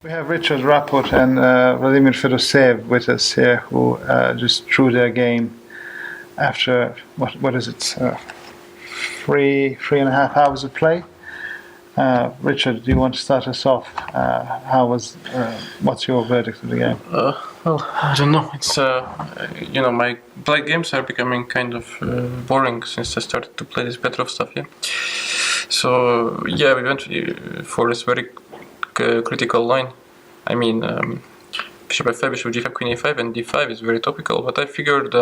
We have Richard Rapport and Vladimir Fedoseev with us here, who just drew their game after what is it? Three and a half hours of play. Richard, do you want to start us off? What's your verdict of the game? Well, I don't know. It's my play games are becoming kind of boring since I started to play this Petrov stuff. Yeah. So yeah, we went for this very critical line. I mean, bishop f5, bishop g5, queen a5, and d5 is very topical. But I figured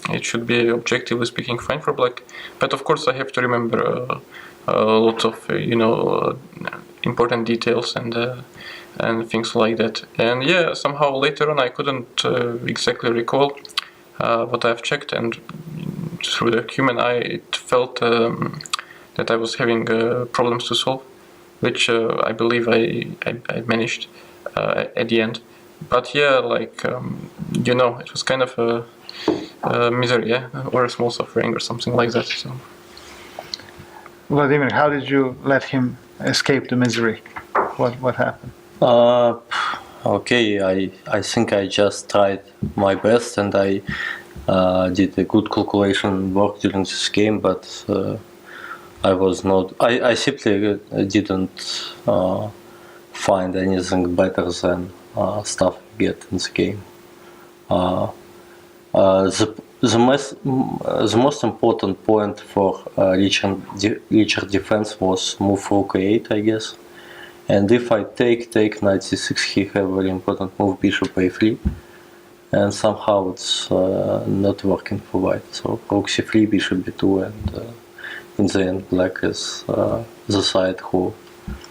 it should be objectively speaking fine for black. But of course, I have to remember a lot of important details and things like that. And yeah, somehow later on I couldn't exactly recall what I've checked, and through the human eye it felt that I was having problems to solve, which I believe I managed at the end. But yeah, it was kind of a misery, yeah, or a small suffering or something like that. So. Vladimir, how did you let him escape the misery? What happened? Okay, I think I just tried my best, and I did a good calculation work during this game, but I simply didn't find anything better than stuff you get in the game. The most important point for Richard defense was move rook a8, I guess. And if I take knight c6, he have a very important move bishop a3, and somehow it's not working for white. So rook c3, bishop b2, and in the end black is the side who.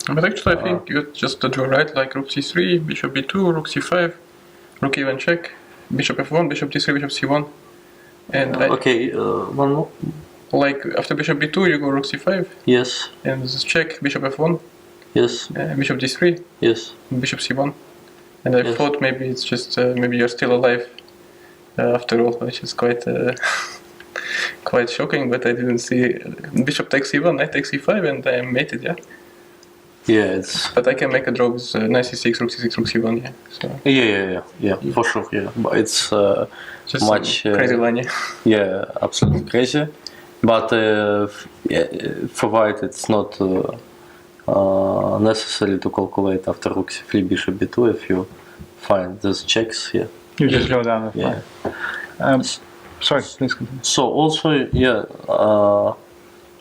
But actually, I think you just draw right, like rook c3, bishop b2, rook c5, rook e1 check, bishop f1, bishop d3, bishop c1. And one more. Like after bishop b2, you go rook c5. Yes. And this check, bishop f1. Yes. Bishop d3. Yes. Bishop c1. And I thought maybe it's just maybe you're still alive after all, which is quite quite shocking. But I didn't see bishop takes e1, knight takes e5, and I am mated. Yeah. Yeah, it's. But I can make a draw with knight c6, rook c6, rook c1. Yeah. So. Yeah, for sure. Yeah, but it's just much crazy line. Yeah. Yeah, absolutely crazy. But for white, it's not necessary to calculate after rook c3, bishop b2 if you find these checks. Yeah. You just go down the flank. Yeah. Sorry, please continue. So also, yeah.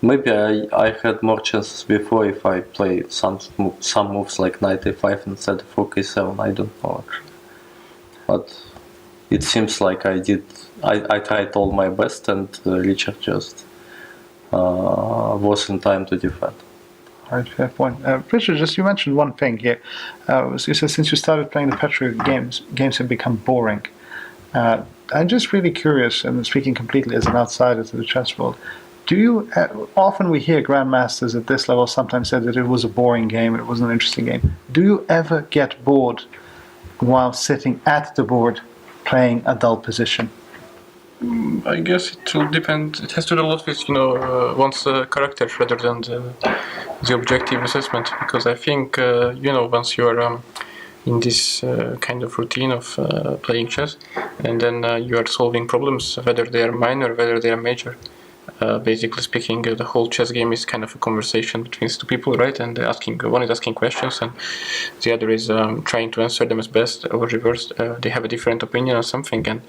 Maybe I had more chances before if I play some moves like knight a5 instead of rook a7. I don't know actually, but it seems like I tried all my best, and Richard just was in time to defend. Right, fair point. Richard, just you mentioned one thing here. You said since you started playing the Petrov games have become boring. I'm just really curious, and speaking completely as an outsider to the chess world. Do you often we hear grandmasters at this level sometimes say that it was a boring game, it wasn't an interesting game. Do you ever get bored while sitting at the board playing a dull position? I guess it will depend. It has to do a lot with one's character rather than the objective assessment. Because I think once you are in this kind of routine of playing chess, and then you are solving problems, whether they are minor, whether they are major. Basically speaking, the whole chess game is kind of a conversation between two people, right? And one is asking questions, and the other is trying to answer them as best, or reversed. They have a different opinion on something, and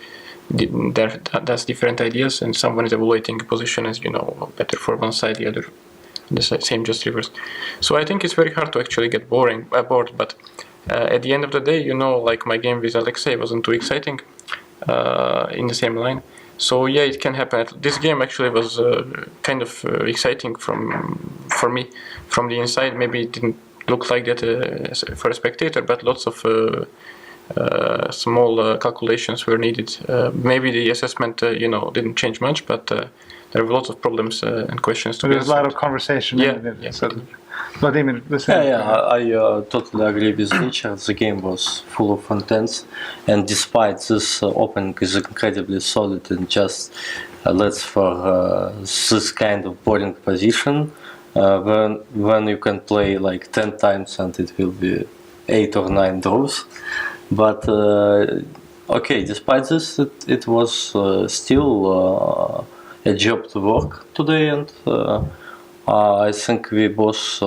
that's different ideas. And someone is evaluating a position as better for one side, the other the same, just reversed. So I think it's very hard to actually get bored. But at the end of the day, like my game with Alexei wasn't too exciting in the same line. So yeah, it can happen. This game actually was kind of exciting for me from the inside. Maybe it didn't look like that for a spectator, but lots of small calculations were needed. Maybe the assessment, didn't change much, but there were lots of problems and questions to be answered. There's a lot of conversation. Yeah. So, Vladimir, the same. I totally agree with Richard. The game was full of intents, and despite this opening is incredibly solid and just lets for this kind of boring position, when you can play like 10 times and it will be 8 or 9 draws. But okay, despite this, it was still a job to work today, and I think we both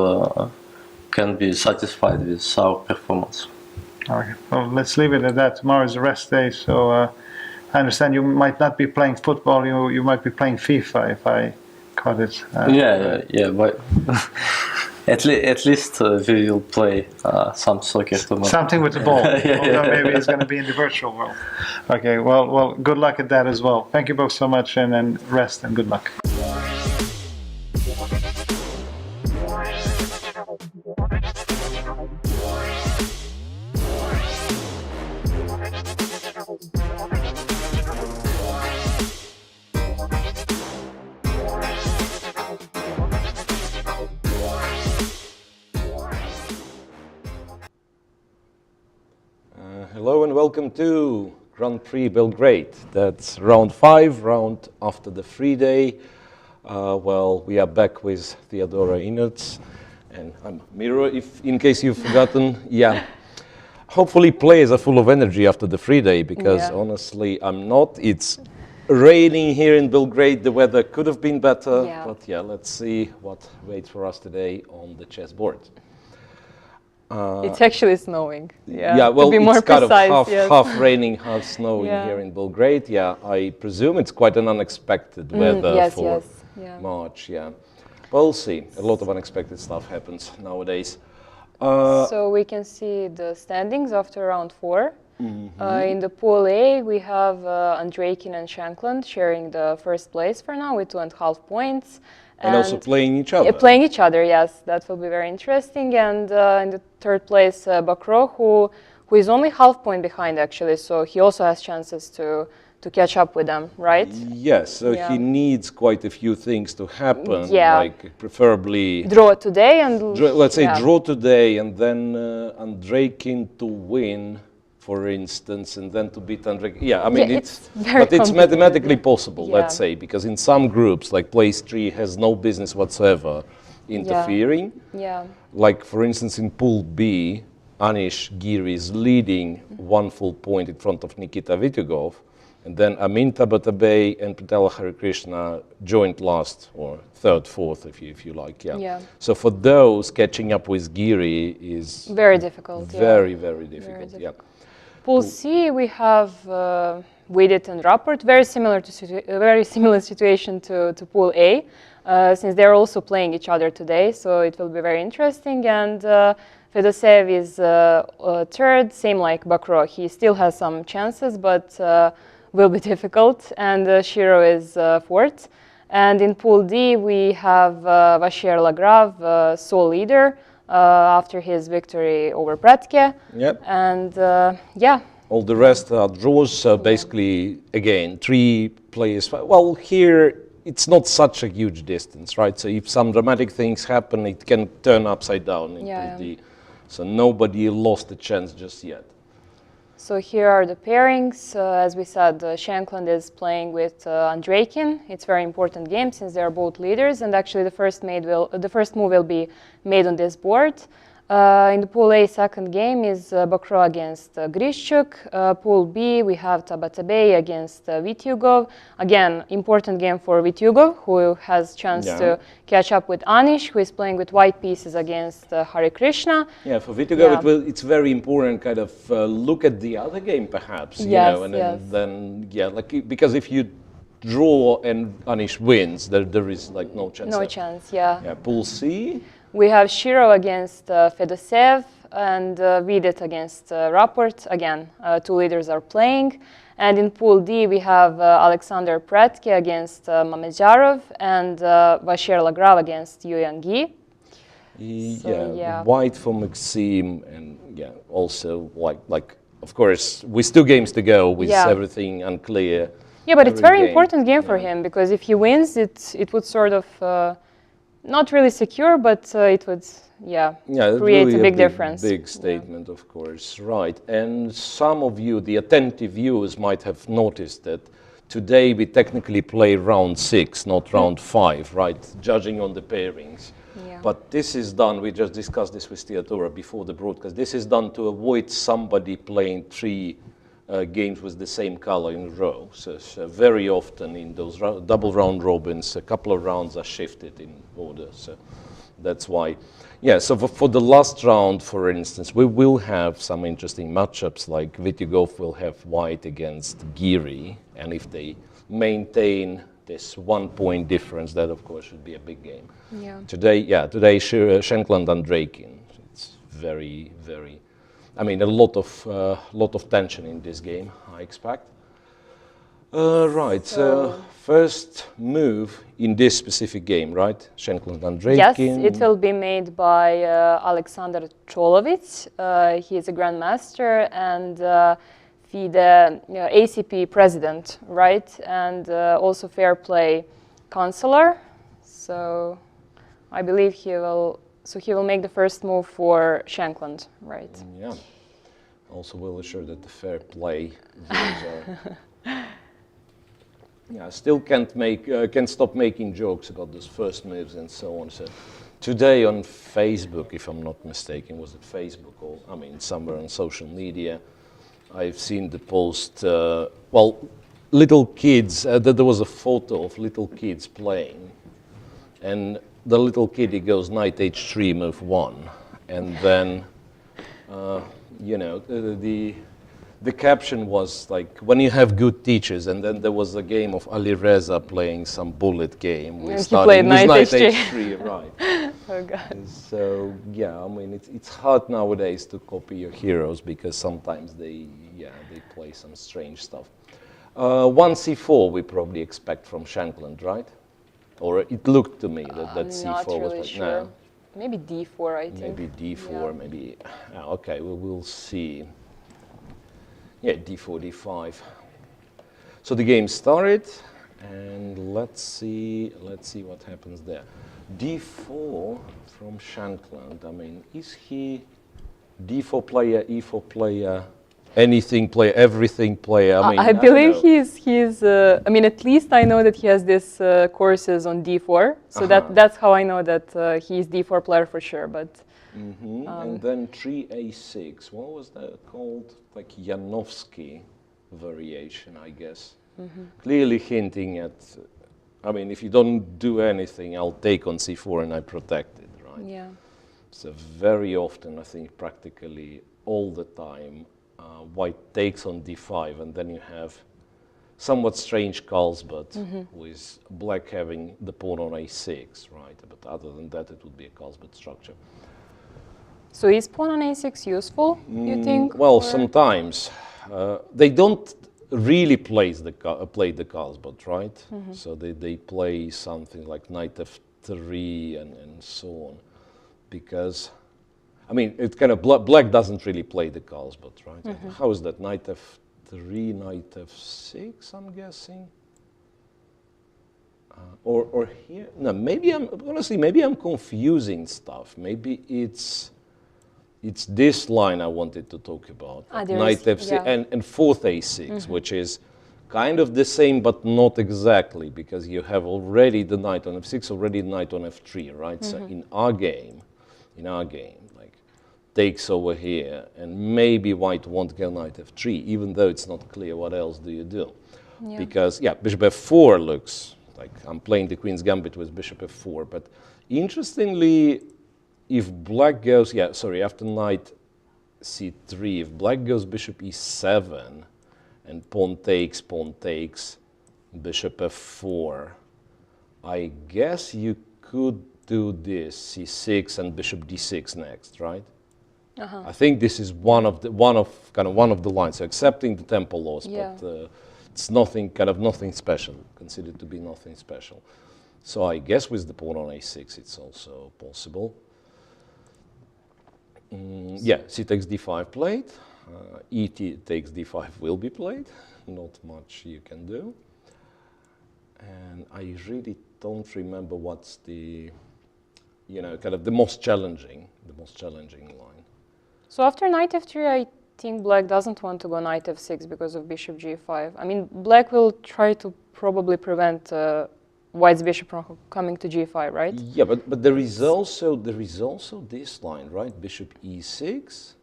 can be satisfied with our performance. Okay, well, let's leave it at that. Tomorrow is a rest day, so I understand you might not be playing football. You might be playing FIFA, if I caught it. Yeah. But at least we will play some soccer tomorrow. Something with the ball. Although maybe it's going to be in the virtual world. Okay, well, good luck at that as well. Thank you both so much, and rest and good luck. Hello and welcome to Grand Prix Belgrade. That's round 5, round after the free day. Well, we are back with Teodora Injac, and I'm Miro, if in case you've forgotten. Yeah. Hopefully players are full of energy after the free day, because honestly I'm not. It's raining here in Belgrade. The weather could have been better, but yeah, let's see what waits for us today on the chessboard. It's actually snowing. Yeah, well, to be more it's kind precise, of half raining, half snowing here in Belgrade. Yeah, I presume it's quite an unexpected weather for March. Yeah, we'll see. A lot of unexpected stuff happens nowadays. So we can see the standings after round 4. In the pool A, we have Andreikin and Shankland sharing the first place for now with 2.5 points. And also playing each other. Playing each other, yes. That will be very interesting. And in the third place, Bakro, who is only half point behind, actually. So he also has chances to catch up with them, right? Yes, so he needs quite a few things to happen. Yeah. Like preferably... Draw today and... let's say draw today and then Andreikin to win, for instance, and then to beat Andreikin. Yeah, I mean, it's mathematically possible, let's say, because in some groups, like place 3 has no business whatsoever interfering. Yeah. Like, for instance, in pool B, Anish Giri is leading 1 full point in front of Nikita Vityugov, and then Amin Tabatabey and Pratela Harikrishna joined last, or third, fourth, if you like. Yeah. So for those, catching up with Giri is very difficult. Very difficult. Yeah. Pool C, we have Widit and Rapport, very similar situation to Pool A, since they're also playing each other today, so it will be very interesting. And Fedoseev is third, same like Bakro. He still has some chances, but will be difficult. And Shiro is fourth. And in Pool D, we have Vasher Lagrave, sole leader, after his victory over Pratke. Yep. And all the rest are draws, so basically, again, 3 players. Well, here it's not such a huge distance, right? So if some dramatic things happen, it can turn upside down in Pool D. So nobody lost a chance just yet. So here are the pairings. As we said, Shankland is playing with Andreikin. It's a very important game since they are both leaders, and actually the first move will be made on this board. In the Pool A, second game is Bakro against Grishchuk. Pool B, we have Tabatabey against Vityugov. Again, important game for Vityugov, who has chance to catch up with Anish, who is playing with white pieces against Harikrishna. Yeah, for Vityugov, it's very important kind of look at the other game, perhaps. You know, and then like, because if you draw and Anish wins, there is like no chance. No chance, yeah. Pool C. We have Shiro against Fedoseev and Vidit against Rapport. Again, 2 leaders are playing. And in Pool D, we have Alexander Pratke against Mamedzharov and Vasher Lagrave against Yuyangi. White for Maxim, and also like of course, with 2 games to go, with everything unclear. Yeah, but it's a very important game for him, because if he wins, it would sort of... not really secure, but it would, create really a big difference. Big statement, of course, right. And some of you, the attentive viewers, might have noticed that today we technically play round 6, not round 5, right? Judging on the pairings. Yeah. But this is done, we just discussed this with Teodora before the broadcast, this is done to avoid somebody playing three games with the same color in a row. So very often in those double round robins, a couple of rounds are shifted in order. So that's why. Yeah, so for the last round, for instance, we will have some interesting matchups, like Vityugov will have white against Giri, and if they maintain this 1 point difference, that of course should be a big game. Yeah. Today Shankland and Draken. It's very, very, I mean, a lot of tension in this game, I expect. Right, so first move in this specific game, right? Shankland and Draken. Yes, it will be made by Alexander Cholovitz. He is a grandmaster and FIDE ACP president, right? And also fair play counselor. So I believe he will make the first move for Shankland, right? Yeah. Also will assure that the fair play rules are. Yeah, I still can't stop making jokes about those first moves and so on. So today on Facebook, if I'm not mistaken, was it Facebook or I mean somewhere on social media, I've seen the post. Little kids. There was a photo of little kids playing, and the little kid he goes knight h3 move 1, and then the caption was like, when you have good teachers, and then there was a game of Ali Reza playing some bullet game. He played knight h3, right. Oh God. So, yeah, I mean, it's hard nowadays to copy your heroes because sometimes they play some strange stuff. 1c4 we probably expect from Shankland, right? Or it looked to me that c4 not really was like, sure. no. Maybe d4, I think. Maybe d4, Yeah. maybe. Okay, we'll see. Yeah, d4, d5. So the game started, and let's see what happens there. d4 from Shankland. I mean, is he d4 player, e4 player, anything player, everything player? I mean, I believe he's. I mean, at least I know that he has this courses on d4, so that's how I know that he's d4 player for sure. But. And then 3a6. What was that called? Like Janowski variation, I guess. Clearly hinting at. I mean, if you don't do anything, I'll take on c4 and I protect it, right? Yeah. So very often, I think practically all the time, white takes on d5, and then you have somewhat strange calls, but with black having the pawn on a6, right? But other than that, it would be a Carlsbad structure. So is pawn on a6 useful, you think? Well, or? Sometimes. They don't really play the Carlsbad, right? So they play something like knight f3 and so on. Because, I mean, it's kind of black doesn't really play the Carlsbad, right? How is that? Knight f3, knight f6, I'm guessing? Or here? No, maybe I'm confusing stuff. Maybe it's this line I wanted to talk about. Knight f6 and fourth a6, which is kind of the same, but not exactly, because you have already the knight on f6, already knight on f3, right? So in our game, like takes over here, and maybe white won't go knight f3, even though it's not clear what else do you do. Yeah. Because, bishop f4 looks like I'm playing the Queen's Gambit with bishop f4, but interestingly, if black goes, after knight c3, if black goes bishop e7, and pawn takes, bishop f4, I guess you could do this, c6 and bishop d6 next, right? I think this is one of the lines. So accepting the tempo loss, but it's nothing special, considered to be nothing special. So I guess with the pawn on a6, it's also possible. C takes d5 played. E takes d5 will be played. Not much you can do. And I really don't remember what's the, the most challenging line. So after knight f3, I think black doesn't want to go knight f6 because of bishop g5. I mean, black will try to probably prevent white's bishop from coming to g5, right? Yeah, but there is also this line, right? Bishop e6.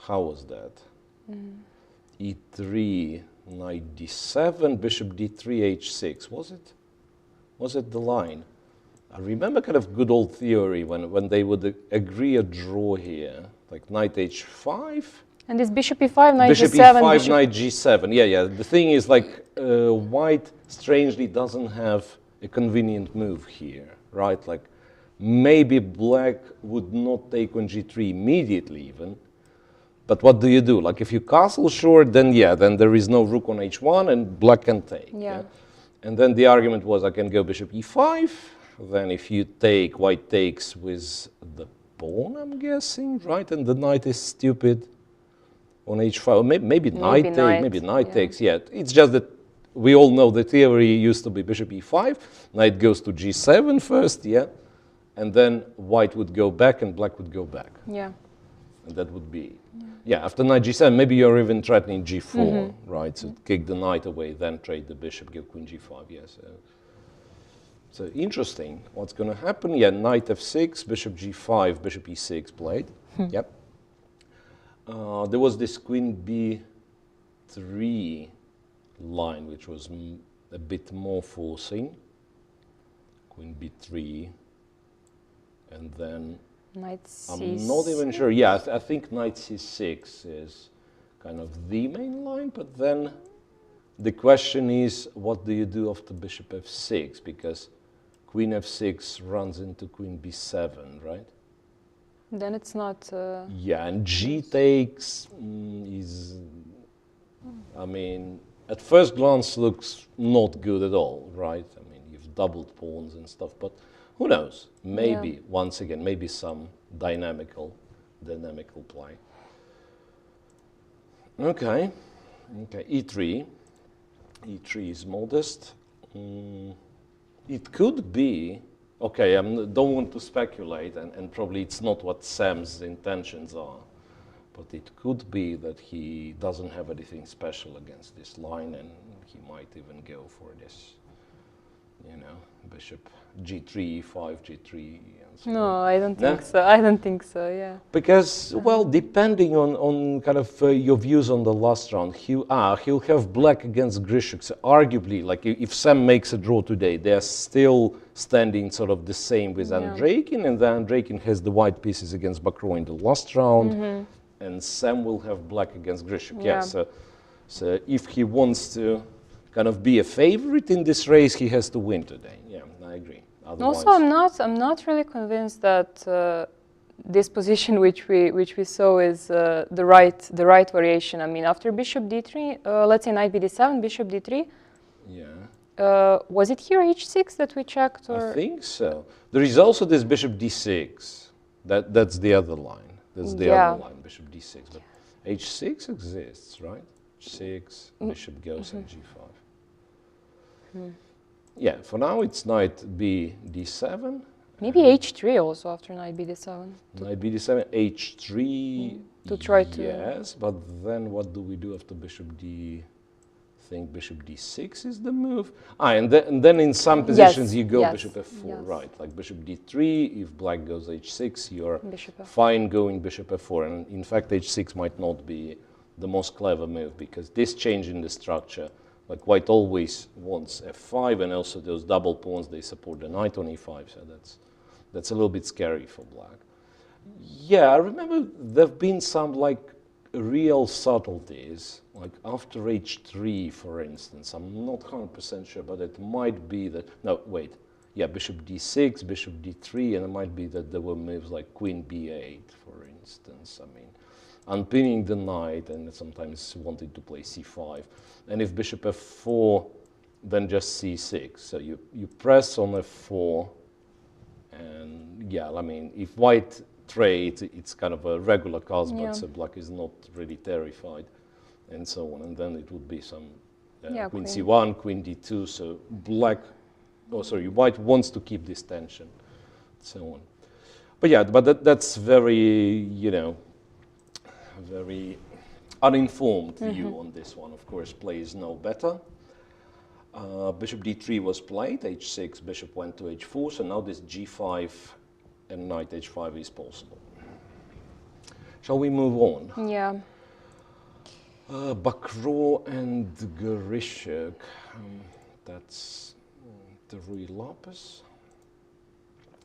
How was that? E3, knight d7, bishop d3, h6. Was it? Was it the line? I remember kind of good old theory when they would agree a draw here, like knight h5. And this bishop e5, knight Bishop g7, e5, bishop... knight g7. Yeah, yeah. The thing is, like, white strangely doesn't have a convenient move here, right? Like, maybe black would not take on g3 immediately even. But what do you do? Like, if you castle short, then yeah, then there is no rook on h1 and black can take. Yeah. And then the argument was I can go bishop e5. Then if you take, white takes with the pawn, I'm guessing, right? And the knight is stupid on h5. Maybe knight takes, maybe knight takes, yeah. It's just that we all know the theory used to be bishop e5, knight goes to g7 first, yeah, and then white would go back and black would go back. Yeah. And that would be, yeah, after knight g7, maybe you're even threatening g4, right? So kick the knight away, then trade the bishop, give queen g5, yes. So interesting, what's going to happen? Yeah, knight f6, bishop g5, bishop e6 played, yep. There was this queen b3 line, which was a bit more forcing. Queen b3, and then Knight c6. I'm not even sure. Yeah, I think knight c6 is kind of the main line, but then the question is, what do you do after bishop f6? Because queen f6 runs into queen b7, right? Then it's not... Yeah, and g takes is, I mean, at first glance looks not good at all, right? I mean, you've doubled pawns and stuff, but who knows? Maybe, once again, maybe some dynamical play. Okay, e3. E3 is modest. It could be, okay, I don't want to speculate, and probably it's not what Sam's intentions are, but it could be that he doesn't have anything special against this line, and he might even go for this, you know, bishop g3, e5, g3, and so No, on. I don't think so. I don't think so, yeah. Because, well, depending on kind of your views on the last round, he'll have black against Grishuk. So arguably, like if Sam makes a draw today, they're still standing sort of the same with Andreikin, and then Andreikin has the white pieces against Bakro in the last round, and Sam will have black against Grishuk. Yeah. So if he wants to kind of be a favorite in this race, he has to win today. Yeah, I agree. Otherwise, also, I'm not really convinced that this position which we saw is the right variation. I mean, after bishop d3, let's say knight bd7, bishop d3. Yeah. Was it here h6 that we checked? Or? I think so. There is also this bishop d6. That's the other line. That's the other line, bishop d6. But h6 exists, right? h6, bishop goes on g5. Yeah, for now it's knight d7. Maybe h3 also after knight bd7. Knight bd7, h3. To try to... Yes, but then what do we do after bishop d? I think bishop d6 is the move. And then in some positions you go bishop f4, right? Like bishop d3, if black goes h6, you're fine going bishop f4. And in fact, h6 might not be the most clever move, because this change in the structure, like white always wants f5, and also those double pawns, they support the knight on e5, so that's a little bit scary for black. Yeah, I remember there have been some like real subtleties, like after h3, for instance. I'm not 100% sure, but it might be that, no, wait. Yeah, bishop d6, bishop d3, and it might be that there were moves like queen b8, for instance. I mean, unpinning the knight, and sometimes wanted to play c5. And if bishop f4, then just c6. So you press on f4, and yeah, I mean, if white trades, it's kind of a regular Carlsbad, so black is not really terrified, and so on. And then it would be some queen c1, queen d2. So white wants to keep this tension, so on. But yeah, but that's very, you know, very uninformed view on this one. Of course, players know better. Bishop d3 was played, h6, bishop went to h4, so now this g5 and knight h5 is possible. Shall we move on? Yeah. Bakro and Grishuk, that's the Rui Lopez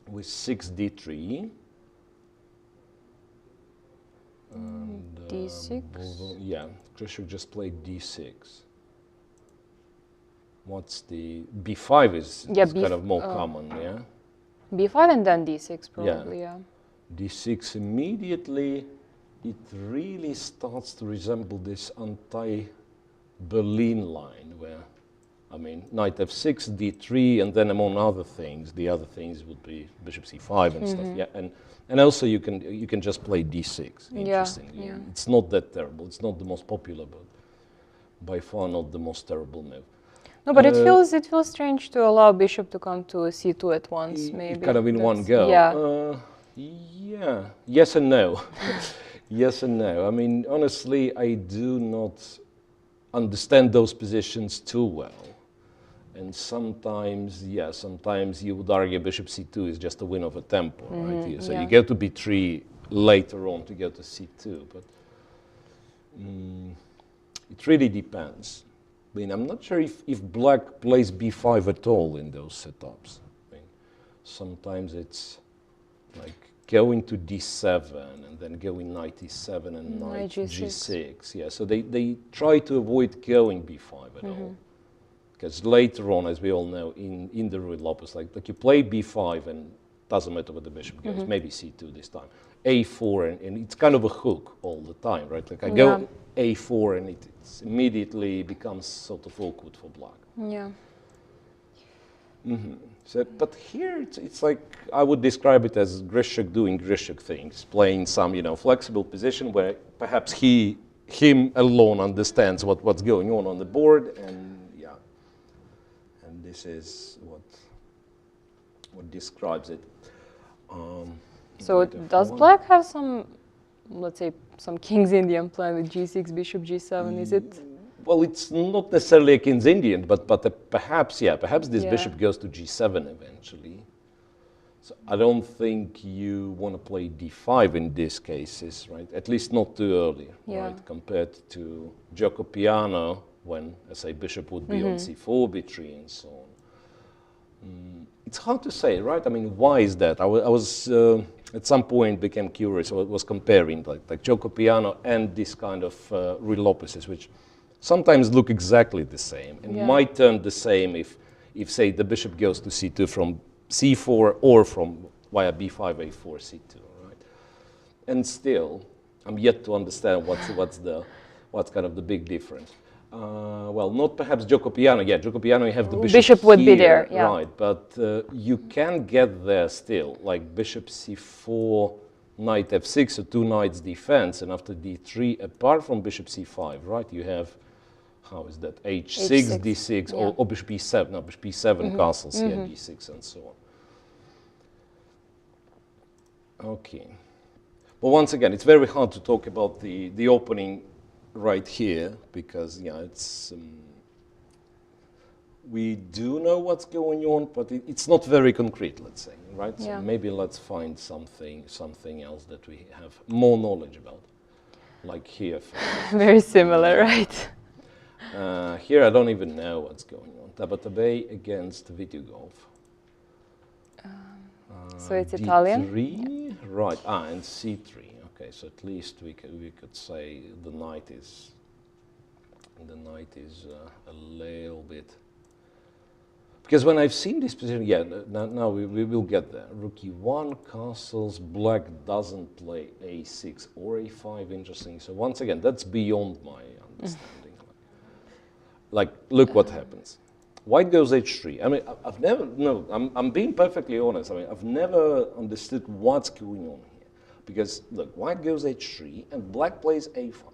with 6d3. And, d6. Yeah, Grishuk just played d6. What's the b5 is kind of more common, yeah? b5 and then d6 probably, yeah. d6 immediately, it really starts to resemble this anti-Berlin line where, I mean, knight f6, d3, and then among other things, the other things would be bishop c5 and stuff, yeah. And also you can just play d6, interestingly. Yeah. It's not that terrible. It's not the most popular, but by far not the most terrible move. No, but it feels strange to allow bishop to come to c2 at once, maybe. Kind of in one go. Yeah. Yeah. Yes and no. Yes and no. I mean, honestly, I do not understand those positions too well. And sometimes, yeah, sometimes you would argue bishop c2 is just a win of a tempo, right? So you go to b3 later on to go to c2, but it really depends. I mean, I'm not sure if black plays b5 at all in those setups. I mean, sometimes it's like going to d7 and then going knight e7 and knight g6. Yeah, so they try to avoid going b5 at all. Because later on, as we all know, in the Rui Lopez, like you play b5 and doesn't matter where the bishop goes, maybe c2 this time. a4, and it's kind of a hook all the time, right? Like I go a4 and it immediately becomes sort of awkward for black. Yeah. So, but here it's like I would describe it as Grishuk doing Grishuk things, playing some flexible position where perhaps him alone understands what's going on the board, and yeah, and this is what describes it. So does black have some, let's say, some King's Indian plan with g6, bishop g7? Is it? Well, it's not necessarily a King's Indian, but perhaps this bishop goes to g7 eventually. So I don't think you want to play d5 in these cases, right? At least not too early, right? Compared to Gioco Piano, when, as I say, bishop would be on c4, b3, and so on. It's hard to say, right? I mean, why is that? I was at some point became curious. I was comparing like Gioco Piano and this kind of Rui Lopez's, which sometimes look exactly the same and might turn the same if say the bishop goes to c2 from c4 or from via b5, a4, c2, right? And still, I'm yet to understand what's kind of the big difference. Well, not perhaps Gioco Piano. Yeah, Gioco Piano, you have the bishop would here, be there, yeah. Right, but you can get there still, like bishop c4, knight f6, so two knights defense, and after d3, apart from bishop c5, right, you have, how is that, h6, d6, or bishop e7, no, bishop e7 castles here, d6, and so on. Okay. But once again, it's very hard to talk about the opening right here, because it's we do know what's going on, but it's not very concrete, let's say, right? So maybe let's find something else that we have more knowledge about, like here. Very similar, right? Here I don't even know what's going on. Tabatabai against Vitugov. So it's D3, Italian? Right, and c3. Okay, so at least we could say the knight is a little bit, because when I've seen this position, now we will get there. Rook e1, castles, black doesn't play a6 or a5, interesting. So once again, that's beyond my understanding. Like look what happens. White goes h3. I mean, I'm being perfectly honest. I mean, I've never understood what's going on here. Because, look, white goes h3 and black plays a5.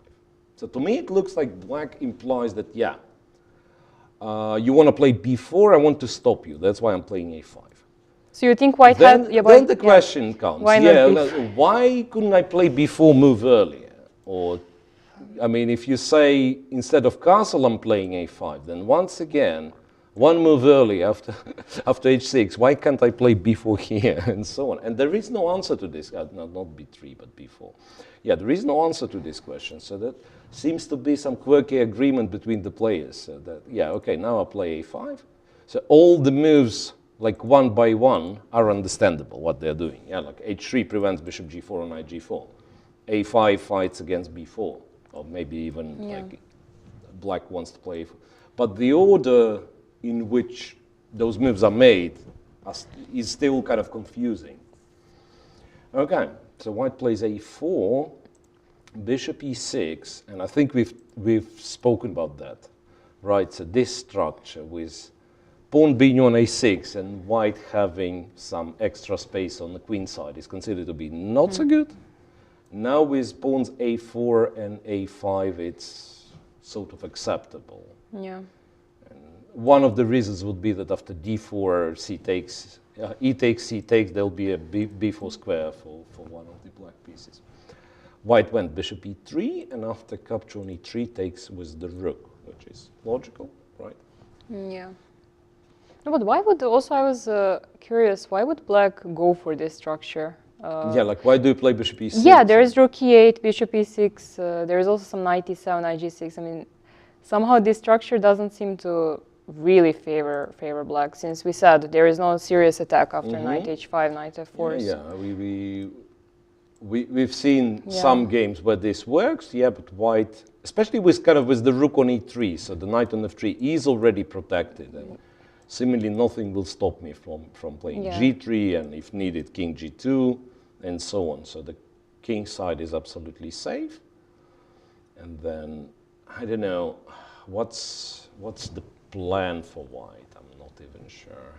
So to me, it looks like black implies that, you want to play b4, I want to stop you. That's why I'm playing a5. So you think white then, had... then the question comes, Why why couldn't I play b4 move earlier? Or, I mean, if you say, instead of castle, I'm playing a5, then once again, one move early after after h6. Why can't I play b4 here and so on? And there is no answer to this. Not b3, but b4. Yeah, there is no answer to this question. So that seems to be some quirky agreement between the players. So that yeah, okay, now I play a5. So all the moves, like one by one, are understandable what they're doing. Yeah, like h3 prevents bishop g4 on knight g4. a5 fights against b4, or maybe even like black wants to play. But the order in which those moves are made is still kind of confusing. Okay, so white plays a4, bishop e6, and I think we've spoken about that, right? So this structure with pawn being on a6 and white having some extra space on the queen side is considered to be not so good. Now with pawns a4 and a5, it's sort of acceptable. Yeah. One of the reasons would be that after d4, c takes, e takes, c takes, there'll be a b4 square for one of the black pieces. White went bishop e3, and after capture on e3 takes with the rook, which is logical, right? Yeah. No, but why would also, I was curious, why would black go for this structure? Yeah, like why do you play bishop e6? Yeah, there is rook e8, bishop e6, there is also some knight e7, knight g6. I mean, somehow this structure doesn't seem to really favor black, since we said there is no serious attack after knight h5, knight f4. Yeah, we've seen some games where this works, yeah, but white, especially with with the rook on e3, so the knight on f3 is already protected, and similarly nothing will stop me from playing g3, and if needed king g2, and so on. So the king side is absolutely safe. And then I don't know what's the plan for white. I'm not even sure.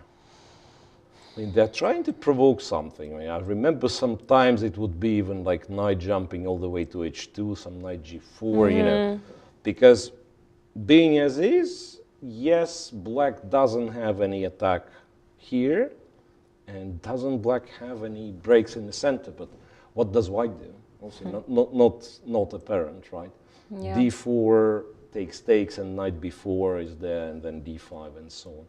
I mean, they're trying to provoke something. I mean, I remember sometimes it would be even like knight jumping all the way to h2, some knight g4, you know, because being as is, yes, black doesn't have any attack here, and doesn't black have any breaks in the center, but what does white do? Also not apparent, right? Yeah. d4 takes, and knight b4 is there, and then d5 and so on.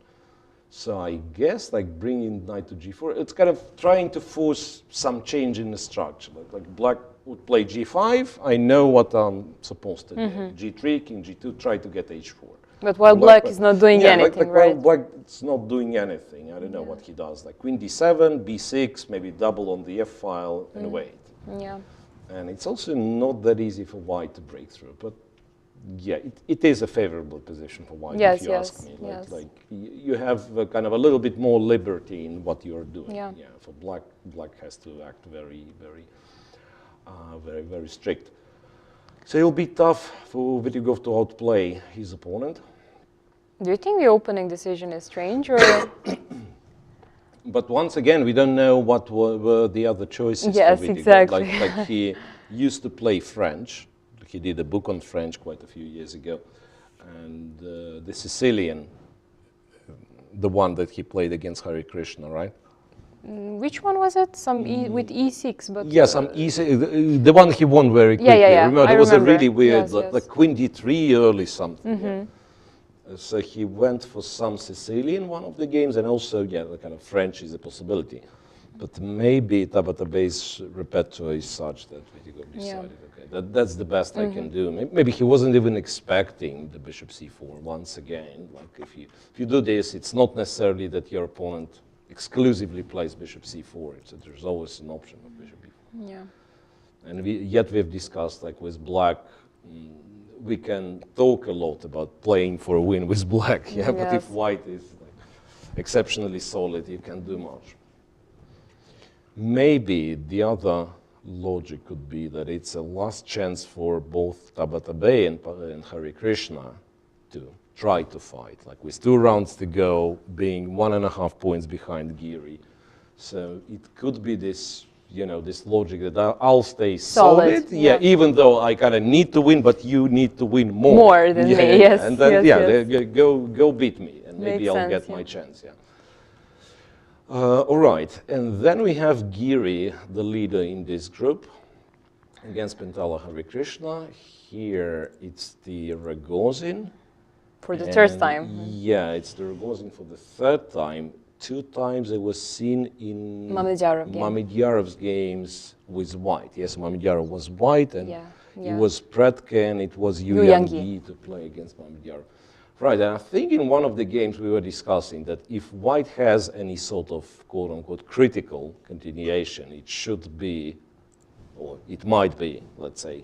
So I guess like bringing knight to g4, it's kind of trying to force some change in the structure. Like black would play g5, I know what I'm supposed to do. g3, king g2, try to get h4. But while black is not doing anything, right? While black is not doing anything, I don't know what he does. Like queen d7, b6, maybe double on the f file, and wait. Yeah. And it's also not that easy for white to break through. But yeah, it is a favorable position for white, if you ask me. Like you have kind of a little bit more liberty in what you're doing. Yeah. For black has to act very, very strict. So it'll be tough for Vitigov to outplay his opponent. Do you think the opening decision is strange, or? But once again, we don't know what were the other choices. Yes, for Vitigov. exactly. Like he used to play French. He did a book on French quite a few years ago, and the Sicilian, the one that he played against Hare Krishna, right? Which one was it? Some with e6, but yeah, some e6. The one he won very quickly. Yeah. Remember, I it was a remember. really weird, Yes. like queen d3 early something. Yeah. So he went for some Sicilian one of the games, and also the kind of French is a possibility. But maybe Tabatabay's repertoire is such that Vitigov decided, okay, that's the best I can do. Maybe he wasn't even expecting the bishop c4 once again. Like if you do this, it's not necessarily that your opponent exclusively plays bishop c4. So there's always an option of bishop b4. Yeah. And we've discussed, like with black, we can talk a lot about playing for a win with black. Yeah, but if white is like exceptionally solid, you can't do much. Maybe the other logic could be that it's a last chance for both Tabatabai and Hare Krishna to try to fight, like with 2 rounds to go, being 1.5 points behind Giri. So it could be this, this logic that I'll stay solid. Yeah, even though I kind of need to win, but you need to win more. More than me, yes. And then, yes. Go beat me, and maybe I'll get my chance, all right, and then we have Giri, the leader in this group, against Pentala Hare Krishna. Here it's the Ragozin. for the third And time. Yeah, it's the Rogozin for the third time. 2 times it was seen in Mamedyarov game. Mamedyarov's games with white. Yes, Mamedyarov was white, and Yeah, it yeah. was Pretke and it was Yu Yang-gi. Yang-gi to play against Mamedyarov. Right, and I think in one of the games we were discussing that if white has any sort of quote-unquote critical continuation, it should be, or it might be, let's say,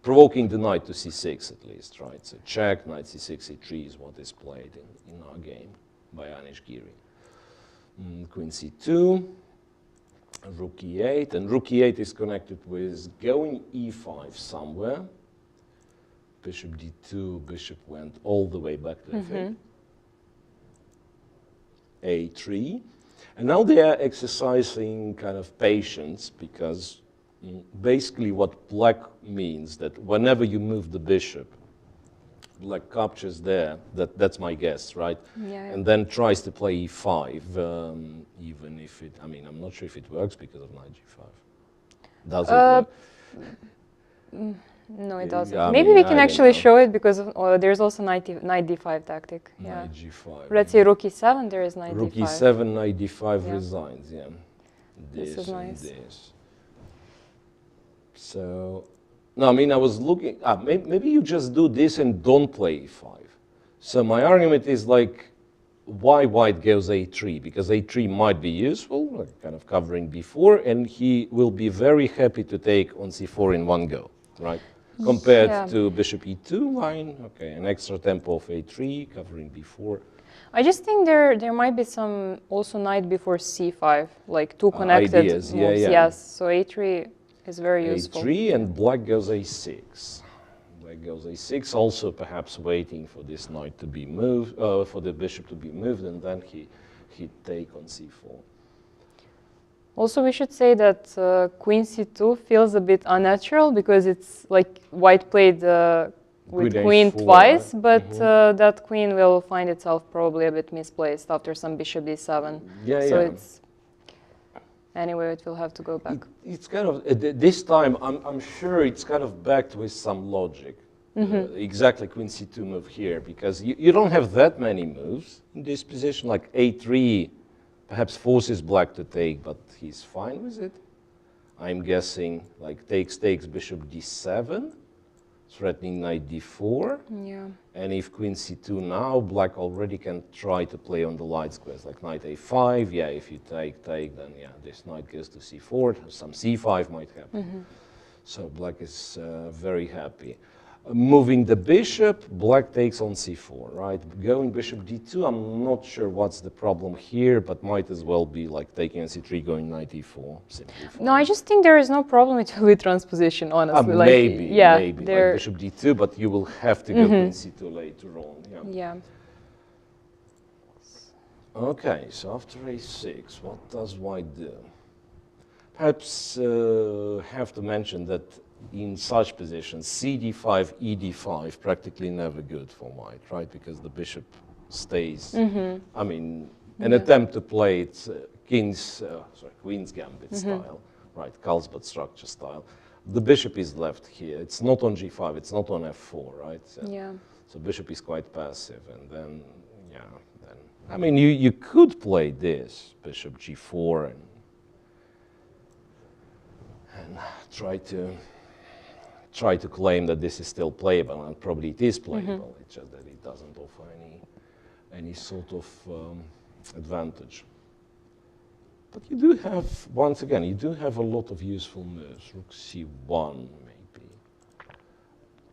provoking the knight to c6 at least, right? So check, knight c6, c3 is what is played in our game by Anish Giri. Queen c2, rook e8, and rook e8 is connected with going e5 somewhere. Bishop d2, bishop went all the way back to f8. a3, and now they are exercising kind of patience because basically what black means that whenever you move the bishop, black captures there, that's my guess, right? Yeah. And then tries to play e5, even if it, I mean, I'm not sure if it works because of knight g5. Does it work? No, it doesn't. I Maybe mean, we I can don't actually know. show it because there's also knight d5 tactic. Yeah. Knight g5. Let's say rook e7, there is knight Rook d5. e7, knight d5 Yeah. resigns, yeah. This is and nice. this. So, no, I mean, I was looking, maybe you just do this and don't play e5. So my argument is like, why white goes a3? Because a3 might be useful, like kind of covering b4, and he will be very happy to take on c4 in one go, right? Compared Yeah. to bishop e2 line, okay, an extra tempo of a3, covering b4. I just think there might be some also knight before c5, like two connected Ideas, moves. yeah, yeah. Yes, so a3 is very useful. a3 and black goes a6. Black goes a6, also perhaps waiting for this knight to be moved, for the bishop to be moved, and then he'd take on c4. Also, we should say that queen c2 feels a bit unnatural because it's like white played with Queen queen h4, twice, right? but that queen will find itself probably a bit misplaced after some bishop d7. Yeah, so yeah. it's anyway, it will have to go back. It's kind of, this time, I'm sure it's kind of backed with some logic. Exactly queen c2 move here, because you don't have that many moves in this position, like a3 perhaps forces black to take, but he's fine with it. I'm guessing like takes, bishop d7, threatening knight d4. Yeah. And if queen c2 now, black already can try to play on the light squares, like knight a5. Yeah, if you take, then yeah, this knight goes to c4. Some c5 might happen. So black is very happy. Moving the bishop, black takes on c4, right? Going bishop d2, I'm not sure what's the problem here, but might as well be like taking on c3, going knight e4, simply fine. No, I just think there is no problem with transposition, honestly. Maybe, yeah, maybe, like bishop d2, but you will have to go queen c2 later on. Yeah. Yeah. Okay, so after a6, what does white do? Perhaps have to mention that in such positions, cd5, ed5, practically never good for white, right? Because the bishop stays. I mean, an attempt to play it queen's gambit style, right? Carlsbad structure style. The bishop is left here. It's not on g5. It's not on f4, right? So, Yeah. so bishop is quite passive, and then I mean, you could play this bishop g4 and try to claim that this is still playable, and probably it is playable. It's just that it doesn't offer any sort of advantage. But you do have, once again, you do have a lot of useful moves. Rook c1, maybe.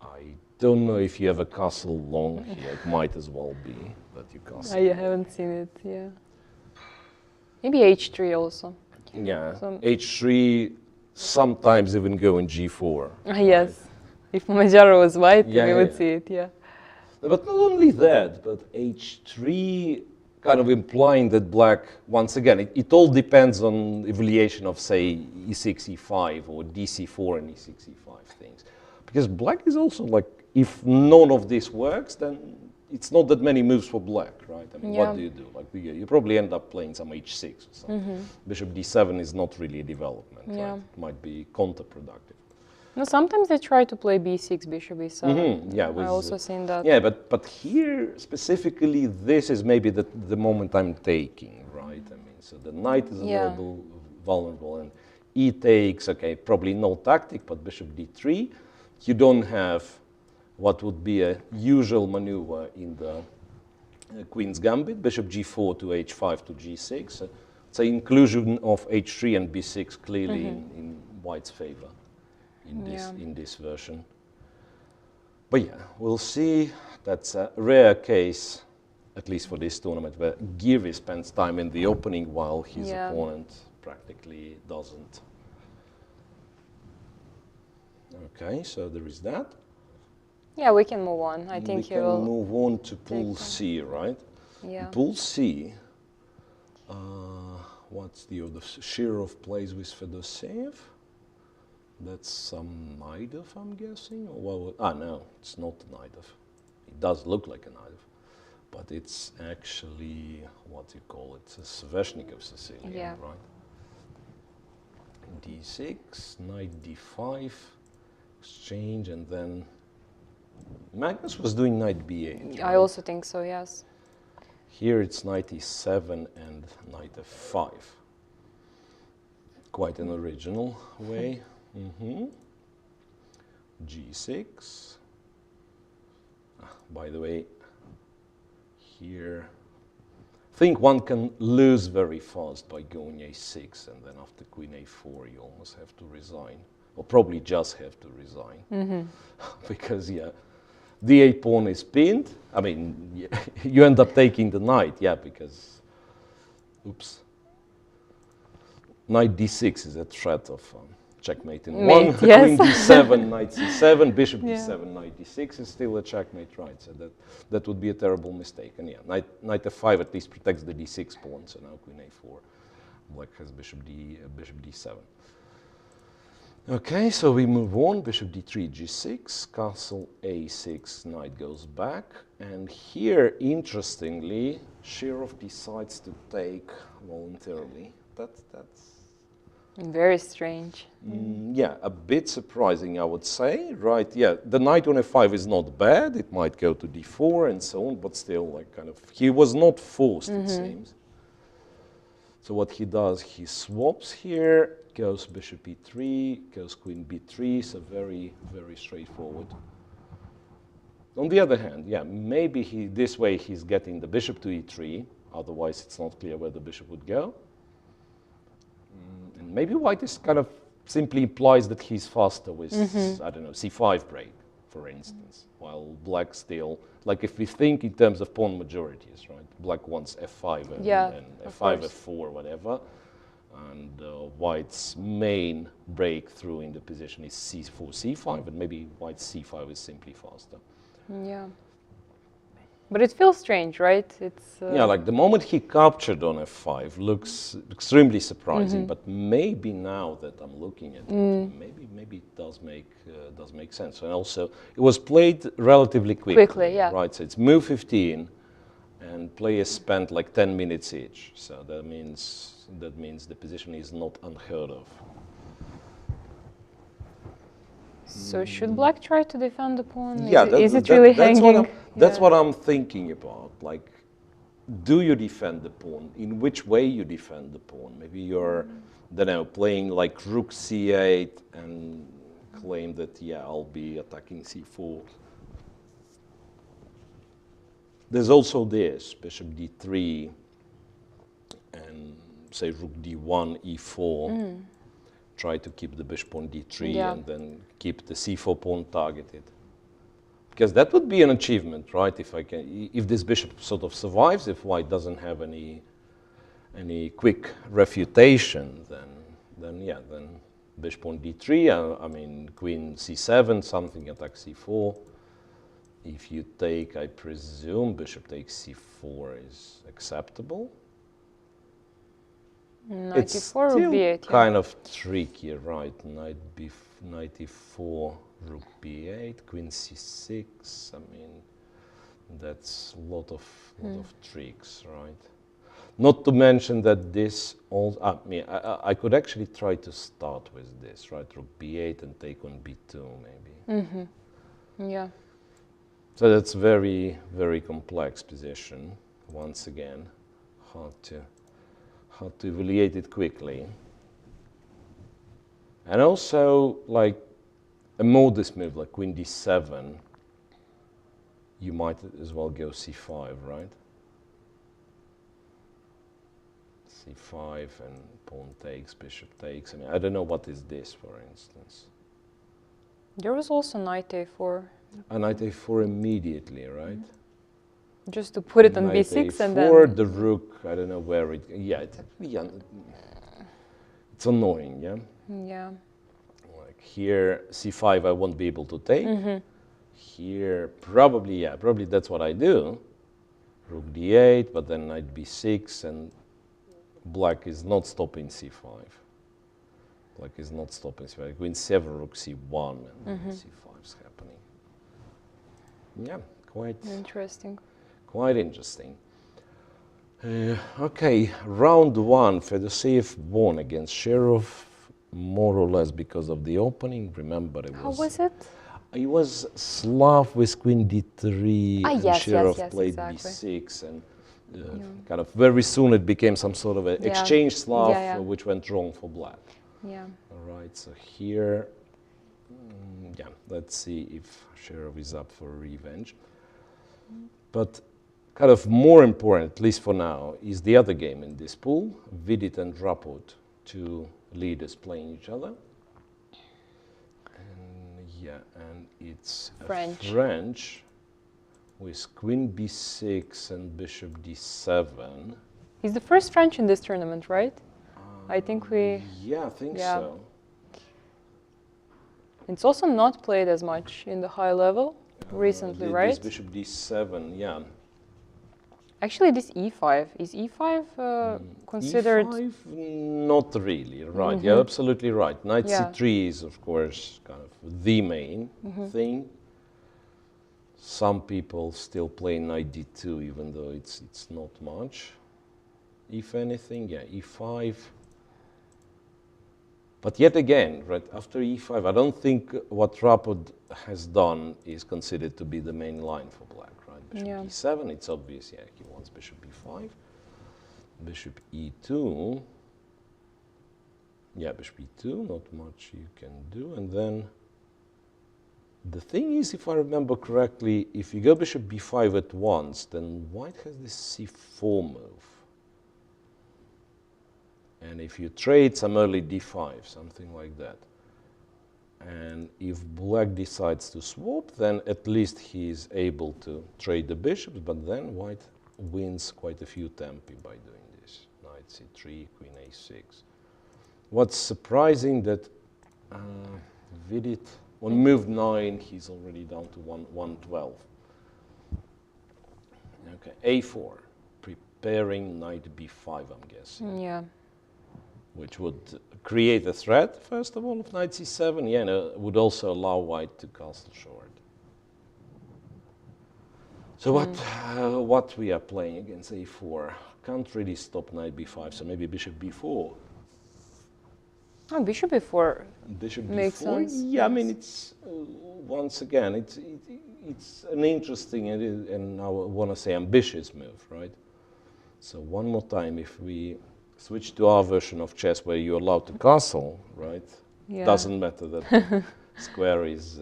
I don't know if you have a castle long here. It might as well be that you castle. I haven't seen it, yeah. Maybe h3 also. Yeah, So- h3, sometimes even go in g4. Yes. If Mamedyarov was white, Yeah, we would yeah. see it, yeah. But not only that, but h3 kind of implying that black, once again, it all depends on evaluation of, say, e6, e5, or dc4 and e6, e5 things. Because black is also like, if none of this works, then it's not that many moves for black, right? I mean, Yeah. what do you do? Like, you probably end up playing some h6 or something. Bishop d7 is not really a development, Yeah. right? It might be counterproductive. No, sometimes they try to play b6, bishop e7. Yeah, I also seen that. Yeah, but here specifically, this is maybe the moment I'm taking, right? I mean, so the knight is Yeah. vulnerable, and e takes. Okay, probably no tactic, but bishop d3. You don't have what would be a usual maneuver in the Queen's Gambit, bishop g4 to h5 to g6. It's an inclusion of h3 and b6 clearly in White's favor in this version. But yeah, we'll see. That's a rare case, at least for this tournament, where Giri spends time in the opening while his opponent practically doesn't. Okay, so there is that. Yeah, we can move on. I think we can move on to pool C, right? Yeah. Pool C. What's the other? Shirov plays with Fedoseev. That's some Naidov, I'm guessing. Or no, it's not Naidov. It does look like a Naidov, but it's actually what you call it, a Sveshnikov Sicilian, right? D6, knight D5, exchange, and then Magnus was doing knight B8. I also think so, yes. Here it's knight E7 and knight F5. Quite an original way. G6. By the way, here, I think one can lose very fast by going A6, and then after Queen A4 you almost have to resign, or probably just have to resign, because the A pawn is pinned. I mean, you end up taking the knight, because, oops, knight D6 is a threat of checkmate in one. Queen D7, knight C7, bishop D7, knight D6 is still a checkmate, right? So that would be a terrible mistake. And knight F5 at least protects the D6 pawn. So now Queen A4, black has bishop D7. Okay, so we move on. Bishop D3, G6, castle A6, knight goes back, and here, interestingly, Shirov decides to take voluntarily. That's very strange. Yeah, a bit surprising, I would say, right? Yeah, the knight on F5 is not bad. It might go to D4 and so on, but still, like, kind of, he was not forced, it seems. So what he does, he swaps here, goes bishop E3, goes queen B3, so very, very straightforward. On the other hand, maybe this way he's getting the bishop to E3, otherwise it's not clear where the bishop would go. And maybe white is kind of simply implies that he's faster with, I don't know, C5 break, for instance, while black still, like if we think in terms of pawn majorities, right? Black wants F5 and F5, F4, whatever. And white's main breakthrough in the position is C4, C5, and maybe white's C5 is simply faster. Yeah. But it feels strange, right? It's like the moment he captured on F5 looks extremely surprising, but maybe now that I'm looking at it, maybe it does make sense. And also, it was played relatively quickly, right? So it's move 15, and players spent like 10 minutes each. So that means the position is not unheard of. So should black try to defend the pawn? Yeah, is it really hanging? That's what I'm thinking about. Like, do you defend the pawn? In which way you defend the pawn? Maybe you're, I don't know, playing like rook c8 and claim that, I'll be attacking c4. There's also this, bishop d3, and say rook d1, e4. Try to keep the bishop on d3 and then keep the c4 pawn targeted. Because that would be an achievement, right? If this bishop sort of survives, if white doesn't have any quick refutation, then bishop on d3. I mean, queen c7, something attack c4. If you take, I presume, bishop takes c4 is acceptable. Knight It's e4 still rook b8. kind of tricky, right? Knight e4, rook b8, queen c6. I mean, that's a lot of tricks, right? Not to mention that this all, I could actually try to start with this, right? Rook b8 and take on b2 maybe. Yeah. So that's very, very complex position. Once again, hard to evaluate it quickly. And also, like a modest move like queen d7, you might as well go c5, right? c5 and pawn takes, bishop takes. I mean, I don't know what is this, for instance. There was also knight a4. And knight a4 immediately, right? Just to put it on Knight b6 and a4, then... the rook, I don't know where it, it's annoying, yeah? Yeah. Like here, c5 I won't be able to take. Here, probably that's what I do. Rook d8, but then knight b6, and black is not stopping c5. Black is not stopping c5. Queen 7, rook c1, and c5 is happening. Yeah, quite Interesting. Quite interesting. Okay, round 1, Fedoseev won against Sherov, more or less because of the opening. Remember, it was... How was it? It was Slav with queen d3, and yes, Sherov yes, played exactly. b6, and kind of very soon it became some sort of an exchange Slav, which went wrong for black. Yeah. All right, so here, let's see if Sherov is up for revenge. But kind of more important, at least for now, is the other game in this pool, Vidit and Raput, two leaders playing each other. And it's French with queen b6 and bishop d7. He's the first French in this tournament, right? I think we... Yeah, I think so. It's also not played as much in the high level recently, right? This bishop d7, yeah. Actually, this e5, is e5 considered... e5, not really, right. Yeah, absolutely right. Knight c3 is, of course, kind of the main thing. Some people still play knight d2, even though it's not much. If anything, yeah, e5. But yet again, right, after e5, I don't think what Raput has done is considered to be the main line for black. Bishop e7, it's obvious, he wants bishop e5. Bishop e2. Yeah, bishop e2, not much you can do. And then the thing is, if I remember correctly, if you go bishop b5 at once, then white has this c4 move. And if you trade some early d5, something like that, and if black decides to swap, then at least he is able to trade the bishops, but then white wins quite a few tempi by doing this. Knight c3, queen a6. What's surprising that Vidit, on move 9, he's already down to 112. Okay, a4, preparing knight b5, I'm guessing. Yeah. Which would create a threat, first of all, of knight c7, and would also allow white to castle short. So what we are playing against a4? Can't really stop knight b5, so maybe bishop b4. Oh, bishop b4 Bishop makes b4? sense. Yeah, I mean, it's, once again, it's an interesting and I want to say ambitious move, right? So one more time, if we switch to our version of chess where you're allowed to castle, right? Yeah. Doesn't matter that square is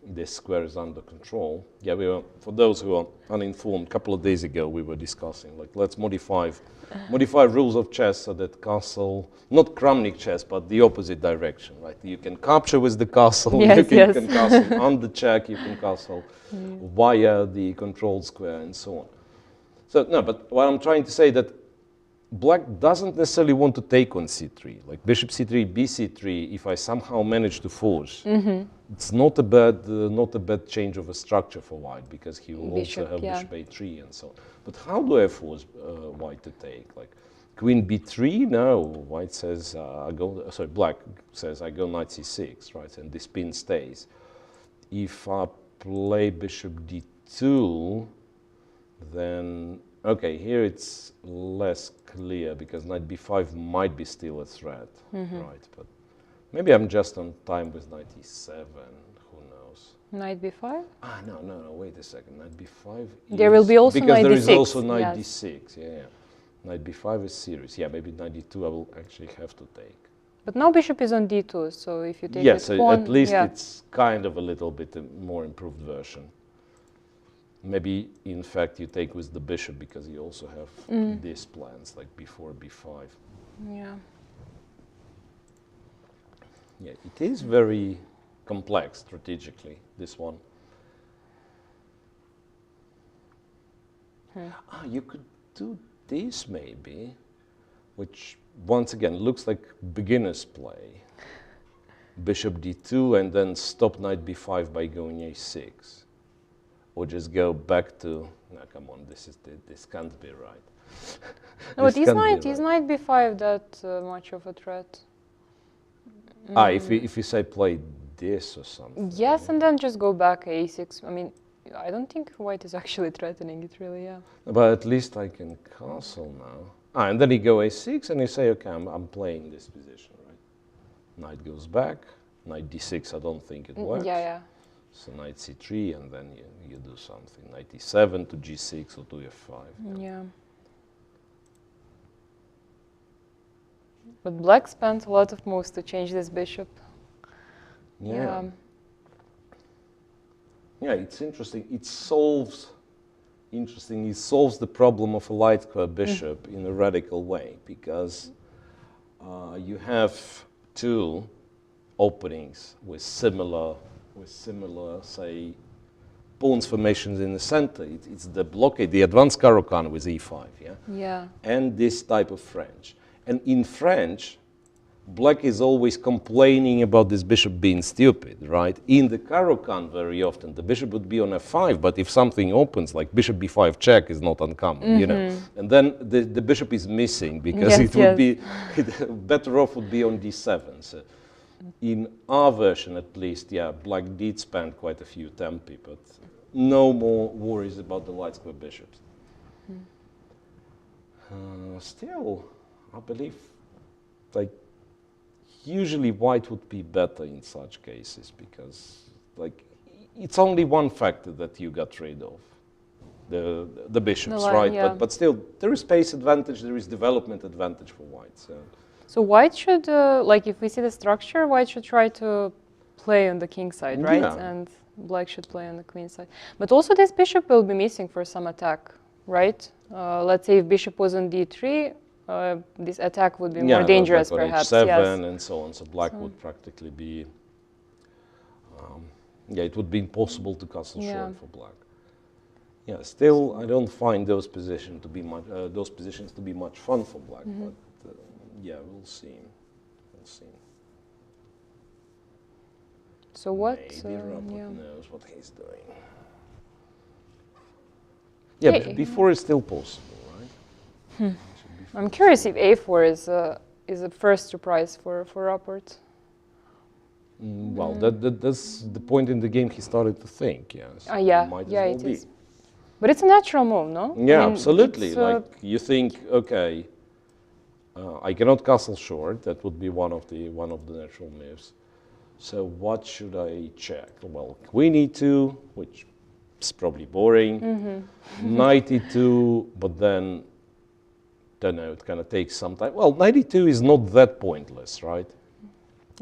this square is under control. Yeah, we were, for those who are uninformed, a couple of days ago we were discussing, like, let's modify rules of chess so that castle, not Kramnik chess, but the opposite direction, right? You can capture with the castle, you can castle on the check, you can castle via the control square and so on. So, no, but what I'm trying to say that black doesn't necessarily want to take on c3, like bishop c3, bc3. If I somehow manage to force, it's not a bad change of a structure for white, because he will also have bishop a3 and so on. But how do I force white to take? Like queen b3? No, white says black says I go knight c6, right? And this pin stays. If I play bishop d2, then Okay, here it's less clear because knight b5 might be still a threat, right? But maybe I'm just on time with knight e7. Who knows? Knight b5? Ah, no, wait a second. Knight b5 There will be also because knight there is d6, also knight yes. d6, yeah. Knight b5 is serious. Yeah, maybe knight d2 I will actually have to take. But now bishop is on d2, so if you take Yes, with pawn, at least yeah. it's kind of a little bit more improved version. Maybe, in fact, you take with the bishop because you also have these plans, like b4, b5. Yeah. Yeah, it is very complex strategically, this one. Ah, you could do this maybe, which once again looks like beginner's play. Bishop d2 and then stop knight b5 by going a6. Or just go back to, no, come on, this can't be right. No, but This can't be is right. knight b5 that much of a threat? Ah, if we say play this or something. Yes, and then just go back a6. I mean, I don't think white is actually threatening it really, yeah. But at least I can castle now. Ah, and then you go a6 and you say, okay, I'm playing this position, right? Knight goes back, knight d6, I don't think it works. Yeah, yeah. So knight c3 and then you do something. Knight e7 to g6 or to f5. Yeah. But black spent a lot of moves to change this bishop. Yeah. Yeah, it's interesting. It solves the problem of a light square bishop in a radical way because you have two openings with similar, say, pawns formations in the center. It's the blockade, the advanced Caro-Kann with e5, yeah? Yeah. And this type of French. And in French, black is always complaining about this bishop being stupid, right? In the Caro-Kann, very often, the bishop would be on f5, but if something opens, like bishop b5 check is not uncommon, you know. And then the bishop is missing because Yes, it would be, better off would be on d7. So in our version, at least, yeah, black did spend quite a few tempi, but no more worries about the light square bishops. Still, I believe, like, usually white would be better in such cases because, like, it's only one factor that you got rid of, the bishops, line, right? yeah. But still, there is space advantage, there is development advantage for white. So white should, like if we see the structure, white should try to play on the king side, right? Yeah. And black should play on the queen side. But also this bishop will be missing for some attack, right? Let's say if bishop was on d3, this attack would be more dangerous, like on perhaps. h7 yes. and so on. So black would practically be, yeah, it would be impossible to castle short for black. Yeah, still, I don't find those positions to be much fun for black. But yeah, we'll see. We'll see. So what? Maybe Robert yeah. knows what he's doing. Yeah, Hey. before it's still possible, right? I'm curious if a4 is a first surprise for Robert. Well, that's the point in the game he started to think. Yeah. So Yeah, might as yeah, well it be. is. But it's a natural move, no? Yeah, I mean, absolutely. it's, Like you think, okay, I cannot castle short. That would be one of the natural moves. So what should I check? Well, queen e2, which is probably boring. Knight e2, but then don't know. It kind of takes some time. Well, knight e2 is not that pointless, right?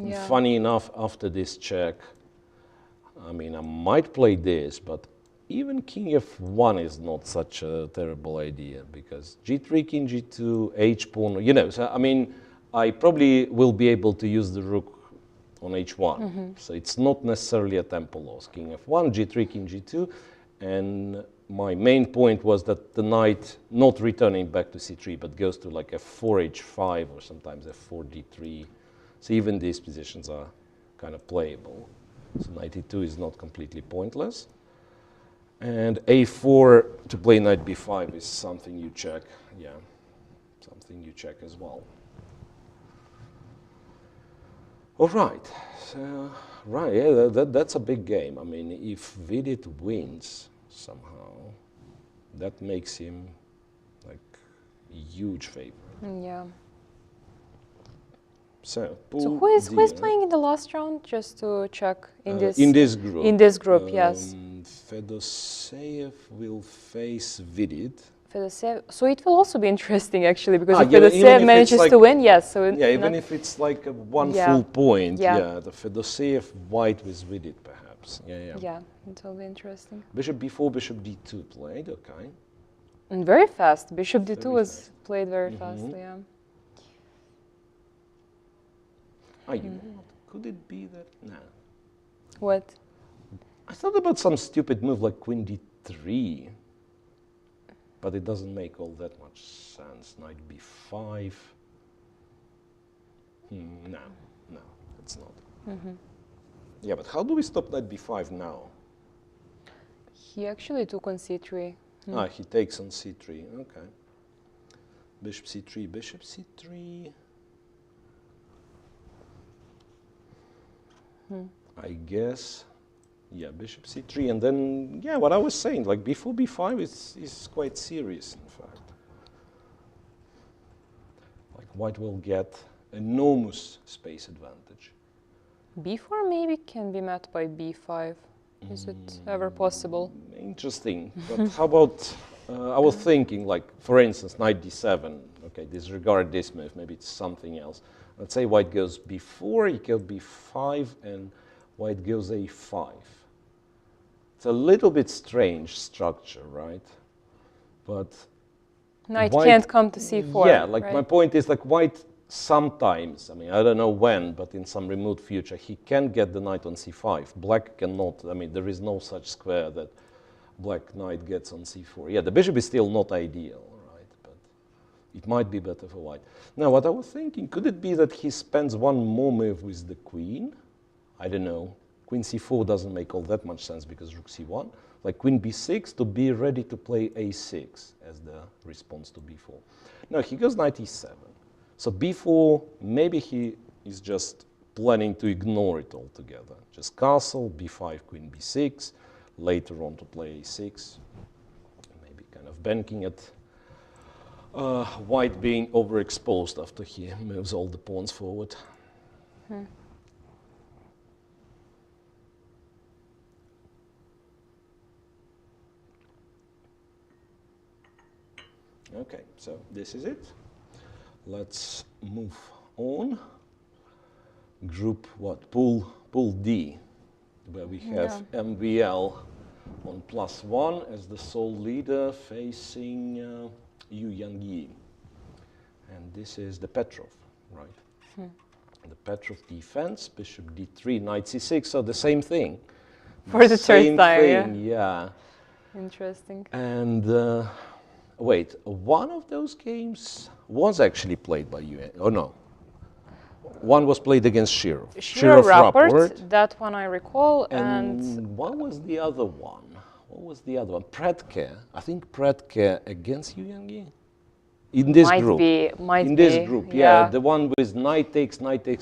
yeah. Funny enough, after this check, I mean, I might play this, but even king f1 is not such a terrible idea because g3, king g2, h pawn, you know. So I mean, I probably will be able to use the rook on h1. So it's not necessarily a tempo loss. King f1, g3, king g2, and my main point was that the knight not returning back to c3, but goes to like f4, h5, or sometimes f4, d3. So even these positions are kind of playable. So knight e2 is not completely pointless. And a4 to play knight b5 is something you check. Yeah, something you check as well. All right. So, right, yeah, that's a big game. I mean, if Vidit wins somehow, that makes him huge favorite. Yeah. So, So pool who is D, playing in the last round? Just to check in this group. In this group, yes. Fedoseev will face Vidit. Fedoseev. So it will also be interesting actually, because if yeah, even Fedoseev if manages it's to like- win, yes. So Yeah, even if it's like one Yeah. full point, Yeah. yeah, the Fedoseev white with Vidit perhaps. Yeah. yeah, it will be interesting. Bishop b4, bishop d2 played, okay. And very fast. Bishop d2 Very was fast. played very fast. Yeah. You know what? Could it be that? No. What? I thought about some stupid move like queen d3, but it doesn't make all that much sense. Knight b5. No, it's not. Yeah, but how do we stop knight b5 now? He actually took on c3. He takes on c3. Okay. Bishop c3, bishop c3. I guess, yeah, bishop c3, and then, yeah, what I was saying, like b4, b5 is quite serious, in fact. Like white will get enormous space advantage. b4 maybe can be met by b5. Is it ever possible? Interesting, but how about, I was thinking, like, for instance, knight d7, okay, disregard this move, maybe it's something else. Let's say white goes b4, he goes b5, and white goes a5. It's a little bit strange structure, right? But Knight white can't come to c4. Yeah, like right? my point is, like white sometimes, I mean, I don't know when, but in some remote future, he can get the knight on c5. Black cannot, I mean, there is no such square that black knight gets on c4. Yeah, the bishop is still not ideal, right? But it might be better for white. Now, what I was thinking, could it be that he spends one more move with the queen? I don't know. Queen c4 doesn't make all that much sense because rook c1. Like queen b6 to be ready to play a6 as the response to b4. No, he goes knight e7. So b4, maybe he is just planning to ignore it altogether. Just castle, b5, queen b6, later on to play a6. Maybe kind of banking it. White being overexposed after he moves all the pawns forward. Okay, so this is it. Let's move on. Group what? Pool D, where we have MVL on +1 as the sole leader facing Yu Yangyi. And this is the Petrov, right? The Petrov defense, bishop d3, knight c6, so the same thing. For the third Same time, thing, yeah. Interesting. And wait, one of those games was actually played by you. Oh no, one was played against Shirov. Shirov Rapport, that one I recall, And what was the other one? What was the other one? Predke. I think Predke against Yu Yangyi. In this group. Might in be, this group, yeah. The one with knight takes,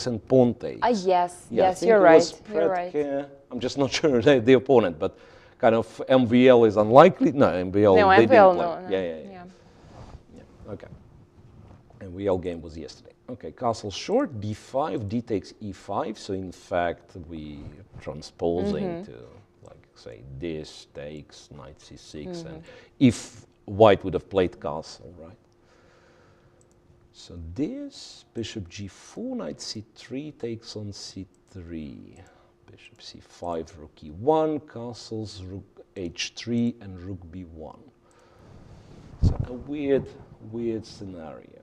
and pawn takes. Yes, Yeah, I yes, think you're it right. was You're right. Predke. I'm just not sure the opponent, but kind of MVL is unlikely. No, MVL, No, they MVL, didn't play. no. Yeah, okay. MVL game was yesterday. Okay, castle short, d5, d takes e5. So in fact, we transposing to, like, say, this takes knight c6. And if white would have played castle, right? So this, bishop g4, knight c3 takes on c3. Bishop c5, rook e1, castles, rook h3, and rook b1. So a weird scenario.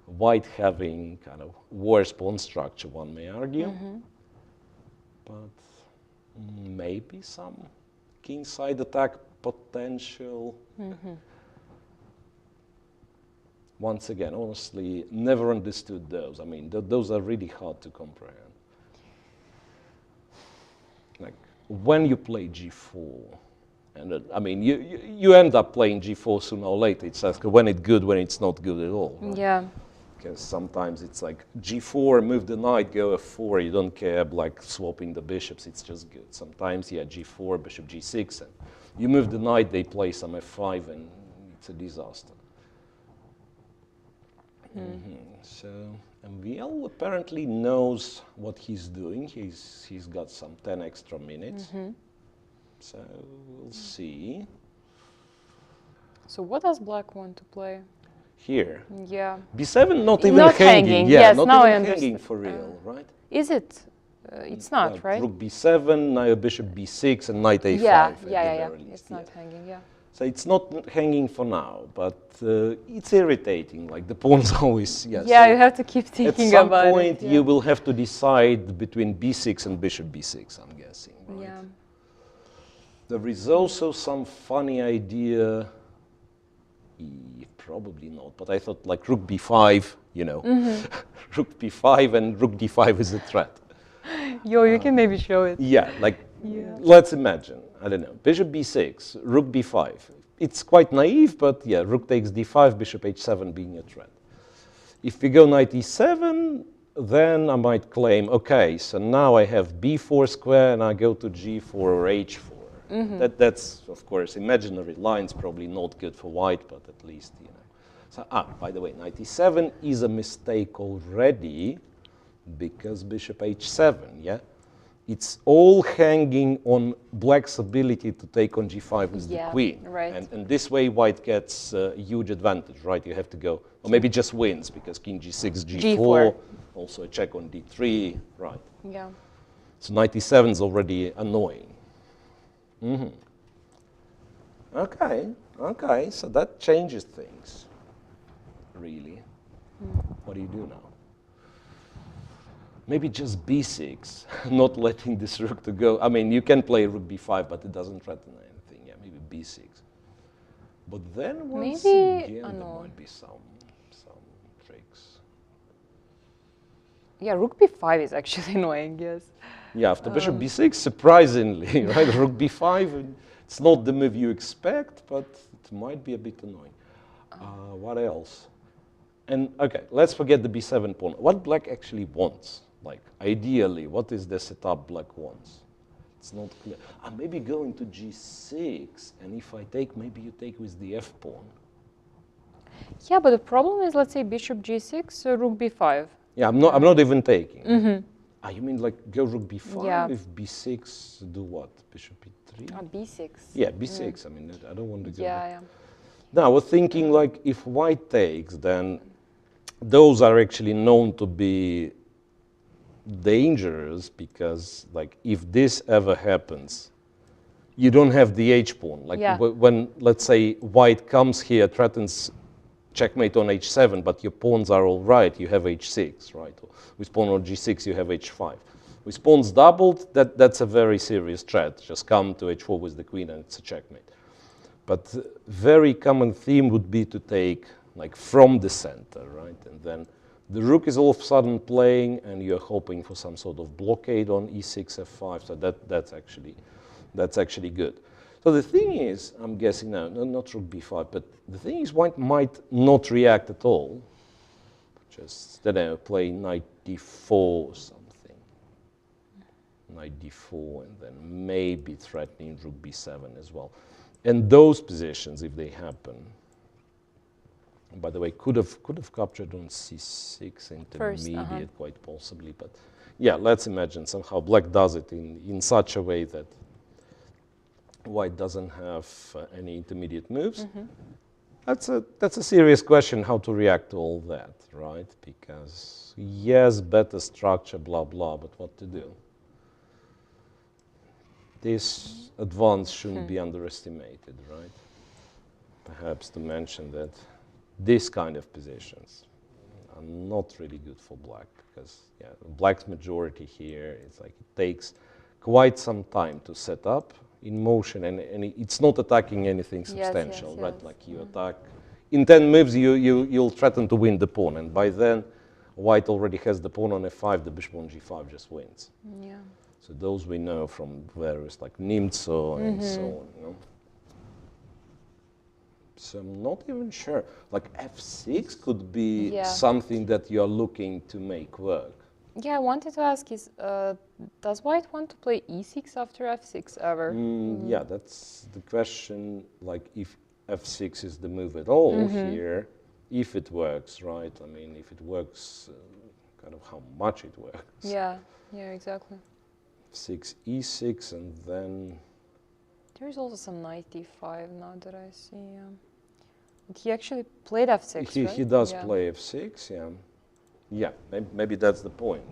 White having kind of worse pawn structure, one may argue. But maybe some kingside attack potential. Once again, honestly, never understood those. I mean, those are really hard to comprehend. Like, when you play g4, and I mean, you end up playing g4 sooner or later. It's like when it's good, when it's not good at all. Right? Yeah. Because sometimes it's like g4, move the knight, go f4. You don't care like swapping the bishops. It's just good. Sometimes, yeah, g4, bishop g6, and you move the knight. They play some f5, and it's a disaster. So MVL apparently knows what he's doing. He's got some 10 extra minutes. So we'll see. So what does black want to play? Here. Yeah. B7 not even Not hanging. hanging, Yeah, yes, not now I even understand. hanging for real, right? Is it? It's not, Like right? Rook B7, now bishop B6, and knight A5. Yeah, at the yeah. very least, It's not hanging, yeah. So it's not hanging for now, but it's irritating. Like the pawns always, yes. Yeah, so you have to keep thinking at some about point, it. Yeah. you will have to decide between B6 and bishop B6, I'm guessing, right? Yeah. There is also some funny idea, probably not, but I thought like Rook B5, you know, Rook B5 and Rook D5 is a threat. Yo, you can maybe show it. Yeah, like, let's imagine, I don't know, Bishop B6, Rook B5. It's quite naive, but yeah, Rook takes D5, Bishop H7 being a threat. If we go Knight E7, then I might claim, okay, so now I have B4 square and I go to G4 or H4. That's, of course, imaginary lines, probably not good for white, but at least, you know. So, by the way, Knight E7 is a mistake already because Bishop H7, yeah? It's all hanging on black's ability to take on G5 with the queen. Right. And this way white gets a huge advantage, right? You have to go, or maybe just wins because King G6, G4, also a check on D3, right? Yeah. So Knight E7 is already annoying. Okay, so that changes things, really. What do you do now? Maybe just B6, not letting this rook to go. I mean, you can play rook B5, but it doesn't threaten anything. Yeah, maybe B6. But then once again, there might be some tricks. Yeah, rook B5 is actually annoying, yes. Yeah, after bishop B6, surprisingly, right? Rook B5, it's not the move you expect, but it might be a bit annoying. What else? And okay, let's forget the B7 pawn. What black actually wants? Like, ideally, what is the setup black wants? It's not clear. Maybe go into G6, and if I take, maybe you take with the F pawn. Yeah, but the problem is, let's say bishop G6, rook B5. Yeah, I'm not even taking. You mean like go rook B5? Yeah. If B6, do what? Bishop E3? B6. Yeah, B6. I mean, I don't want to go. Yeah. Now, we're thinking like if white takes, then those are actually known to be dangerous because, like, if this ever happens, you don't have the H pawn. Like when, let's say, white comes here, threatens checkmate on H7, but your pawns are all right, you have H6, right? With pawn on G6, you have H5. With pawns doubled, that's a very serious threat. Just come to H4 with the queen and it's a checkmate. But very common theme would be to take like from the center, right? And then the rook is all of a sudden playing and you're hoping for some sort of blockade on E6, F5, so that's actually good. So the thing is, I'm guessing now, not rook B5, but the thing is white might not react at all. Just, play knight D4 or something. Knight D4 and then maybe threatening rook B7 as well. And those positions, if they happen, by the way, could have captured on C6 intermediate quite possibly, but yeah, let's imagine somehow black does it in such a way that white doesn't have any intermediate moves. That's a serious question how to react to all that, right? Because yes, better structure, blah blah, but what to do? This advance shouldn't be underestimated, right? Perhaps to mention that this kind of positions are not really good for black because black's majority here is like it takes quite some time to set up in motion and it's not attacking anything substantial, right? Like you attack in 10 moves, you'll threaten to win the pawn, and by then white already has the pawn on F5, the bishop on G5 just wins. Yeah. So those we know from various like Nimzo and so on, you know. So I'm not even sure. Like F6 could be something that you're looking to make work. Yeah, I wanted to ask is, does white want to play E6 after F6 ever? Yeah, that's the question. Like if F6 is the move at all here, if it works, right? I mean, if it works, kind of how much it works. Yeah, yeah, exactly. 6 e6, and then There's also some knight d5 now that I see. But he actually played f6, he right? does Yeah. play f6. Yeah, yeah. Maybe that's the point.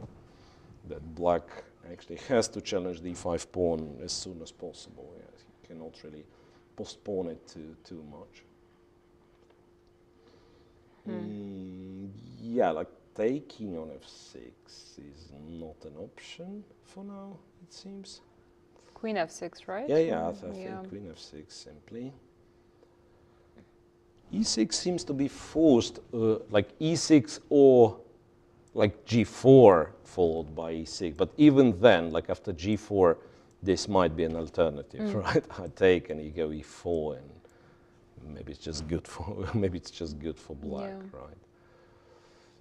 That black actually has to challenge the e5 pawn as soon as possible. Yeah, he cannot really postpone it too much. Yeah, like taking on f6 is not an option for now, it seems. Queen f6, right? Yeah, I Yeah. think queen f6 simply. e6 seems to be forced, like e6 or like g4 followed by e6. But even then, like after g4, this might be an alternative, right? I take and you go e4, and maybe it's just good for black, Yeah. right?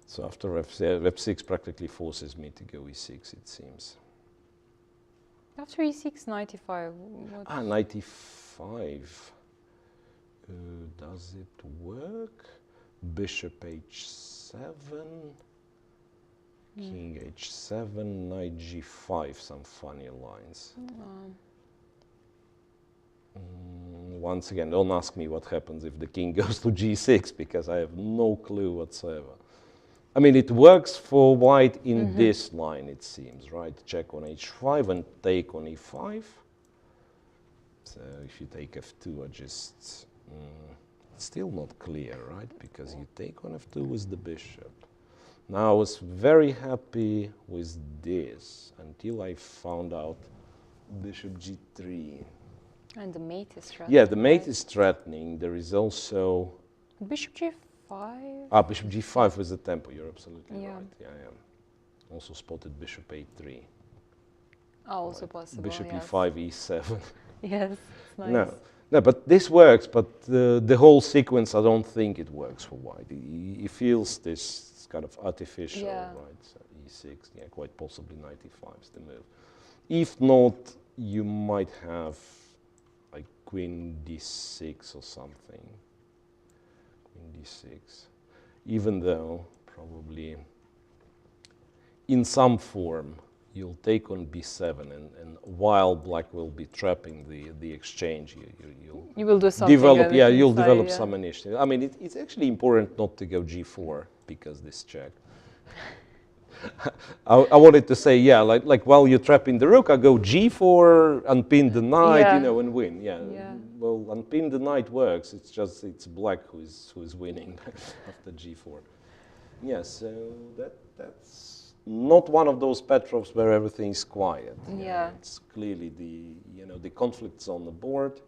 So after f6 practically forces me to go e6, it seems. After e6, knight e5. What? Knight e5. Does it work? Bishop h7, king h7, knight g5, some funny lines. Once again, don't ask me what happens if the king goes to g6, because I have no clue whatsoever. I mean, it works for white in this line, it seems, right? Check on h5 and take on e5. So if you take f2, it's still not clear, right? Because you take on f2 with the bishop. Now, I was very happy with this until I found out bishop g3. And the mate is threatening. Yeah, the mate right? is threatening. There is also Bishop g5. bishop g5 with the tempo. You're absolutely Yeah. right. Yeah. Also spotted bishop a3. Also possible. Bishop yes. e5, e7. Yes, it's nice. No, but this works. But the whole sequence, I don't think it works for white. He feels this kind of artificial, Yeah. right? So e6, yeah, quite possibly knight e5 is the move. If not, you might have like queen d6 or something. Queen d6, even though probably in some form you'll take on b7, and while black will be trapping the exchange, you'll You will do something. develop. Yeah, you'll inside, develop yeah. some initiative. I mean, it's actually important not to go g4 because this check. I wanted to say, yeah, like while you're trapping the rook, I go g4, unpin the knight, Yeah. you know, and win. Yeah. Yeah. Well, unpin the knight works. It's just it's black who is winning after g4. Yeah. So that's not one of those Petrovs where everything is quiet. Yeah. It's clearly the conflicts on the board.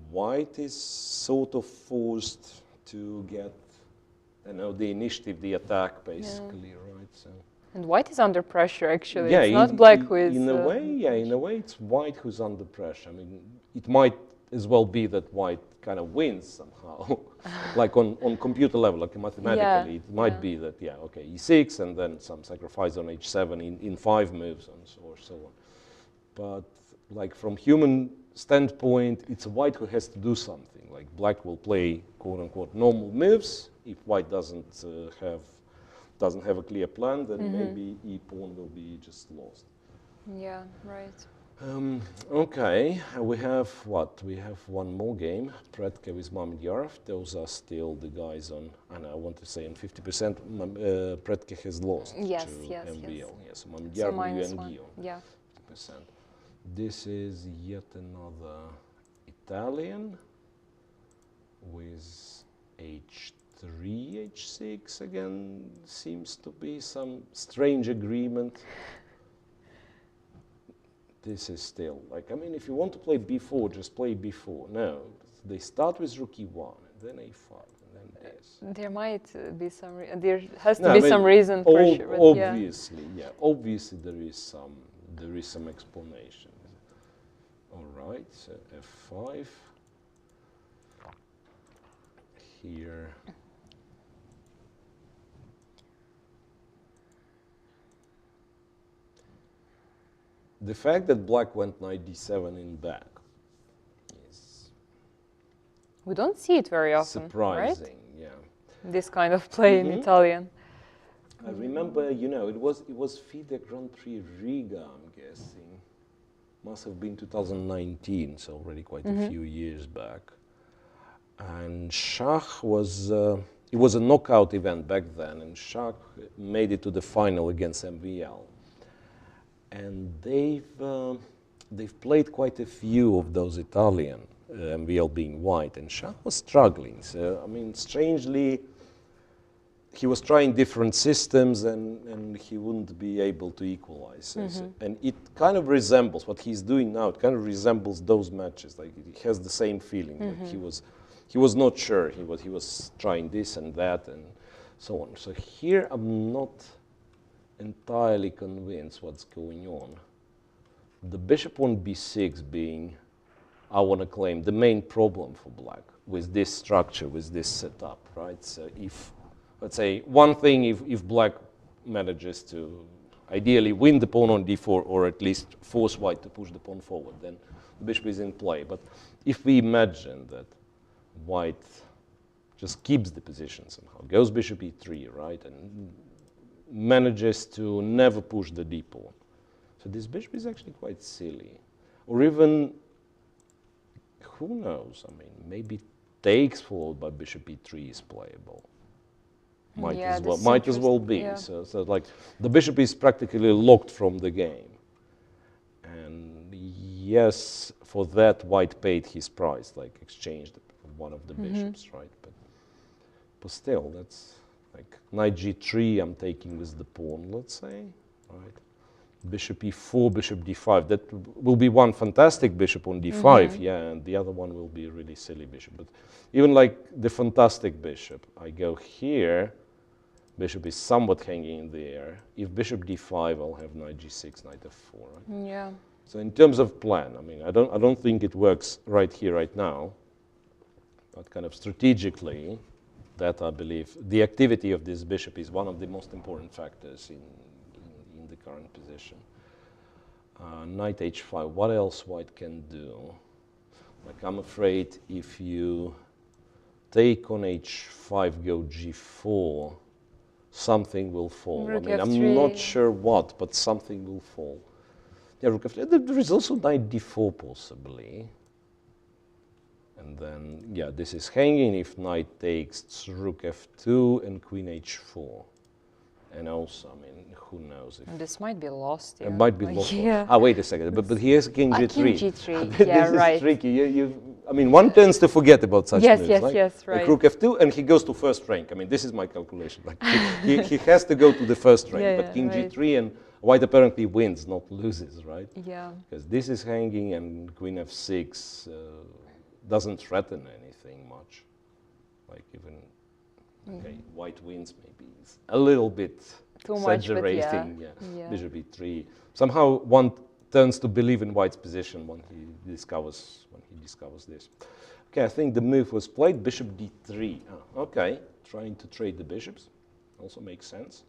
White is sort of forced to get, the initiative, the attack, basically, right? So. And white is under pressure, actually. Yeah, it's not black who is... in a way, it's white who's under pressure. I mean, it might as well be that white kind of wins somehow, like on computer level, like mathematically, it might be that, okay, e6 and then some sacrifice on h7 in 5 moves or so on. But like from human standpoint, it's white who has to do something. Like black will play quote unquote normal moves. If white doesn't have a clear plan, then maybe e pawn will be just lost. Yeah, right. Okay, we have what? We have one more game. Predke with Mamedyarov. Those are still the guys on, and I want to say on 50%. Predke has lost Yes, to yes, MBL. Yes, So Mamedyarov minus and one. Guillaume. Yeah. 50%. This is yet another Italian with h3, h6. Again, seems to be some strange agreement. This is still, like, I mean, if you want to play b4, just play b4. No, they start with rook e1, and then a5, and then this. There might be some... there has to be some reason for sure. But obviously, obviously there is some explanation. All right, so f5. Here. The fact that black went knight d7 in back is We don't see it very often, right? surprising. Yeah. This kind of play in Italian. I remember, you know, it was FIDE Grand Prix Riga, I'm guessing. Must have been 2019, so already quite a few years back. And Schach was, it was a knockout event back then, and Schach made it to the final against MVL. And they've played quite a few of those Italian, MVL being white, and Schach was struggling. So, I mean, strangely, he was trying different systems and he wouldn't be able to equalize. And it kind of resembles what he's doing now. It kind of resembles those matches. Like he has the same feeling. Like he was not sure. He was trying this and that and so on. So here I'm not entirely convinced what's going on. The bishop on b6 being, I want to claim, the main problem for black with this structure, with this setup, right? So if, let's say, one thing, if black manages to ideally win the pawn on d4 or at least force white to push the pawn forward, then the bishop is in play. But if we imagine that white just keeps the position somehow, goes bishop e3, right, and manages to never push the d pawn. So this bishop is actually quite silly. Or even, who knows, I mean, maybe takes followed by bishop e3 is playable. Might as well be. Yeah. So like the bishop is practically locked from the game. And yes, for that white paid his price, like exchanged one of the bishops, right? But still, that's like knight g3 I'm taking with the pawn, let's say, right? Bishop e4, bishop d5. That will be one fantastic bishop on d5, yeah, and the other one will be a really silly bishop. But even like the fantastic bishop, I go here, bishop is somewhat hanging in the air. If bishop d5, I'll have knight g6, knight f4, right? Yeah. So in terms of plan, I mean, I don't think it works right here, right now. But kind of strategically, that I believe the activity of this bishop is one of the most important factors in the current position. Knight h5, what else white can do? Like I'm afraid if you take on h5, go g4, something will fall. Rook I mean, I'm f3. not sure what, but something will fall. Yeah, rook f3. There is also knight d4 possibly. And then, yeah, this is hanging. If knight takes, it's rook f2 and queen h4. And also, I mean, who knows if... And this might be lost. It might be lost. Yeah. Ah, wait a second. But here's king g3. King g3, This yeah, is right. tricky. I mean, one tends to forget about such Yes, moves. yes, like, yes, like right. rook f2, and he goes to first rank. I mean, this is my calculation. Like he has to go to the first rank. Yeah, but king right. g3, and white apparently wins, not loses, right? Yeah. Because this is hanging, and queen f6 doesn't threaten anything much. Like even, okay, white wins maybe. It's a little bit Too much, but exaggerating. yeah. Bishop e3. Somehow one turns to believe in white's position when he discovers this. Okay, I think the move was played. Bishop d3. Ah, okay, trying to trade the bishops. Also makes sense.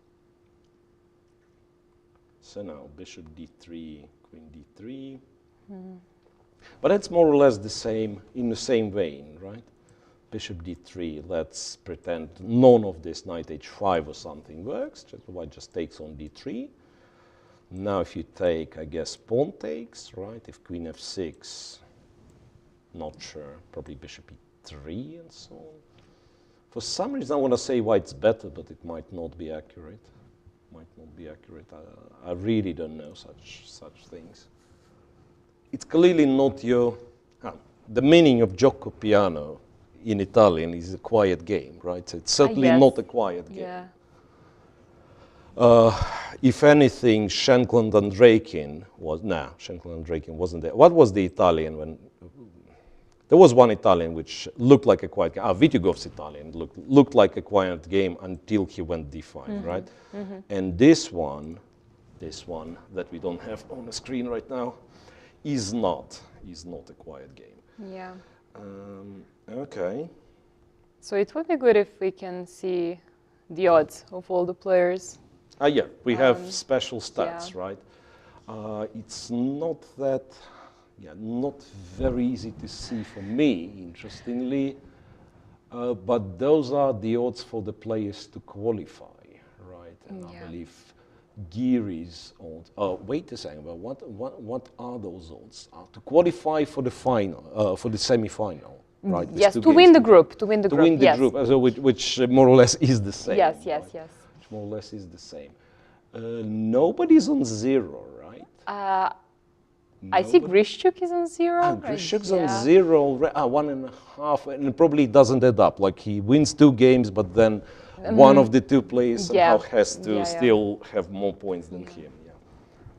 So now bishop d3, queen d3. But it's more or less the same, in the same vein, right? Bishop d3, let's pretend none of this knight h5 or something works. White just takes on d3. Now if you take, I guess pawn takes, right? If queen f6, not sure. Probably bishop e3 and so on. For some reason I want to say white's better, but it might not be accurate. I really don't know such things. It's clearly not your... the meaning of gioco piano in Italian is a quiet game, right? So it's certainly Yes. not a quiet game. Yeah. If anything, Shankland and Draken was... Shankland and Draken wasn't there. What was the Italian when... There was one Italian which looked like a quiet game. Vitigov's Italian looked like a quiet game until he went d5, right? And this one that we don't have on the screen right now is not a quiet game. Yeah. Okay. So it would be good if we can see the odds of all the players. Yeah, we have special stats, yeah. right? It's not that not very easy to see for me, interestingly, but those are the odds for the players to qualify, right? And I believe Giri's odds. Oh, wait a second. But what are those odds? To qualify for the final, for the semi-final, right? Yes, to win the group. To win the to group. win the Yes. group, so which more or less is the same. Yes. right? Yes. Yes. Which more or less is the same. Nobody's on 0, right? I see Grishchuk is on 0. Grishchuk's on 0, 1.5, and probably doesn't add up. Like he wins 2 games, but then one of the 2 players somehow has to still have more points than him. Yeah.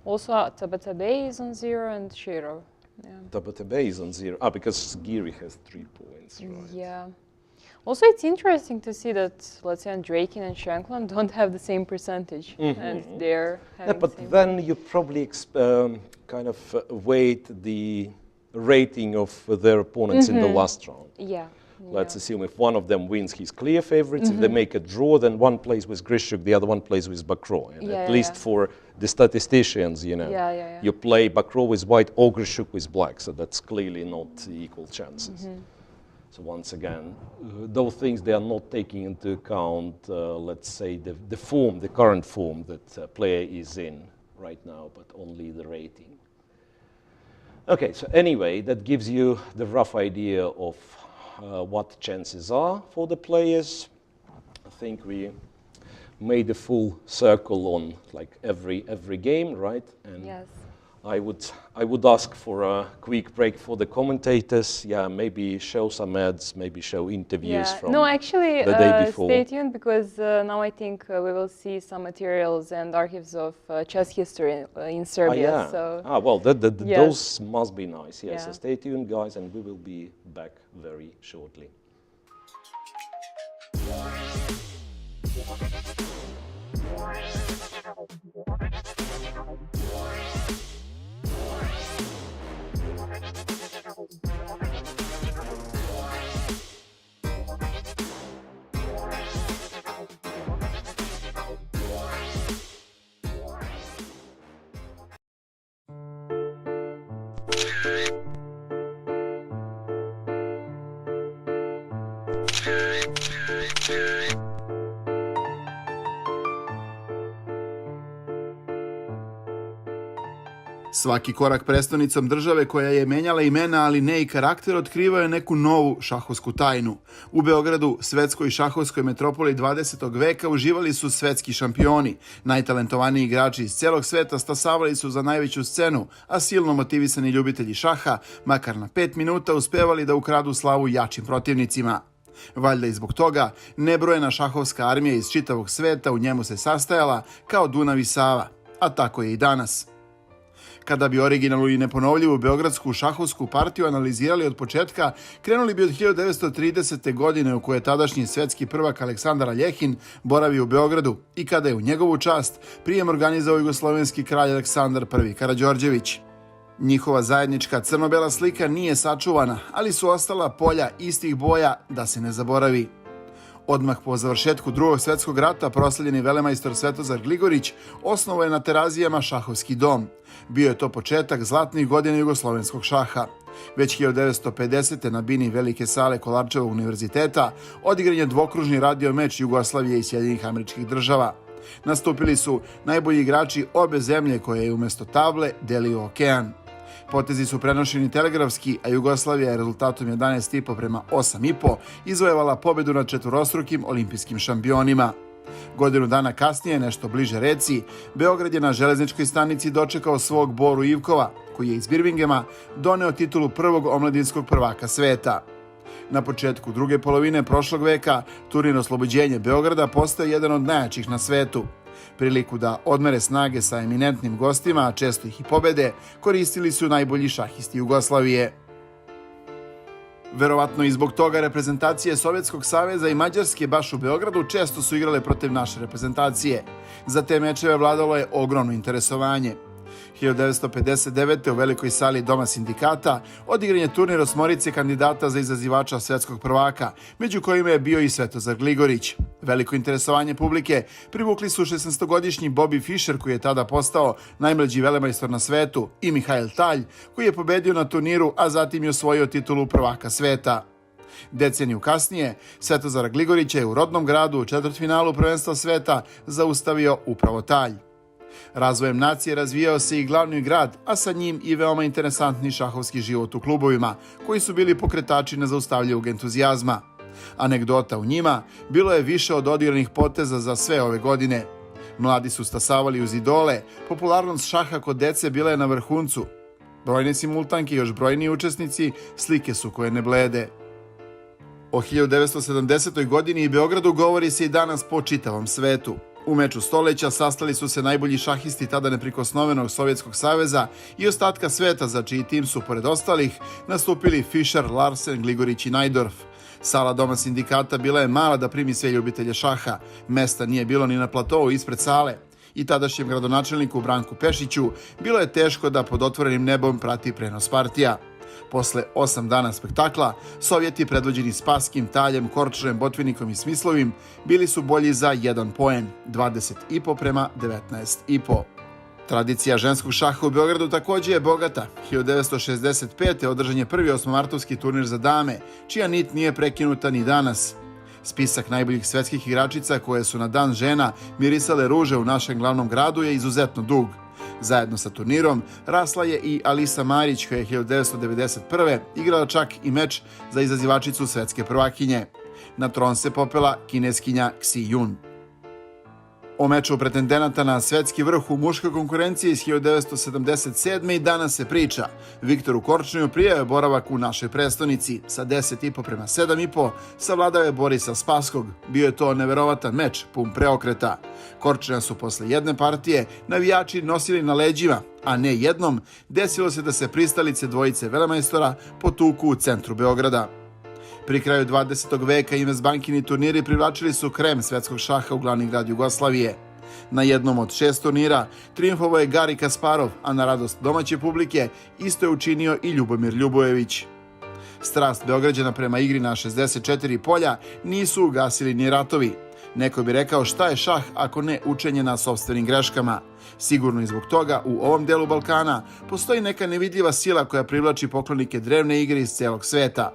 Also, Tabatabai is on 0 and Shiro. Yeah. Tabatabai is on 0. Because Giri has 3 points, right? Yeah. Also, it's interesting to see that, let's say, Andreikin and Shankland don't have the same percentage, and they're having But the same. then you probably kind of weight the rating of their opponents in the last round. Yeah. Let's assume if one of them wins, he's clear favorites. If they make a draw, then one plays with Grishchuk, the other one plays with Bakro. And at least for the statisticians, you play Bakro with white or Grishchuk with black. So that's clearly not equal chances. So once again, those things they are not taking into account, let's say, the form, the current form that player is in right now, but only the rating. Okay, so anyway, that gives you the rough idea of what chances are for the players. I think we made a full circle on like every game, right? And Yes. I would ask for a quick break for the commentators. Yeah, maybe show some ads, maybe show interviews from No, actually, the day before. stay tuned because now I think we will see some materials and archives of chess history in Serbia. So well, those must be nice. Yes, Yeah. so stay tuned, guys, and we will be back very shortly. Svaki korak prestonicom države koja je menjala imena, ali ne i karakter, otkrivao je neku novu šahovsku tajnu. U Beogradu, svetskoj šahovskoj metropoli 20. veka, uživali su svetski šampioni. Najtalentovaniji igrači iz celog sveta stasavali su za najveću scenu, a silno motivisani ljubitelji šaha, makar na 5 minuta, uspevali da ukradu slavu jačim protivnicima. Valjda i zbog toga, nebrojena šahovska armija iz čitavog sveta u njemu se sastajala kao Dunav i Sava, a tako je i danas. Kada bi originalnu i neponovljivu beogradsku šahovsku partiju analizirali od početka, krenuli bi od 1930. godine u kojoj je tadašnji svetski prvak Aleksandar Aljechin boravio u Beogradu i kada je u njegovu čast prijem organizovao jugoslovenski kralj Aleksandar I Karađorđević. Njihova zajednička crno-bela slika nije sačuvana, ali su ostala polja istih boja da se ne zaboravi. Odmah po završetku Drugog svjetskog rata proslavljeni velemajstor Svetozar Gligorić osnovao je na Terazijama šahovski dom. Bio je to početak zlatnih godina jugoslovenskog šaha. Već 1950. na bini velike sale Kolarčevog univerziteta odigran je dvokružni radio meč Jugoslavije i Sjedinjenih Američkih Država. Nastupili su najbolji igrači obe zemlje koje je umjesto table delio okean. Potezi su prenošeni telegrafski, a Jugoslavija je rezultatom 11,5 prema 8,5 izvojevala pobedu nad četvorostrukim olimpijskim šampionima. Godinu dana kasnije, nešto bliže reci, Beograd je na železničkoj stanici dočekao svog Boru Ivkova, koji je iz Birmingema doneo titulu prvog omladinskog prvaka sveta. Na početku druge polovine prošlog veka, turnir Oslobođenje Beograda postao jedan od najjačih na svetu. Priliku da odmere snage sa eminentnim gostima, a često ih i pobede, koristili su najbolji šahisti Jugoslavije. Verovatno i zbog toga reprezentacije Sovjetskog saveza i Mađarske baš u Beogradu često su igrale protiv naše reprezentacije. Za te mečeve vladalo je ogromno interesovanje. 1959. u velikoj sali Doma sindikata odigran je turnir osmorice kandidata za izazivača svetskog prvaka, među kojima je bio i Svetozar Gligorić. Veliko interesovanje publike privukli su 16-godišnji Bobby Fischer, koji je tada postao najmlađi velemajstor na svetu, i Mihail Talj, koji je pobedio na turniru, a zatim je osvojio titulu prvaka sveta. Deceniju kasnije, Svetozara Gligorića je u rodnom gradu u četvrtfinalu prvenstva sveta zaustavio upravo Talj. Razvojem nacije razvijao se i glavni grad, a sa njim i veoma interesantni šahovski život u klubovima, koji su bili pokretači nezaustavljivog entuzijazma. Anegdota u njima bilo je više od odigranih poteza za sve ove godine. Mladi su stasavali uz idole, popularnost šaha kod dece bila je na vrhuncu. Brojne simultanke i još brojniji učesnici slike su koje ne blede. O 1970. godini i Beogradu govori se i danas po čitavom svetu. U meču stoleća sastali su se najbolji šahisti tada neprikosnovenog Sovjetskog saveza i ostatka sveta, za čiji tim su, pored ostalih, nastupili Fischer, Larsen, Gligorić i Najdorf. Sala Doma sindikata bila je mala da primi sve ljubitelje šaha. Mesta nije bilo ni na platovu ispred sale. I tadašnjem gradonačelniku Branku Pešiću bilo je teško da pod otvorenim nebom prati prenos partija. Posle 8 dana spektakla, Sovjeti predvođeni Spaskim, Taljem, Korčarem, Botvinikom i Smislovim bili su bolji za 1 poen, 20,5 prema 19,5. Tradicija ženskog šaha u Beogradu takođe je bogata. 1965. održan je prvi osmomartovski turnir za dame, čija nit nije prekinuta ni danas. Spisak najboljih svetskih igračica koje su na dan žena mirisale ruže u našem glavnom gradu je izuzetno dug. Zajedno sa turnirom rasla je i Alisa Marić, koja je 1991. igrala čak i meč za izazivačicu svetske prvakinje. Na tron se popela kineskinja Xi Yun. O meču pretendenata na svetski vrh u muškoj konkurenciji iz 1977. i danas se priča. Viktoru Korčniju prijao je boravak u našoj prestonici. Sa 10,5 prema 7,5 savladao je Borisa Spaskog. Bio je to neverovatan meč, pun preokreta. Korčnija su posle jedne partije navijači nosili na leđima, a ne jednom desilo se da se pristalice dvojice velemajstora potuku u centru Beograda. Pri kraju 20. veka Investbankini turniri privlačili su krem svetskog šaha u glavni grad Jugoslavije. Na jednom od 6 turnira trijumfovao je Gari Kasparov, a na radost domaće publike isto je učinio i Ljubomir Ljubojević. Strast Beograđana prema igri na 64 polja nisu ugasili ni ratovi. Neko bi rekao šta je šah ako ne učenje na sopstvenim greškama. Sigurno i zbog toga u ovom delu Balkana postoji neka nevidljiva sila koja privlači poklonike drevne igre iz celog sveta.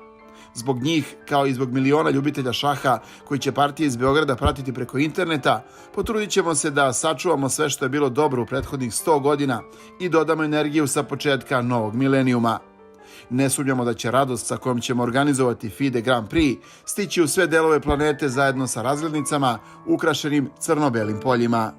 Zbog njih, kao i zbog miliona ljubitelja šaha koji će partije iz Beograda pratiti preko interneta, potrudit ćemo se da sačuvamo sve što je bilo dobro u prethodnih 100 godina i dodamo energiju sa početka novog milenijuma. Ne sumnjamo da će radost sa kojom ćemo organizovati FIDE Grand Prix stići u sve delove planete zajedno sa razglednicama ukrašenim crno-belim poljima.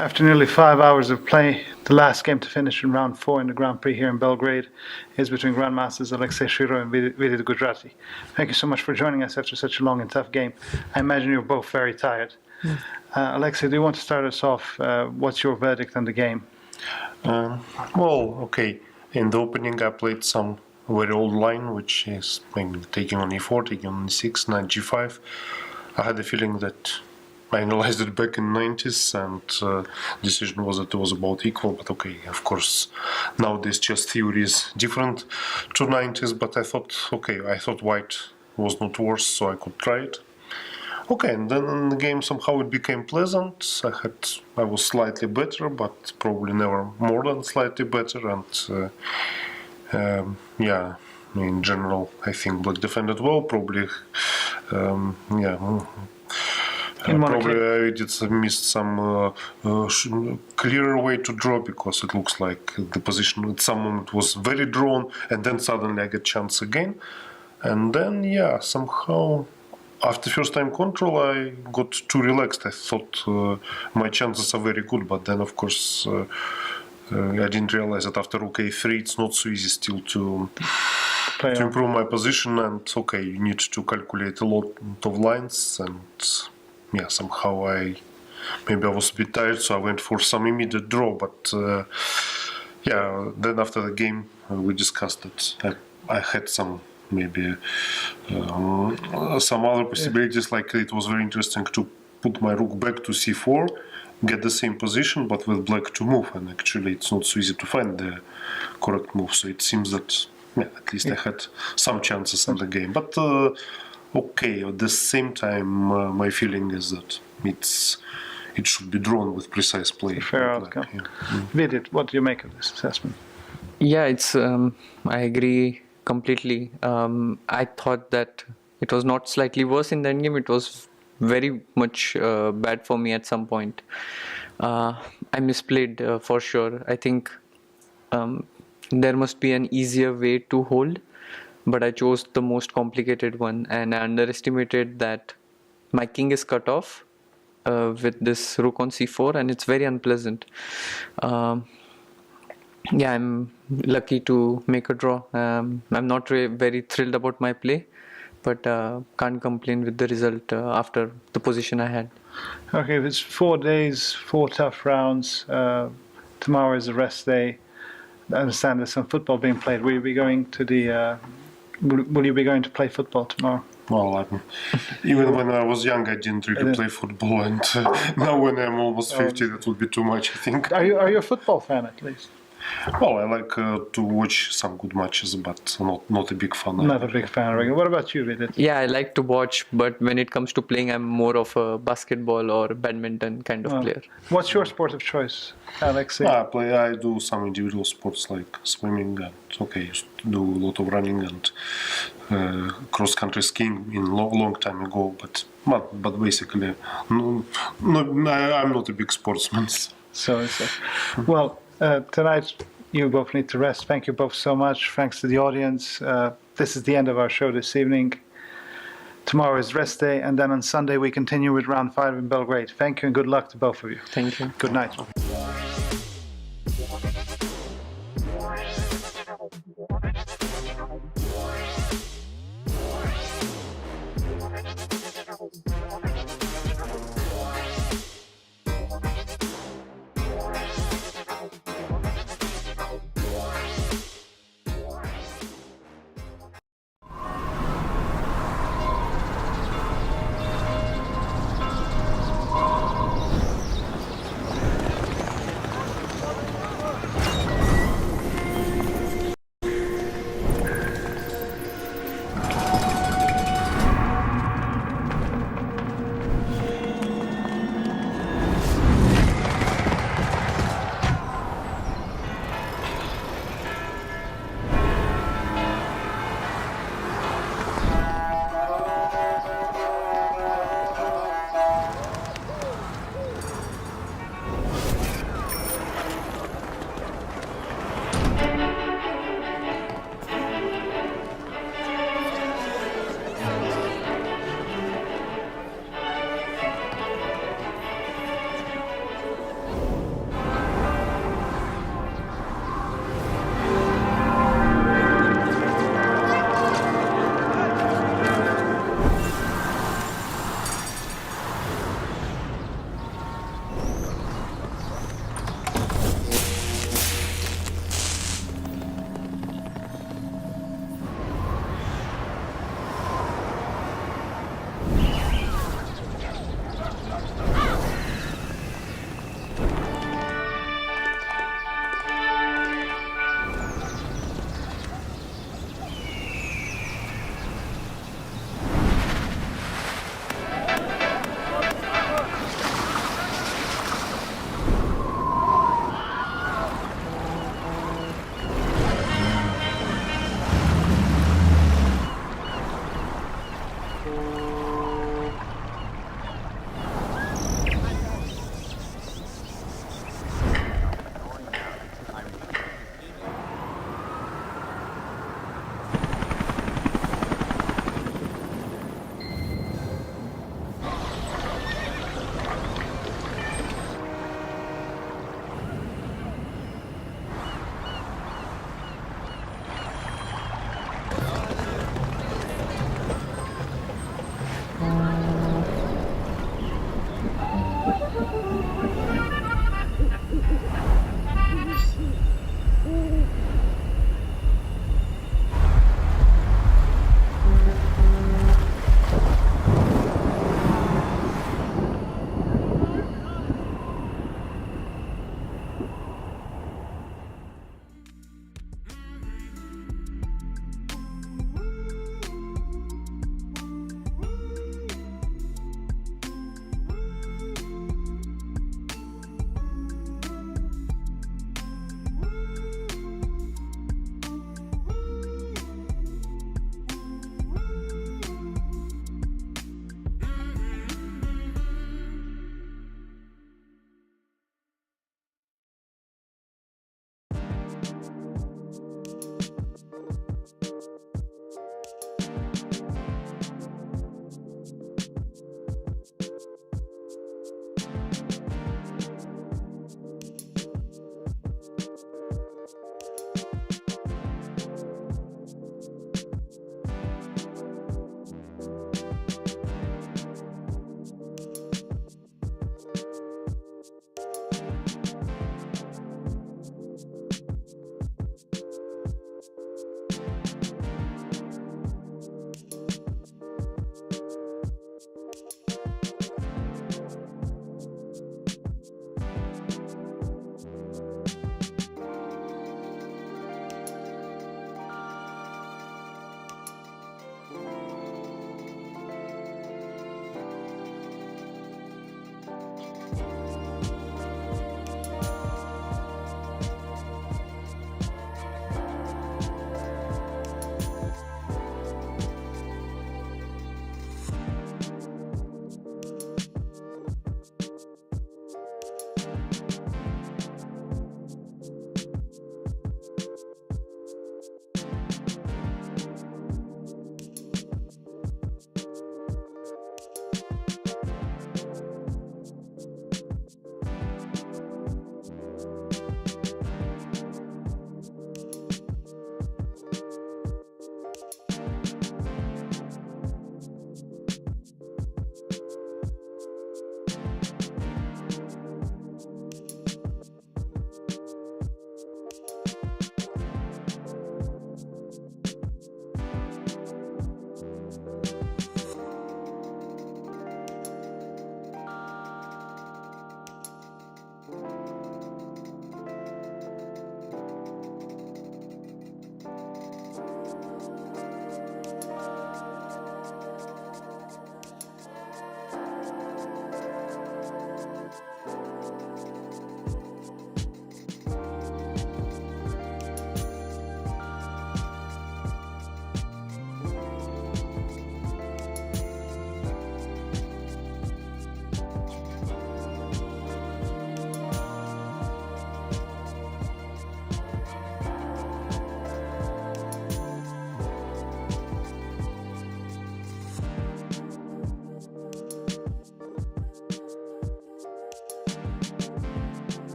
After nearly 5 hours of play, the last game to finish in round 4 in the Grand Prix here in Belgrade is between Grandmasters Alexei Shiro and Vidit Gujarati. Thank you so much for joining us after such a long and tough game. I imagine you're both very tired. Alexei, do you want to start us off? What's your verdict on the game? Okay. In the opening, I played some very old line, which is taking on e4, taking on e6, knight g5. I had the feeling that I analyzed it back in 90s, and decision was that it was about equal. But okay, of course, nowadays chess theory is different to 90s. But I thought white was not worse, so I could try it. Okay, and then in the game somehow it became pleasant. I was slightly better, but probably never more than slightly better. And in general, I think black defended well. Probably, probably I did missed some clearer way to draw, because it looks like the position at some moment was very drawn, and then suddenly I get chance again, and then somehow after first time control I got too relaxed. I thought my chances are very good, but then of course I didn't realize that after rook a3 it's not so easy still to improve my position, and you need to calculate a lot of lines, and somehow maybe I was a bit tired, so I went for some immediate draw, but then after the game we discussed that I had some maybe some other possibilities, like it was very interesting to put my rook back to c4, get the same position, but with black to move, and actually it's not so easy to find the correct move, so it seems that at least I had some chances in the game, but at the same time my feeling is that it should be drawn with precise play. Fair outcome. Vidit, what do you make of this assessment? Yeah, it's I agree completely. I thought that it was not slightly worse in the endgame, it was very much bad for me at some point. I misplayed for sure. I think there must be an easier way to hold, but I chose the most complicated one, and I underestimated that my king is cut off with this rook on c4, and it's very unpleasant. I'm lucky to make a draw. I'm not very thrilled about my play, but can't complain with the result after the position I had. Okay, it's 4 days, 4 tough rounds. Tomorrow is a rest day. I understand there's some football being played. Will you be going to will you be going to play football tomorrow? Well, even when I was young, I didn't really play football, and now when I'm almost 50, that would be too much, I think. Are you a football fan at least? Well, I like to watch some good matches, but not a big fan. Not a big fan. What about you, Vidit? Yeah, I like to watch, but when it comes to playing, I'm more of a basketball or badminton kind of player. What's your sport of choice, Alex? I do some individual sports like swimming, and do a lot of running and cross-country skiing in long time ago. But basically, I'm not a big sportsman. Well. Tonight, you both need to rest. Thank you both so much. Thanks to the audience. This is the end of our show this evening. Tomorrow is rest day, and then on Sunday we continue with round 5 in Belgrade. Thank you and good luck to both of you. Thank you. Good night.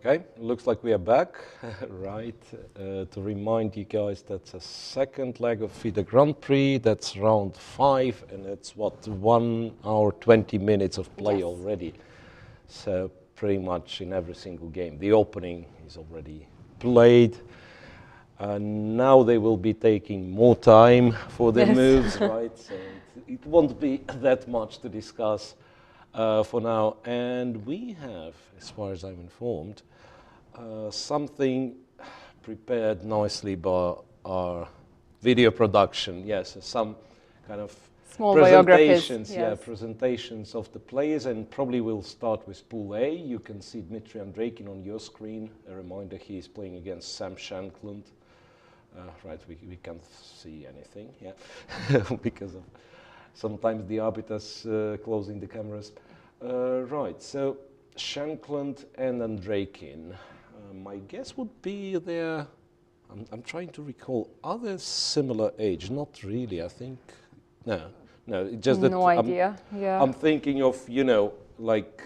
Okay, looks like we are back, right? To remind you guys, that's a second leg of FIDE Grand Prix. That's round 5, and it's what, 1 hour 20 minutes of play already. So pretty much in every single game. The opening is already played. Now they will be taking more time for their moves, right? So it won't be that much to discuss for now. And we have, as far as I'm informed, something prepared nicely by our video production. Yes, some kind of small presentations, biographies. Presentations of the players, and probably we'll start with Pool A. You can see Dmitry Andreikin on your screen. A reminder, he is playing against Sam Shankland. Right, we can't see anything, because of sometimes the arbiters closing the cameras. Right, so Shankland and Andreikin. My guess would be they're, I'm trying to recall, are they similar age? Not really, I think. No, just that. No idea, I'm thinking of, like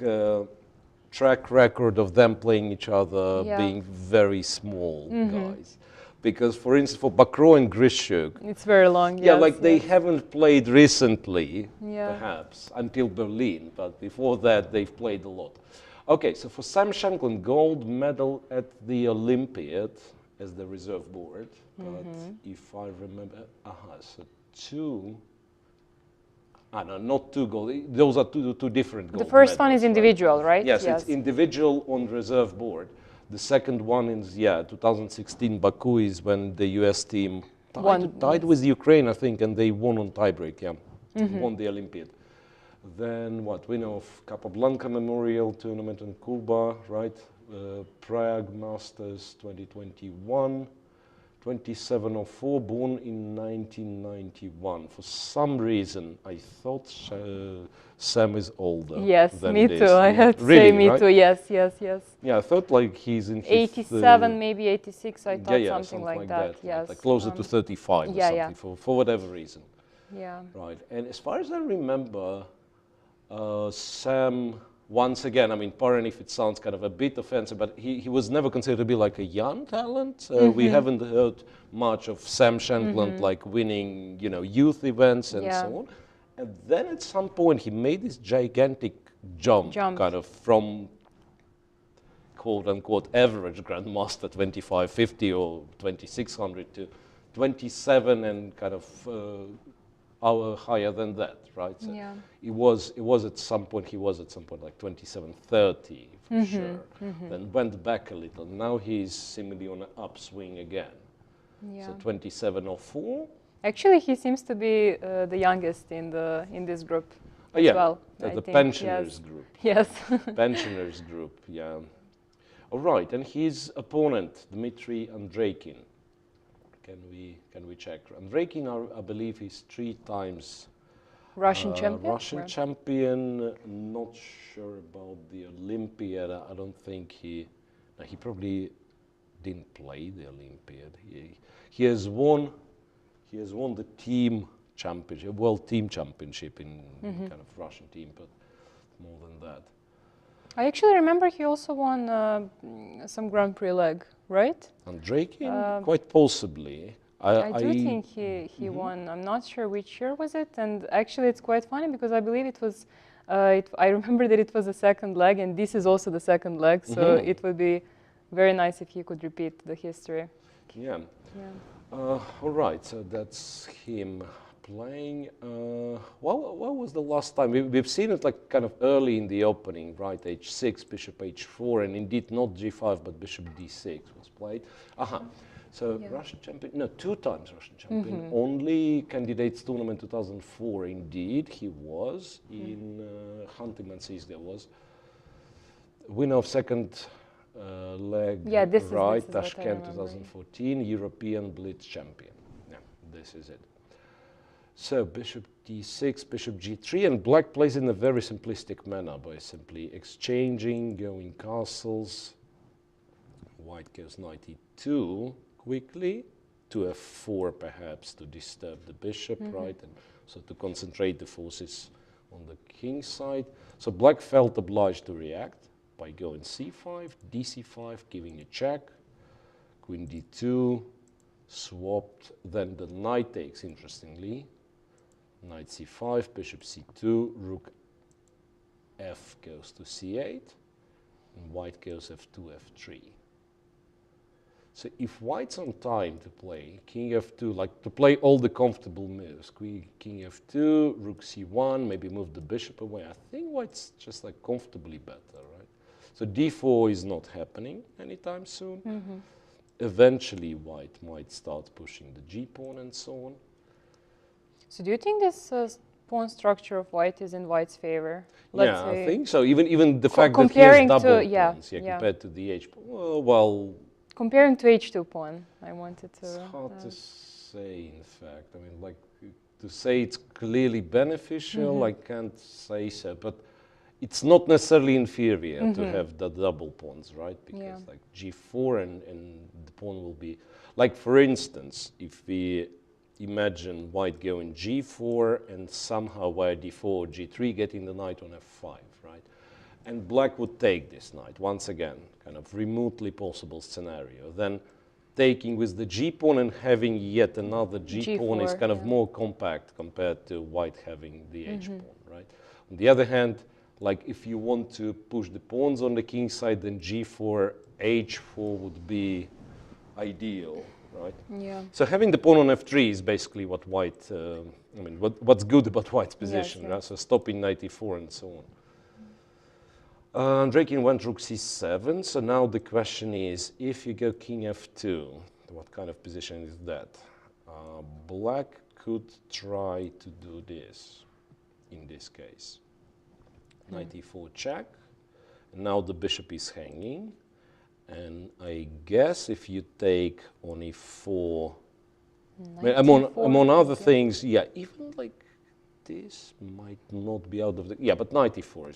track record of them playing each other, being very small guys. because, for instance, for Bakro and Grishuk, It's very long. yeah, Yes, like they yes. haven't played recently, Yeah. perhaps, until Berlin, but before that they've played a lot. Okay, so for Sam Shankland, gold medal at the Olympiad as the reserve board, but if I remember, so two, no, not two gold, those are two different gold The first one medals, is individual, right? Yes, it's individual on reserve board. The second one is, 2016 Baku is when the US team tied with Ukraine, I think, and they won on tiebreak, won the Olympiad. Then what, we know of Capablanca Memorial Tournament in Cuba, right? Prague Masters 2021. 2704, born in 1991. For some reason, I thought Sam is older. Yes, than me this. too. I have to say, me too. Yes, yes, yes. Yeah, I thought like he's in 87, maybe 86. I thought something like that. Yes, right, like closer to 35 or something for whatever reason. Yeah. Right, and as far as I remember, Sam. Once again, I mean, pardon if it sounds kind of a bit offensive, but he was never considered to be like a young talent. We haven't heard much of Sam Shankland like winning, youth events and so on. And then at some point he made this gigantic jump. Kind of from quote unquote average grandmaster 2550 or 2600 to 27 and kind of hour higher than that, right? So he was at some point like 2730 for sure. Then went back a little. Now he's seemingly on an upswing again. So 2704. Actually, he seems to be the youngest in this group as well. The pensioners group. Yes. Pensioners group. Yeah. All right, and his opponent, Dmitry Andreikin. Can we check? Andreikin, I believe, is 3 times Russian champion. Russian champion. Not sure about the Olympiad. I don't think he probably didn't play the Olympiad. He has won the team championship, world team championship in kind of Russian team, but more than that. I actually remember he also won some Grand Prix leg, right? Andreikin, quite possibly. I do think he won. I'm not sure which year was it, and actually it's quite funny because I believe it was. I remember that it was the second leg, and this is also the second leg, so it would be very nice if he could repeat the history. Yeah. All right, so that's him playing. What was the last time? We've seen it like kind of early in the opening, right? H6, bishop H4, and indeed not G5, but bishop D6 was played. So Russian champion, no, 2 times Russian champion. Only candidates tournament 2004, indeed, he was. In Huntington there was. Winner of second leg, right, Tashkent 2014, European Blitz champion. Yeah, this is it. So bishop d6, bishop g3, and black plays in a very simplistic manner by simply exchanging, going castles. White goes knight e2 quickly, to f4 perhaps to disturb the bishop, right, and so to concentrate the forces on the king's side. So black felt obliged to react by going c5, dc5, giving a check, queen d2, swapped, then the knight takes, interestingly, knight c5, bishop c2, rook f goes to c8, and white goes f2, f3. So if white's on time to play king f2, like to play all the comfortable moves, king f2, rook c1, maybe move the bishop away, I think white's just like comfortably better, right? So d4 is not happening anytime soon. Eventually white might start pushing the g-pawn and so on. So do you think this pawn structure of white is in white's favor? Yeah, I think so. Even the fact that he has double pawns, compared to the h-pawn, well, comparing to h2 pawn, I wanted to... It's hard to say, in fact. I mean, like, to say it's clearly beneficial, I can't say so. But it's not necessarily inferior to have the double pawns, right? Because, like, g4 and the pawn will be... Like, for instance, if we imagine white going g4 and somehow via d4 or g3 getting the knight on f5, right? And black would take this knight, once again, kind of remotely possible scenario. Then taking with the g pawn and having yet another g pawn is G4, kind of yeah. more compact compared to white having the h pawn, right? On the other hand, like if you want to push the pawns on the king side, then g4, h4 would be ideal, right? Yeah. So having the pawn on f3 is basically what white, I mean, what's good about white's position, yes. right? So stopping knight e4 and so on. Draken went rook c7, so now the question is, if you go king f2, what kind of position is that? Black could try to do this, in this case. Knight e4 check, and now the bishop is hanging, and I guess if you take on e4, among other things, yeah, even like this might not be out of the, yeah, but knight e4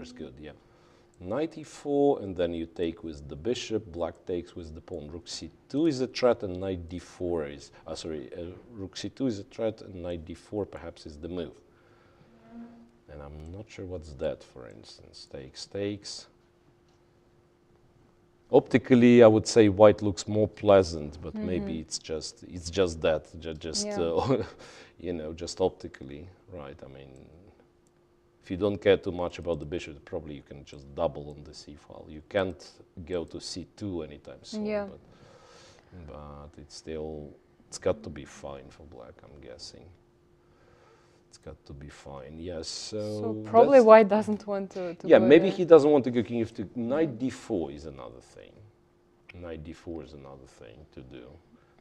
is good, yeah. Knight e4, and then you take with the bishop, black takes with the pawn. Rook c2 is a threat, and knight d4 is, rook c2 is a threat, and knight d4 perhaps is the move. And I'm not sure what's that, for instance. Takes. Optically, I would say white looks more pleasant, but maybe it's just that, you know, just optically, right? I mean, if you don't care too much about the bishop, probably you can just double on the c file. You can't go to c2 anytime soon, Yeah. but it's got to be fine for black, I'm guessing. It's got to be fine, yes. So probably white doesn't want to yeah, go maybe there. he doesn't want to go king f2. Knight d4 is another thing. Knight d4 is another thing to do.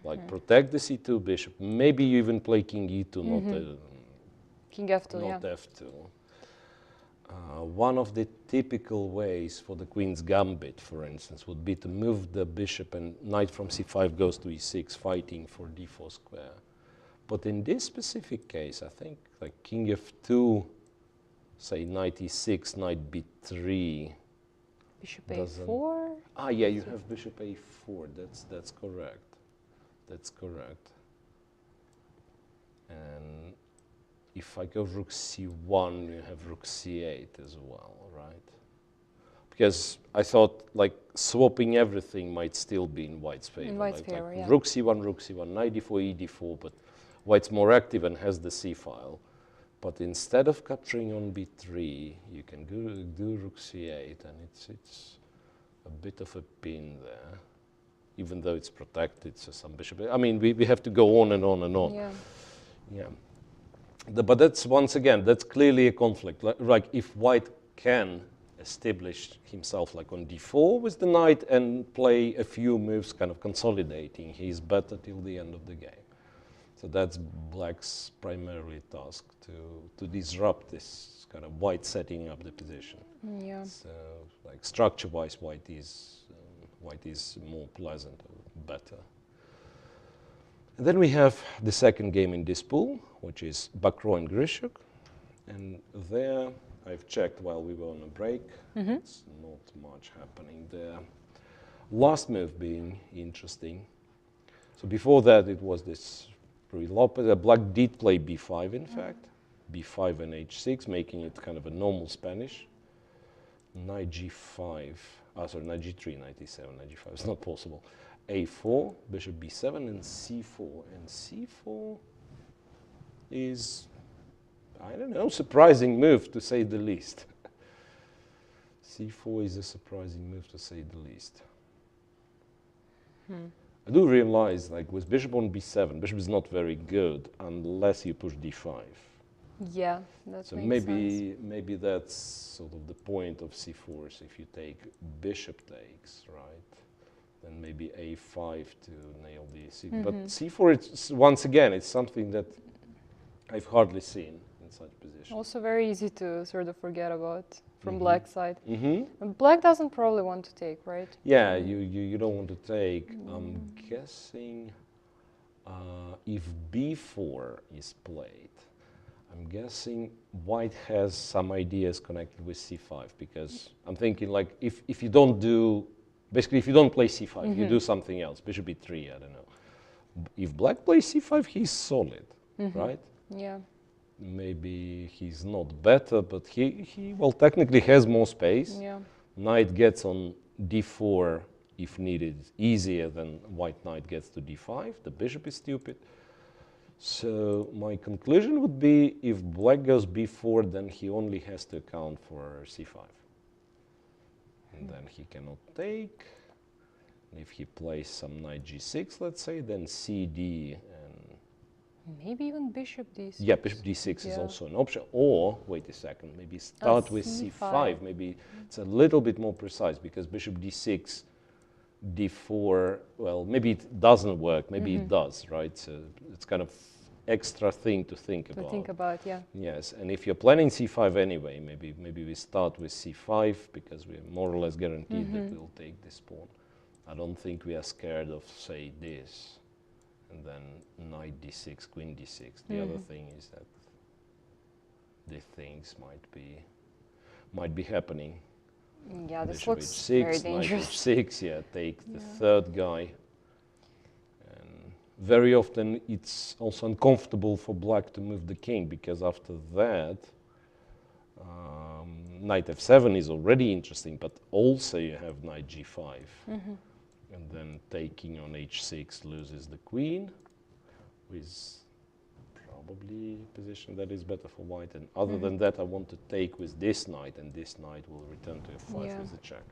Like protect the c2 bishop. Maybe you even play king e2, King f2, not yeah. f2. One of the typical ways for the queen's gambit, for instance, would be to move the bishop and knight from c5 goes to e6, fighting for d4 square. But in this specific case, I think like king f2, say knight e6, knight b3. Bishop a4. Ah, yeah, you have bishop a4. That's correct. That's correct. And if I go rook c1, you have rook c8 as well, right? Because I thought like swapping everything might still be in white's favor. In white's favor, yeah. Rook c1, knight d4, e d4, but white's more active and has the c file. But instead of capturing on b3, you can do rook c8, and it's a bit of a pin there, even though it's protected. So some bishop. I mean, we have to go on and on and on. Yeah. Yeah. But that's, once again, that's clearly a conflict. Like if white can establish himself like on d4 with the knight and play a few moves kind of consolidating, he's better till the end of the game. So that's black's primarily task, to disrupt this kind of white setting up the position. Yeah. So like structure-wise, white is more pleasant, or better. And then we have the second game in this pool, which is Bakro and Grishuk. And there, I've checked while we were on a break. It's not much happening there. Last move being interesting. So before that, it was this Prix Lopez. Black did play b5, in fact. b5 and h6, making it kind of a normal Spanish. Knight g5, knight g3, knight e7, knight g5. It's not possible. a4, bishop b7, and c4. And c4 is, I don't know, surprising move to say the least. c4 is a surprising move to say the least. I do realize, like with bishop on b7, bishop is not very good unless you push d5. Yeah, that So makes sense. maybe that's sort of the point of c4. So if you take bishop takes, right, then maybe a5 to nail the c. But c4, it's, once again, it's something that I've hardly seen in such position. Also very easy to sort of forget about from black side. Mm-hmm. And black doesn't probably want to take, right? Yeah, you don't want to take. I'm guessing if b4 is played, I'm guessing white has some ideas connected with c5, because I'm thinking like if you don't do, basically if you don't play c5, you do something else, bishop b3, I don't know. If black plays c5, he's solid, right? Yeah. Maybe he's not better, but he well technically has more space. Yeah. Knight gets on d4 if needed, easier than white knight gets to d5. The bishop is stupid. So my conclusion would be if black goes b4, then he only has to account for c5. And then he cannot take. And if he plays some knight g6, let's say, then cd and... Maybe even bishop d6. Yeah, bishop d6 is also an option. Or, wait a second, maybe start with c5. Maybe it's a little bit more precise because bishop d6, d4, well, maybe it doesn't work, maybe it does, right? So it's kind of extra thing to think about. To think about, yeah. Yes, and if you're planning c5 anyway, maybe we start with c5 because we're more or less guaranteed that we'll take this pawn. I don't think we are scared of, say, this, and then knight d6, queen d6. The other thing is that these things might be happening. Yeah, this Bishop looks h6, very knight dangerous. h6, yeah, take the third guy. And very often it's also uncomfortable for black to move the king because after that, knight f7 is already interesting, but also you have knight g5. And then taking on h6 loses the queen, with probably a position that is better for white. And other than that, I want to take with this knight, and this knight will return to f5 with a check.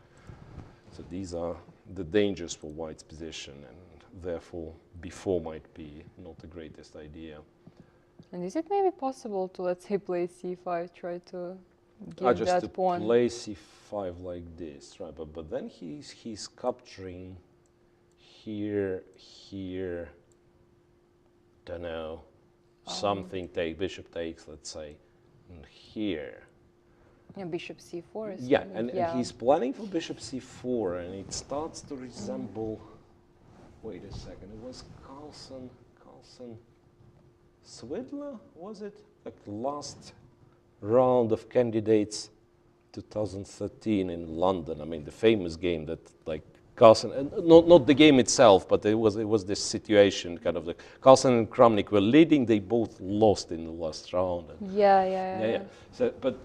So these are the dangers for white's position, and therefore b4 might be not the greatest idea. And is it maybe possible to, let's say, play c5, try to give Just that to pawn? play c5 like this, right? But then he's capturing here, don't know, something bishop takes, let's say, and here. Yeah, bishop c4 is And he's planning for bishop c4, and it starts to resemble. Wait a second, it was Carlsen, Swidler, was it? Like last round of candidates, 2013 in London. I mean, the famous game that like Carlsen, and not the game itself, but it was this situation, kind of the Carlsen and Kramnik were leading. They both lost in the last round. Yeah. So, but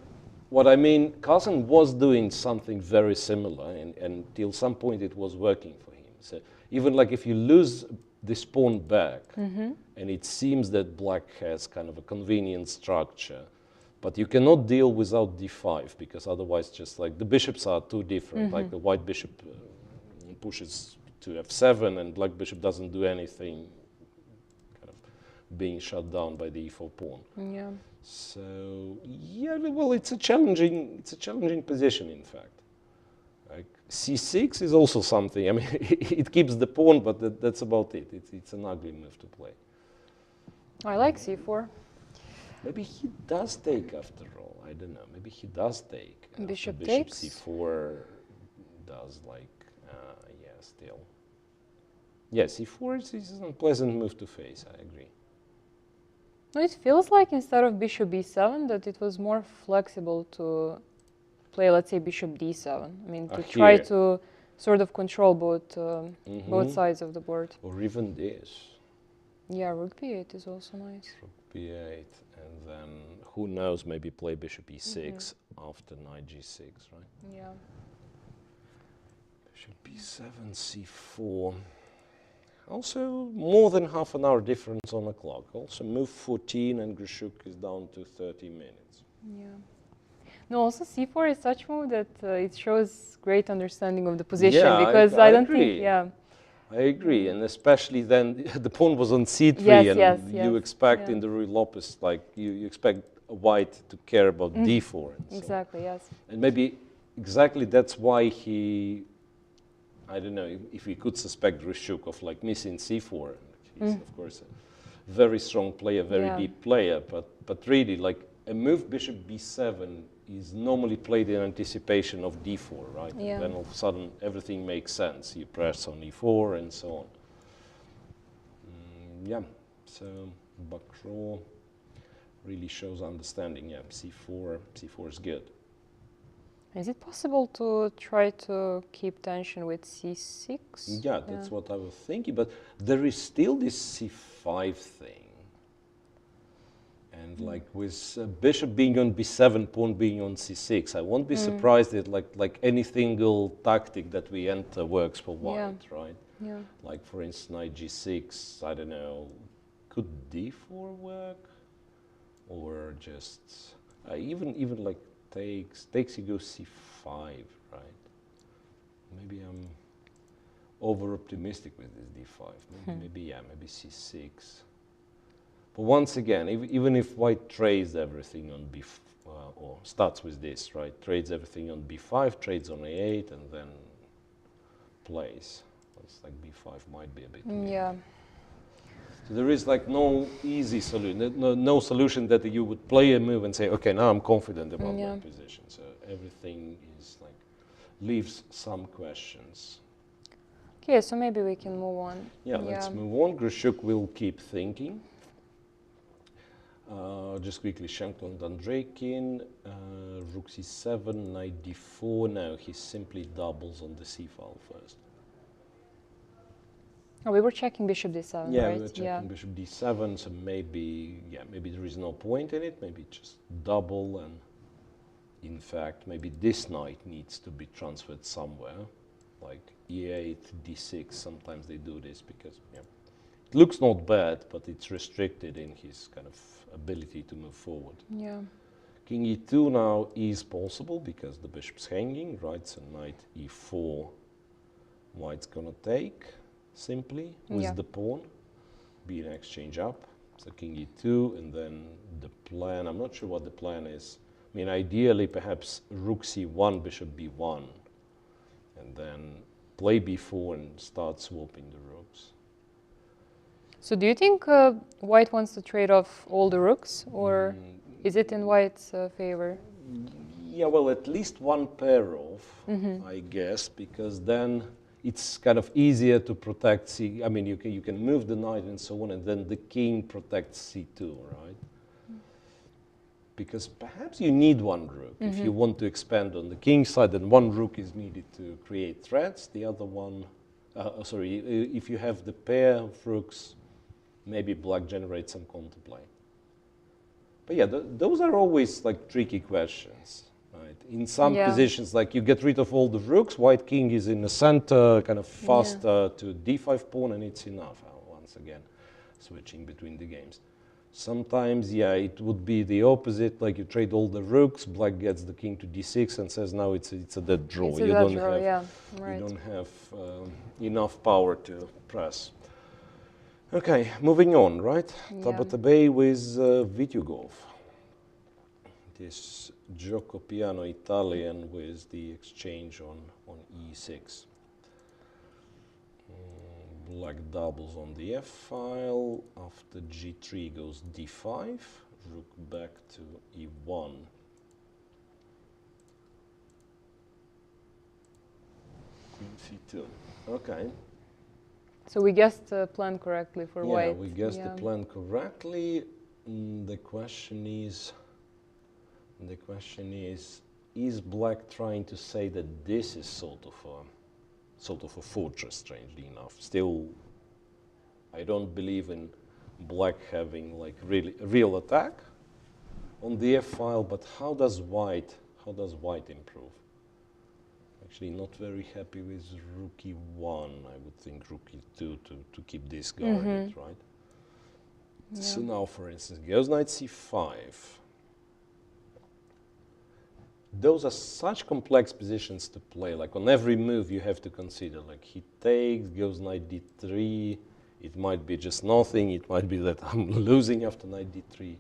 what I mean, Carlsen was doing something very similar, and till some point it was working for him. So even like if you lose this pawn back, and it seems that black has kind of a convenient structure, but you cannot deal without d5 because otherwise, just like the bishops are too different. Like the white bishop pushes to f7, and black bishop doesn't do anything, kind of being shut down by the e4 pawn. Yeah. So yeah, well, it's a challenging position, in fact. Like c6 is also something. I mean, it keeps the pawn, but that's about it. It's an ugly move to play. I like c4. Maybe he does take after all. I don't know. Maybe he does take. Bishop Bishop takes. c4 does like still. Yeah, c4 is an unpleasant move to face. I agree. No, it feels like instead of bishop b7 that it was more flexible to play, let's say, bishop d7. I mean, to try to sort of control both sides of the board. Or even this. Yeah, rook b8 is also nice. Rook b8, and then who knows? Maybe play bishop e6 after knight g6, right? Yeah. Bishop b7, c4. Also, more than half an hour difference on the clock. Also, move 14 and Grishuk is down to 30 minutes. Yeah. No, also c4 is such move that it shows great understanding of the position because I don't agree. think, I agree, and especially then the pawn was on c3, and you expect in the Ruy Lopez, like you expect white to care about d4. And exactly, yes. And maybe exactly that's why he. I don't know if we could suspect Grishuk of like missing c4. He's of course a very strong player, very deep player, but really like a move bishop b7 is normally played in anticipation of d4, right? Yeah. And then all of a sudden everything makes sense. You press on e4 and so on. Yeah, so Bakro really shows understanding. Yeah, c4 is good. Is it possible to try to keep tension with c6? Yeah, that's what I was thinking, but there is still this c5 thing. And And like with bishop being on b7, pawn being on c6, I won't be surprised if like any single tactic that we enter works for white, right? Yeah. Like for instance, knight g6, I don't know, could d4 work? Or just, even like takes you go c5, right? Maybe I'm over-optimistic with this d5. Maybe c6. But once again, even if white trades everything on or starts with this, right? Trades everything on b5, trades on a8, and then plays. It's like b5 might be a bit weird. Yeah. So there is like no easy solution, no solution that you would play a move and say, okay, now I'm confident about my position. So everything is like, leaves some questions. Okay, so maybe we can move on. Yeah, let's move on. Grishuk will keep thinking. Just quickly, Shankland Andreikin, rook c7, knight d4. Now he simply doubles on the c file first. Oh, we were checking bishop d7, yeah, right? We were checking bishop d7, so maybe there is no point in it. Maybe just double, and in fact, maybe this knight needs to be transferred somewhere, like e8, d6. Sometimes they do this because it looks not bad, but it's restricted in his kind of ability to move forward. Yeah. King e2 now is possible because the bishop's hanging, right? So knight e4, white's gonna take simply with the pawn, be an exchange up. So king e2, and then the plan, I'm not sure what the plan is. I mean, ideally, perhaps rook c1, bishop b1, and then play b4 and start swapping the rooks. So do you think white wants to trade off all the rooks, or is it in white's favor? Yeah, well, at least one pair off, I guess, because then it's kind of easier to protect I mean, you can move the knight and so on, and then the king protects c2, right? Because perhaps you need one rook if you want to expand on the king side, and one rook is needed to create threats. The other one, if you have the pair of rooks, maybe black generates some counterplay. But yeah, those are always like tricky questions. Right. In some positions, like you get rid of all the rooks, white king is in the center, kind of faster to d5 pawn, and it's enough. Once again, switching between the games. Sometimes, it would be the opposite, like you trade all the rooks, black gets the king to d6 and says now it's a dead draw. It's a dead draw, right. You don't have enough power to press. Okay, moving on, right? Tabatabai with Vityugov. This gioco piano Italian with the exchange on e6. Black doubles on the f file. After g3 goes d5. Rook back to e1. Queen c2. Okay. So we guessed the plan correctly for white. Yeah, we guessed the plan correctly. The question is black trying to say that this is sort of a fortress, strangely enough? Still, I don't believe in black having like real attack on the f file, but how does white improve? Actually, not very happy with rook e1. I would think rook e2 to keep this going, right? Yeah. So now, for instance, goes knight c5. Those are such complex positions to play. Like on every move, you have to consider. Like he takes, goes knight d3. It might be just nothing. It might be that I'm losing after knight d3.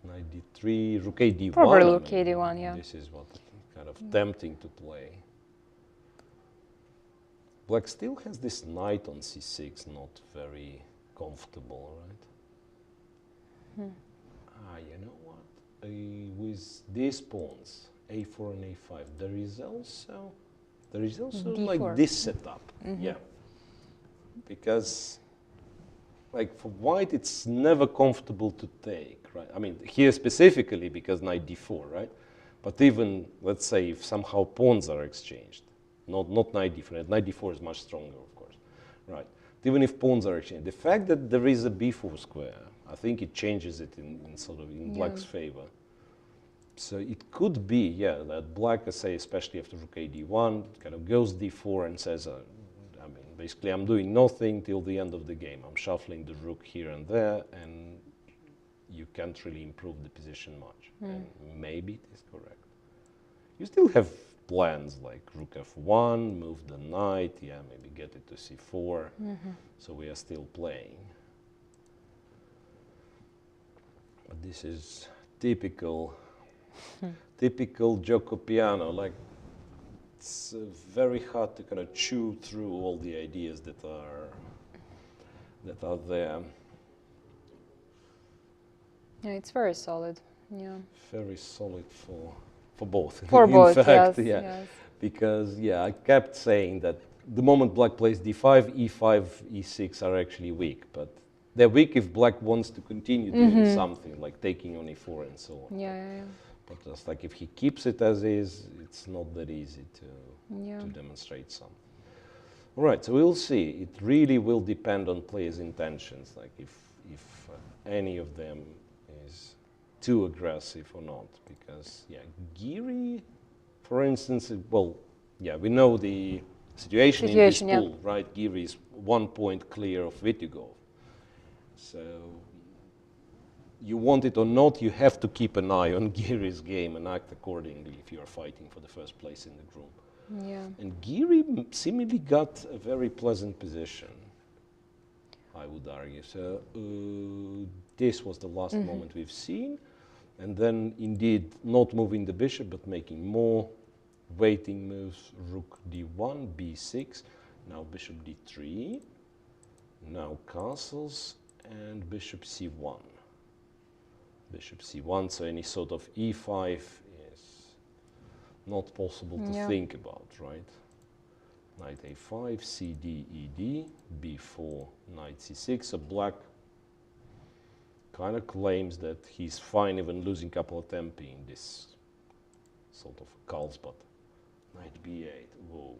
Knight d3, rook a d1. Probably rook a d1, yeah. This is what kind of tempting to play. Black still has this knight on c6, not very comfortable, right? You know what? With these pawns, a4 and a5, there is also D4. like this setup, yeah. Because, like for white, it's never comfortable to take, right? I mean, here specifically because knight d4, right? But even, let's say, if somehow pawns are exchanged, not knight d4. Knight d4 is much stronger, of course, right? Even if pawns are exchanged, the fact that there is a b4 square, I think it changes it in sort of in black's favor. So it could be, yeah, that black, say, especially after rook a d1, kind of goes d4 and says, I mean, basically I'm doing nothing till the end of the game. I'm shuffling the rook here and there, and you can't really improve the position much. And maybe it is correct. You still have plans like rook f1, move the knight, yeah, maybe get it to c4. So we are still playing. But this is typical Giocopiano. Like, it's very hard to kind of chew through all the ideas that are there. Yeah, it's very solid. Yeah. Very solid for both. For in both, fact, yes, yeah. yes. Because I kept saying that the moment black plays d5, e5, e6 are actually weak, but they're weak if black wants to continue doing something like taking on e4 and so on. Yeah. But just like if he keeps it as is, it's not that easy to demonstrate something. All right, so we'll see. It really will depend on players' intentions, like if any of them is too aggressive or not. Because Giri, for instance, we know the situation in this pool, right? Giri is 1 point clear of Vitugov. So you want it or not, you have to keep an eye on Giri's game and act accordingly if you are fighting for the first place in the group. Yeah. And Giri seemingly got a very pleasant position, I would argue. So this was the last moment we've seen. And then indeed not moving the bishop, but making more waiting moves. Rook d1, b6, now bishop d3, now castles, and bishop c1. Bishop c1, so any sort of e5 is not possible to think about, right? Knight a5, cd, ed, b4, knight c6. So black kind of claims that he's fine even losing a couple of tempi in this sort of Carlsbad. Knight b8, whoa.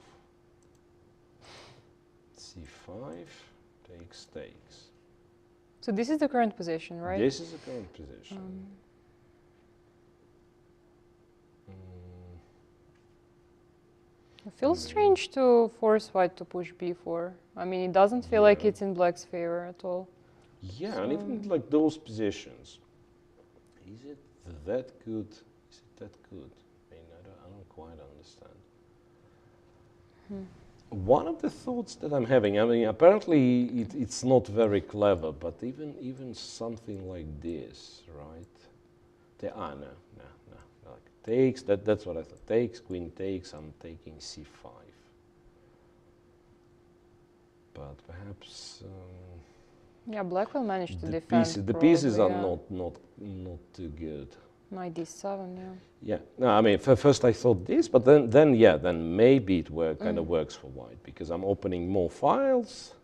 c5, takes. So this is the current position, right? This is the current position. It feels strange to force white to push b4. I mean, it doesn't feel like it's in black's favor at all. Yeah, and even like those positions, is it that good? Is it that good? I mean, I don't quite understand. One of the thoughts that I'm having, I mean, apparently it's not very clever, but even something like this, right? No. Like takes, that's what I thought. Takes, queen takes, I'm taking c5. But perhaps... yeah, black will manage to defend. The pieces are not too good. Knight d7, yeah. Yeah, no, I mean, first I thought this, but then maybe it kind of works for white, because I'm opening more files.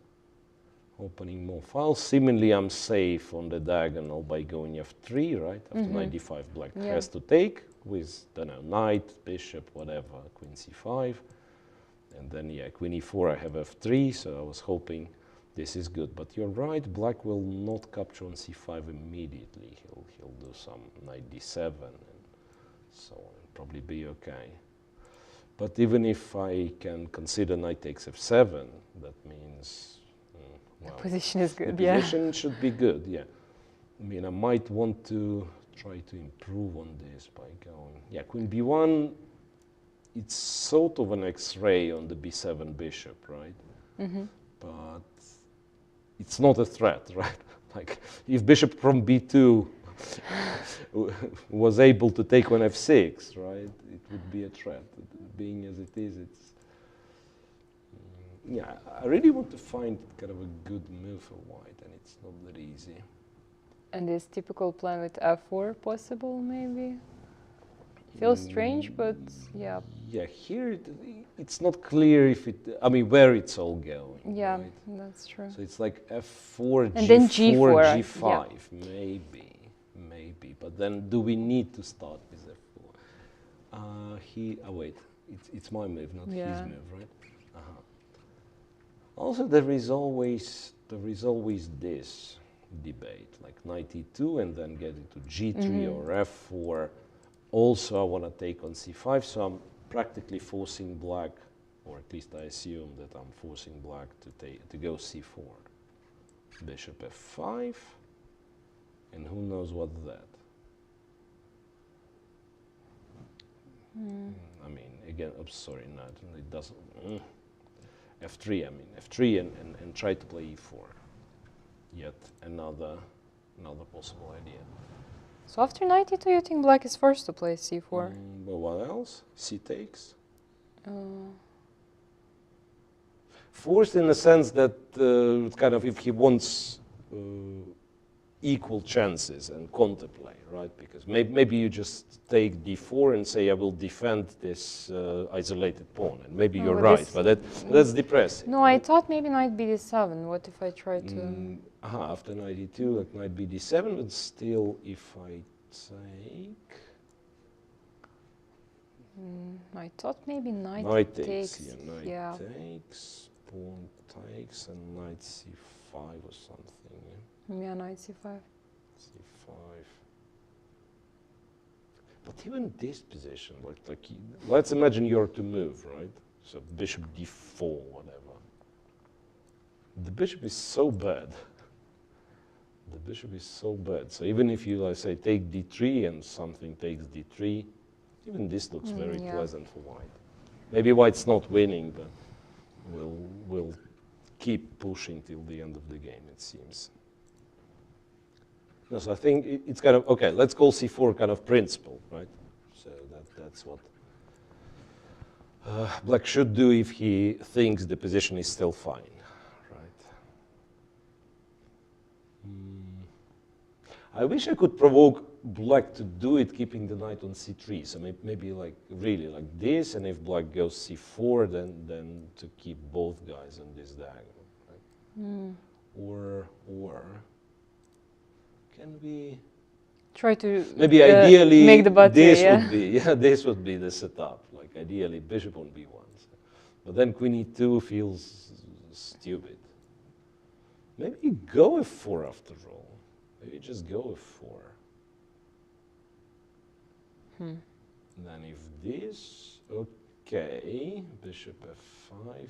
Seemingly I'm safe on the diagonal by going f3, right? After knight d5, black has to take with, knight, bishop, whatever, queen c5. And then, queen e4, I have f3, so I was hoping this is good. But you're right, black will not capture on c5 immediately. He'll do some knight d7 and so on, and probably be okay. But even if I can consider knight takes f7, that means... the position is good, the position should be good, yeah. I mean, I might want to try to improve on this by going... queen b1, it's sort of an X-ray on the b7 bishop, right? But it's not a threat, right? Like, if bishop from b2 was able to take on f6, right, it would be a threat. Being as it is, it's... I really want to find kind of a good move for white, and it's not that easy. And is typical plan with f4 possible, maybe? Feels strange, but yeah. Yeah, here it's not clear if where it's all going. Yeah, right? that's true. So it's like f4, and g4, then g4, g5, maybe. But then do we need to start with f4? Wait, it's my move, not his move, right? Also, there is always this. debate, like knight e2 and then get into g3 or f4. Also, I want to take on c5, so I'm practically forcing black, or at least I assume that I'm forcing black to go c4. Bishop f5, and who knows what's that? I mean, again, oops, sorry, no, it doesn't. F3, I mean, F3 and try to play e4. Yet another possible idea. So after knight e2, you think black is forced to play c4? But what else? C takes. Forced in the sense that kind of if he wants equal chances and counterplay, right? Because maybe you just take d4 and say I will defend this isolated pawn, and maybe you're right, but that's depressing. No, I thought maybe knight bd7. What if I try to? After knight e2, like knight bd7, but still, if I take, I thought maybe knight takes. Yeah, knight takes, pawn takes, and knight c5 or something. Yeah, knight c5. c5. But even this position, like let's imagine you're to move, right? So bishop d4, whatever. The bishop is so bad. The bishop is so bad. So even if you, like, say, take d3 and something takes d3, even this looks very pleasant for white. Maybe white's not winning, but we'll keep pushing till the end of the game, it seems. No, so I think it's kind of, okay, let's call c4 kind of principle, right? So that's what black should do if he thinks the position is still fine, right? I wish I could provoke black to do it, keeping the knight on c3. So maybe like really like this, and if black goes c4, then to keep both guys on this diagonal, right? Or can we try to maybe ideally make the butt this here, would be this would be the setup. Like ideally bishop on b1, but then queen e2 feels stupid. Maybe go f4 after all. Maybe just go f4. Then if this, okay, bishop f5.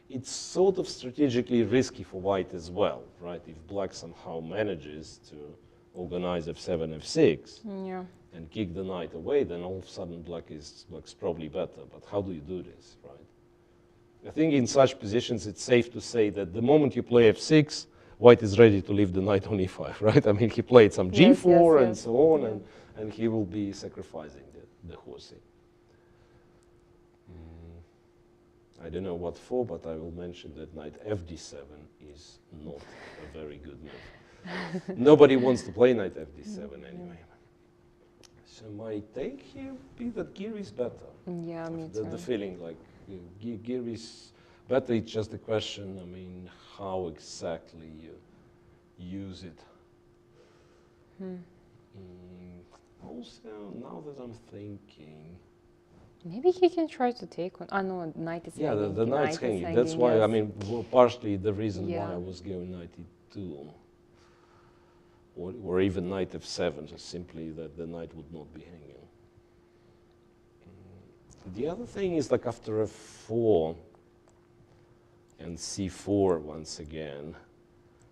It's sort of strategically risky for white as well, right? If black somehow manages to organize f7, f6 and kick the knight away, then all of a sudden black's probably better. But how do you do this, right? I think in such positions it's safe to say that the moment you play f6, white is ready to leave the knight on e5, right? I mean, he played some g4 and so on, and he will be sacrificing the horsey. I don't know what for, but I will mention that knight fd7 is not a very good move. Nobody wants to play knight fd7 anyway. So my take here would be that Giri is better. Yeah, me too. The feeling like Giri is better. It's just a question, I mean, how exactly you use it. Also, now that I'm thinking, maybe he can try to take one. No, knight is hanging. Yeah, the knight's hanging. That's why, I mean, partially the reason why I was going knight e2. Or even knight f7, just simply that the knight would not be hanging. The other thing is like after f4 and c4 once again,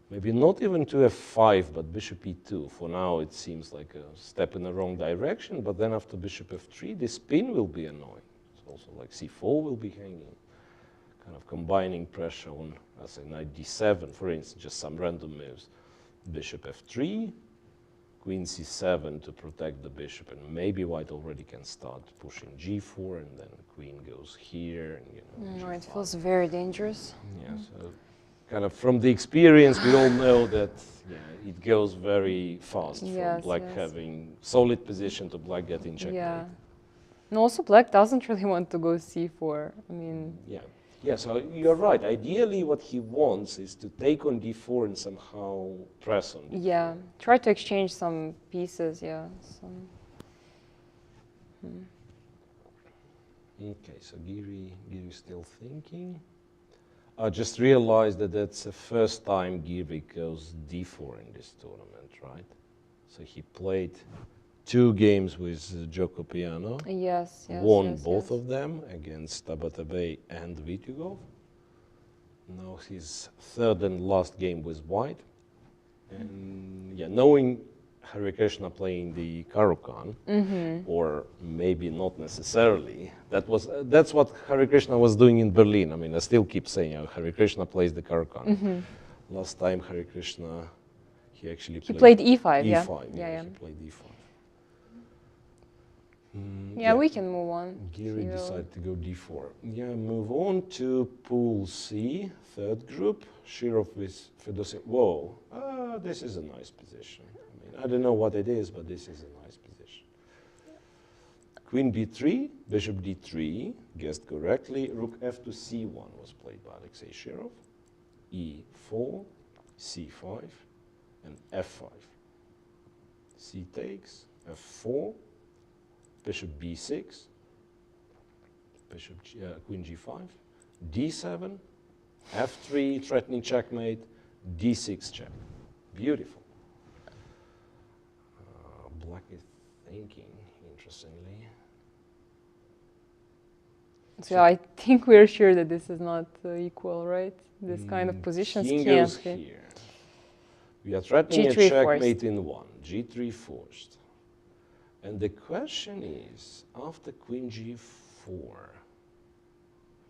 maybe not even to f5, but bishop e2. For now, it seems like a step in the wrong direction, but then after bishop f3, this pin will be annoying. It's also like c4 will be hanging, kind of combining pressure on, let's say, knight d7, for instance, just some random moves. Bishop f3, queen c7 to protect the bishop, and maybe white already can start pushing g4, and then queen goes here, and No, it feels very dangerous. Yeah, so kind of from the experience, we all know that it goes very fast from black having solid position to black getting checkmate. Yeah. And also black doesn't really want to go c4. I mean... Yeah, so you're right. Ideally, what he wants is to take on d4 and somehow press on d4. Yeah, try to exchange some pieces, Okay, so Giri is still thinking. I just realized that that's the first time Giri goes d4 in this tournament, right? So he played 2 games with Jokopiano, Yes, yes, won yes, both yes. of them against Tabatabai and Vitugov. Now his third and last game with White. And yeah, knowing Hare Krishna playing the Karukan, or maybe not necessarily, that's what Hare Krishna was doing in Berlin. I mean, I still keep saying Hare Krishna plays the Karukan. Last time Hare Krishna, he actually played E5, yeah. E5, Yeah. he played E5. Yeah, we can move on. Giri He will- decided to go d4. Yeah, move on to Pool C, third group. Shirov with Fedosiev. Whoa, this is a nice position. I mean, I don't know what it is, but this is a nice position. Queen b3, bishop d3, guessed correctly. Rook f to c1 was played by Alexei Shirov. e4, c5, and f5. C takes, f4. Bishop b6, Queen g5, d7, f3, threatening checkmate, d6 check. Beautiful. Black is thinking, interestingly. So I think we're sure that this is not equal, right? This kind of positions King can't goes be. here. We are threatening a G3 checkmate forced. in 1, g3 forced. And the question is, after Queen g4,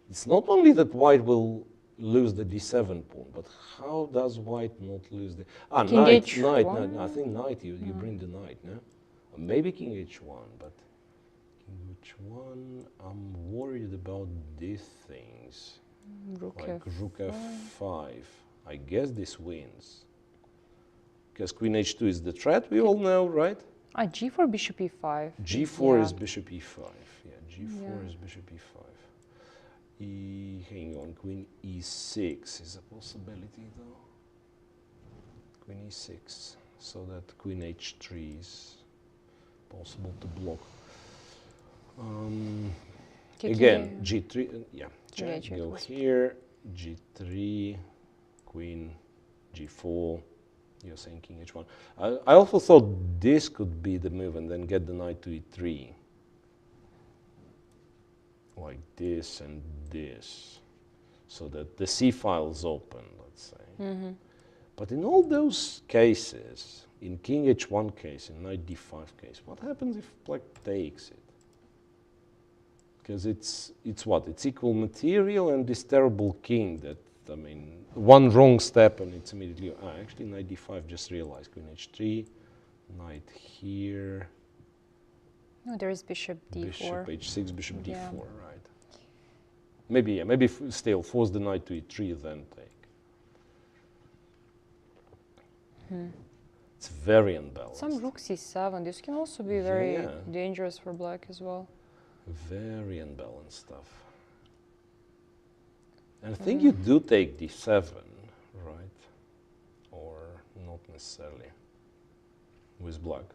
it's not only that White will lose the d7 pawn, but how does White not lose the... King knight, H1? no, I think knight, you bring the knight, no? Or maybe King h1, but King h1, I'm worried about these things. Rook Like F5. Rook f5. I guess this wins. Because Queen h2 is the threat, we all know, right? G4, bishop e5. G4 Yeah. is bishop e5. Yeah, G4 Yeah. is bishop e5. Hang on, Queen e6 is a possibility though. Queen e6, so that Queen h3 is possible to block. Again, g3, yeah, check, check go was- here, g3, Queen g4. You're saying King h1. I also thought this could be the move and then get the knight to e3. Like this and this. So that the c file is open, let's say. But in all those cases, in King h1 case, in knight d5 case, what happens if Black takes it? Because it's what? It's equal material and this terrible king that, I mean, one wrong step and it's immediately, actually knight d5, just realized, Queen h3, knight here, No, there is bishop d4. bishop h6, bishop d4, Yeah. right? Maybe, yeah, maybe still force the knight to e3, then take. It's very unbalanced. Some rook c7. This can also be very Yeah. dangerous for black as well. Very unbalanced stuff. And I think you do take d7, right? Or not necessarily with black.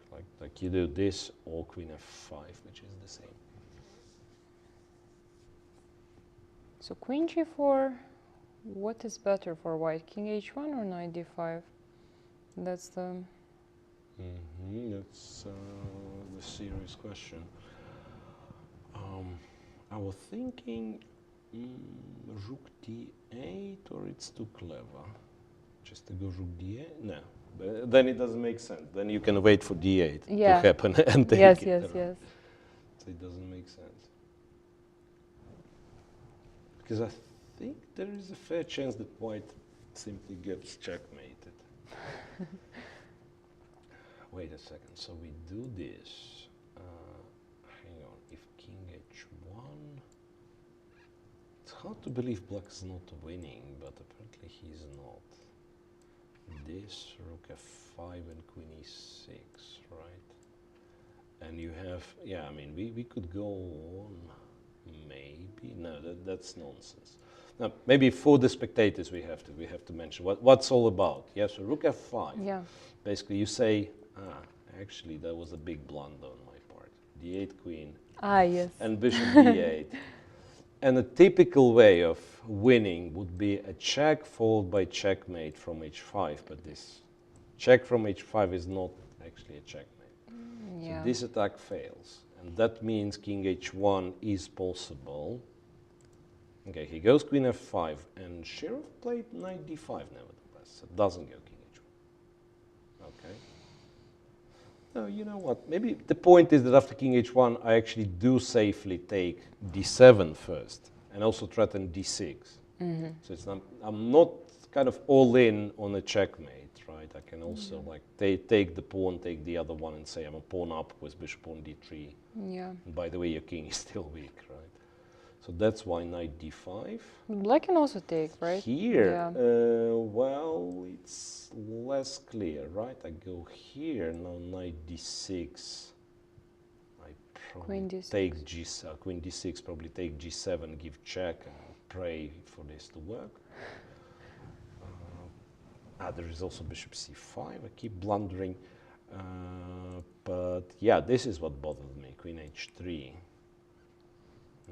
Like you do this or Queen f5, which is the same. So queen g4, what is better for white? King h1 or knight d5? That's the... That's the serious question. I was thinking rook d8, or it's too clever just to go rook d8. No, but then it doesn't make sense. Then you can wait for d8 Yeah. to happen and take Yes, it. yes, right? yes. So it doesn't make sense. Because I think there is a fair chance that white simply gets checkmated. Wait a second. So we do this. Hang on. If king h1, it's hard to believe black is not winning, but apparently he's not. This rook f5 and queen e6, right? And you have, yeah, I mean, we could go on, maybe. No, that's nonsense. Now, maybe for the spectators, we have to mention what's all about. Yeah, so rook f5. Yeah. Basically, you say, actually, that was a big blunder on my part. d8 queen Yes. and bishop d8. And a typical way of winning would be a check followed by checkmate from h5, but this check from h5 is not actually a checkmate. Yeah. So this attack fails, and that means king h1 is possible. Okay, he goes queen f5, and Shirov played knight d5 nevertheless. So it doesn't go king h1. Okay. No, you know what? Maybe the point is that after king h1, I actually do safely take d7 first, and also threaten d6. So it's not, I'm not kind of all in on a checkmate, right? I can also like take the pawn, take the other one, and say I'm a pawn up with bishop on d3. Yeah. And by the way, your king is still weak, right? So that's why knight d5. Black can also take, right? Here, Yeah. well, it's less clear, right? I go here, now knight d6. I probably Queen d6. take queen d6, probably take g7, give check, and pray for this to work. There is also bishop c5. I keep blundering. But yeah, this is what bothered me. Queen h3.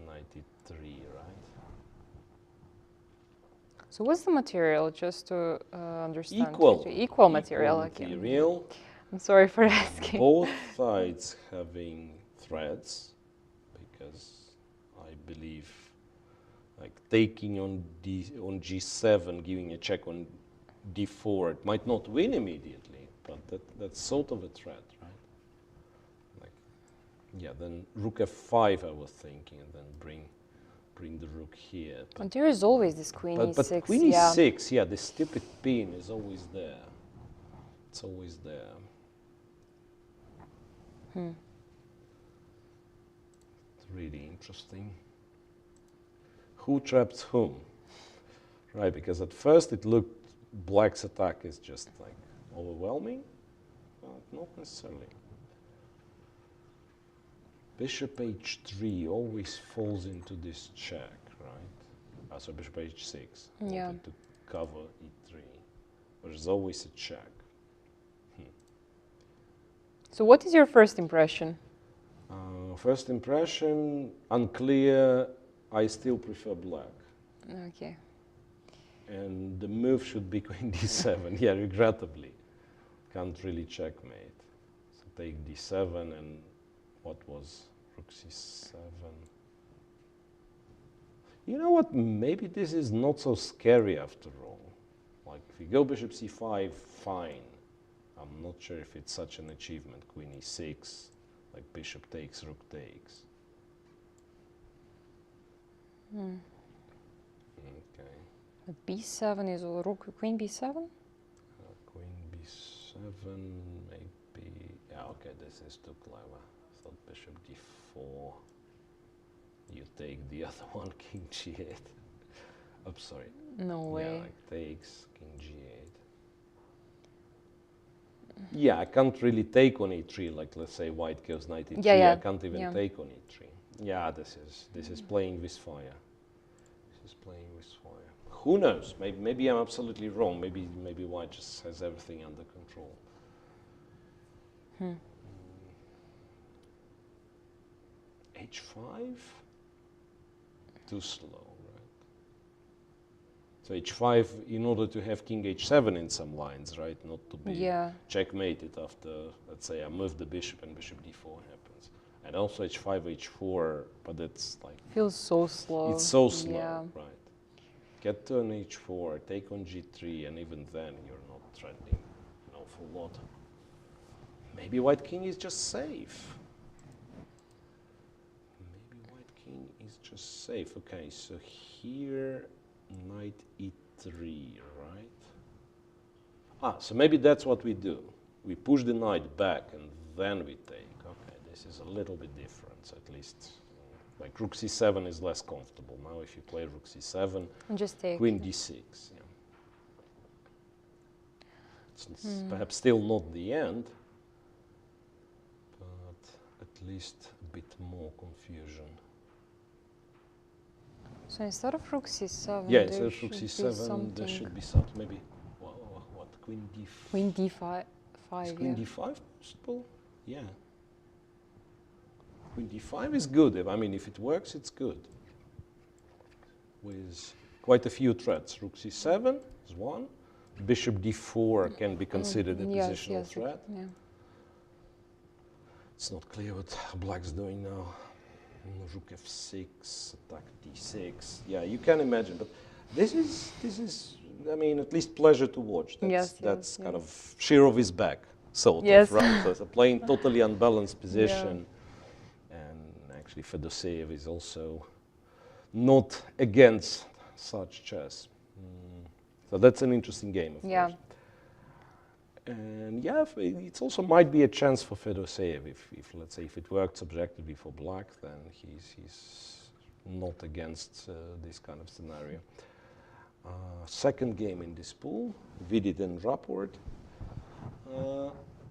Knight e3, right? So what's the material, just to understand? Equal. Equal material, Equal okay. material. I'm sorry for asking. Both sides having threats, because I believe like taking on g7, giving a check on d4, it might not win immediately, but that's sort of a threat, right? Like, yeah, then rook f5 I was thinking, and then bring the rook here. But there is always this queen e6. But queen e6, yeah, the stupid pin is always there. It's always there. It's really interesting. Who traps whom? Right, because at first it looked black's attack is just like overwhelming, but not necessarily. Bishop h3 always falls into this check, right? So bishop h6, Yeah. wanted to cover e3. There's always a check. So what is your first impression? First impression, unclear. I still prefer black. Okay. And the move should be queen d7. Yeah, regrettably. Can't really checkmate. So take d7, and what was rook c7? You know what? Maybe this is not so scary after all. Like, if you go bishop c5, fine. I'm not sure if it's such an achievement. Queen e6, like bishop takes, rook takes. Okay. But b7 is a rook, queen b7? Queen b7, maybe. Yeah, okay, this is too clever. I thought bishop d4. You take the other one, king g8. I'm sorry. No way. Yeah, like takes, king g8. Yeah, I can't really take on e3, like let's say white goes knight e3. Yeah, yeah. I can't even take on e3. Yeah, this is playing with fire. This is playing with fire. Who knows? Maybe I'm absolutely wrong. Maybe white just has everything under control. H5? Too slow, right? So h5, in order to have king h7 in some lines, right? Not to be checkmated after, let's say, I move the bishop and bishop d4 happens. And also h5, h4, but it's like... Feels so slow. It's so slow, right? Get to an h4, take on g3, and even then you're not threatening an awful lot. Maybe white king is just safe. Maybe white king is just safe. Okay, so here, knight e3, right? So maybe that's what we do. We push the knight back and then we take. Okay, this is a little bit different, so at least like rook c7 is less comfortable. Now if you play rook c7, and just take. Queen d6, yeah. It's perhaps still not the end, but at least a bit more confusion. So instead of rook c7, yeah, instead of rook c7, there should be something. Maybe what? Queen d5. Queen d5. Is queen d5 possible? Yeah. Queen d5 is good. I mean, if it works, it's good. with quite a few threats. Rook c7 is one. Bishop d4 can be considered a positional threat. Yeah. It's not clear what black's doing now. Rook f6, attack d6. Yeah, you can imagine, but this is, I mean, at least pleasure to watch. That's kind of sheer of his back, sort of, right? So it's a playing totally unbalanced position. And actually Fedoseev is also not against such chess. So that's an interesting game, of course. And yeah, it also might be a chance for Fedoseev if let's say, if it worked subjectively for black, then he's not against this kind of scenario. Second game in this pool, Vidit and Rapport.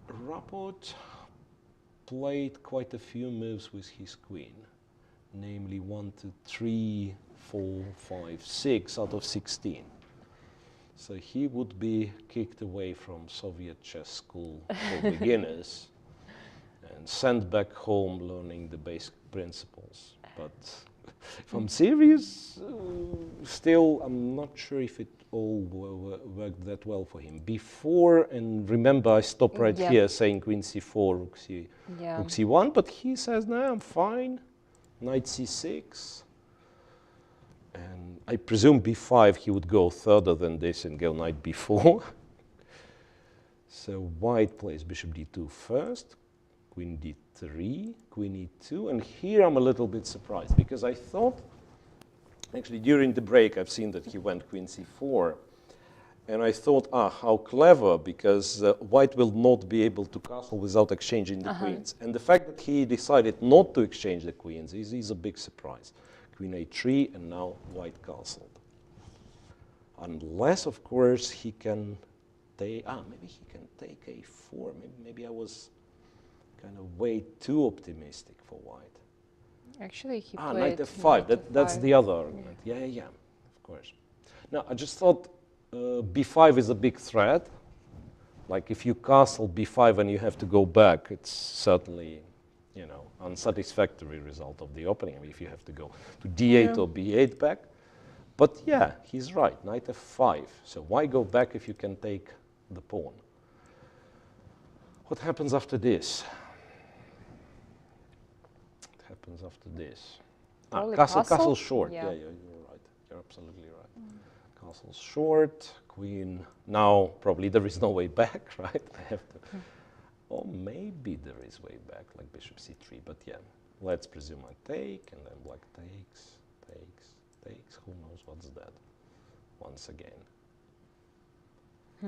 Rapport played quite a few moves with his queen, namely 1, 2, 3, 4, 5, 6 out of 16. So he would be kicked away from Soviet chess school for beginners and sent back home learning the basic principles. But if I'm serious, still I'm not sure if it all worked that well for him. Before, and remember I stopped right here saying queen c4, rook c1, but he says, no, I'm fine, knight c6. And I presume b5 he would go further than this and go knight b4. So white plays bishop d2 first, queen d3, queen e2, and here I'm a little bit surprised because I thought, actually during the break I've seen that he went queen c4, and I thought, how clever, because white will not be able to castle without exchanging the queens. And the fact that he decided not to exchange the queens is a big surprise. Queen a3, and now white castled. Unless, of course, he can take, maybe he can take a4. Maybe I was kind of way too optimistic for white. Actually, he played knight f5. That's the other argument. Yeah, of course. Now, I just thought b5 is a big threat. Like if you castle b5 and you have to go back, it's certainly, you know, unsatisfactory result of the opening. I mean, if you have to go to d8 or b8 back. But yeah, he's right, knight f5. So why go back if you can take the pawn? What happens after this? What happens after this? Castle short. Yeah, you're right. You're absolutely right. Castle short, queen. Now probably there is no way back, right? I have to. Or maybe there is way back, like bishop c3, but yeah, let's presume I take, and then black takes. Who knows what's that? Once again.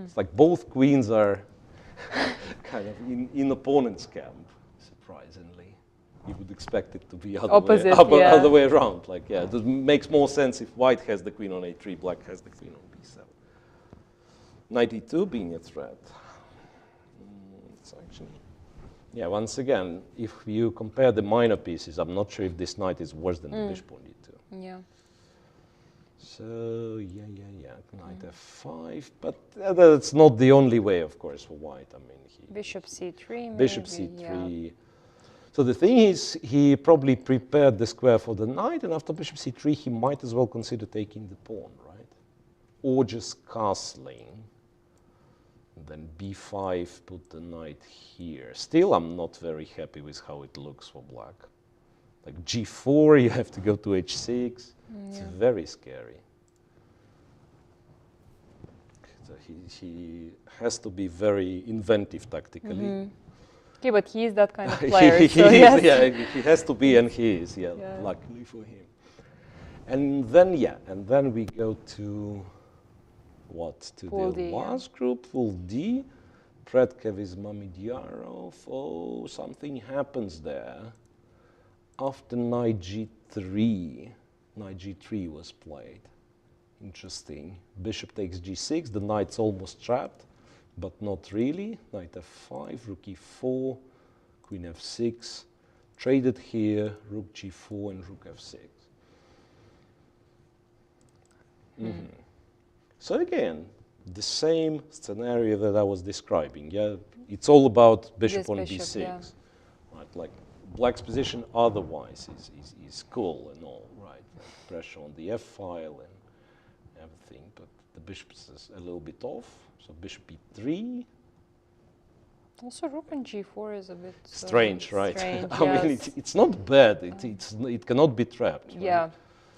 It's like both queens are kind of in opponent's camp, surprisingly. You would expect it to be other way around. Like, yeah, it makes more sense if white has the queen on a3, black has the queen on b7. Knight e2 being a threat. Actually, yeah, once again, if you compare the minor pieces, I'm not sure if this knight is worse than the bishop on d2. Yeah. So, knight f5, but that's not the only way, of course, for white. I mean, bishop c3, maybe. Bishop c3. Yeah. So the thing is, he probably prepared the square for the knight, and after bishop c3, he might as well consider taking the pawn, right? Or just castling. Then b5, put the knight here. Still, I'm not very happy with how it looks for black. Like g4, you have to go to h6. It's very scary. So he has to be very inventive tactically. Okay, but he is that kind of player. He has to be, and he is. Luckily for him. And then we go to what? To Pool the D, last group, Pool D. Predkev is Mamidyarov. Oh, something happens there. After knight g3, knight g3 was played. Interesting. Bishop takes g6. The knight's almost trapped, but not really. Knight f5, rook e4, queen f6. Traded here, rook g4 and rook f6. So again, the same scenario that I was describing. Yeah, it's all about bishop on b6. Right, like black's position otherwise is cool and all, right? Pressure on the f file and everything, but the bishop is a little bit off. So bishop e3. Also, rook on g4 is a bit Strange, right? Strange, I mean, yes. it's not bad. It cannot be trapped. Right? Yeah,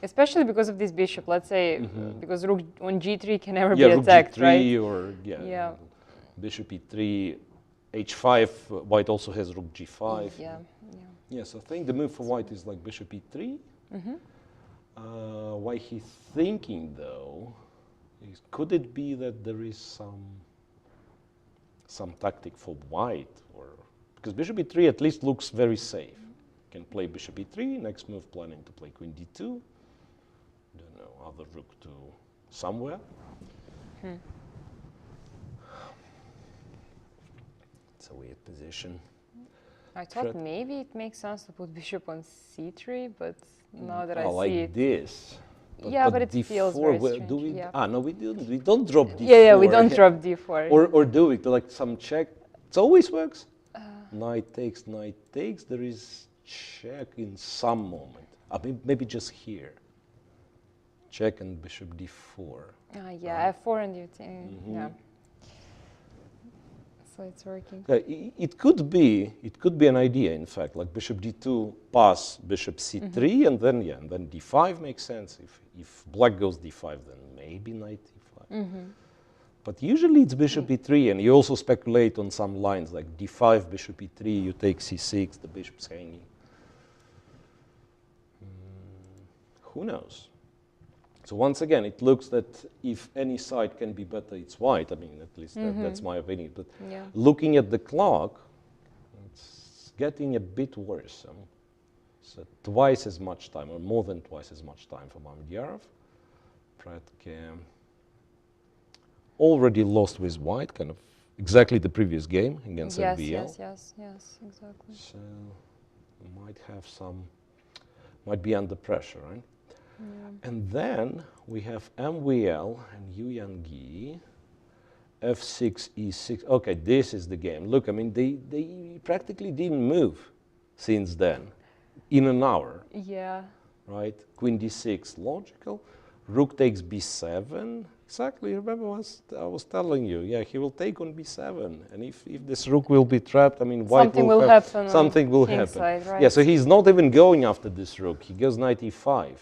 especially because of this bishop. Let's say because rook on g3 can never Yeah, be rook attacked, g3 right? or Yeah. bishop e3, h5. White also has rook g5. Yeah. Yes, I think the move for white is like bishop e3. Why he's thinking though, is could it be that there is some tactic for white, or because bishop e3 at least looks very safe. Can play bishop e3. Next move planning to play queen d2. Don't know, other rook to somewhere. It's a weird position. I thought maybe it makes sense to put bishop on c3, but now that I like see it, this. but it feels very where strange. do we? Yeah. No, we don't. We don't drop d4. Yeah, we don't drop d4. Or do we? Like some check. It always works. Knight takes. There is check in some moment. Maybe just here. Check and bishop d4. Yeah, f4 and you think, yeah. So it's working. It could be an idea. In fact, like bishop d2 pass bishop c3, and then d5 makes sense. If black goes d5, then maybe knight d5. But usually it's bishop e3, and you also speculate on some lines like d5, bishop e3, you take c6, the bishop's hanging. Who knows? So once again, it looks that if any side can be better, it's white. I mean, at least that's my opinion. But looking at the clock, it's getting a bit worse. So twice as much time, or more than twice as much time for Mamedov. Pratke already lost with white, kind of exactly the previous game against LVL. Yes, exactly. So might be under pressure, right? And then we have MVL and Yuyangi, f6, e6. Okay, this is the game. Look, I mean, they practically didn't move since then, in an hour. Yeah. Right? Queen d6, logical. Rook takes b7. Exactly, remember what I was telling you. Yeah, he will take on b7. And if this rook will be trapped, I mean, white something will happen. Something will happen. Side, right? Yeah, so he's not even going after this rook. He goes knight e5.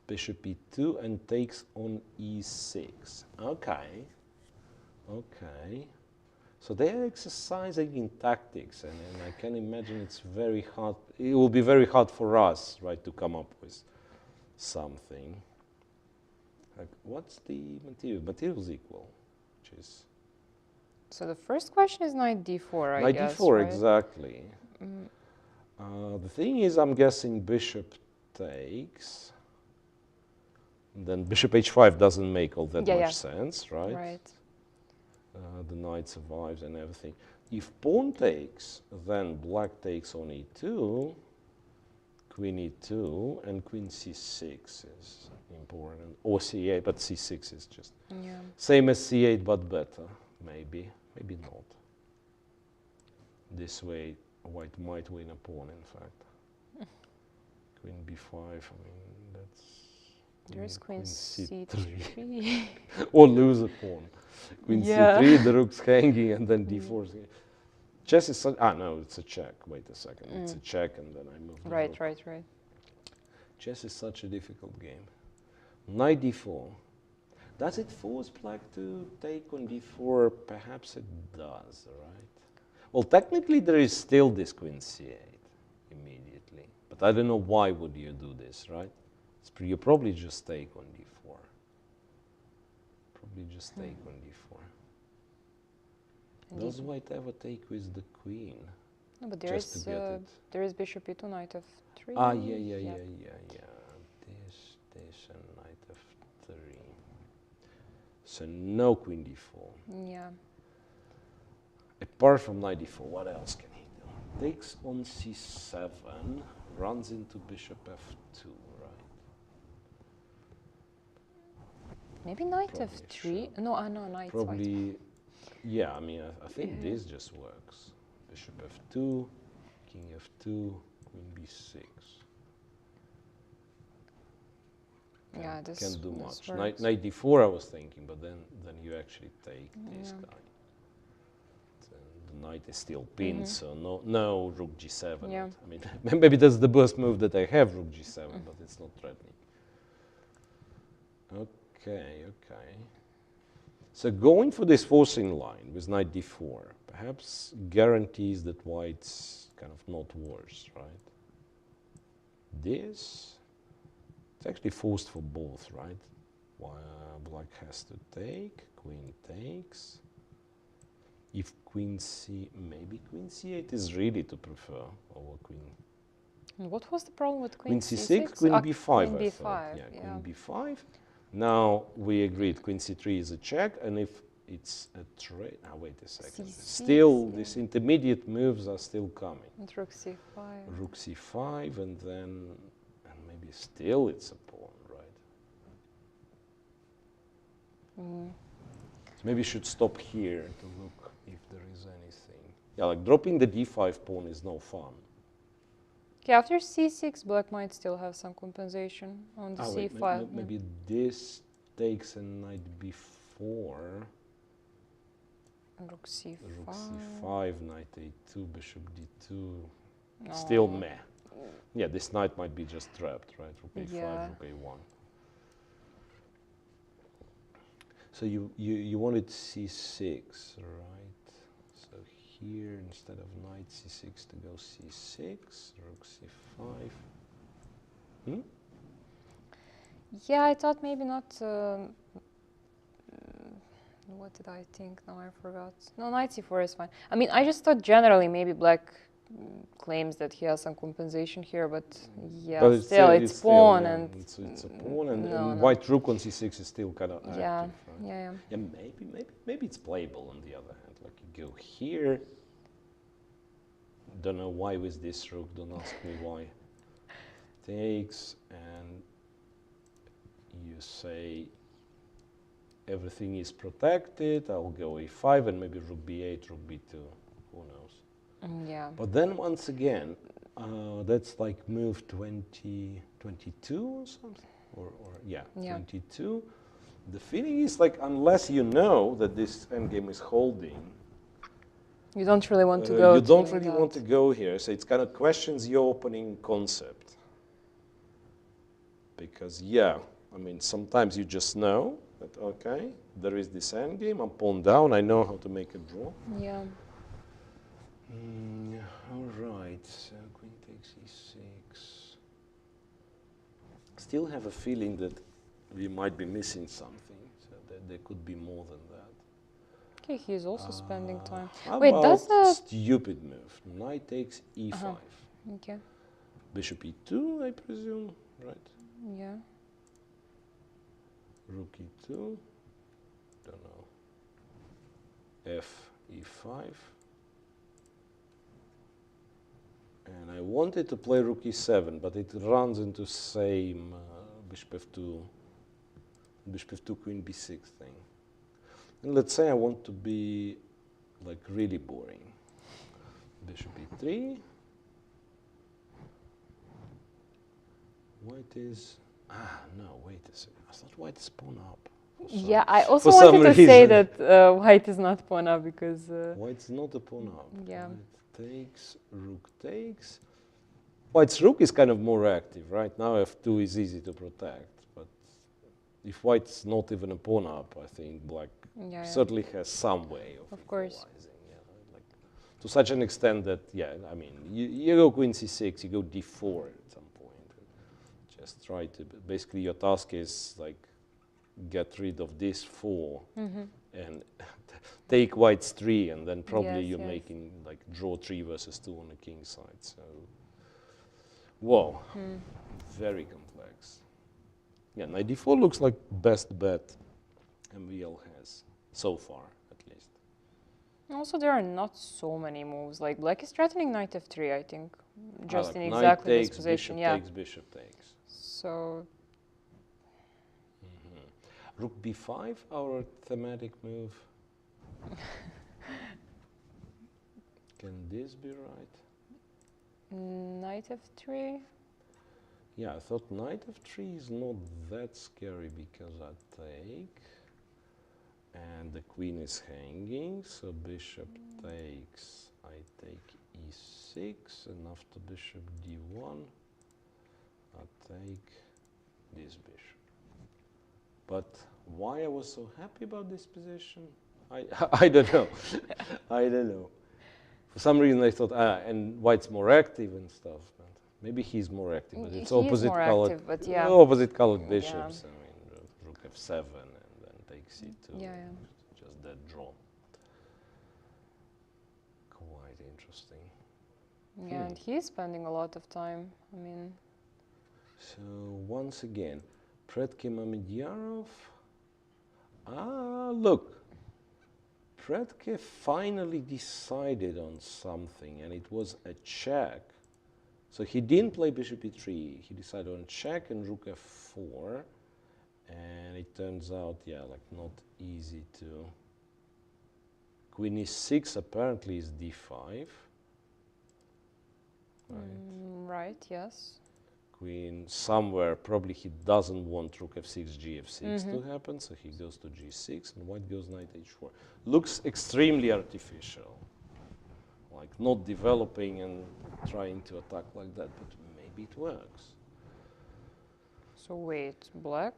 Bishop e2 and takes on e6. Okay. So they're exercising in tactics, and I can imagine it's very hard. It will be very hard for us, right, to come up with something. Like, what's the material? Material is equal, which is. So the first question is knight d4, I guess. Knight d4, right? exactly. The thing is, I'm guessing bishop takes. Then bishop h5 doesn't make all that much sense, right? Right. The knight survives and everything. If pawn takes, then black takes on e2, queen e2, and queen c6 is important. Or c8, but c6 is just same as c8, but better, maybe not. This way, white might win a pawn, in fact. Queen b5, I mean, that's... There's queen c3. Or lose a pawn. Queen Yeah. c3, the rook's hanging, and then d4. Chess is such... no, it's a check. Wait a second. It's a check, and then I move the rook. Right. Chess is such a difficult game. Knight d4. Does it force black to take on d4? Perhaps it does, right? Well, technically, there is still this queen c8 immediately. But I don't know why would you do this, right? You probably just take on d4. Does white ever take with the queen? No, but there is bishop e2, knight f3. Yeah. This and knight f3. So no queen d4. Yeah. Apart from knight d4, what else can he do? Takes on c7, runs into bishop f2, right? Maybe knight Probably f3. No, knight. Probably, yeah. I mean, I think this just works. Bishop f2, King f2, queen b6. Yeah, this Can't do this much. works. Knight d4 I was thinking, but then you actually take this guy. The knight is still pinned, so no rook g7. Yeah. I mean, maybe that's the best move that I have, rook g7, but it's not threatening. Okay. So going for this forcing line with knight d4 perhaps guarantees that white's kind of not worse, right? This, it's actually forced for both, right? Black has to take, queen takes. If queen c, maybe queen c8 is really to prefer over queen. And what was the problem with Queen queen c6, queen b5, queen I b5, thought. yeah. Queen b5. Now we agreed queen c3 is a check, and if it's a trade, now wait a second. C6, Still, yeah. these intermediate moves are still coming. And rook c5. Rook c5, and then, and maybe still it's a pawn, right? So maybe you should stop here to look if there is anything. Yeah, like dropping the d5 pawn is no fun. Okay, after c6, black might still have some compensation on the Wait, c5. maybe this takes a knight b4. Rook c5. Rook c5, knight a2, bishop d2. No. Still meh. Yeah, this knight might be just trapped, right? Rook a5, Yeah. rook a1. So you wanted c6, right? So here, instead of knight c6, to go c6, rook c5. Yeah, I thought maybe not. What did I think? Now I forgot. No, knight c4 is fine. I mean, I just thought generally maybe black claims that he has some compensation here, but yeah, But still it's pawn yeah, and it's a pawn, and, no, and no. white rook on c6 is still kind of active, Yeah, right? yeah. Yeah, maybe it's playable on the other hand. Like you go here. Don't know why with this rook. Don't ask me why. Takes, and you say everything is protected. I'll go a5 and maybe rook b8, rook b2. Who knows? Yeah. But then once again, that's like move 22 or something, or yeah, 22. The feeling is like unless you know that this endgame is holding, You don't really want to go. you don't really want to go here. So it kind of questions your opening concept. Because yeah, I mean sometimes you just know that okay, there is this endgame. I'm pawn down. I know how to make a draw. Yeah. All right, so queen takes e6. Still have a feeling that we might be missing something, so that there could be more than that. Okay, he's also spending time. How Wait, about does the stupid move? Knight takes e5. Okay. Bishop e2, I presume, right? Yeah. Rook e2. Don't know. F e5. And I wanted to play rook e7, but it runs into same bishop f2, queen b6 thing. And let's say I want to be like really boring. Bishop e3. White is, no, wait a second. I thought white is pawn up. Yeah, I also for some wanted to say reason. that white is not pawn up because. White's not a pawn up. Yeah. White takes, rook takes. White's rook is kind of more active, right? Now f2 is easy to protect, but if white's not even a pawn up, I think black certainly has some way of course. equalizing. Yeah, like to such an extent that, yeah, I mean, you go queen c6, you go d4 at some point. Just try to, basically your task is like get rid of this 4 and take white's 3, and then probably you're making like draw 3 versus 2 on the king side. So, whoa, very complex. Yeah, knight d4 looks like best bet MVL has so far, at least. Also, there are not so many moves. Like black is threatening knight f3, I think, just like in knight exactly takes, this position. bishop takes, bishop takes. So. Rook b5, our thematic move. Can this be right? Knight f3. Yeah, I thought knight f3 is not that scary because I take, and the queen is hanging, so bishop takes, I take e6, and after bishop d1, I take this bishop. But why I was so happy about this position, I don't know. I don't know. For some reason I thought, and white's more active and stuff. But maybe he's more active, but it's He is opposite more colored. active, but yeah. Opposite colored bishops. I mean, rook f7 and then take c2. Yeah. Just that draw. Quite interesting. Yeah, and he's spending a lot of time. I mean. So once again, Predke Mamedjarov. Look. Predke finally decided on something, and it was a check. So he didn't play bishop e3. He decided on check and rook f4, and it turns out, yeah, like not easy to. Queen e6 apparently is d5. Right. Right. Yes. Queen somewhere, probably he doesn't want rook f6, gf6 to happen, so he goes to g6, and white goes knight h4. Looks extremely artificial, like not developing and trying to attack like that, but maybe it works. So wait, black?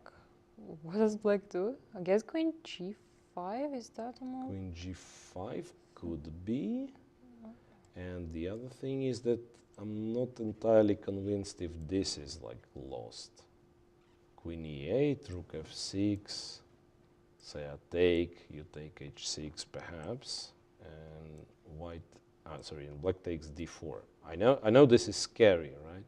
What does black do? I guess queen g5, is that a move? Queen g5 could be, and the other thing is that I'm not entirely convinced if this is like lost. Queen e8, rook f6, say I take, you take h6 perhaps, and white, and black takes d4. I know this is scary, right?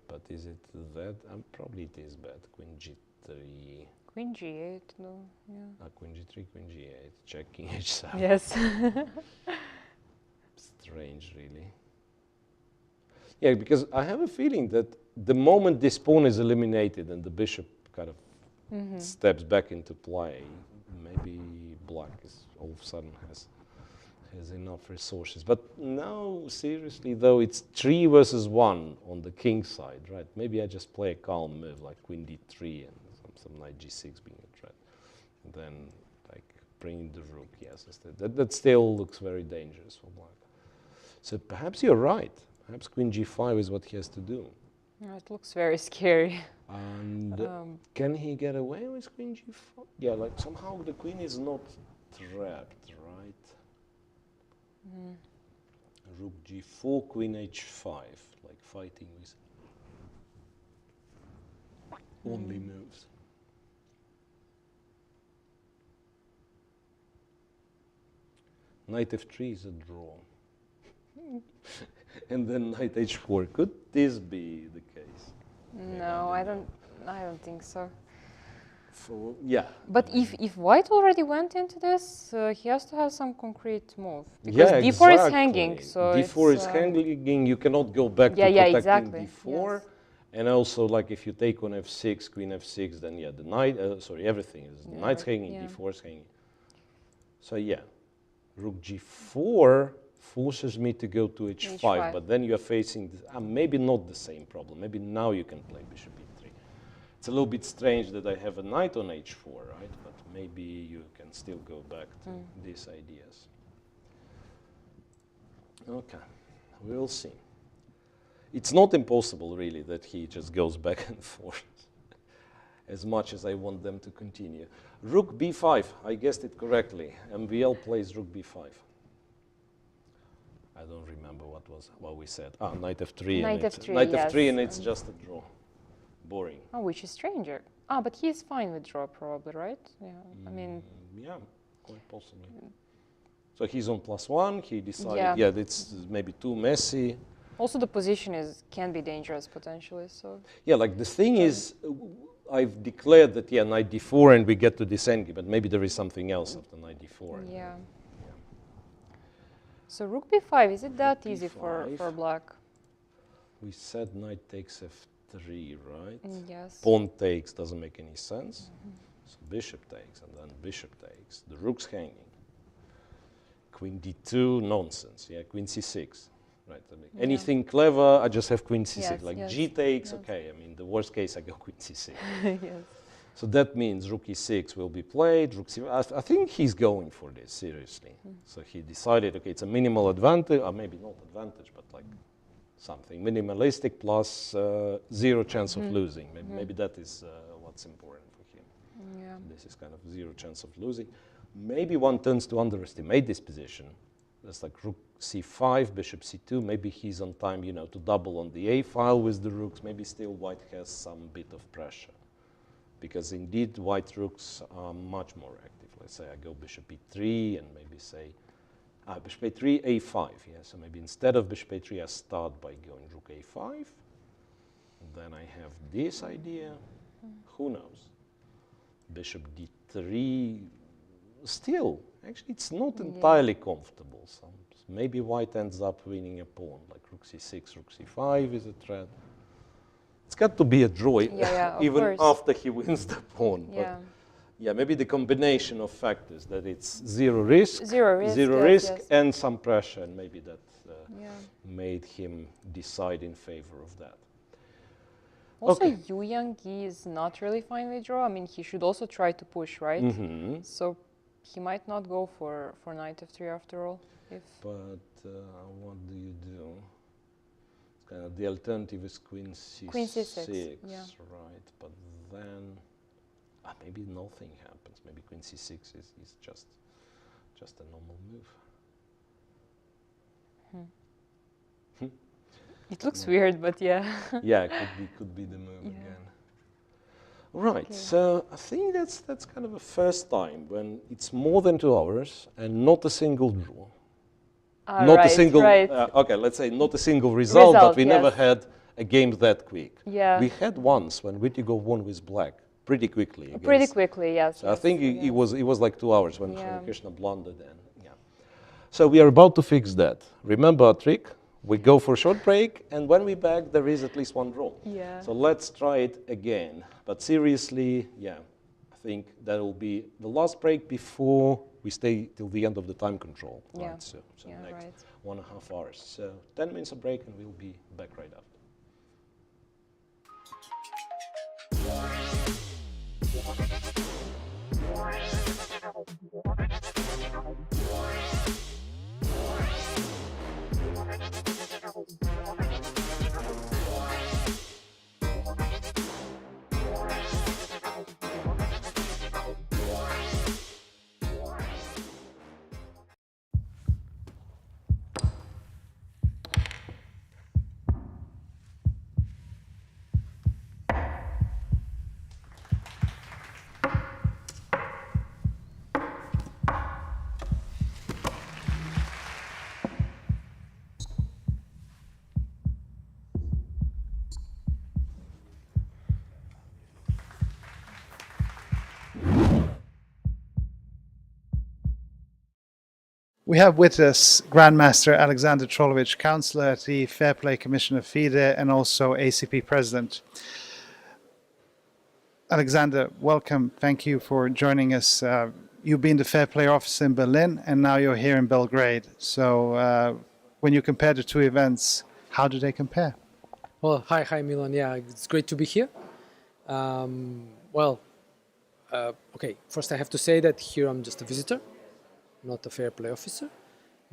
But is it that? Probably it is bad. Queen g3. Queen g8, no, yeah. Queen g3, queen g8, checking h7. Yes. Strange, really. Yeah, because I have a feeling that the moment this pawn is eliminated and the bishop kind of steps back into play, maybe black is all of a sudden has enough resources. But now, seriously though, it's 3 versus 1 on the king side, right? Maybe I just play a calm move like queen d3 and some knight g6 being a threat. And then like bringing the rook, yes, instead. That still looks very dangerous for black. So perhaps you're right. Perhaps queen g5 is what he has to do. Yeah, it looks very scary. And can he get away with queen g4? Yeah, like somehow the queen is not trapped, right? Rook g4, queen h5, like fighting with only moves. Knight f3 is a draw. And then knight h4. Could this be the case? No, I don't think so. Yeah. But if white already went into this, he has to have some concrete move. Because Yeah, d4 exactly. is hanging, so d4 it's, is hanging. You cannot go back to protecting exactly. d4. Yes. And also, like if you take on f6, queen f6, then yeah, the knight. Everything is knight's hanging, d4 is hanging. So yeah, rook g4 forces me to go to h5, but then you are facing this, maybe not the same problem. Maybe now you can play bishop e3. It's a little bit strange that I have a knight on h4, right? But maybe you can still go back to these ideas. Okay, we'll see. It's not impossible, really, that he just goes back and forth as much as I want them to continue. Rook b5, I guessed it correctly. MVL plays rook b5. I don't remember what we said. Knight f3. Knight f3, Knight yes. f3, and it's just a draw. Boring. Oh, which is stranger. But he's fine with draw, probably, right? Yeah, I mean. Yeah, quite possibly. So he's on +1. He decided, it's maybe too messy. Also, the position can be dangerous potentially. So. Yeah, like the thing is, I've declared that knight d4, and we get to this endgame, but maybe there is something else after knight d4. Yeah. So rook b5, is it that easy for black? We said knight takes f3, right? Yes. Pawn takes doesn't make any sense. So bishop takes, and then bishop takes. The rook's hanging. Queen d2, nonsense. Yeah, queen c6. right? I mean, anything clever, I just have queen c6. Yes, Like yes, g takes, yes. okay. I mean, the worst case, I go queen c6. Yes. So that means rook e6 will be played. Rook c. I think he's going for this seriously. So he decided, okay, it's a minimal advantage, or maybe not advantage, but like something minimalistic plus zero chance of losing. Maybe that is what's important for him. Yeah. This is kind of zero chance of losing. Maybe one tends to underestimate this position. That's like rook c5, bishop c2. Maybe he's on time, you know, to double on the a file with the rooks. Maybe still white has some bit of pressure. Because indeed, white rooks are much more active. Let's say I go bishop e3 and maybe say bishop a3, a5. Yeah, so maybe instead of bishop a3, I start by going rook a5. And then I have this idea. Who knows? Bishop d3. Still, actually, it's not entirely comfortable. So maybe white ends up winning a pawn, like rook c6, rook c5 is a threat. It's got to be a draw, even course. after he wins the pawn. Yeah. But yeah, maybe the combination of factors that it's zero risk, Zero risk, yes. and some pressure, and maybe that Yeah. made him decide in favor of that. Also, Okay. Yu Yang is not really fine with draw. I mean, he should also try to push, right? So he might not go for knight f3 after all. If But what do you do? It's kind of the alternative is queen c6. Queen c6, yeah. Right, but then maybe nothing happens. Maybe queen c6 is just a normal move. it looks weird, but yeah. Yeah, it could be the move again. Right, so I think that's kind of a first time when it's more than 2 hours and not a single draw. Not a single, okay, let's say not a single result, but we never had a game that quick. Yeah. We had once when Witigov won with black pretty quickly. Pretty quickly, yes. So I think it was like 2 hours when Yeah. Krishna blundered. And yeah. So we are about to fix that. Remember our trick? We go for a short break, and when we back, there is at least one draw. Yeah. So let's try it again. But seriously, yeah, I think that will be the last break before we stay till the end of the time control. Yeah. Right? So Yeah, next right. 1.5 hours. So 10 minutes of break, and we'll be back right after. We have with us Grandmaster Alexander Trolovich, Councillor at the Fair Play Commission of FIDE and also ACP President. Alexander, welcome. Thank you for joining us. You've been the Fair Play Officer in Berlin and now you're here in Belgrade. So when you compare the two events, how do they compare? Well, hi Milan. Yeah, it's great to be here. Okay, first I have to say that here I'm just a visitor, not a fair play officer,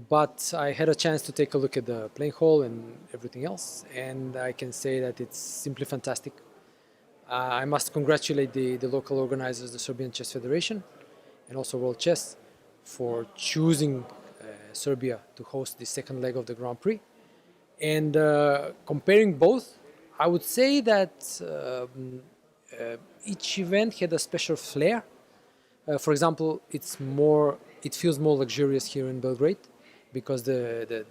but I had a chance to take a look at the playing hall and everything else, and I can say that it's simply fantastic. I must congratulate the local organizers, the Serbian Chess Federation and also World Chess, for choosing Serbia to host the second leg of the Grand Prix. And comparing both, I would say that each event had a special flair. For example, it feels more luxurious here in Belgrade because the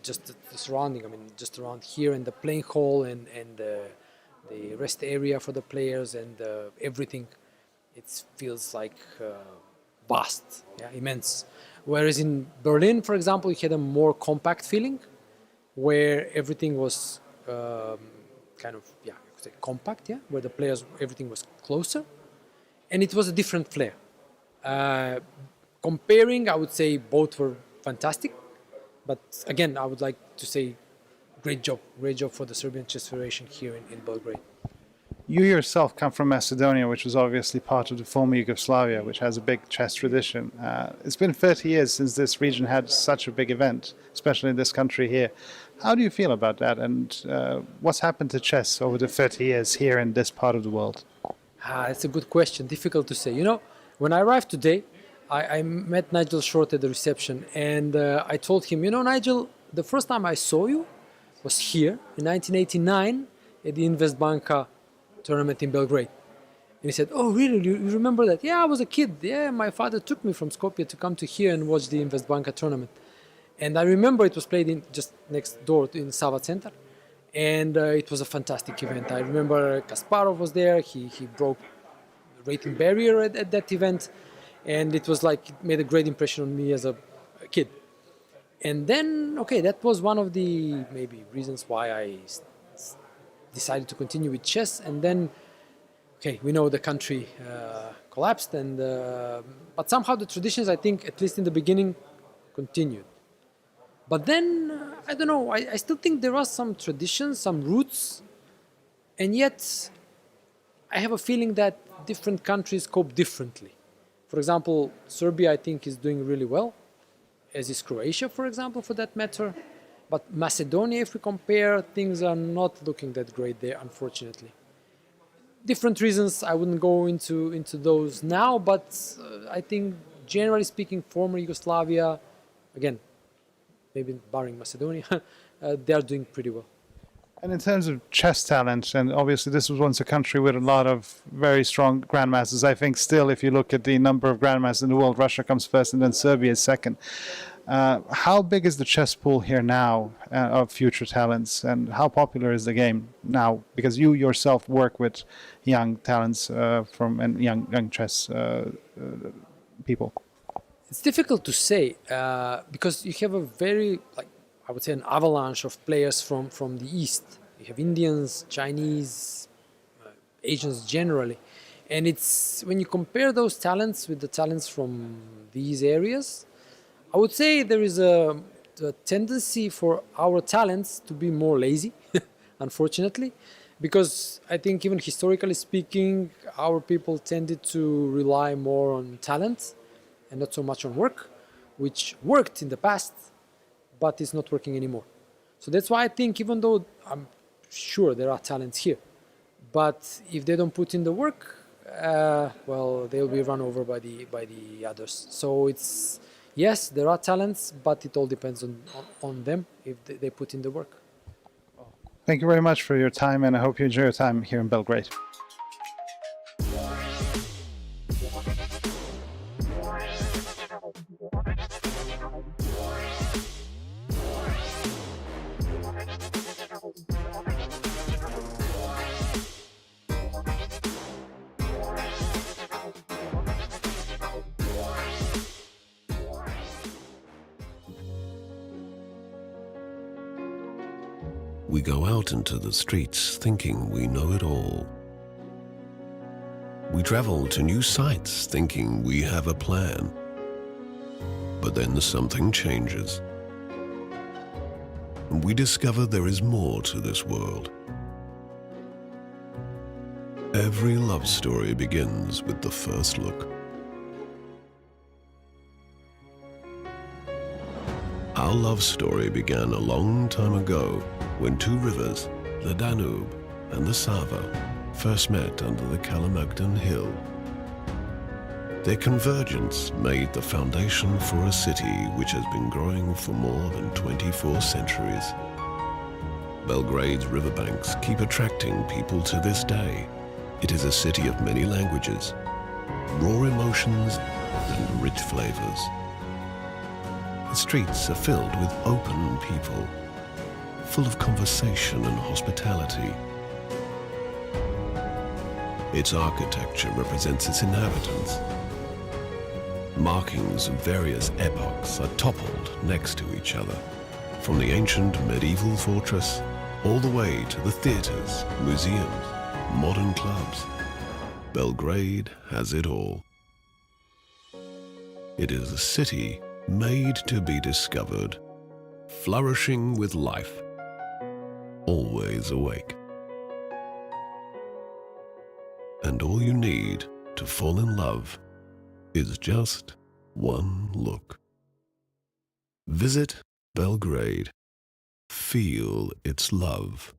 surrounding, I mean, just around here and the playing hall and the rest area for the players and everything, it feels like vast, yeah, immense. Whereas in Berlin, for example, it had a more compact feeling where everything was kind of, yeah, you could say compact, yeah, where the players, everything was closer, and it was a different flair. Comparing, I would say both were fantastic, but again, I would like to say great job for the Serbian Chess Federation here in Belgrade. You yourself come from Macedonia, which was obviously part of the former Yugoslavia, which has a big chess tradition. It's been 30 years since this region had such a big event, especially in this country here. How do you feel about that, and what's happened to chess over the 30 years here in this part of the world? It's a good question, difficult to say. You know, when I arrived today, I met Nigel Short at the reception, and I told him, you know, Nigel, the first time I saw you was here in 1989 at the Investbanka tournament in Belgrade. And he said, oh, really? You remember that? Yeah, I was a kid. Yeah, my father took me from Skopje to come to here and watch the Investbanka tournament. And I remember it was played in just next door in Sava Center. And it was a fantastic event. I remember Kasparov was there. He broke the rating barrier at that event. And it was like, it made a great impression on me as a kid. And then, okay, that was one of the maybe reasons why I decided to continue with chess. And then, okay, we know the country collapsed, and but somehow the traditions, I think, at least in the beginning, continued. But then, I don't know, I still think there are some traditions, some roots, and yet I have a feeling that different countries cope differently. For example, Serbia, I think, is doing really well, as is Croatia, for example, for that matter. But Macedonia, if we compare, things are not looking that great there, unfortunately. Different reasons, I wouldn't go into those now, but I think, generally speaking, former Yugoslavia, again, maybe barring Macedonia, they are doing pretty well. And in terms of chess talent, and obviously this was once a country with a lot of very strong grandmasters, I think still, if you look at the number of grandmasters in the world, Russia comes first and then Serbia is second. How big is the chess pool here now of future talents, and how popular is the game now? Because you yourself work with young talents and young chess people. It's difficult to say because you have a very, I would say, an avalanche of players from the East. You have Indians, Chinese, Asians generally. And it's when you compare those talents with the talents from these areas, I would say there is a tendency for our talents to be more lazy, unfortunately, because I think even historically speaking, our people tended to rely more on talent and not so much on work, which worked in the past, but is not working anymore. So that's why I think, even though I'm sure there are talents here, but if they don't put in the work, well, they'll be run over by the others. So it's, yes, there are talents, but it all depends on them if they put in the work. Thank you very much for your time, and I hope you enjoy your time here in Belgrade. We go out into the streets thinking we know it all. We travel to new sites thinking we have a plan. But then something changes. And we discover there is more to this world. Every love story begins with the first look. Our love story began a long time ago when two rivers, the Danube and the Sava, first met under the Kalemegdan hill. Their convergence made the foundation for a city which has been growing for more than 24 centuries. Belgrade's riverbanks keep attracting people to this day. It is a city of many languages, raw emotions and rich flavors. The streets are filled with open people, full of conversation and hospitality. Its architecture represents its inhabitants. Markings of various epochs are toppled next to each other, from the ancient medieval fortress all the way to the theaters, museums, modern clubs. Belgrade has it all. It is a city made to be discovered, flourishing with life. always awake. And all you need to fall in love is just one look. Visit Belgrade. Feel its love.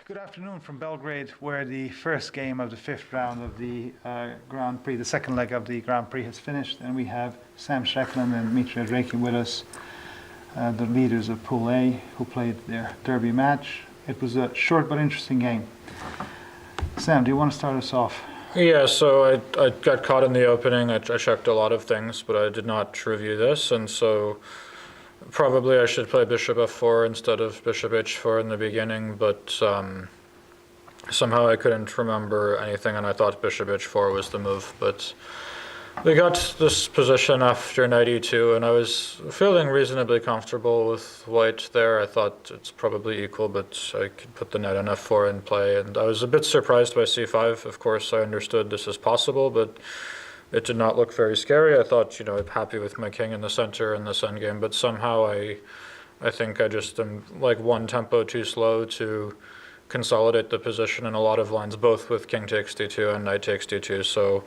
Good afternoon from Belgrade, where the first game of the fifth round of the Grand Prix, the second leg of the Grand Prix, has finished, and we have Sam Shekland and Dmitry Adrekin with us, the leaders of Pool A, who played their derby match. It was a short but interesting game. Sam, do you want to start us off? Yeah, so I got caught in the opening. I checked a lot of things, but I did not review this, and so probably I should play bishop f4 instead of bishop h4 in the beginning, but somehow I couldn't remember anything, and I thought bishop h4 was the move. But we got this position after knight e2, and I was feeling reasonably comfortable with white there. I thought it's probably equal, but I could put the knight on f4 in play, and I was a bit surprised by c5. Of course, I understood this is possible, but it did not look very scary. I thought, I'm happy with my king in the center in this endgame, but somehow I think I just am like one tempo too slow to consolidate the position in a lot of lines, both with king takes d2 and knight takes d2. So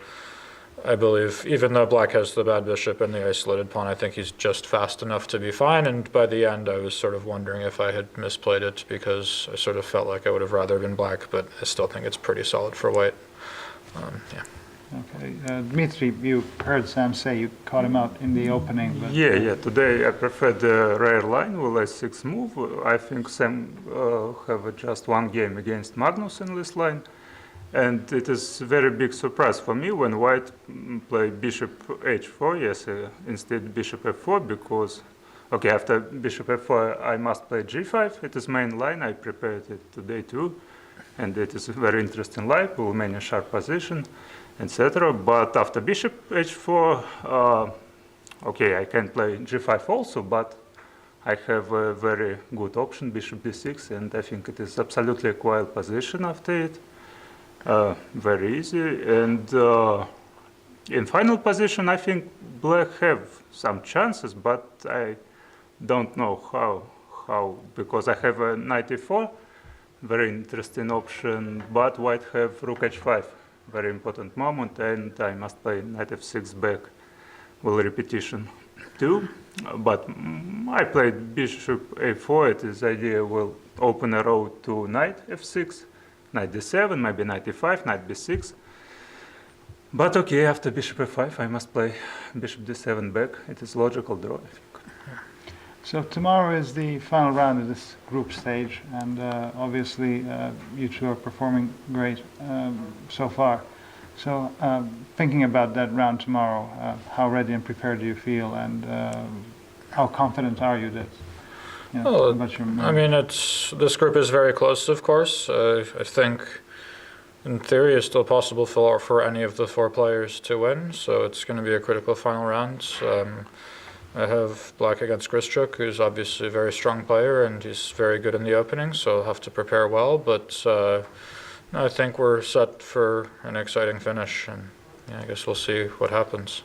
I believe, even though black has the bad bishop and the isolated pawn, I think he's just fast enough to be fine. And by the end, I was sort of wondering if I had misplayed it, because I sort of felt like I would have rather been black, but I still think it's pretty solid for white. Yeah. Okay, Dmitry, you heard Sam say you caught him out in the opening. But Yeah. Today I prefer the rare line with a6 move. I think Sam have just one game against Magnus in this line, and it is a very big surprise for me when white play bishop h4, yes, instead bishop f4, because, okay, after bishop f4 I must play g5. It is main line. I prepared it today too, and it is a very interesting line with many sharp position, etc. But after bishop h4, okay, I can play g5 also, but I have a very good option, bishop d6, and I think it is absolutely a quiet position after it. Very easy. And in final position, I think black have some chances, but I don't know how, because I have a knight e4, very interesting option, but white have rook h5. Very important moment, and I must play knight f6 back with repetition too. But I played bishop a4. It is idea will open a road to knight f6, knight d7, maybe knight e5, knight b6. But okay, after bishop f5, I must play bishop d7 back. It is logical draw, I think. so tomorrow is the final round of this group stage, and obviously you two are performing great so far. So thinking about that round tomorrow, how ready and prepared do you feel, and how confident are you that? About your move? I mean, this group is very close, of course. I think, in theory, it's still possible for any of the four players to win, so it's going to be a critical final round. I have black against Grischuk, who's obviously a very strong player, and he's very good in the opening, so I'll have to prepare well. But I think we're set for an exciting finish, and I guess we'll see what happens.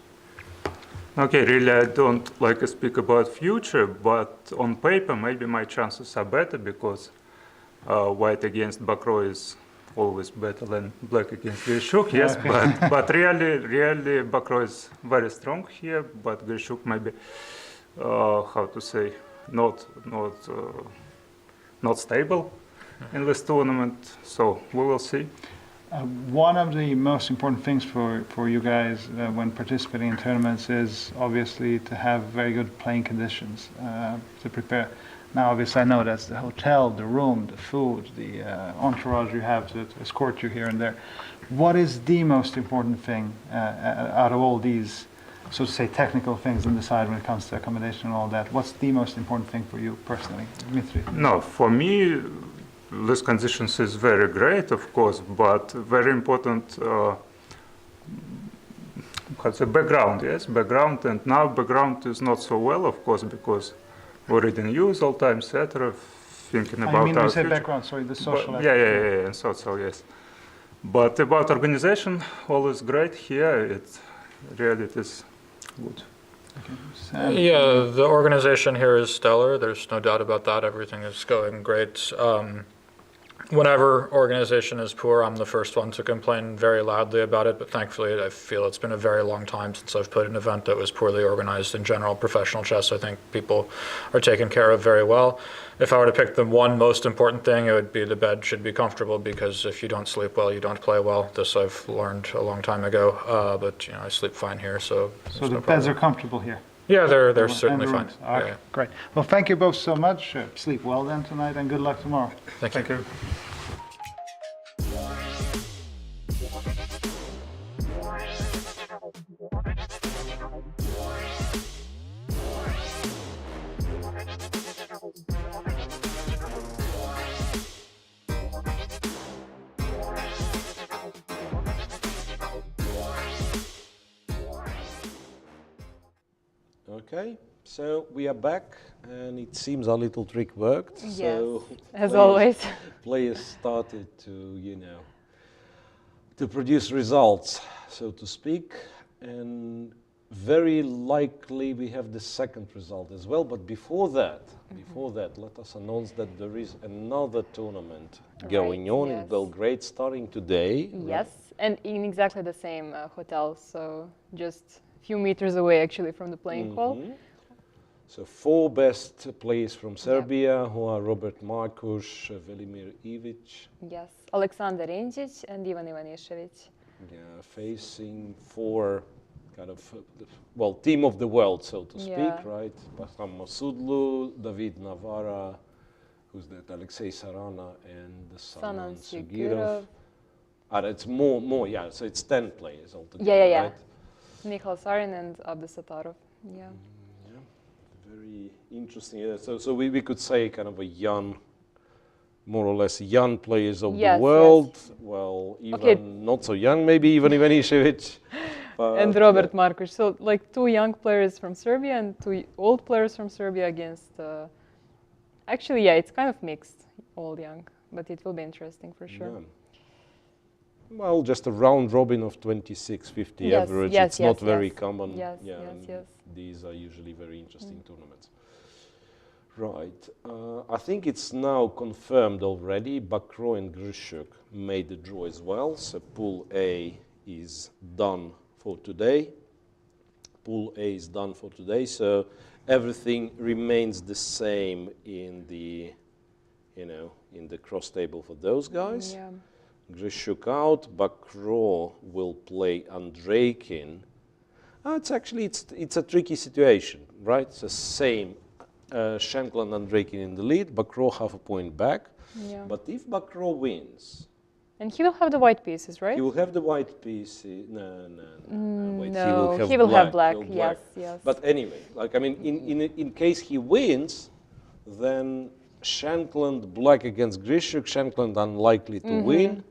Okay, really, I don't like to speak about future, but on paper, maybe my chances are better, because white against Bakro is always better than black against Grischuk, yes, but really Bakro is very strong here, but Grischuk maybe, how to say, not stable in this tournament, so we will see. One of the most important things for you guys when participating in tournaments is obviously to have very good playing conditions to prepare. Now, obviously, I know that's the hotel, the room, the food, the entourage you have to escort you here and there. What is the most important thing out of all these, so to say, technical things on the side when it comes to accommodation and all that? What's the most important thing for you personally, Dmitry? No, for me, this conditions is very great, of course, but very important background, yes, background, and now background is not so well, of course, because we're reading news all time, etc., thinking about I mean, you our say future. background, sorry, the social But, yeah, and social, yes. But about organization, always great here. It is good. Yeah, the organization here is stellar. There's no doubt about that. Everything is going great. whenever organization is poor, I'm the first one to complain very loudly about it, but thankfully I feel it's been a very long time since I've played an event that was poorly organized. In general, professional chess, I think people are taken care of very well. If I were to pick the one most important thing, it would be the bed should be comfortable, because if you don't sleep well, you don't play well. This I've learned a long time ago, but I sleep fine here, so So the beds are comfortable here? Yeah, they're And certainly the fine. rooms. All right, Yeah. great. Well, thank you both so much. Sleep well then tonight, and good luck tomorrow. Thank you. Okay, so we are back, and it seems our little trick worked. Yes, so as always. Players started to, to produce results, so to speak, and very likely we have the second result as well. But before that, let us announce that there is another tournament going on in Belgrade starting today. Yes, and in exactly the same hotel, so just few meters away actually from the playing hall. So 4 best players from Serbia, who are Robert Markuš, Velimir Ivić. Yes, Aleksandar Injac and Ivan Ivanišević. Yeah, facing 4 kind of, team of the world, so to speak, right? Bahram Masudlu, David Navara, who's that, Alexei Sarana, and Sanan Sigirov. It's more, yeah, so it's 10 players altogether, right? Mikhal Sarin and Abdusatarov. Yeah. Very interesting. So we could say kind of a young, more or less young players of the world. Yes. Well, even not so young, maybe even Ivanišević. And Robert Markuš. So like 2 young players from Serbia and 2 old players from Serbia against. Actually, yeah, it's kind of mixed, old young, but it will be interesting for sure. Yeah. Well, just a round robin of 26-50 average. It's not very common. Yes. These are usually very interesting tournaments. Right. I think it's now confirmed already. Bakro and Grishuk made the draw as well. So Pool A is done for today. So everything remains the same in the, in the cross table for those guys. Yeah. Grishuk out, Bakro will play Andreikin. It's a tricky situation, right? It's the same, Schenkel and Andreikin in the lead, Bakro half a point back. Yeah. But if Bakro wins... And he will have the white pieces, right? He will have the white pieces, no. Wait, no, he will have black, yes. But anyway, in case he wins, then Shankland black against Grishuk, Shankland unlikely to win.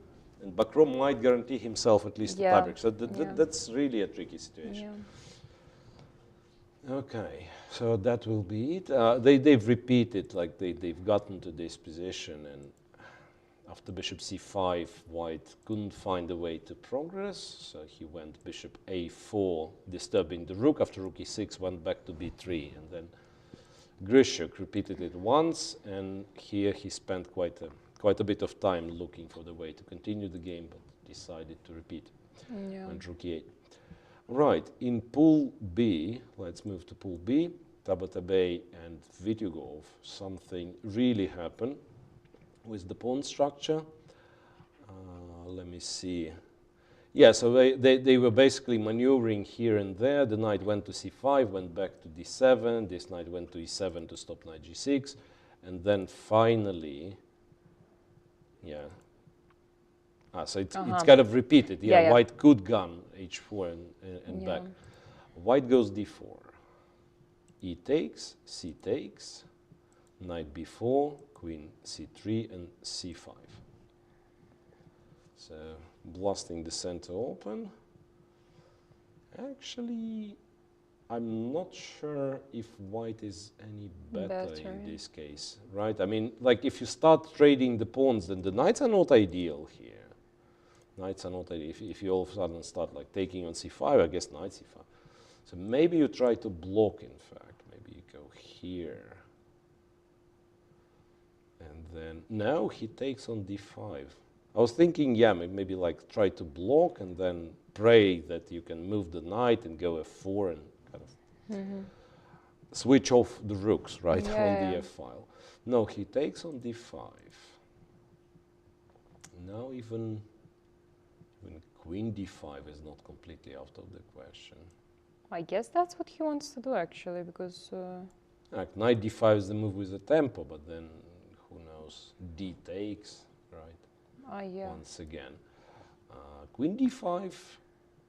And Bakro might guarantee himself at least a tiebreak. So that's really a tricky situation. Yeah. Okay, so that will be it. They've repeated, they've gotten to this position, and after bishop c5, White couldn't find a way to progress, so he went bishop a4, disturbing the rook. After rook e6, went back to b3, and then Grishuk repeated it once, and here he spent quite a bit of time looking for the way to continue the game, but decided to repeat and rook e8. Right, in Pool B, let's move to Pool B, Tabatabai and Vityugov, something really happened with the pawn structure. Let me see. Yeah, so they were basically maneuvering here and there. The knight went to c5, went back to d7. This knight went to e7 to stop knight g6. And then finally, so it's kind of repeated. Yeah, White could gun h4 and back. White goes d4. E takes, c takes, knight b4, queen c3, and c5. So blasting the center open. Actually, I'm not sure if White is any better in this case, right? I mean, if you start trading the pawns, then the knights are not ideal here. Knights are not ideal. If you all of a sudden start taking on c5, I guess knight c5. So maybe you try to block, in fact. Maybe you go here. And then now he takes on d5. I was thinking, yeah, maybe like try to block and then pray that you can move the knight and go f4 and kind of switch off the rooks, right, on the f file. No, he takes on d5. Now even queen d5 is not completely out of the question. I guess that's what he wants to do actually, because Like knight d5 is the move with the tempo, but then who knows? D takes, right? yeah. Once again, queen d5.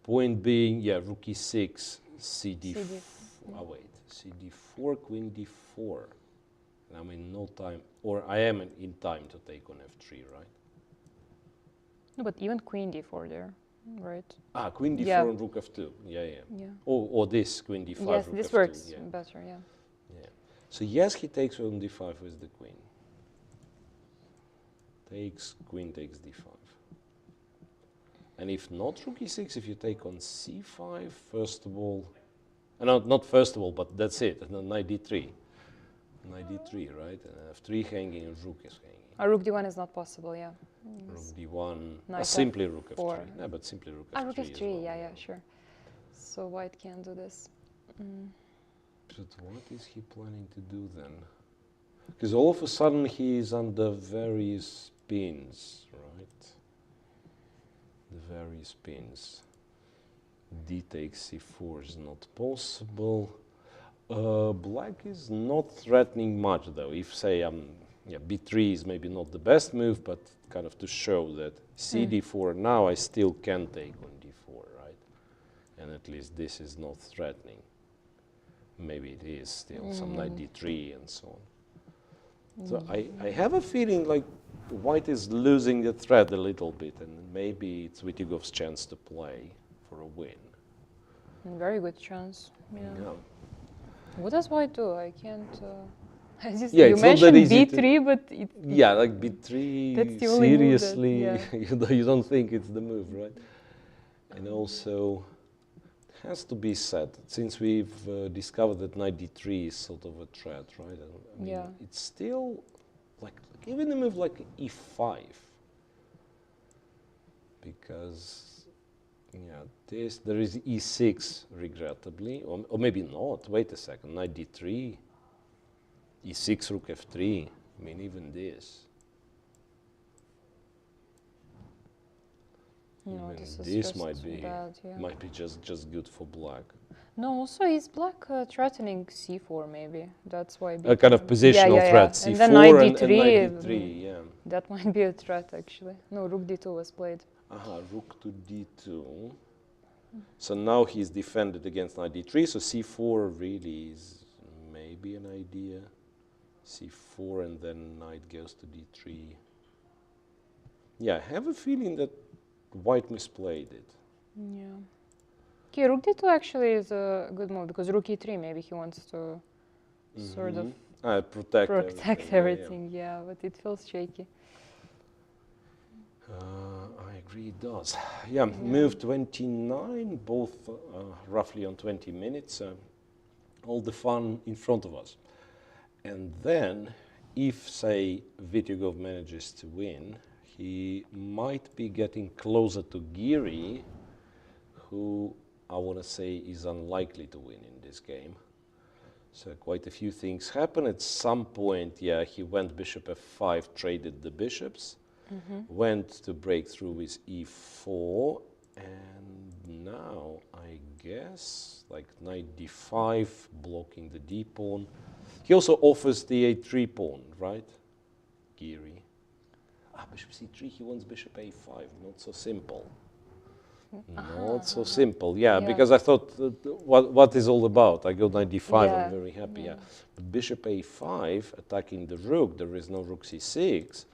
Point being, yeah, rook e6, cd. Oh wait, cd4, queen d4. And I'm in no time, or I am in time to take on f3, right? No, but even queen d4 there, right? Ah, queen d4 and rook f2. Yeah. Or this queen d5. Yes, rook this f2. works Yeah. better. Yeah. So yes, he takes on d5 with the queen. Takes, queen takes d5. And if not rook e6, if you take on c5, first of all, not first of all, but that's it, and then knight d3. Knight d3, right? And f3 hanging and rook is hanging. Rook d1 is not possible, yeah. Rook d1, Knight simply rook f4. f3. No, but simply rook f3 rook f3, as well. yeah, sure. So white can't do this. But what is he planning to do then? Because all of a sudden he is under various pins, right? The various pins. D takes c4 is not possible. Black is not threatening much though. If say b3 is maybe not the best move, but kind of to show that cd4 now I still can take on d4, right? And at least this is not threatening. Maybe it is still some knight d3 and so on. So I have a feeling like white is losing the thread a little bit, and maybe it's Vitigov's chance to play for a win. Very good chance. Yeah. What does white do? I can't. You mentioned b3, but like b3. That's the only seriously, move that, you don't think it's the move, right? And also, it has to be said, since we've discovered that knight d3 is sort of a threat, right? I mean, it's still like even a move like e5, because there is e6 regrettably, or maybe not. Wait a second, knight d3, e6, rook f3. I mean, even this. No, even this might be bad, might be just good for black. No, also is black threatening c4 maybe. That's why. A kind of positional threat, c4 and then knight d3. And knight d3, yeah. That might be a threat actually. No, rook d2 was played. Rook to d2. So now he's defended against knight d3, so c4 really is maybe an idea. c4 and then knight goes to d3. Yeah, I have a feeling that white misplayed it. Yeah. Okay, rook d2 actually is a good move, because rook e3 maybe he wants to sort of protect everything, but it feels shaky. I agree it does. Move 29, both roughly on 20 minutes. All the fun in front of us. And then, if, say, Vitigov manages to win, he might be getting closer to Giri, who I want to say is unlikely to win in this game. So quite a few things happen. At some point, he went bishop f5, traded the bishops. Went to break through with e4, and now I guess like knight d5 blocking the d pawn. He also offers the a3 pawn, right? Giri. Bishop c3, he wants bishop a5, not so simple. Not so simple, because I thought, what is all about? I go knight d5, I'm very happy, But bishop a5, attacking the rook, there is no rook c6.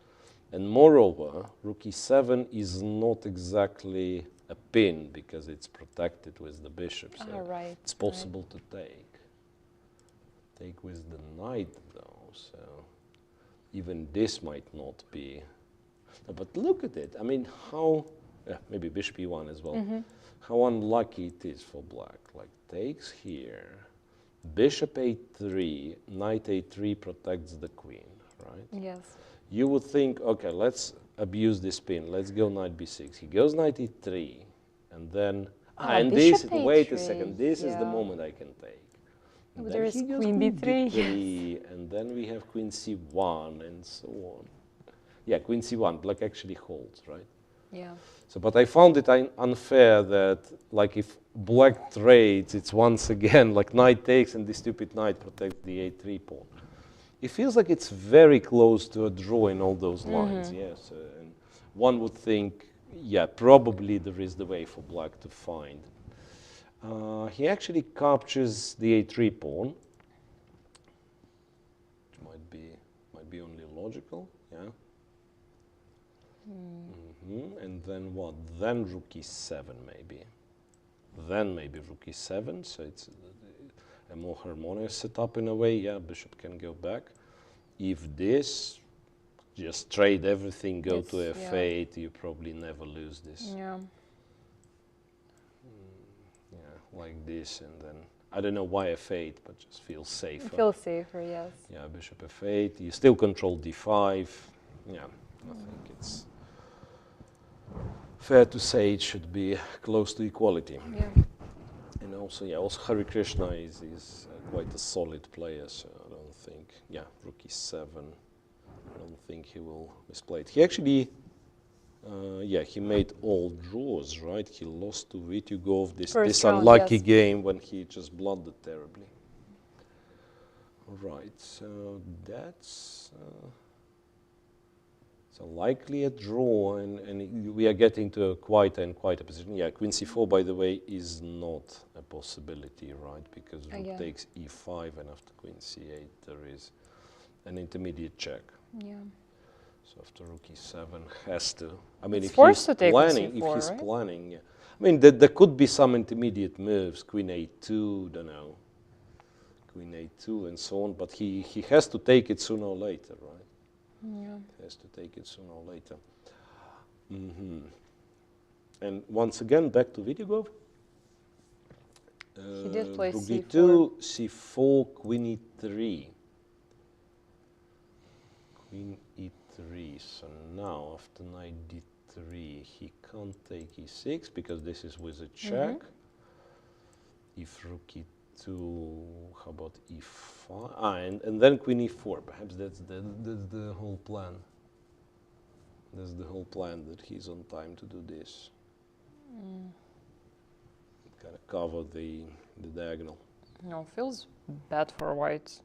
And moreover, rook e7 is not exactly a pin because it's protected with the bishop. So it's possible to take. Take with the knight though, so even this might not be. But look at it. I mean, how, maybe bishop e1 as well. How unlucky it is for black. Like takes here, Bishop a3, knight a3 protects the queen, right? Yes. You would think, okay, let's abuse this pin. Let's go knight b6. He goes knight e3, and then and bishop this. Wait a a3, second. This is the yeah. moment I can take. And But then there is he goes queen b3, b3, and then we have queen c1, and so on. Yeah, queen c1. Black actually holds, right? Yeah. So, but I found it unfair that, like, if black trades, it's once again like knight takes, and the stupid knight protects the a3 pawn. It feels like it's very close to a draw in all those lines, yes. And one would think, yeah, probably there is the way for black to find. He actually captures the a3 pawn, which might be only logical, yeah. And then what? Then rook e7 maybe. Then maybe rook e7, so it's a more harmonious setup in a way. Yeah, bishop can go back. If this, just trade everything, go to f8, you probably never lose this. Yeah. Yeah, like this, and then I don't know why f8, but just feels safer. It feels safer, yes. Yeah, bishop f8. You still control d5. Yeah, I think it's fair to say it should be close to equality. Yeah. And also, yeah, also Hare Krishna is quite a solid player, so I don't think, yeah, rook e7, I don't think he will misplay it. He actually, yeah, he made all draws, right? He lost to Vityugov this round, unlucky yes. game when he just blundered terribly. Right, so that's so likely a draw, and we are getting to a quite a position. Yeah, queen c4, by the way, is not a possibility, right? Because rook takes e5, and after queen c8, there is an intermediate check. Yeah. So after rook e7 has to. I mean, It's if forced he's to take planning, c4, if he's right? planning, yeah. I mean, there could be some intermediate moves, queen a2, don't know, queen a2, and so on. But he has to take it sooner or later, right? Yeah. Has to take it sooner or later. And once again, back to Vityugov. He did play rook c4. d2, c4, queen e3. Queen e3. So now, after knight d3, he can't take e6 because this is with a check. If rook e2, how about e5? And then queen e4. Perhaps that's the whole plan. That's the whole plan, that he's on time to do this. Kind of cover the diagonal. No, feels bad for white.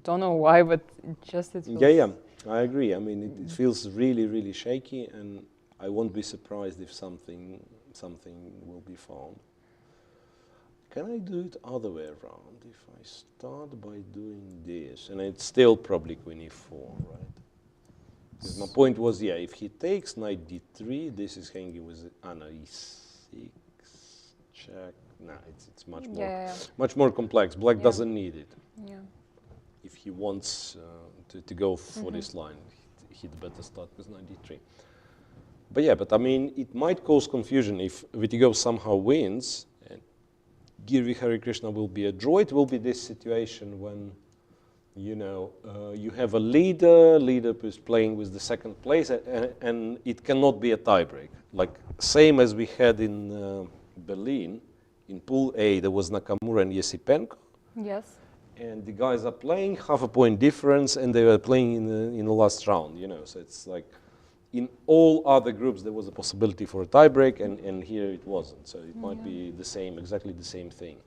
Don't know why, but it feels... Yeah, I agree. I mean, it feels really, really shaky, and I won't be surprised if something will be found. Can I do it other way around? If I start by doing this, and it's still probably queen e4, right? Because my point was, yeah, if he takes knight d3, this is hanging with no, e6, check. No, it's much more complex. Black doesn't need it. Yeah. If he wants to go for this line, he'd better start with knight d3. But yeah, but I mean, it might cause confusion if Vityugov somehow wins, and Girvi Hare Krishna will be a draw. It will be this situation when, you know, you have a leader who's playing with the second place, and it cannot be a tiebreak. Like same as we had in Berlin, in Pool A, there was Nakamura and Yesipenko. Yes. And the guys are playing half a point difference, and they were playing in the last round, you know. So it's like in all other groups there was a possibility for a tiebreak, and here it wasn't. So it might be the same, exactly the same thing.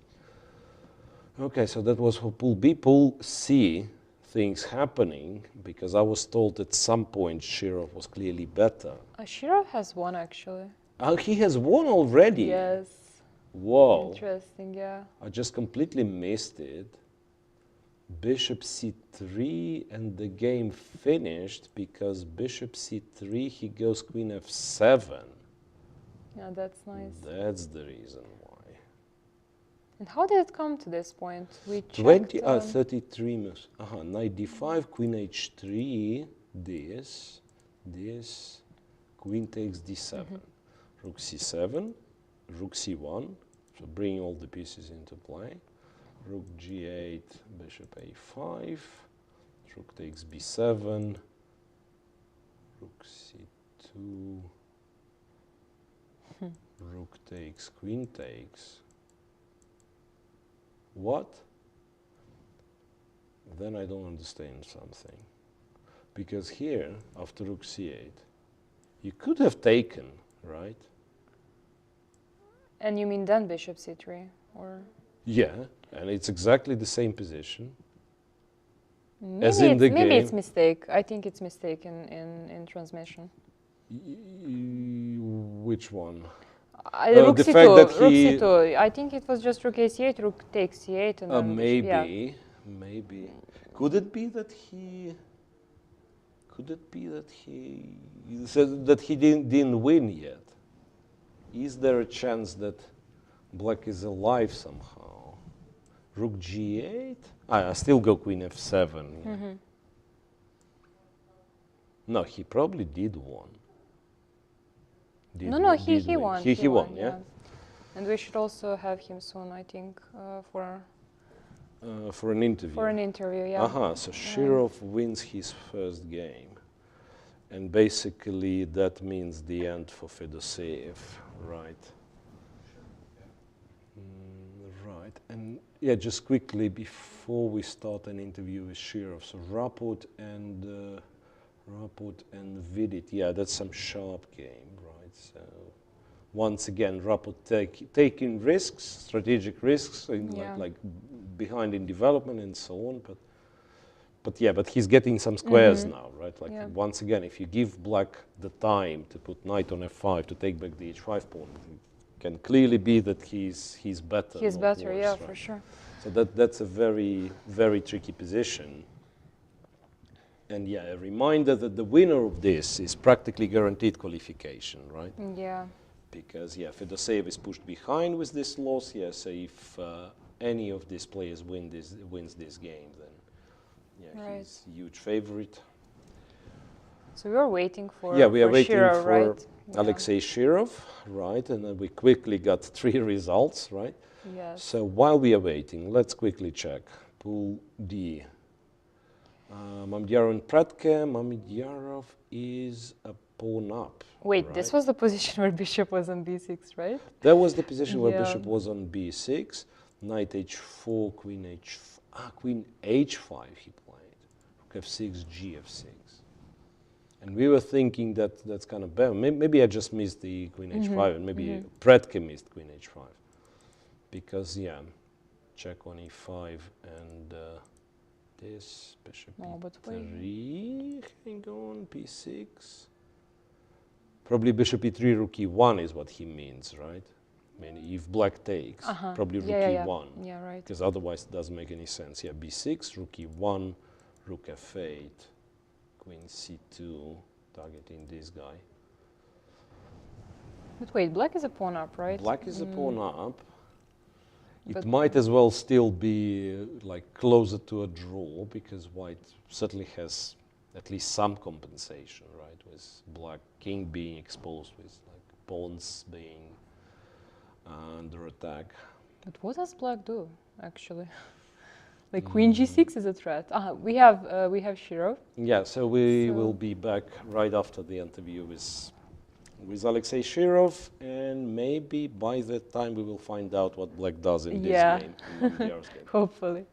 Okay, so that was for Pool B. Pool C, things happening, because I was told at some point Shirov was clearly better. Shirov has won, actually. Oh, he has won already? Yes. Whoa. Interesting, yeah. I just completely missed it. Bishop c3, and the game finished because bishop c3, he goes queen f7. Yeah, that's nice. That's the reason why. And how did it come to this point? We 33 moves. Knight d5, queen h3, this, queen takes d7, rook c7, rook c1, so bring all the pieces into play. rook g8, bishop a5, rook takes b7, rook c2, rook takes, queen takes. What? Then I don't understand something. Because here, after rook c8, you could have taken, right? And you mean then bishop c3, or? Yeah, and it's exactly the same position. Maybe as in the game. Maybe it's mistake. I think it's mistake in transmission. Which one? Rook the c2, fact that rook he- c2. I think it was just rook a8, rook takes c8, and then Maybe, yeah. maybe. Could it be that he? Could it be that he said that he didn't win yet? Is there a chance that black is alive somehow? Rook g8. I still go queen f7. Yeah. No, he probably did won. No, he win. won. He won, yeah. And we should also have him soon, I think, for an interview. for an interview. Yeah. So Shirov wins his first game. And basically that means the end for Fedoseev, right? Right, and yeah, just quickly before we start an interview with Shirov, so Raput and Vidit, yeah, that's some sharp game, right? So once again, Raput taking risks, strategic risks, like behind in development and so on, but he's getting some squares now, right? Like once again, if you give black the time to put knight on f5 to take back the h5 pawn, it can clearly be that he's better. He's not better, worse, yeah, right? for sure. So that's a very, very tricky position. And yeah, a reminder that the winner of this is practically guaranteed qualification, right? Yeah. Because yeah, Fedoseev is pushed behind with this loss. Yeah, so if any of these players wins this game, then yeah, he's a huge favorite. So we are waiting for we are waiting Shirov, for right? Alexei Shirov, right? And then we quickly got 3 results, right? Yes. So while we are waiting, let's quickly check. Pool D. Mamdyarov and Pratke. Mamdyarov is a pawn up. Wait, right? this was the position where bishop was on b6, right? That was the position where Yeah. bishop was on b6. Knight h4, queen h5 he played. Rook f6, g f6. And we were thinking that that's kind of bad. Maybe I just missed the queen h5, and maybe Pratke missed queen h5. Because, yeah, check on e5 and this, bishop e3, hang on, b6. Probably bishop e3, rook e1 is what he means, right? I mean, if black takes, probably rook e1. Yeah, right. Because otherwise it doesn't make any sense. Yeah, b6, rook e1, rook f8, queen c2, targeting this guy. But wait, black is a pawn up, right? Black is a pawn up. It might as well still be like closer to a draw, because white certainly has at least some compensation, right? With black king being exposed, with like pawns being under attack. But what does black do, actually? Like queen g6 is a threat. We have Shirov. Yeah, so we will be back right after the interview with Alexei Shirov, and maybe by that time we will find out what black does in this game, in Mamdyarov's game. Hopefully.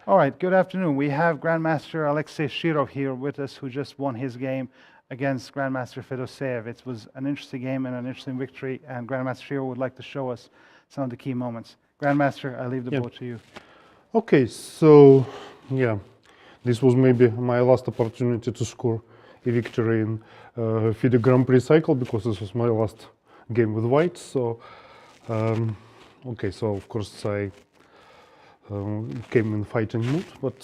All right, good afternoon. We have Grandmaster Alexei Shirov here with us, who just won his game against Grandmaster Fedoseev. It was an interesting game and an interesting victory, and Grandmaster Shirov would like to show us some of the key moments. Grandmaster, I leave the ball to you. Okay, so yeah, this was maybe my last opportunity to score a victory in FIDE Grand Prix cycle, because this was my last game with white. So okay, so of course I came in fighting mood, but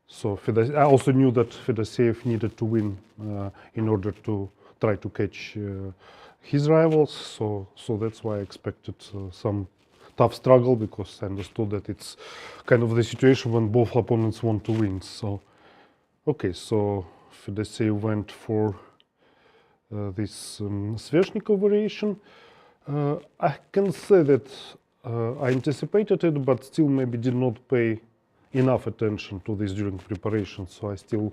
so I also knew that Fedoseev needed to win in order to try to catch his rivals. So that's why I expected some tough struggle, because I understood that it's kind of the situation when both opponents want to win. So okay, so Fedoseev went for this Sveshnikov variation, I can say that I anticipated it, but still maybe did not pay enough attention to this during preparation. So I still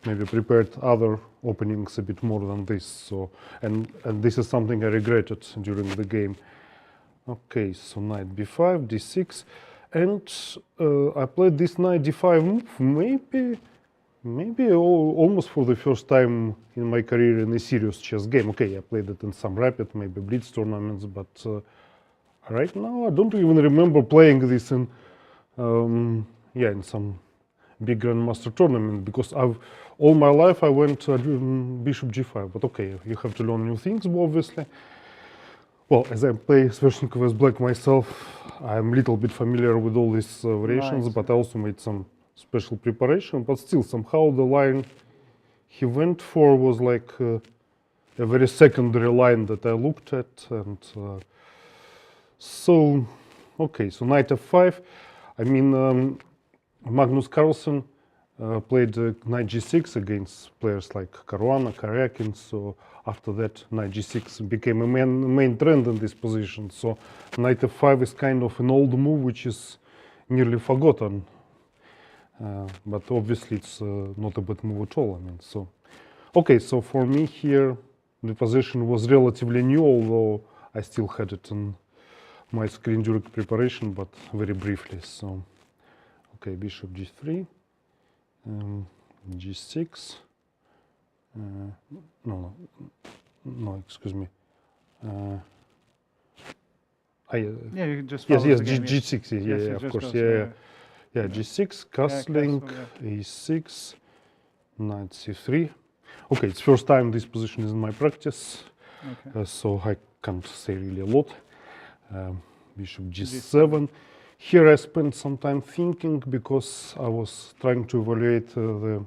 maybe prepared other openings a bit more than this. So and this is something I regretted during the game. Okay, so knight b5, d6, and I played this knight d5 move, maybe almost for the first time in my career in a serious chess game. Okay, I played it in some rapid, maybe blitz tournaments, but right now I don't even remember playing this in in some big grandmaster tournament, because all my life I went bishop g5. But okay, you have to learn new things, obviously. Well, as I play Sveshnikov as black myself, I'm a little bit familiar with all these variations, Right. but I also made some special preparation. But still, somehow the line he went for was like a very secondary line that I looked at. And so, okay, so knight f5. I mean, Magnus Carlsen played knight g6 against players like Caruana, Karyakin. So after that, knight g6 became a main trend in this position. So knight f5 is kind of an old move which is nearly forgotten. But obviously it's not a bad move at all. I mean, so okay, so for me here the position was relatively new, although I still had it on my screen during preparation, but very briefly. So okay, bishop g3, g6. No, excuse me. Yeah, you can just yes, follow yes, the game, g6. Yeah, Yes, it of just course. goes, Yeah, g6, castling, castle, a6, knight c3. Okay, it's first time this position is in my practice, Okay. so I can't say really a lot. Bishop g7. Here I spent some time thinking, because I was trying to evaluate the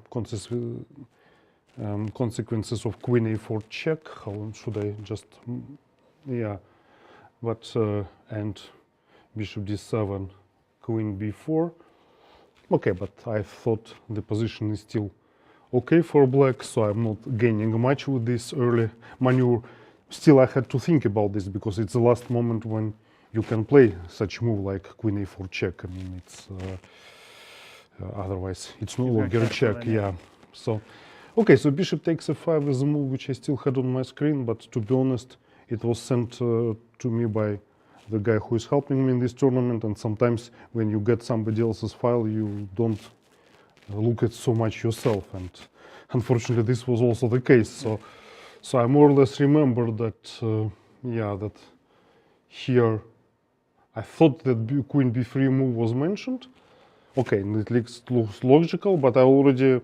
consequences of queen a4 check. How should I just, yeah, but and bishop d7, queen b4. Okay, but I thought the position is still okay for black, so I'm not gaining much with this early maneuver. Still, I had to think about this, because it's the last moment when you can play such move like queen a4 check. I mean, it's otherwise it's no longer a check. Yeah. So, okay, so bishop takes f5 is a move which I still had on my screen, but to be honest, it was sent to me by the guy who is helping me in this tournament. And sometimes when you get somebody else's file, you don't look at so much yourself. And unfortunately, this was also the case. So I more or less remember that, that here I thought that queen b3 move was mentioned. Okay, and it looks logical, but I already,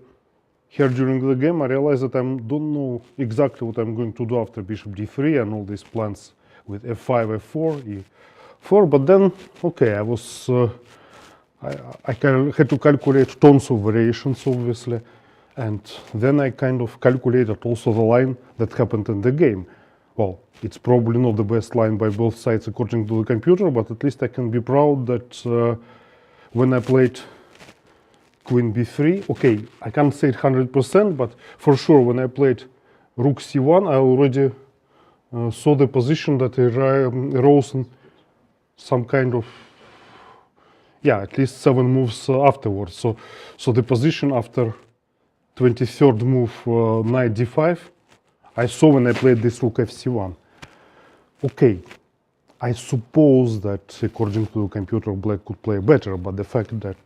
here during the game, I realized that I don't know exactly what I'm going to do after bishop d3 and all these plans with f5, f4, e4. But then, okay, I was, I had to calculate tons of variations, obviously. And then I kind of calculated also the line that happened in the game. Well, it's probably not the best line by both sides according to the computer, but at least I can be proud that when I played queen b3, okay, I can't say it 100%, but for sure when I played rook c1, I already saw the position that arose in some kind of, at least 7 moves afterwards. So the position after 23rd move, knight d5, I saw when I played this rook fc1. Okay, I suppose that according to the computer, black could play better, but the fact that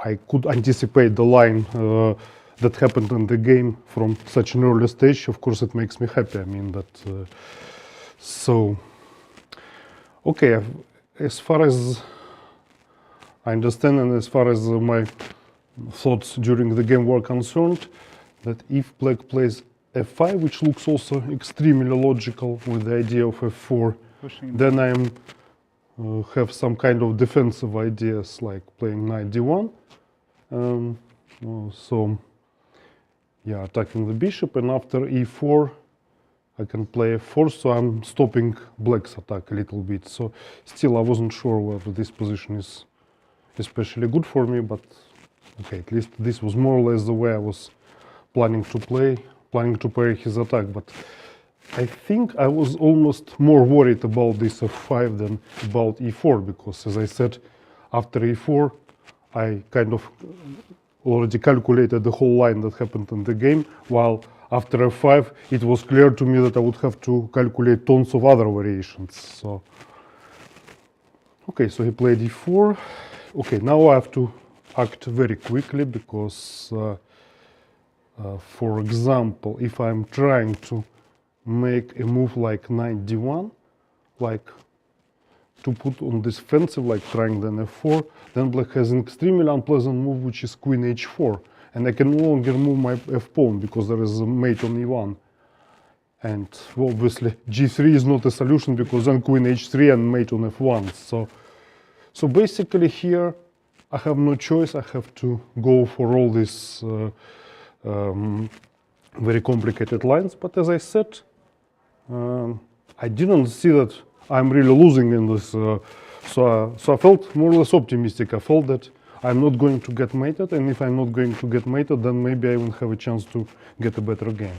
I could anticipate the line that happened in the game from such an early stage, of course, it makes me happy. I mean that, so, okay, as far as I understand and as far as my thoughts during the game were concerned, that if black plays f5, which looks also extremely logical with the idea of f4, then I have some kind of defensive ideas like playing knight d1. Attacking the bishop, and after e4 I can play f4, so I'm stopping black's attack a little bit. So still I wasn't sure whether this position is especially good for me, but okay, at least this was more or less the way I was planning to play his attack. But I think I was almost more worried about this f5 than about e4, because as I said, after e4, I kind of already calculated the whole line that happened in the game, while after f5, it was clear to me that I would have to calculate tons of other variations. So, okay, so he played e4. Okay, now I have to act very quickly, because, for example, if I'm trying to make a move like knight d1, like to put on this offensive, like trying then f4, then black has an extremely unpleasant move, which is queen h4, and I can no longer move my f-pawn because there is a mate on e1. And well, obviously g3 is not a solution, because then queen h3 and mate on f1. So basically here I have no choice. I have to go for all these very complicated lines. But as I said, I didn't see that I'm really losing in this. So I felt more or less optimistic. I felt that I'm not going to get mated, and if I'm not going to get mated, then maybe I will have a chance to get a better game.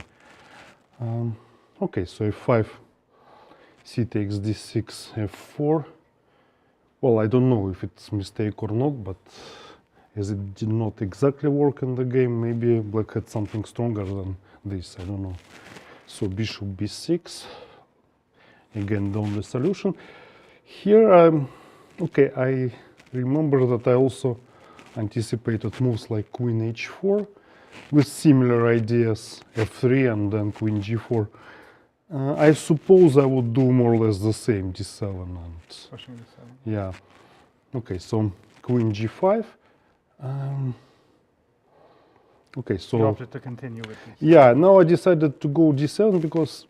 Okay, so f5, c takes d6, f4. Well, I don't know if it's a mistake or not, but as it did not exactly work in the game, maybe black had something stronger than this, I don't know. So bishop b6, again the only solution. Here okay, I remember that I also anticipated moves like queen h4 with similar ideas, f3 and then queen g4. I suppose I would do more or less the same, d7 and yeah. Okay, so queen g5. Okay, so you opted to continue with this. Yeah, now I decided to go d7 because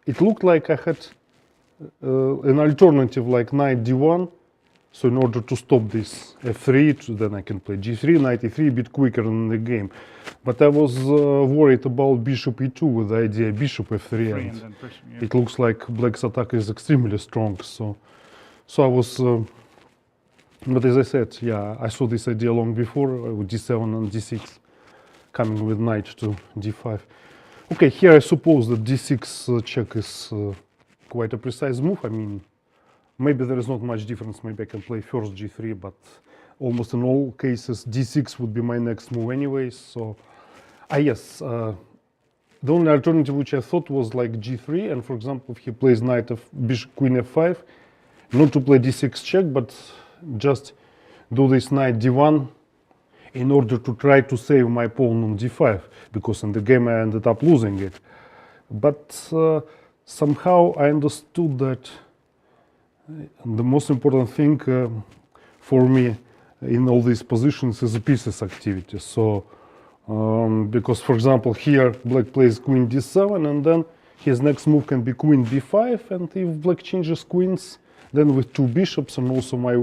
it looked like I had an alternative like knight d1. So in order to stop this f3, then I can play g3, knight e3 a bit quicker in the game. But I was worried about bishop e2 with the idea bishop f3, and it looks like black's attack is extremely strong. So I was, but as I said, yeah, I saw this idea long before with d7 and d6, coming with knight to d5. Okay, here I suppose that d6 check is quite a precise move. I mean, maybe there is not much difference. Maybe I can play first g3, but almost in all cases d6 would be my next move anyways. So, yes, the only alternative which I thought was like g3, and for example, if he plays knight of bishop queen f5, not to play d6 check, but just do this knight d1 in order to try to save my pawn on d5, because in the game I ended up losing it. But somehow I understood that the most important thing for me in all these positions is the pieces activity. So, because for example here black plays queen d7, and then his next move can be queen b5, and if black changes queens, then with two bishops and also my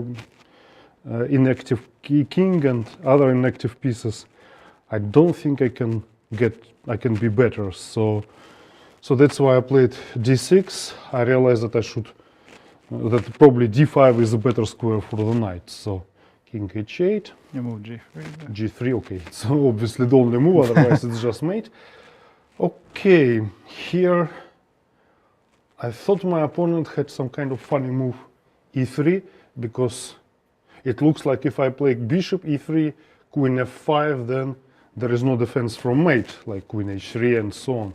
inactive king and other inactive pieces, I don't think I can be better. So that's why I played d6. I realized that I should. That probably d5 is a better square for the knight. So king h8. You move g3. G3, okay. So obviously the only move, otherwise it's just mate. Okay, here I thought my opponent had some kind of funny move e3, because it looks like if I play bishop e3, queen f5, then there is no defense from mate, like queen h3 and so on.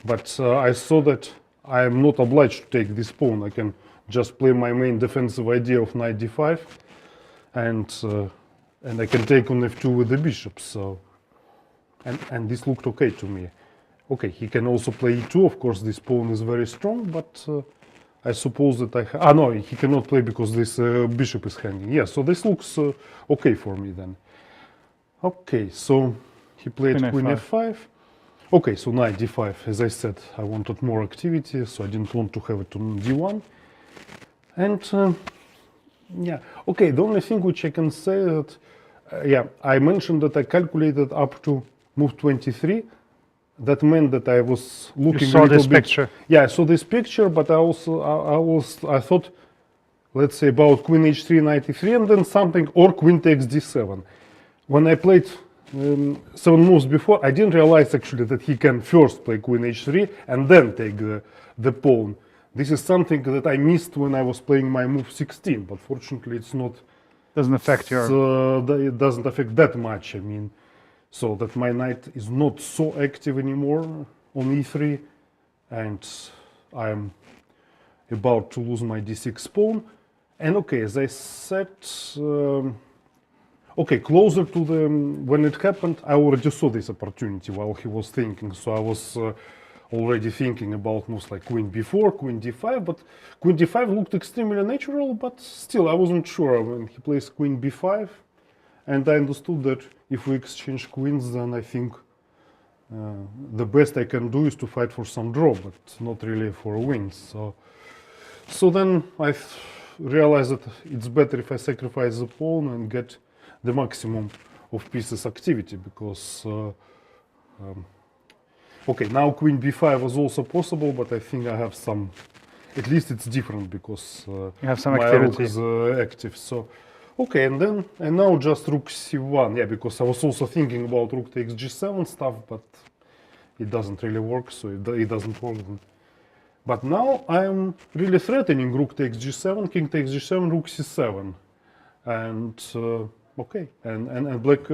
But I saw that I am not obliged to take this pawn. I can just play my main defensive idea of knight d5, and I can take on f2 with the bishop. So, and this looked okay to me. Okay, he can also play e2. Of course, this pawn is very strong, but I suppose that no, he cannot play because this bishop is hanging. Yeah, so this looks okay for me then. Okay, so he played queen f5. Okay, so knight d5. As I said, I wanted more activity, so I didn't want to have it on d1. And yeah, okay, the only thing which I can say that, yeah, I mentioned that I calculated up to move 23. That meant that I was looking. You saw this picture. Yeah, I saw this picture, but I thought, let's say about queen h3, knight e3, and then something, or queen takes d7. When I played 7 moves before, I didn't realize actually that he can first play queen h3 and then take the pawn. This is something that I missed when I was playing my move 16, but fortunately it's not. Doesn't affect your. It doesn't affect that much. I mean, so that my knight is not so active anymore on e3, and I'm about to lose my d6 pawn. And okay, as I said, okay, closer to the when it happened, I already saw this opportunity while he was thinking. So I was already thinking about moves like queen b4, queen d5, but queen d5 looked extremely natural, but still I wasn't sure when he plays queen b5, and I understood that if we exchange queens, then I think the best I can do is to fight for some draw, but not really for wins. So then I realized that it's better if I sacrifice the pawn and get the maximum of pieces activity, because okay, now queen b5 was also possible, but I think I have some, at least it's different because You have some my activity. rook is active. So okay, and now just rook c1, yeah, because I was also thinking about rook takes g7 stuff, but it doesn't really work, so it doesn't work. But now I'm really threatening rook takes g7, king takes g7, rook c7, and okay, and black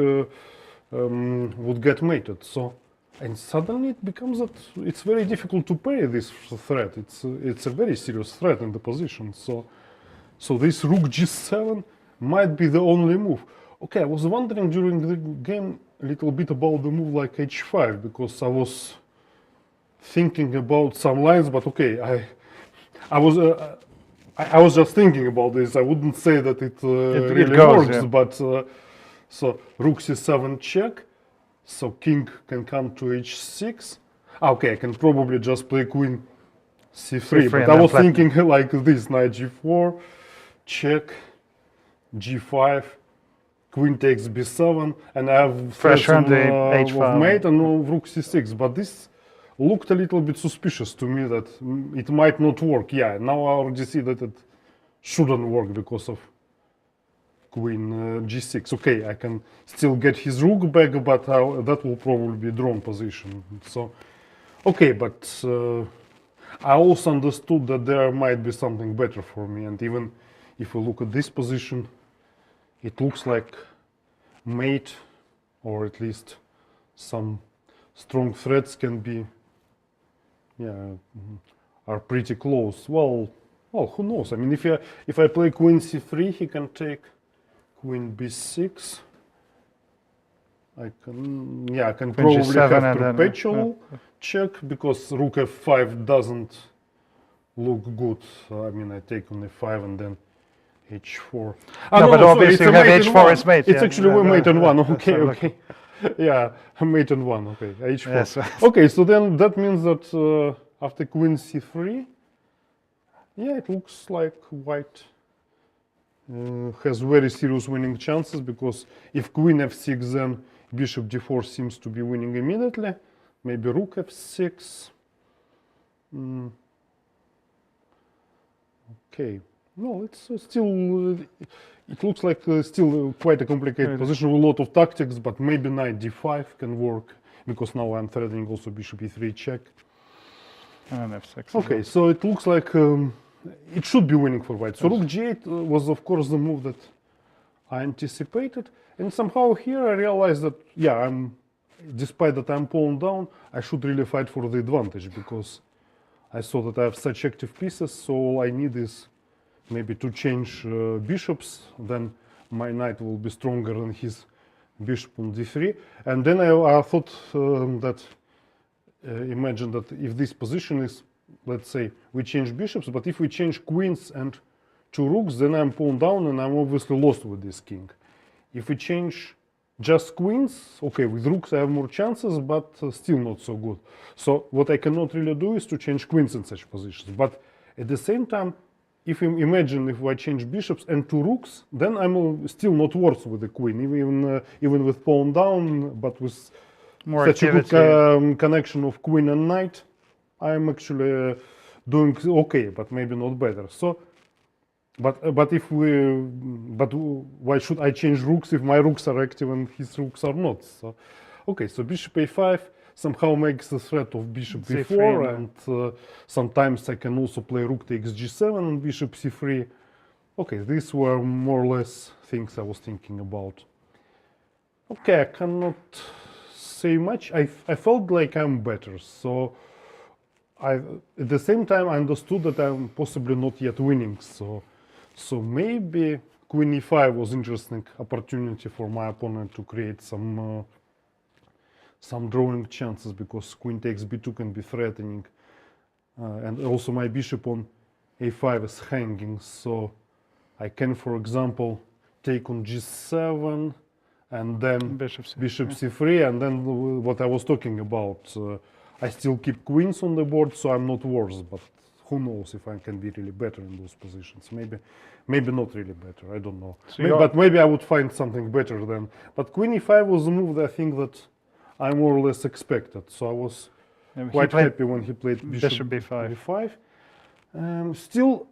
would get mated. So, and suddenly it becomes that it's very difficult to pay this threat. It's a very serious threat in the position. So this rook g7 might be the only move. Okay, I was wondering during the game a little bit about the move like h5, because I was thinking about some lines, but okay, I was just thinking about this. I wouldn't say that it really goes, works, yeah. but so rook c7 check, so king can come to h6. Okay, I can probably just play queen c3, but I was thinking like this: knight g4, check, g5, queen takes b7, and I have Pressure on the of h5. mate and rook c6. But this looked a little bit suspicious to me that it might not work. Yeah, now I already see that it shouldn't work because of queen g6. Okay, I can still get his rook back, but that will probably be drawn position. So, okay, but I also understood that there might be something better for me. And even if we look at this position, it looks like mate, or at least some strong threats can be, yeah, are pretty close. Well, who knows? I mean, if I play queen c3, he can take queen b6. I can probably have perpetual check, because rook f5 doesn't look good. I mean, I take on f5 and then h4. No, but obviously you have h4 as mate. It's actually mate on 1. Okay, okay. Yeah, mate on 1. Okay, h4. Yes. Okay, so then that means that after queen c3, yeah, it looks like white has very serious winning chances, because if queen f6, then bishop d4 seems to be winning immediately. Maybe rook f6. Okay. No, it's still. It looks like still quite a complicated position with a lot of tactics, but maybe knight d5 can work, because now I'm threatening also bishop e3 check. And f6. Okay, so it looks like it should be winning for white. So rook g8 was, of course, the move that I anticipated, and somehow here I realized that, yeah, despite that I'm pawn down, I should really fight for the advantage, because I saw that I have such active pieces, so all I need is maybe to change bishops, then my knight will be stronger than his bishop on d3. And then I thought that, imagine that if this position is, let's say, we change bishops, but if we change queens and two rooks, then I'm pawn down and I'm obviously lost with this king. If we change just queens, okay, with rooks I have more chances, but still not so good. So what I cannot really do is to change queens in such positions. But at the same time, if you imagine if I change bishops and two rooks, then I'm still not worse with the queen, even with pawn down, but with more such activity. a good connection of queen and knight, I'm actually doing okay, but maybe not better. So But if we, but why should I change rooks if my rooks are active and his rooks are not? So, okay, so bishop a5 somehow makes the threat of bishop C3, b4, and sometimes I can also play rook takes g7 and bishop c3. Okay, these were more or less things I was thinking about. Okay, I cannot say much. I felt like I'm better, so at the same time I understood that I'm possibly not yet winning. So maybe queen e5 was interesting opportunity for my opponent to create some drawing chances, because queen takes b2 can be threatening, and also my bishop on a5 is hanging. So I can, for example, take on g7 and then bishop c3, and then what I was talking about. I still keep queens on the board, so I'm not worse. But who knows if I can be really better in those positions? Maybe not really better. I don't know. So But maybe I would find something better then. But queen e5 was a move that I think that I more or less expected. So I was quite happy when he played bishop b5. Still.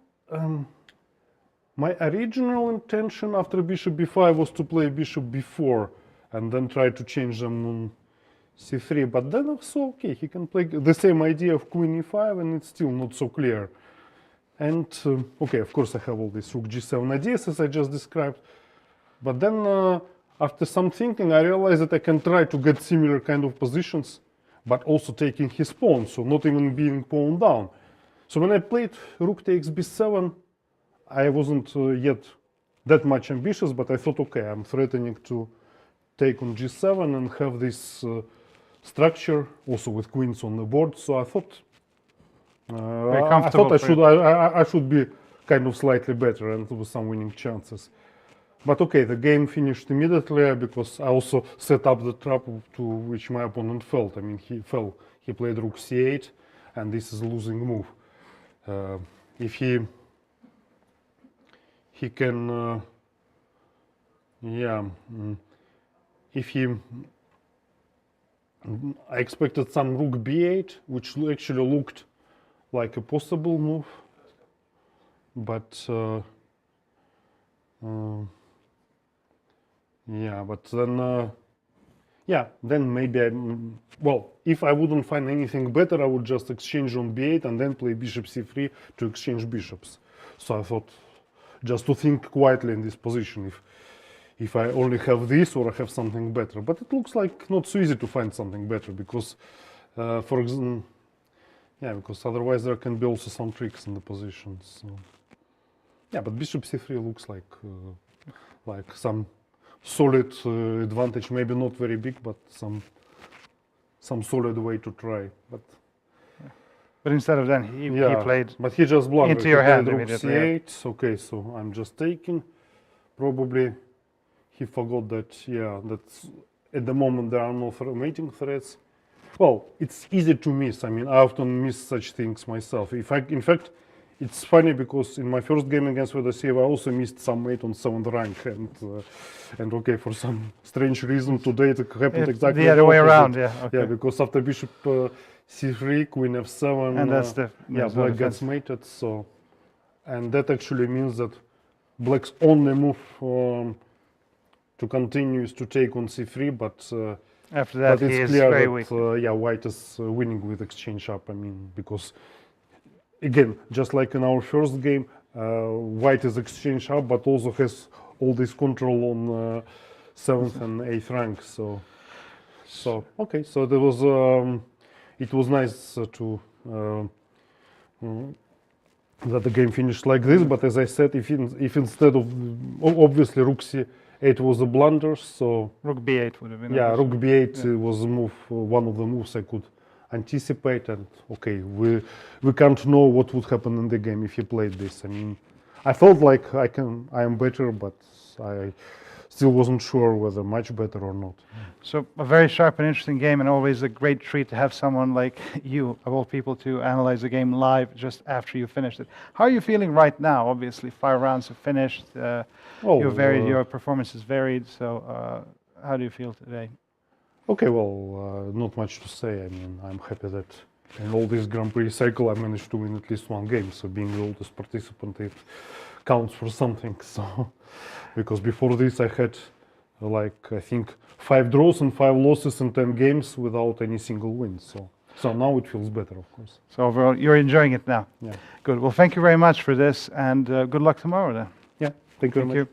My original intention after bishop b5 was to play bishop b4 and then try to change them on c3, but then I saw, okay, he can play the same idea of queen e5 and it's still not so clear. And okay, of course I have all these rook g7 ideas as I just described, but then after some thinking I realized that I can try to get similar kind of positions, but also taking his pawn, so not even being pawn down. So when I played rook takes b7, I wasn't yet that much ambitious, but I thought, okay, I'm threatening to take on g7 and have this structure also with queens on the board. So I thought I should be kind of slightly better and with some winning chances. But okay, the game finished immediately because I also set up the trap to which my opponent fell. I mean, he played rook c8, and this is a losing move. If he can, I expected some rook b8, which actually looked like a possible move, but then maybe if I wouldn't find anything better, I would just exchange on b8 and then play bishop c3 to exchange bishops. So I thought, just to think quietly in this position, if I only have this or I have something better. But it looks like not so easy to find something better, because for example, because otherwise there can be also some tricks in the positions. So, but bishop c3 looks like some solid advantage, maybe not very big, but some solid way to try. But instead of that, he played. But he just blundered into your hand rook immediately. c8. Okay, so I'm just taking. Probably he forgot that. That at the moment there are no mating threats. Well, it's easy to miss. I mean, I often miss such things myself. In fact, it's funny because in my first game against Fedosiev, I also missed some mate on 7th rank, and okay, for some strange reason today it happened exactly the other way around. Because after bishop c3, queen f7, and that's the black gets mated. So, and that actually means that black's only move to continue is to take on c3, but after that but he it's is clear very that weak. white is winning with exchange up. I mean, because again, just like in our first game, white is exchange up, but also has all this control on 7th and 8th rank. So okay, so there was it was nice to that the game finished like this. But as I said, if instead of obviously rook c8 was a blunder, so rook b8 would have been. Rook b8 was a move, one of the moves I could anticipate, and okay, we can't know what would happen in the game if he played this. I mean, I felt like I am better, but I still wasn't sure whether much better or not. So a very sharp and interesting game, and always a great treat to have someone like you, of all people, to analyze the game live just after you finished it. How are you feeling right now? Obviously, 5 rounds have finished. Your performance is varied. So how do you feel today? Okay, well, not much to say. I mean, I'm happy that in all this Grand Prix cycle I managed to win at least one game. So being the oldest participant, it counts for something. So, because before this I had like I think 5 draws and 5 losses in 10 games without any single win. So now it feels better, of course. So overall, you're enjoying it now. Yeah. Good. Well, thank you very much for this, and good luck tomorrow then. Yeah. Thank you very much.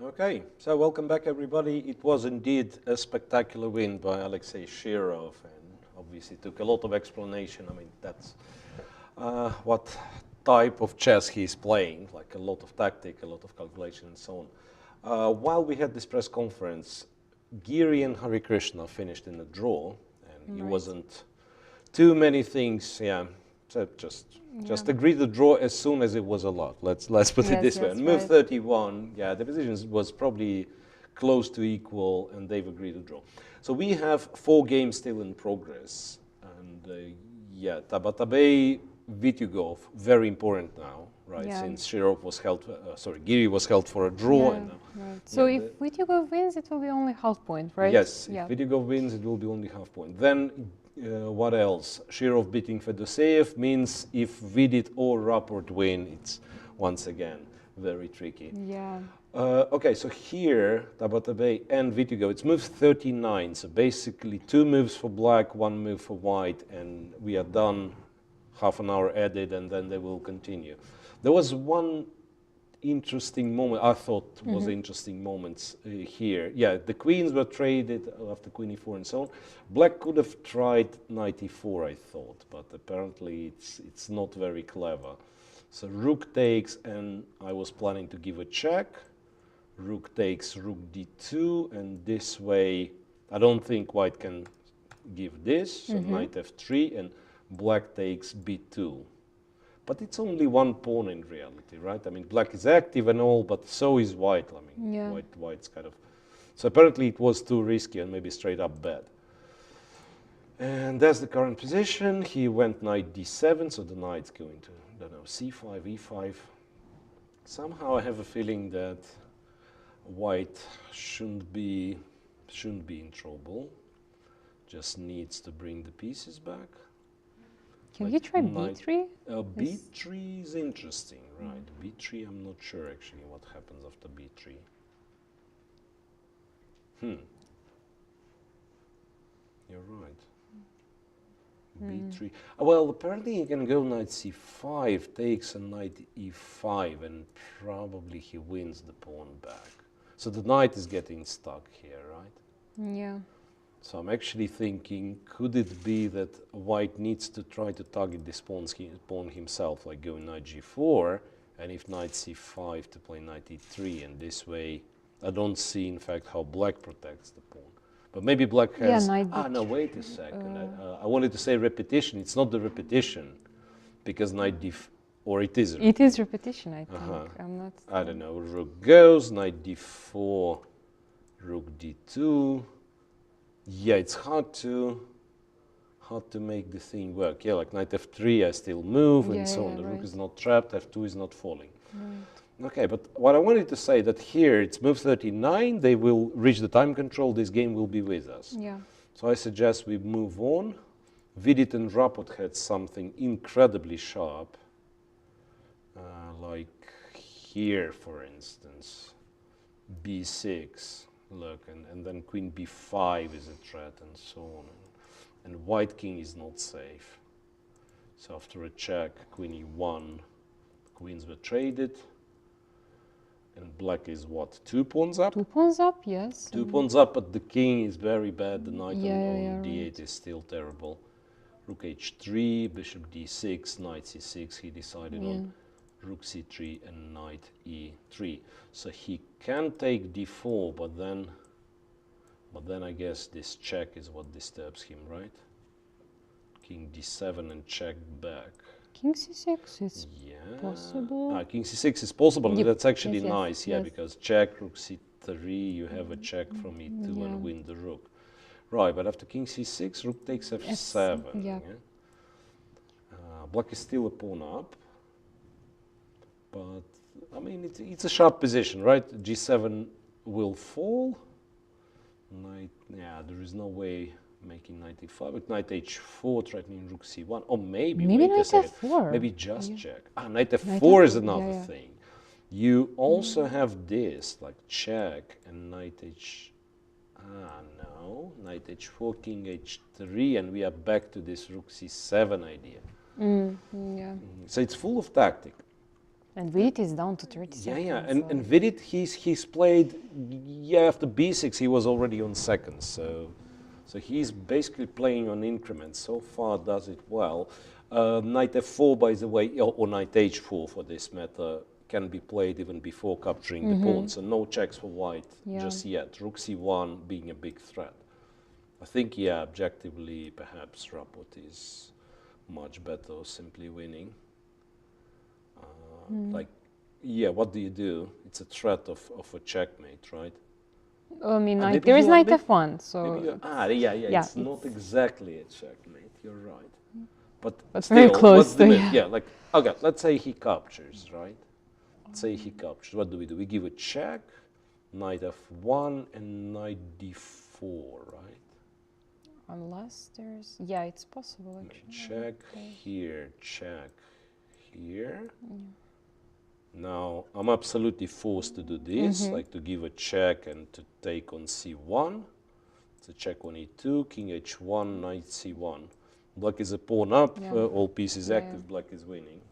Okay, so welcome back everybody. It was indeed a spectacular win by Alexei Shirov, and obviously took a lot of explanation. I mean, that's what type of chess he's playing, like a lot of tactic, a lot of calculation and so on. While we had this press conference, Giri and Hare Krishna finished in a draw, and it wasn't too many things, so just agree to draw as soon as it was allowed. Let's put it this way. And move 31, the position was probably close to equal, and they've agreed to draw. So we have 4 games still in progress, and Tabatabai, Vityugov, very important now, right? Since Shirov was held, Giri was held for a draw. So if Vityugov wins, it will be only half point, right? Yes, if Vityugov wins, it will be only half point. Then what else? Shirov beating Fedoseev means if Vidit or Rapport win, it's once again very tricky. Okay, so here, Tabatabai and Vityugov, it's move 39. So basically 2 moves for black, 1 move for white, and we are done. Half an hour added, and then they will continue. There was one interesting moment. I thought was interesting moments here. Yeah, the queens were traded after queen e4 and so on. Black could have tried knight e4, I thought, but apparently it's not very clever. So rook takes, and I was planning to give a check. Rook takes, rook d2, and this way I don't think white can give this. So knight f3, and black takes b2. But it's only one pawn in reality, right? I mean, black is active and all, but so is white. I mean, white's kind of... So apparently it was too risky and maybe straight up bad. And that's the current position. He went knight d7, so the knight's going to, I don't know, c5, e5. Somehow I have a feeling that white shouldn't be in trouble. Just needs to bring the pieces back. Can you try b3? B3 is interesting, right? B3, I'm not sure actually what happens after b3. You're right. B3. Well, apparently he can go knight c5, takes a knight e5, and probably he wins the pawn back. So the knight is getting stuck here, right? Yeah. So I'm actually thinking, could it be that white needs to try to target this pawn himself, like going knight g4, and if knight c5 to play knight e3, and this way, I don't see, in fact, how black protects the pawn. But maybe black has... no, wait a second. I wanted to say repetition. It's not the repetition, because knight d... Or it is repetition. It is repetition, I think. I'm not... I don't know. Rook goes, knight d4, rook d2. Yeah, it's hard to make the thing work. Yeah, like knight f3, I still move, and so on. The rook is not trapped, f2 is not falling. Right. Okay, but what I wanted to say that here it's move 39, they will reach the time control, this game will be with us. Yeah. So I suggest we move on. Vidit and Rapot had something incredibly sharp, like here, for instance, b6. Look, and then queen b5 is a threat, and so on. And white king is not safe. So after a check, queen e1, queens were traded. And black is what, 2 pawns up? 2 pawns up, yes. 2 pawns up, but the king is very bad. The knight on d8 right. is still terrible. Rook h3, bishop d6, knight c6, he decided on. Rook c3 and knight e3. So he can take d4, but then I guess this check is what disturbs him, right? King d7 and check back. King c6 is possible. King c6 is possible, and that's actually nice, because check, rook c3, you have a check from e2 and win the rook. Right, but after king c6, rook takes f7. Black is still a pawn up. But, I mean, it's a sharp position, right? g7 will fall. Knight, there is no way making knight e5. But knight h4, threatening rook c1. Or maybe knight f4. Maybe just check. Knight f4 is another thing. You also have this, like check, and knight h... no. Knight h4, king h3, and we are back to this rook c7 idea. So it's full of tactic. And Vidit is down to 30 seconds. And Vidit, he's played, after b6 he was already on seconds, so he's basically playing on increments. So far does it well. Knight f4, by the way, or knight h4 for this matter, can be played even before capturing the pawn, so no checks for white just yet. Rook c1 being a big threat. I think, objectively, perhaps Rapot is much better, simply winning. What do you do? It's a threat of a checkmate, right? I mean, there is knight f1, so... it's not exactly a checkmate, you're right. But still, very close to, okay, let's say he captures, right? Let's say he captures. What do? We give a check, knight f1, and knight d4, right? Unless there's... it's possible, actually. Check here, check here. Now, I'm absolutely forced to do this, like to give a check and to take on c1. It's a check on e2, king h1, knight c1. Black is a pawn up, all pieces active, black is winning.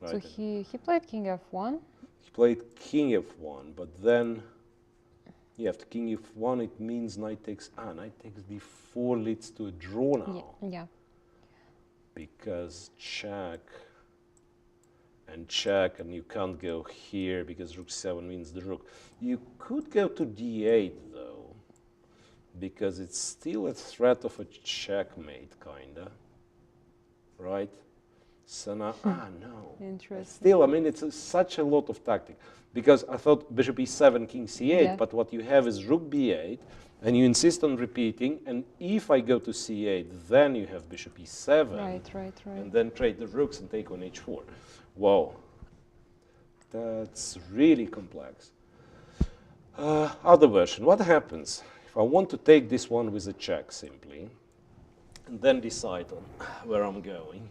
Right? So he played king f1. he played king f1, but then after king f1 it means knight takes d4 leads to a draw now. Yeah. Because check, and you can't go here because rook 7 means the rook. You could go to d8 though, because it's still a threat of a checkmate, kinda, right? So now, no. Interesting. Still, I mean, it's such a lot of tactic, because I thought bishop e7, king c8, but what you have is rook b8, and you insist on repeating, and if I go to c8, then you have bishop e7, Right. and then trade the rooks and take on h4. Wow, that's really complex. Other version, what happens if I want to take this one with a check simply, and then decide on where I'm going?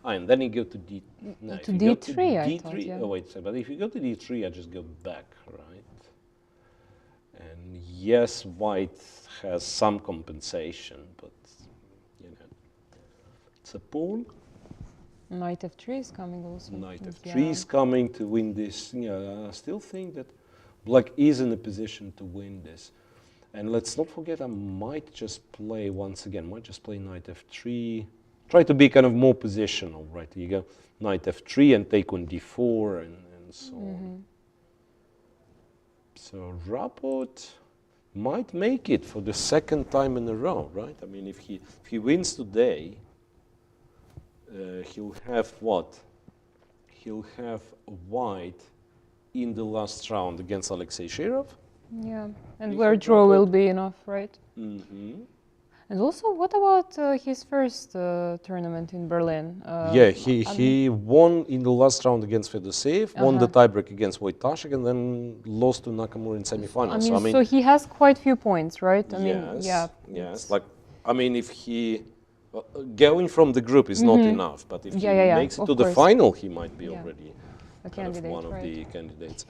And then you go to D. No, to D3, I thought, yeah. Oh, wait, but if you go to D3, I just go back, right? And yes, white has some compensation, but you know, it's a pawn. Knight f3 is coming also. Knight f3 is coming to win this. I still think that black is in a position to win this. And let's not forget, I might just play once again. Might just play knight f3. Try to be kind of more positional, right? You go knight f3 and take on d4 and so on. So Rapport might make it for the second time in a row, right? I mean, if he wins today, he'll have what? He'll have white in the last round against Alexei Shirov. Yeah, and where draw will be enough, right? Mm-hmm. And also, what about his first tournament in Berlin? He won in the last round against Fedoseev, won the tiebreak against Wojtaszek, and then lost to Nakamura in semifinals. I mean, so he has quite few points, right? I mean, yes. Like, I mean, if he going from the group is not enough, but if he makes it to the final, he might be already one of the candidates.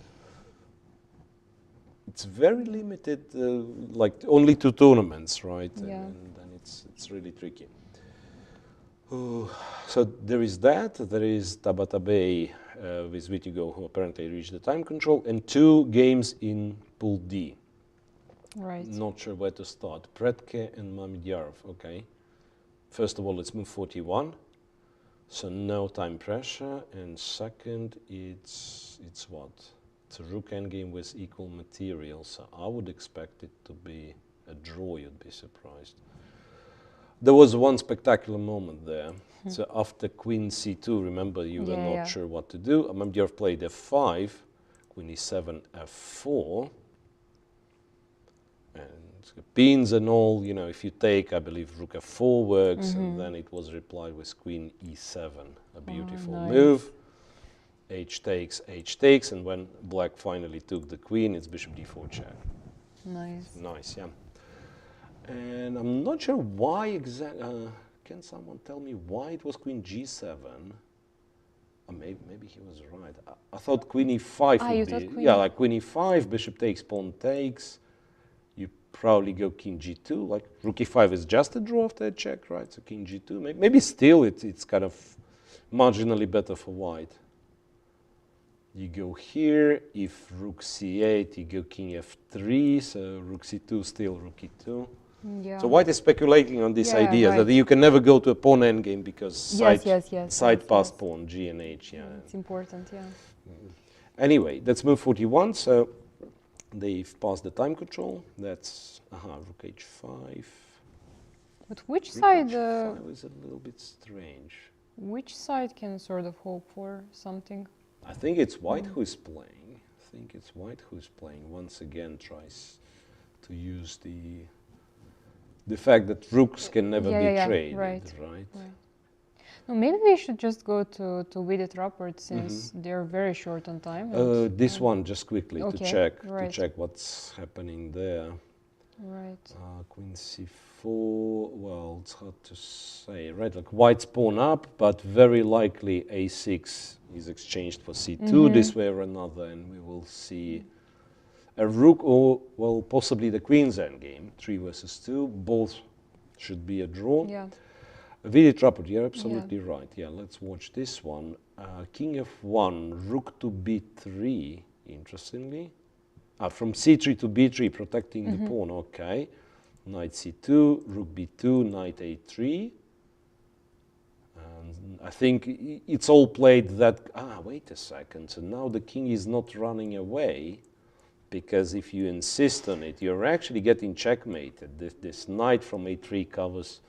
It's very limited, like only 2 tournaments, right? Yeah. And then it's really tricky. So there is that. There is Tabatabai with Vitigo, who apparently reached the time control, and 2 games in Pool D. Right. Not sure where to start. Pretke and Mamedjarov. Okay. First of all, let's move 41. So no time pressure. And second, it's what? It's a rook endgame with equal material, so I would expect it to be a draw, you'd be surprised. There was one spectacular moment there. So after queen c2, remember you were not sure what to do. Mamedjarov played f5, queen e7, f4. And pins and all, you know, if you take, I believe rook f4 works, and then it was replied with queen e7, a beautiful move. H takes, and when black finally took the queen, it's bishop d4 check. Nice, yeah. And I'm not sure why exactly. Can someone tell me why it was queen g7? Maybe he was right. I thought queen e5 would be. Yeah, like queen e5, bishop takes, pawn takes. You probably go king g2. Like rook e5 is just a draw after a check, right? So king g2. Maybe still it's kind of marginally better for white. You go here, if rook c8, you go king f3, so rook c2, still rook e2. Yeah. So white is speculating on this idea that you can never go to a pawn endgame because side pass pawn, g and h. Yeah, it's important, yeah. Anyway, let's move 41. So they've passed the time control. That's, rook h5. But which side? H5 is a little bit strange. Which side can sort of hope for something? I think it's white who is playing. Once again tries to use the fact that rooks can never be traded, right? No, maybe we should just go to FIDE Rapport since they're very short on time. This one just quickly to check what's happening there. Right. Queen c4. Well, it's hard to say, right? Like white's pawn up, but very likely a6 is exchanged for c2 this way or another, and we will see a rook or, well, possibly the queen's endgame, 3 versus 2. Both should be a draw. Yeah. FIDE Rapport, you're absolutely right. Yeah, let's watch this one. king f1, rook to b3, interestingly. From c3 to b3, protecting the pawn, okay. Knight c2, rook b2, knight a3. And I think it's all played that, wait a second, so now the king is not running away, because if you insist on it, you're actually getting checkmated. This knight from a3 covers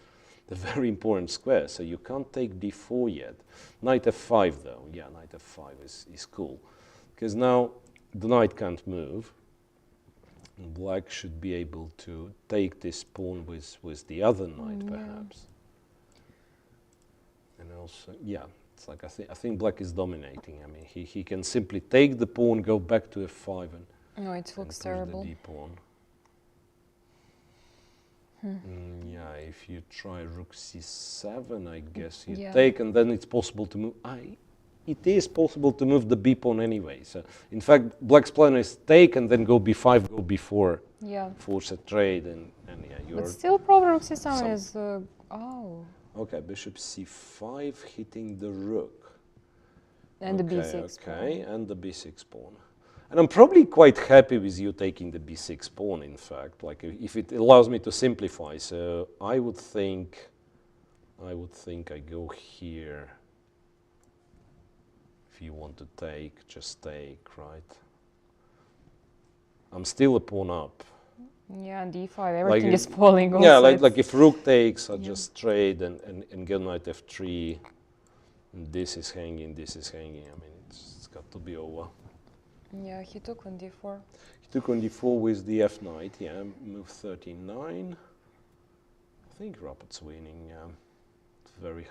the very important square, so you can't take d4 yet. Knight f5 though, yeah, knight f5 is cool. Because now the knight can't move. Black should be able to take this pawn with the other knight, perhaps. And also, yeah, it's like I think black is dominating. I mean, he can simply take the pawn, go back to f5, and no, it looks terrible. The d pawn. Yeah, if you try rook c7, I guess you take, and then it's possible to move. It is possible to move the b pawn anyway. So, in fact, black's plan is take and then go b5, go b4, force a trade, and yeah, you're. But still, problem rook c7 is Okay, bishop c5 hitting the rook. And the b6 pawn. And the b6 pawn. And I'm probably quite happy with you taking the b6 pawn, in fact, like if it allows me to simplify. So I would think I go here. If you want to take, just take, right? I'm still a pawn up. Yeah, and d5, everything is falling also. Yeah, like if rook takes, I just trade and get knight f3. And this is hanging, this is hanging. I mean, it's got to be over. Yeah, he took on d4. He took on d4 with the f knight, yeah, move 39. I think Rapid's winning, yeah. It's very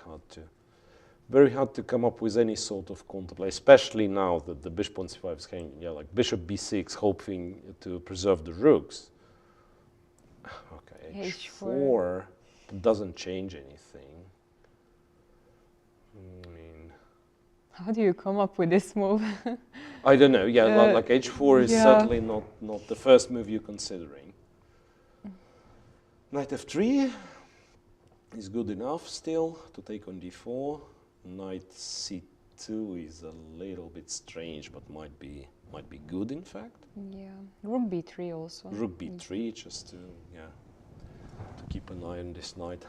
hard to come up with any sort of counterplay, especially now that the bishop on c5 is hanging. Yeah, like bishop b6, hoping to preserve the rooks. Okay, h4 doesn't change anything. I mean, how do you come up with this move? I don't know. Yeah, like h4 is certainly not the first move you're considering. Knight f3 is good enough still to take on d4. Knight c2 is a little bit strange, but might be good in fact. Yeah, rook b3 also. Rook b3 just to keep an eye on this knight,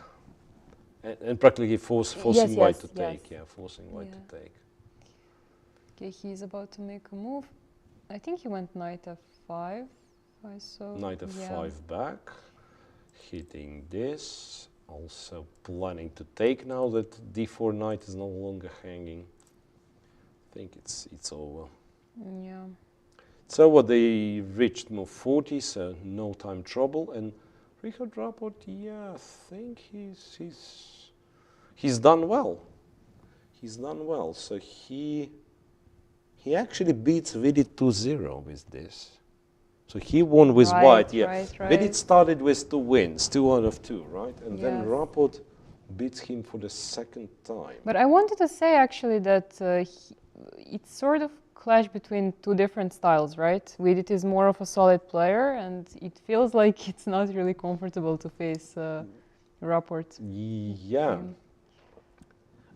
and practically forcing white to take. Yeah, forcing white to take. Okay, he's about to make a move. I think he went knight f5. I saw. Knight f5 back, hitting this. Also planning to take now that d4 knight is no longer hanging. I think it's over. Yeah. So what they reached move 40, so no time trouble. And Richard Rapport, yeah, I think he's done well. He's done well. So he actually beats Vidit 2-0 with this. So he won with white, yeah. Right. Vidit started with 2 wins, 2 out of 2, right? And then Rapport beats him for the second time. But I wanted to say actually that it's sort of clash between 2 different styles, right? Vidit is more of a solid player, and it feels like it's not really comfortable to face Rapport. Yeah.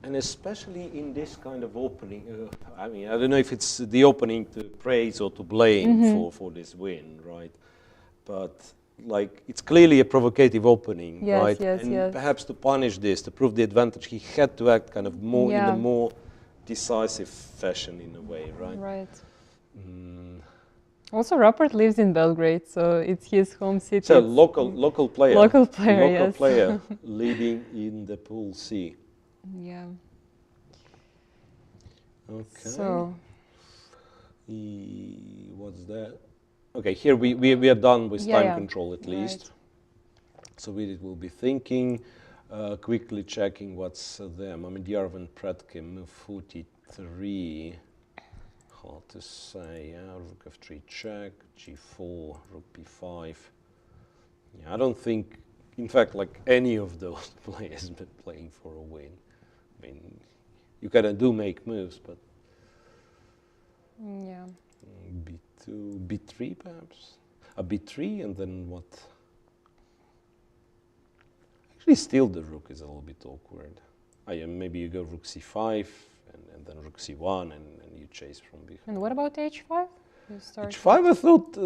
And especially in this kind of opening, I mean, I don't know if it's the opening to praise or to blame for this win, right? But like, it's clearly a provocative opening, right? And perhaps to punish this, to prove the advantage, he had to act kind of more in a more decisive fashion in a way, right? Right. Also, Rapport lives in Belgrade, so it's his home city. So local player. Local player, leading in the Pool C. Yeah. Okay. So. What's that? Okay, here we are done with time control at least. So we will be thinking, quickly checking what's there. Mamediyarov and Predke, move 43. Hard to say. Rook f3 check, g4, rook b5. Yeah, I don't think, in fact, like any of those players been playing for a win. I mean, you kind of do make moves, but yeah. b2, b3 perhaps. A b3 and then what? Actually, still the rook is a little bit awkward. Maybe you go rook c5, and then rook c1, and you chase from behind. And what about h5? H5, I thought,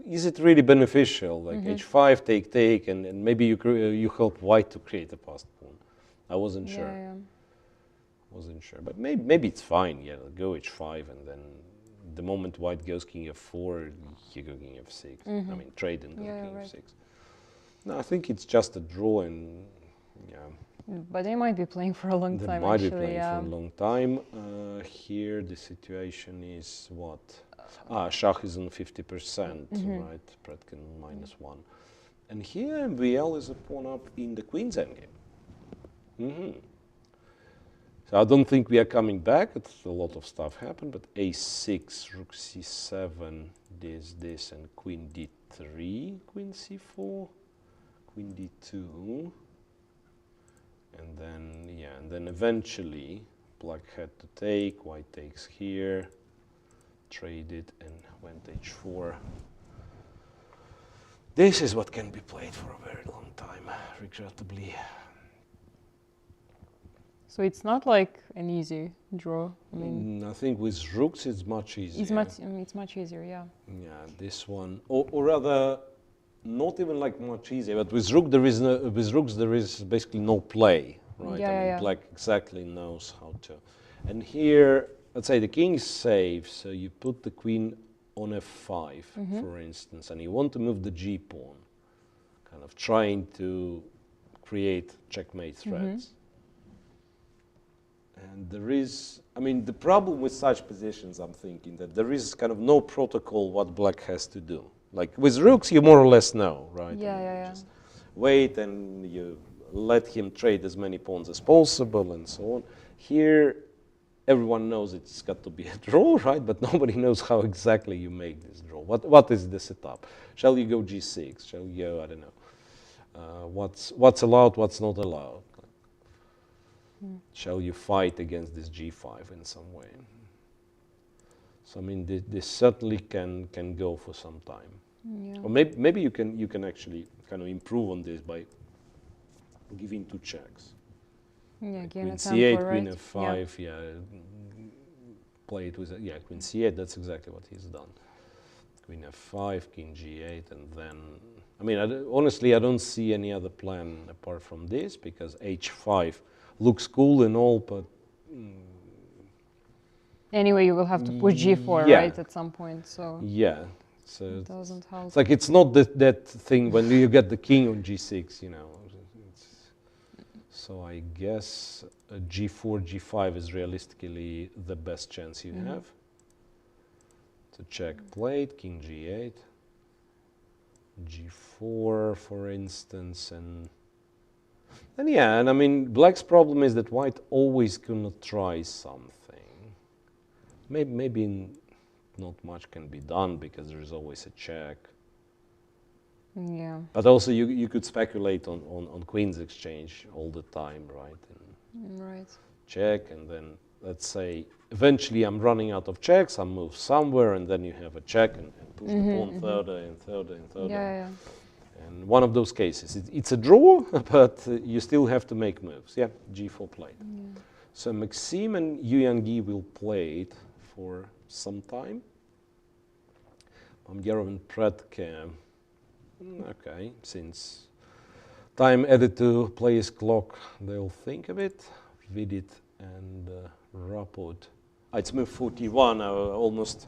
is it really beneficial? Like h5, take, and maybe you help white to create a passed pawn. I wasn't sure. Yeah. Wasn't sure, but maybe it's fine. Yeah, go h5, and then the moment white goes king f4, you go king f6. I mean, trade and go king f6. No, I think it's just a draw, and yeah. But they might be playing for a long time. They might actually, be playing for a long time. Here the situation is what? Shah is on 50%, right? Predkin -1. And here MVL is a pawn up in the queen's endgame. So I don't think we are coming back. It's a lot of stuff happened, but a6, rook c7, this, and queen d3, queen c4, queen d2. And then eventually black had to take, white takes here, traded, and went h4. This is what can be played for a very long time, regrettably. So it's not like an easy draw. I mean, I think with rooks it's much easier. It's much easier, yeah. Yeah, this one, or rather, not even like much easier. But with rooks there is basically no play, right? Yeah, Black exactly knows how to. And here, let's say the king is safe, so you put the queen on f5, for instance, and you want to move the g pawn, kind of trying to create checkmate threats. And there is, I mean, the problem with such positions, I'm thinking, that there is kind of no protocol what black has to do. Like with rooks, you more or less know, right? Yeah. Just wait and you let him trade as many pawns as possible and so on. Here, everyone knows it's got to be a draw, right? But nobody knows how exactly you make this draw. What is the setup? Shall you go g6? Shall you go, I don't know. What's allowed, what's not allowed? Shall you fight against this g5 in some way? So I mean, this certainly can go for some time. Yeah. Or maybe you can actually kind of improve on this by giving two checks. Yeah, like queen queen c8, right? queen f5. Yeah, play it with queen c8. That's exactly what he's done. Queen f5, king g8, and then I mean, honestly, I don't see any other plan apart from this because h5 looks cool and all, but anyway, you will have to push g4, right, at some point. So yeah, so it doesn't help. it's like it's not that thing when you get the king on g6, you know. So I guess a g4, g5 is realistically the best chance you have. To check plate, king g8, g4, for instance, and yeah, and I mean, black's problem is that white always gonna try something. Maybe not much can be done because there is always a check. Yeah. But also you could speculate on queen's exchange all the time, right? And right. check, and then let's say eventually I'm running out of checks, I move somewhere, and then you have a check and push the pawn further and further and further. Yeah. And one of those cases, it's a draw, but you still have to make moves. Yeah, g4 played. Yeah. So Maxime and Evgenij will play it for some time. Mamgerov and Predke, okay, since time added to player's clock, they'll think of it. Vidit and Rapod. It's move 41. I almost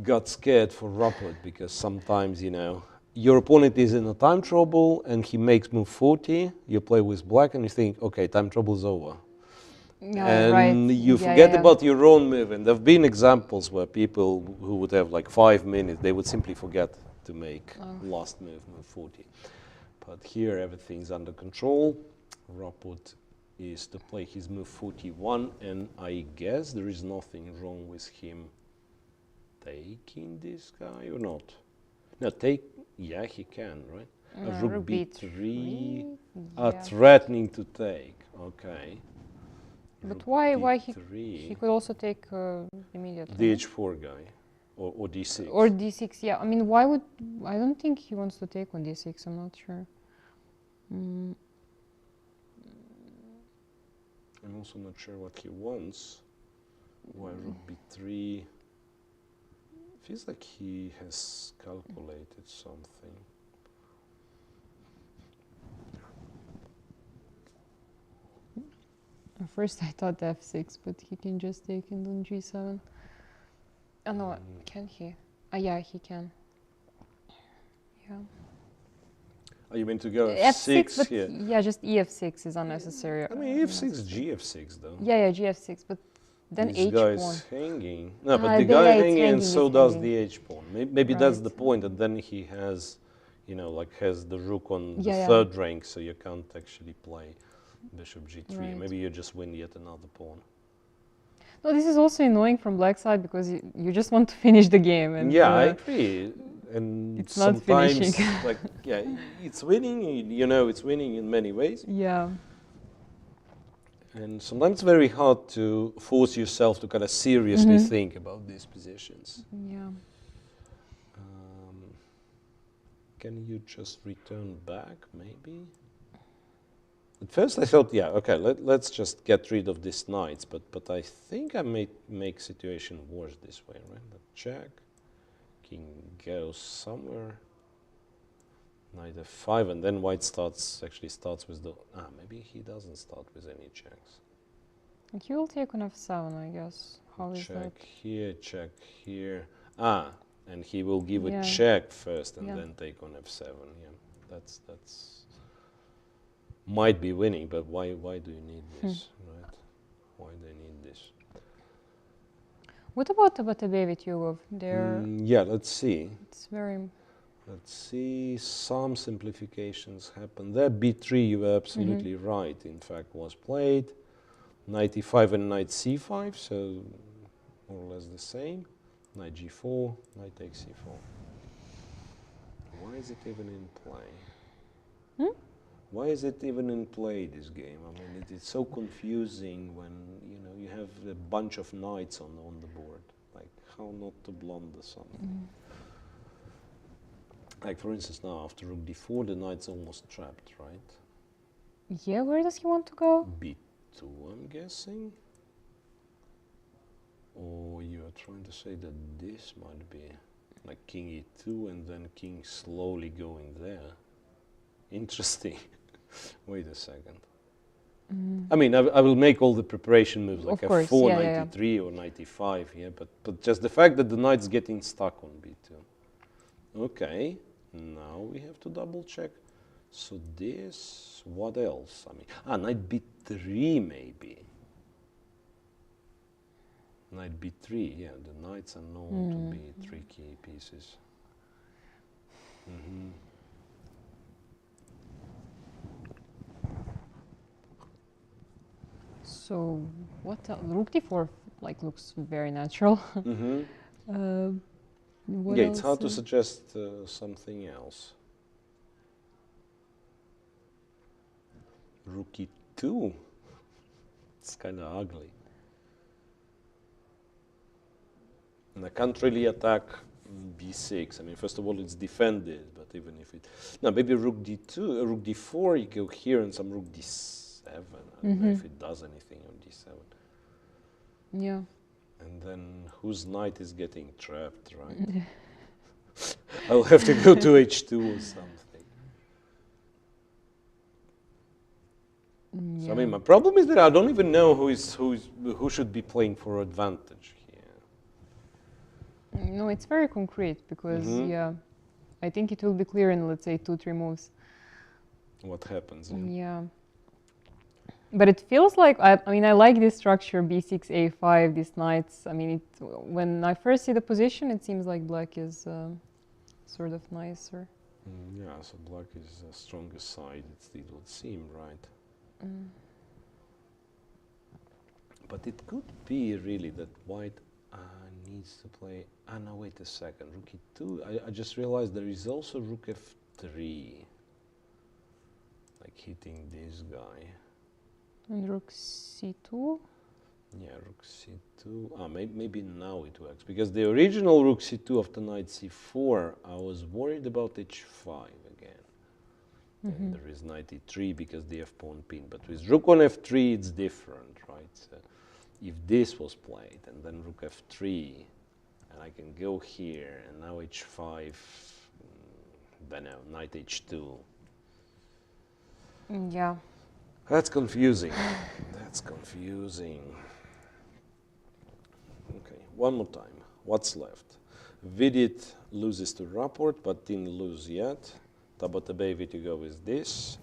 got scared for Rapod because sometimes, you know, your opponent is in a time trouble and he makes move 40. You play with black and you think, okay, time trouble's over. And you forget about your own move. And there have been examples where people who would have like 5 minutes, they would simply forget to make last move, move 40. But here everything's under control. Rapod is to play his move 41, and I guess there is nothing wrong with him taking this guy or not. No, yeah, he can, right? Rook b3, threatening to take, okay. But why he could also take immediately? The h4 guy, or d6. Or d6, yeah. I mean, why would, I don't think he wants to take on d6, I'm not sure. I'm also not sure what he wants. Why rook b3? Feels like he has calculated something. At first I thought f6, but he can just take it on g7. Oh no, can he? Yeah, he can. Yeah. Are you meant to go f6 f6 but here? yeah, just ef6 is unnecessary. I mean, f6, gf6 though. Yeah, gf6, but then this h guy's pawn. hanging. No, but the Yeah, guy it's hanging, and so it's does hanging. the h pawn. Maybe that's the Right. point, that then he has, you know, like has the rook on the Yeah, third rank, so you can't actually play bishop g3. Right. Maybe you just win yet another pawn. No, this is also annoying from black side because you just want to finish the game. And, Yeah, I agree. And it's not sometimes, finishing. like, yeah, it's winning. You know, it's winning in many ways. Yeah. And sometimes it's very hard to force yourself to kind of seriously think about these positions. Yeah. Can you just return back, maybe? At first I thought, yeah, okay, let's just get rid of these knights, but I think I may make situation worse this way, right? The check, king goes somewhere, knight f5, and then white actually starts with the, maybe he doesn't start with any checks. And he will take on f7, I guess. How is that? Check here, and he will give a Yeah. check first and Yeah. then take on f7, yeah, that's might be winning, but why do you need this, right? Why do you need this? What about Tabatabai with Yugov? Yeah, let's see. It's very... Let's see, some simplifications happen. There, b3, you were absolutely right, in fact, was played. Knight e5 and knight c5, so more or less the same. Knight g4, knight takes c4. Why is it even in play? Why is it even in play, this game? I mean, it's so confusing when, you know, you have a bunch of knights on the board. Like, how not to blunder something? Like, for instance, now, after rook d4, the knight's almost trapped, right? Yeah, where does he want to go? b2, I'm guessing? Or you're trying to say that this might be like king e2 and then king slowly going there. Interesting. Wait a second. I mean, I will make all the preparation moves like Of course, f4, yeah, knight e3 or knight e5, yeah, but just the fact that the knight's getting stuck on b2. Okay, now we have to double check. So this, what else? I mean, knight b3 maybe. Knight b3, yeah, the knights are known to be tricky pieces. So, what else? Rook d4 like looks very natural. What Yeah, else it's hard to is- suggest something else. Rook e2. It's kind of ugly. And I can't really attack b6. I mean, first of all, it's defended, but even if it... No, maybe rook d2, rook d4, you go here, and some rook d7. I don't know if it does anything on d7. Yeah. And then whose knight is getting trapped, right? I'll have to go to h2 or something. So, I mean, my problem is that I don't even know who should be playing for advantage here. No, it's very concrete because, yeah, I think it will be clear in, let's say, 2-3 moves. What happens? Yeah. But it feels like, I mean, I like this structure, b6, a5, these knights. I mean, when I first see the position, it seems like black is sort of nicer. Yeah, so black is the strongest side, it would seem, right? But it could be really that white needs to play... no, wait a second, rook e2. I just realized there is also rook f3. Like hitting this guy. And rook c2? Yeah, rook c2. Maybe now it works. Because the original rook c2 after knight c4, I was worried about h5 again. And there is knight e3 because the f-pawn pin. But with rook on f3, it's different, So if this was played, and then rook f3, and I can go here, and now h5, then knight h2. Yeah. That's confusing. That's confusing. Okay, one more time. What's left? Vidit loses to Rapport, but didn't lose yet. Tabatabayev to go is this.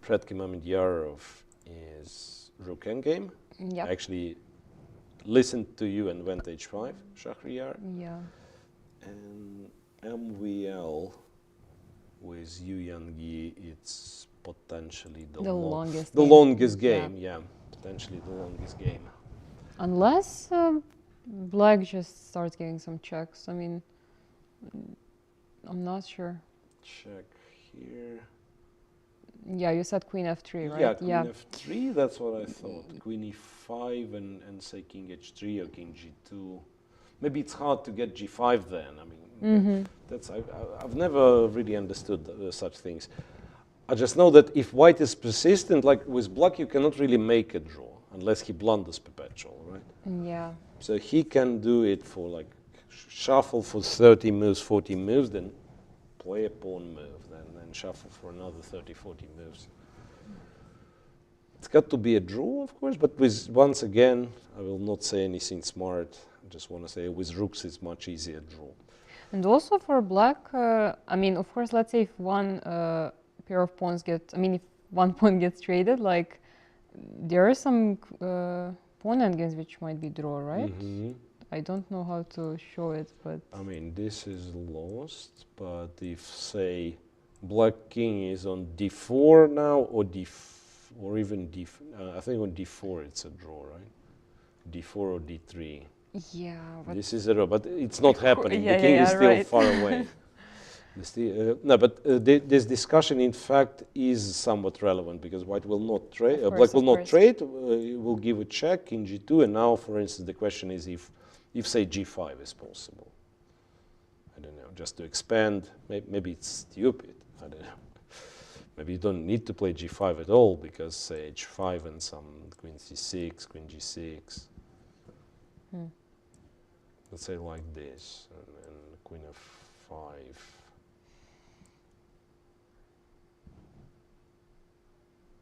Predki Mamedyarov is rook endgame. Yep. I actually listened to you and went h5, Shahryar. Yeah. And MVL with Yu Yangi, it's potentially the longest game. Yeah, potentially the longest game. Unless Black just starts getting some checks. I mean, I'm not sure. Check here. Yeah, you said Queen f3, right? Yeah, Queen f3, that's what I thought. Queen e5 and say King h3 or King g2. Maybe it's hard to get g5 then. I mean, I've never really understood such things. I just know that if white is persistent, like with black, you cannot really make a draw unless he blunders perpetual, right? Yeah. So he can do it for like shuffle for 30 moves, 40 moves, then play a pawn move, then shuffle for another 30, 40 moves. It's got to be a draw, of course, but with, once again, I will not say anything smart. I just want to say with rooks, it's much easier draw. And also for black, I mean, of course, let's say if one pair of pawns if one pawn gets traded, like, there are some pawn endgames which might be draw, right? Mm-hmm. I don't know how to show it, but... I mean, this is lost, but if, say, black king is on d4 now, or even I think on d4 it's a draw, right? d4 or d3. Yeah, but this is a draw, but it's not happening. Yeah, the king is still right. far away. No, but this discussion, in fact, is somewhat relevant because white will not trade. Black will not trade. Will give a check in g2, and now, for instance, the question is if say g5 is possible. I don't know. Just to expand, maybe it's stupid. I don't know. Maybe you don't need to play g5 at all because say h5 and some queen c6, queen g6. Let's say like this, and queen f5.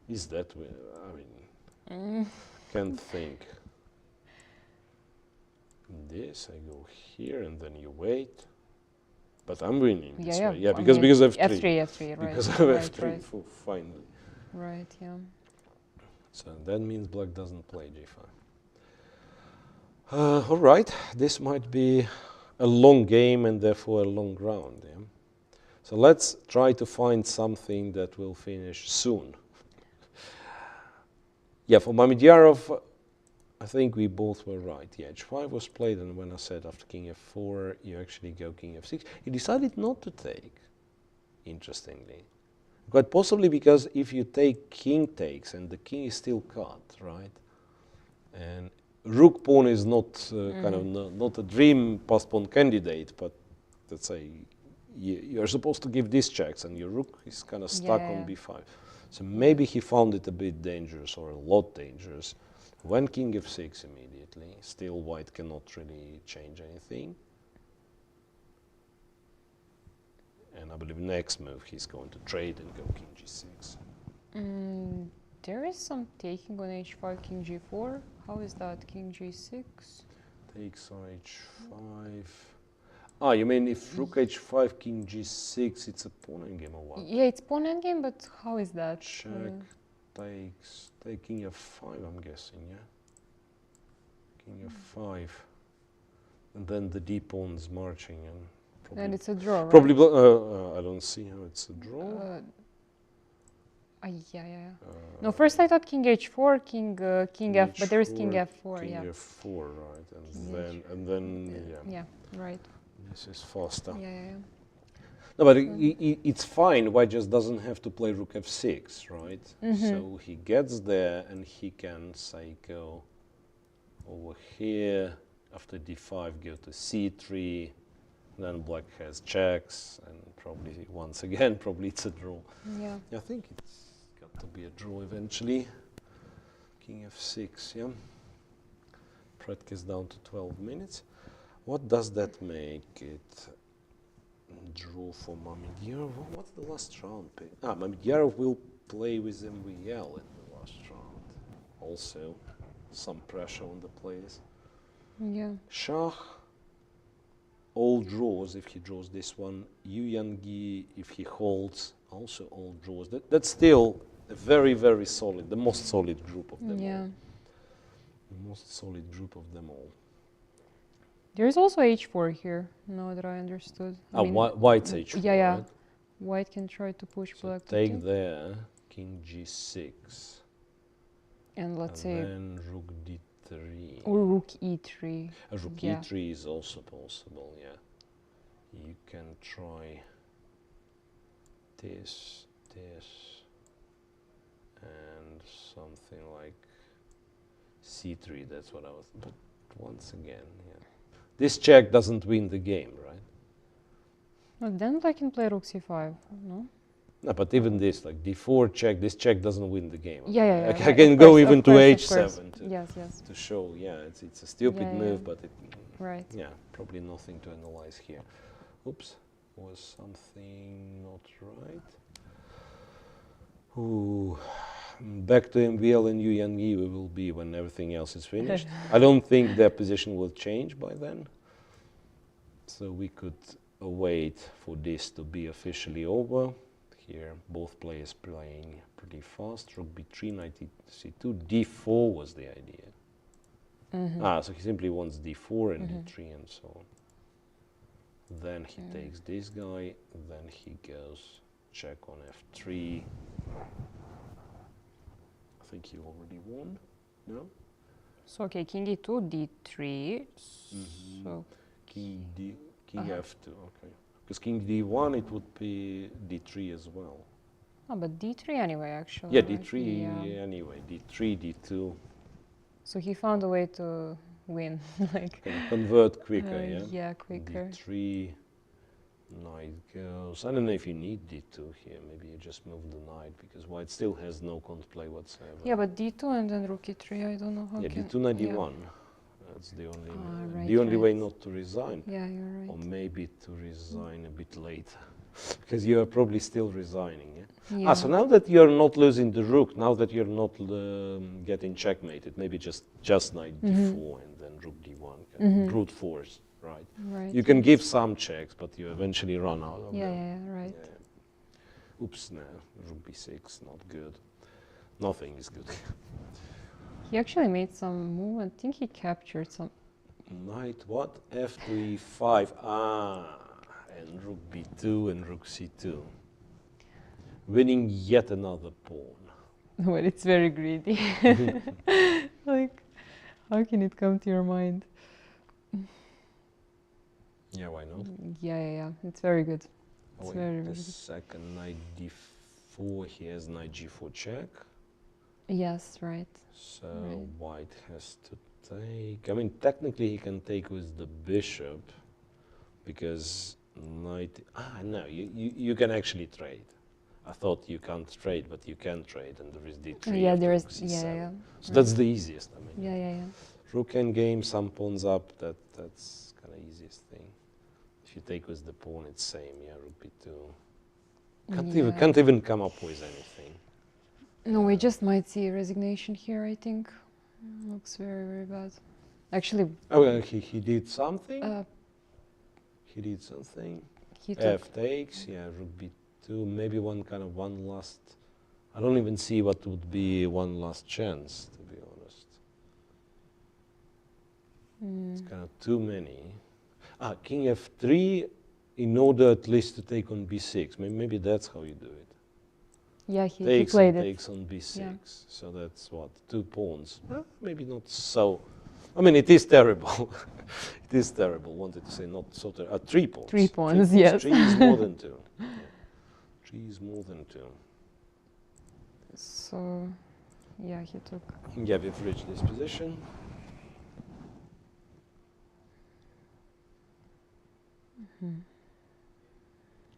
Is that way? I mean, can't think. This, I go here, and then you wait. But I'm winning this way. Yeah, because of f3. F3, right. Because of right, f3, right. finally. Right, yeah. So that means black doesn't play g5. All right, this might be a long game and therefore a long round. Yeah? So let's try to find something that will finish soon. Yeah, for Mamedyarov, I think we both were right. Yeah, h5 was played, and when I said after king f4, you actually go king f6. He decided not to take, interestingly. Quite possibly because if you take king takes, and the king is still cut, right? And rook pawn is not kind of not a dream passed pawn candidate, but let's say you're supposed to give these checks, and your rook is kind of stuck on b5. So maybe he found it a bit dangerous or a lot dangerous. When king f6 immediately, still white cannot really change anything. And I believe next move he's going to trade and go king g6. There is some taking on h5, king g4. How is that? King g6? Takes on h5. Ah, you mean if rook h5, king g6, it's a pawn endgame or what? Yeah, it's pawn endgame, but how is that? Check, takes, take king f5, I'm guessing, yeah? King f5. And then the d pawn's marching and probably... And it's a draw, right? Probably, I don't see how it's a draw. Yeah. No, first I thought king h4, king f, but there is king f4, king yeah. King f4, right, and then yeah, right. This is faster. Yeah. No, but it's fine. White just doesn't have to play rook f6, right? So he gets there, and he can say go over here after d5, go to c3. Then black has checks, and probably once again, probably it's a draw. Yeah. I think it's got to be a draw eventually. King f6, yeah. Fredkes down to 12 minutes. What does that make it? Draw for Mamedyarov. What's the last round pick? Mamedyarov will play with MVL in the last round. Also, some pressure on the players. Yeah. Shah, all draws if he draws this one. Evgenij, if he holds, also all draws. That's still a very, very solid, the most solid group of them all. The most solid group of them all. There's also h4 here, now that I understood. I mean, White's h4, yeah. right? White can try to push So black to take take. there, king g6. And let's say... then rook d3. Or rook e3. Rook e3 is also possible, yeah. You can try this, and something like c3, that's what I was... But once again, yeah. This check doesn't win the game, right? Well, then I can play rook c5, no? No, but even this, like d4 check, this check doesn't win the game. Yeah. I can go even to h7 to show, yeah, it's a stupid move, but it, yeah, probably nothing to analyze here. Oops, was something not right? Ooh, back to MVL and Evgenij we will be when everything else is finished. I don't think their position will change by then. So we could wait for this to be officially over. Here, both players playing pretty fast. Rook b3, knight c2, d4 was the idea. So he simply wants d4 and d3 and so on. Then he takes this guy, then he goes check on f3. I think he already won, no? So, okay, king e2, d3, so... King f2, okay. Because king d1, it would be d3 as well. Oh, but d3 anyway, actually. Yeah, right? d3 anyway, d3, d2. So he found a way to win, like... Convert quicker, yeah? Yeah, quicker. d3, knight goes... I don't know if you need d2 here, maybe you just move the knight, because white still has no counterplay whatsoever. Yeah, but d2 and then rook e3, I don't know how d2, knight d1. That's the only way not to resign. Yeah, you're right. Or maybe to resign a bit later. Because you are probably still resigning, yeah? So now that you're not losing the rook, now that you're not getting checkmated, maybe just knight d4 and then rook d1, brute force, right? You can give some checks, but you eventually run out of them. Yeah, right. Oops, no, rook b6, not good. Nothing is good. He actually made some move. I think he captured some. Knight what? F to e5. And rook b2 and rook c2. Winning yet another pawn. Well, it's very greedy. Like, how can it come to your mind? Yeah, why not? Yeah. It's very good. It's very good. Second knight d4. He has knight g4 check. Yes, right. So white has to take. I mean, technically he can take with the bishop, because knight. No, you can actually trade. I thought you can't trade, but you can trade, and there is d3. Yeah, there is. C7. So that's the easiest. I mean. Yeah. Rook endgame, some pawns up. That's kind of easiest thing. If you take with the pawn, it's same. Yeah, rook b2. Can't even come up with anything. No, we just might see resignation here, I think. Looks very, very bad. Actually... Oh, well, he did something? He did something. F takes, yeah, rook b2. Maybe one last... I don't even see what would be one last chance, to be honest. It's kind of too many. King f3, in order at least to take on b6. Maybe that's how you do it. Yeah, he played it. Takes on b6, so that's what, 2 pawns. Maybe not so. I mean, it is terrible. It is terrible. Wanted to say not so terrible. 3 pawns. 3 pawns, yes. 3 is more than 2. Yeah. 3 is more than 2. So, yeah, he took. Yeah, we've reached this position.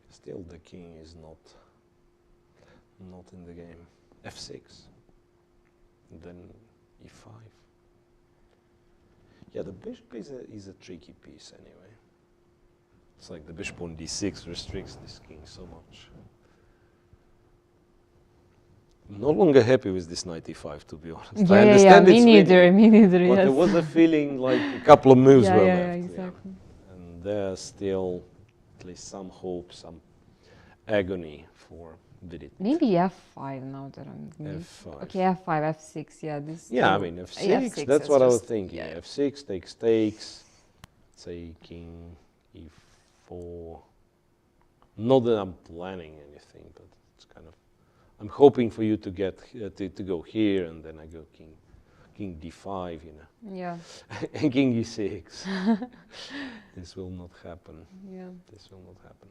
Still, the king is not in the game. F6, then e5. Yeah, the bishop is a tricky piece anyway. It's like the bishop on d6 restricts this king so much. I'm no longer happy with this knight e5, to be honest. Yeah, I understand me it's neither, winning, me neither, but yes. there was a feeling like a couple of moves were left. Yeah, exactly. And there's still at least some hope, some agony for Vidit. Maybe f5 now that I'm... F5. Okay, f5, f6, yeah. Yeah, I mean, f6, that's what I was thinking. Yeah. F6 takes, say, king, e4. Not that I'm planning anything, but it's kind of, I'm hoping for you to get, to go here, and then I go king d5, you know. Yeah. And king e6. This will not happen. Yeah. This will not happen.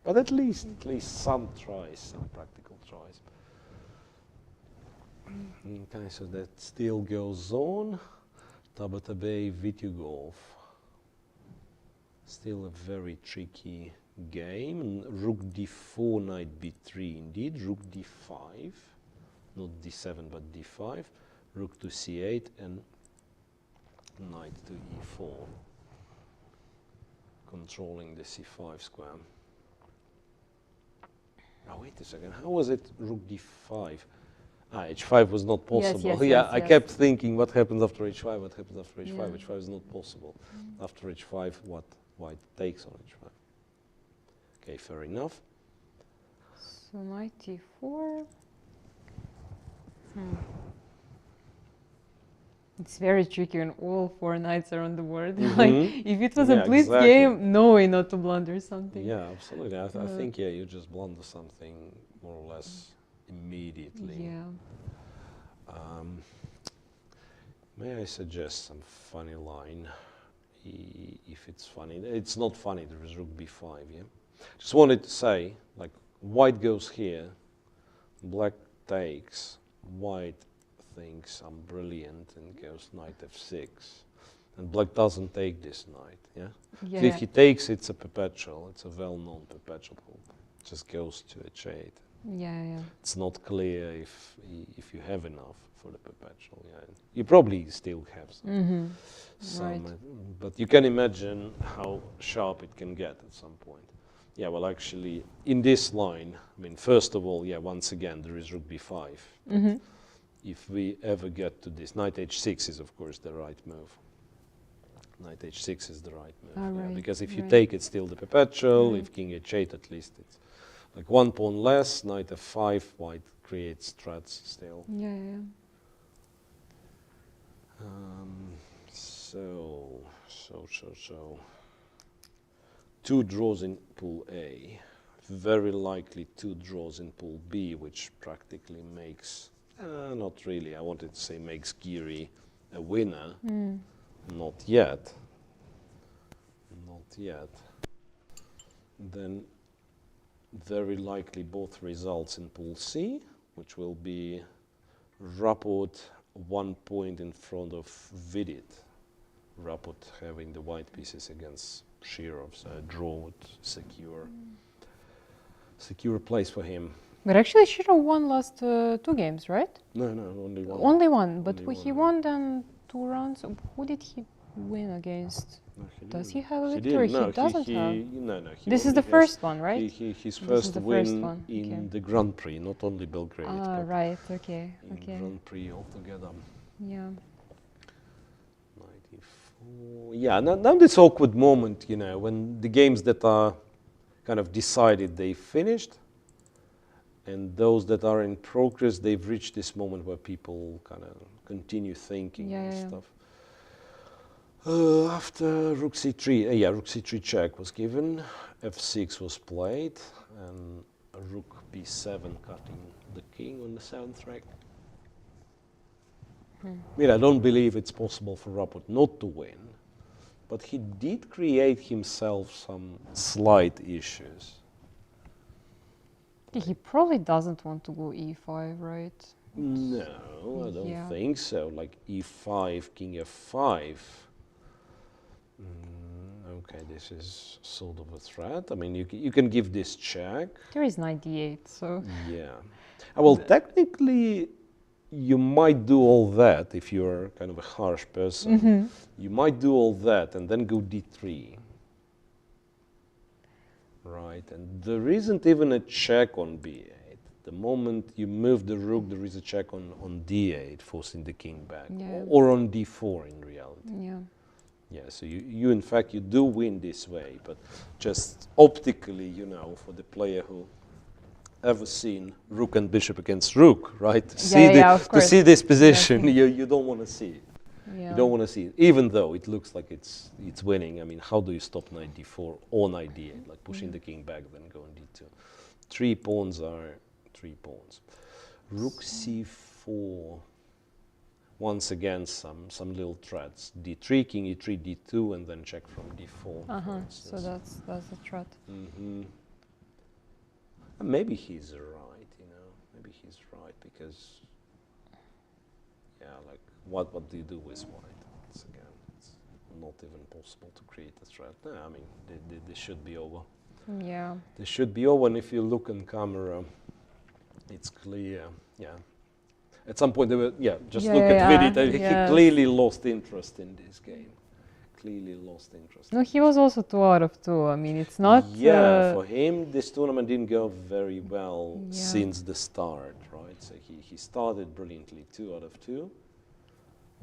But at least some tries, some practical tries. Okay, so that still goes on. Tabata Bay, Vitugov. Still a very tricky game. And rook d4, knight b3 indeed. Rook d5, not d7 but d5. Rook to c8 and knight to e4. Controlling the c5 square. Oh, wait a second, how was it rook d5? H5 was not possible. Yes, I kept thinking, what happens after h5, what happens after h5? Yeah. H5 is not possible. After h5, what white takes on h5. Okay, fair enough. So knight e4. It's very tricky when all four knights are on the board. Like, if it was a blitz game, no way not to blunder something. Yeah, absolutely. I think, yeah, you just blunder something more or less immediately. Yeah. May I suggest some funny line? If it's funny. It's not funny, there is rook b5, yeah? Just wanted to say, like, white goes here, black takes, white thinks I'm brilliant and goes knight f6. And black doesn't take this knight, yeah? So if he takes, it's a perpetual, it's a well-known perpetual. It just goes to h8. Yeah. It's not clear if you have enough for the perpetual, yeah. You probably still have some, Right. But you can imagine how sharp it can get at some point. Yeah, well, actually, in this line, I mean, first of all, yeah, once again, there is rook b5. If we ever get to this, knight h6 is, of course, the right move. Knight h6 is the right move. Yeah, because if you take, it's still the perpetual. If king h8, at least it's like one pawn less. Knight f5, white creates threats still. Yeah. So. Two draws in pool A. Very likely two draws in pool B, which practically makes, not really, I wanted to say makes Giri a winner. Not yet. Not yet. Then very likely both results in pool C, which will be Raport 1 point in front of Vidit. Raport having the white pieces against Shirov, so a draw would secure place for him. But actually, Shirov won last 2 games, right? No, only one. Only one, but he won then 2 rounds. Who did he win against? Does he have a victory? He doesn't have. No. This is the first one, right? His first win in the Grand Prix, not only Belgrade. Ah, right. Okay. In Grand Prix altogether. Yeah. 94. Yeah. Now this awkward moment, you know, when the games that are kind of decided, they finished, and those that are in progress, they've reached this moment where people kind of continue thinking and stuff. After rook c3, rook c3 check was given, f6 was played, and rook b7 cutting the king on the 7th rank. I mean, I don't believe it's possible for Raport not to win, but he did create himself some slight issues. He probably doesn't want to go e5, right? No, I don't think so. Like e5, king f5. Okay, this is sort of a threat. I mean, you can give this check. There is knight d8, so... Yeah. Well, technically, you might do all that if you're kind of a harsh person. You might do all that and then go d3. Right, and there isn't even a check on b8. The moment you move the rook, there is a check on d8, forcing the king back, or on d4 in reality. Yeah. Yeah, so you in fact, you do win this way, but just optically, you know, for the player who ever seen rook and bishop against rook, right? To see this position, you don't want to see it. Yeah. You don't want to see it, even though it looks like it's winning. I mean, how do you stop knight d4 or knight d8? Like pushing the king back, then going d2. 3 pawns are 3 pawns. Rook c4. Once again, some little threats. d3, king e3, d2, and then check from d4. So that's the threat. And maybe he's right, you know. Maybe he's right because, yeah, like what do you do with white? It's not even possible to create a threat. No, I mean, they should be over. Yeah. They should be over, and if you look on camera, it's clear. Yeah. At some point, they were, just look at Vidit. He clearly lost interest in this game. Clearly lost interest. No, he was also 2 out of 2. I mean, it's not... Yeah, for him, this tournament didn't go very well since the start, right? So he started brilliantly, 2 out of 2,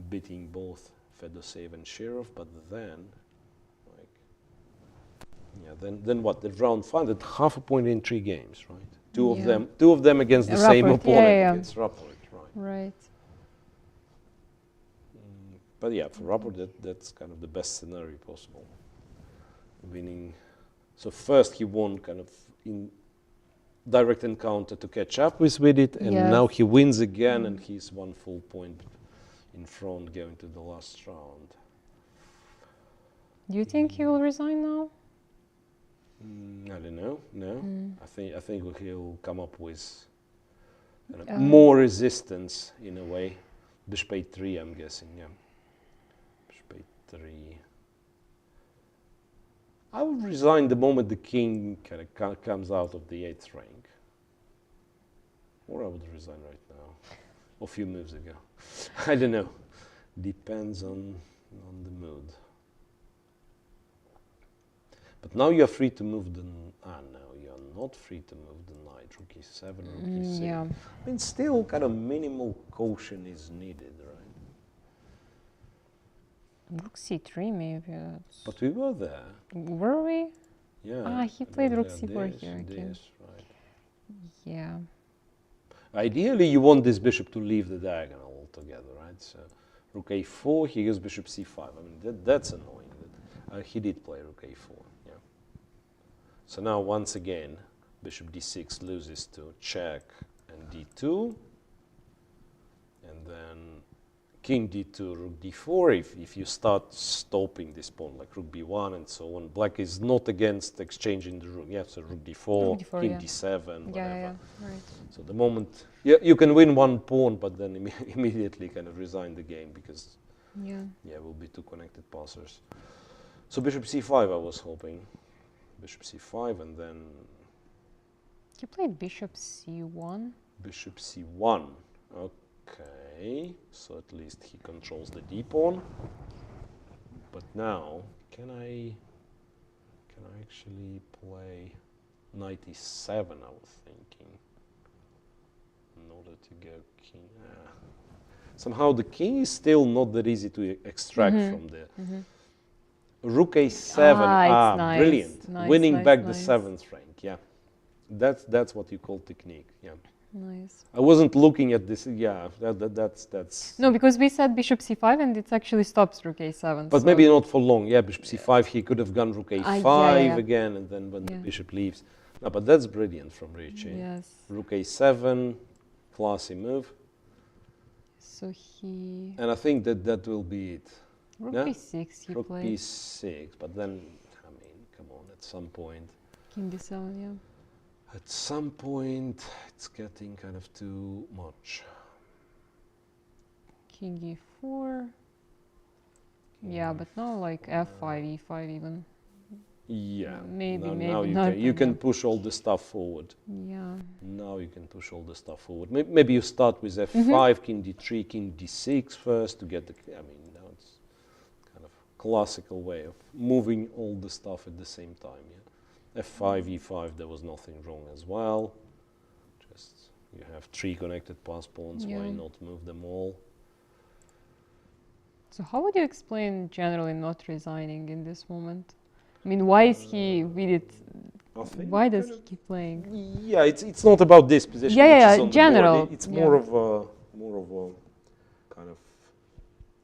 beating both Fedoseev and Shirov, but then, then what? The round 5, that half a point in 3 games, right? Two of them against the same opponent, against Rapport, right? Right. But yeah, for Rapport, that's kind of the best scenario possible. Winning. So first he won kind of in direct encounter to catch up with it, and now he wins again, and he's 1 full point in front going to the last round. Do you think he will resign now? I don't know. No, I think he'll come up with more resistance in a way. Bishop a3, I'm guessing. Yeah. Bishop a3. I would resign the moment the king kind of comes out of the 8th rank. Or I would resign right now, or a few moves ago. I don't know. Depends on the mood. But now you're free to move the... no, you're not free to move the knight. Rook e7, rook e6. Yeah. I mean, still kind of minimal caution is needed, right? Rook c3 maybe. But we were there. Were we? Yeah. He played rook c4 here again. Right. Yeah. Ideally, you want this bishop to leave the diagonal altogether, right? So rook a4, he goes bishop c5. I mean, that's annoying. He did play rook a4, yeah. So now, once again, bishop d6 loses to check and d2. And then king d2, rook d4. If you start stopping this pawn, like rook b1 and so on, black is not against exchanging the rook. Yeah, so rook d4, king d7, whatever. Yeah, right. So the moment, you can win 1 pawn, but then immediately kind of resign the game because, will be 2 connected passers. So bishop c5, I was hoping. Bishop c5, and then... He played bishop c1. Bishop c1. Okay, so at least he controls the d-pawn. But now, can I actually play knight e7, I was thinking, in order to go king... Somehow the king is still not that easy to extract from there. Rook a7, nice. Brilliant. Nice, Winning back the nice. 7th rank, yeah. That's what you call technique, yeah. Nice. I wasn't looking at this, that's... No, because we said bishop c5 and it actually stops rook a7. But maybe not for long, yeah, bishop c5, he could have gone rook a5 again, and then when the bishop leaves. No, but that's brilliant from Ricci. Yes. Rook a7, classy move. So he... And I think that will be it. Rook b6 he Rook played. b6, but then, I mean, come on, at some point... King d7, yeah. At some point, it's getting kind of too much. King e4. Yeah, but now like f5, e5 even. Yeah. Maybe, now, maybe now you not. can, you can push all the stuff forward. Yeah. Now you can push all the stuff forward. Maybe you start with f5, king d3, king d6 first to get the. I mean, now it's kind of classical way of moving all the stuff at the same time. Yeah. f5, e5. There was nothing wrong as well. Just you have 3 connected pass pawns. Yeah. Why not move them all? So how would you explain generally not resigning in this moment? I mean, why is he with it? Why does he keep playing? Yeah, it's not about this position. Yeah, which yeah, is on the general. board. It's more of a kind of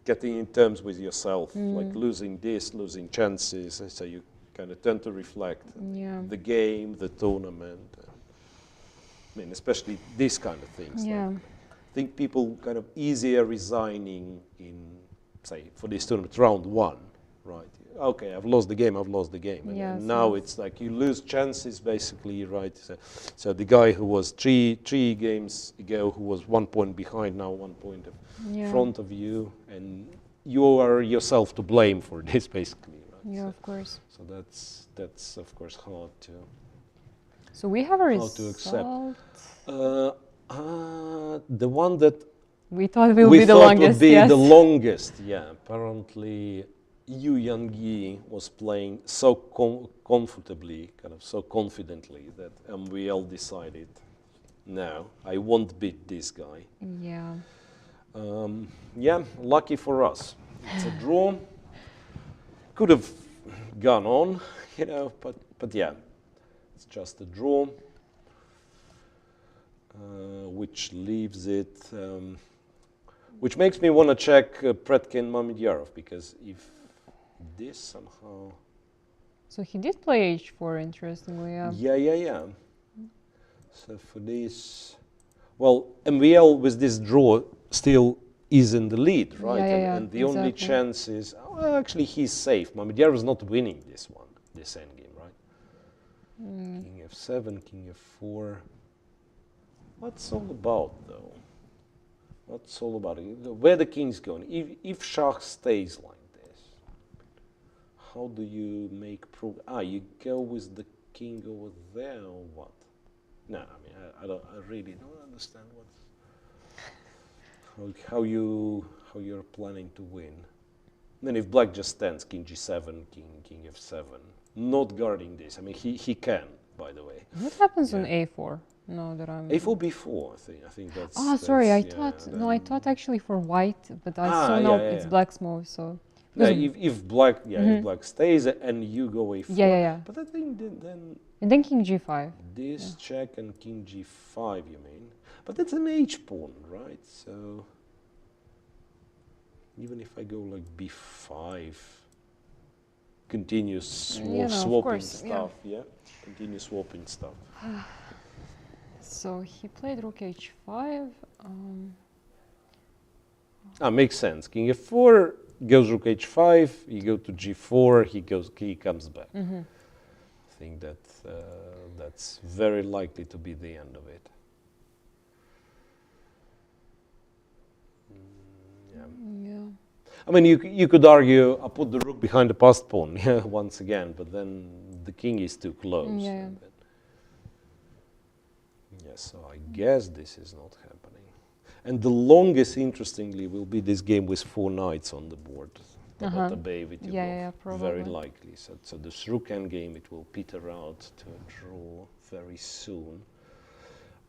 getting in terms with yourself, like losing this, losing chances. So you kind of tend to reflect the game, the tournament. I mean, especially these kind of things. Yeah. Like, I think people kind of easier resigning in, say, for this tournament, round 1, right? Okay, I've lost the game, And Yes, then now it's like you lose chances, basically, right? So the guy who was three games ago, who was 1 point behind, now 1 point in front of you, and you are yourself to blame for this, basically, right? Yeah, of course. So that's of course hard to. So we have a result. To accept. The one that we thought will be the longest. Would be yes. the longest. Yeah, apparently Evgenij was playing so comfortably, kind of so confidently that MVL decided, no, I won't beat this guy. Yeah. Yeah, lucky for us. It's a draw. Could have gone on, you know, but yeah, it's just a draw, which leaves it, which makes me want to check Predkin Mamedyarov, because if this somehow. So he did play h4, interestingly. Yeah. So for this, well, MVL with this draw still is in the lead, right? And the only chance is, well, actually he's safe. Mamedyarov is not winning this one, this endgame, right? King f7, king f4. What's all about, though? What's all about? Where the king's going? If Shah stays like this, how do you make proof? You go with the king over there, or what? No, I mean, I really don't understand how you're planning to win. Then if black just stands, king g7, king f7, not guarding this. I mean, he can, by the way. What happens on a4? No, that I'm. A4 b4. I think that's. Oh, sorry. I thought actually for white, but I saw now it's black's move. So. Yeah, if black, if black stays and you go a4. Yeah. But I think then. And then king g5. This check and king g5, you mean? But that's an h pawn, right? So even if I go like b5, continue swapping stuff. Yeah, continue swapping stuff. So he played rook h5. Makes sense. King f4 goes rook h5. You go to g4. He comes back. I think that that's very likely to be the end of it. Yeah. I mean, you could argue I put the rook behind the passed pawn once again, but then the king is too close. Yeah. So I guess this is not happening. And the longest, interestingly, will be this game with 4 knights on the board. Probably. Very likely. So this rook endgame, it will peter out to a draw very soon.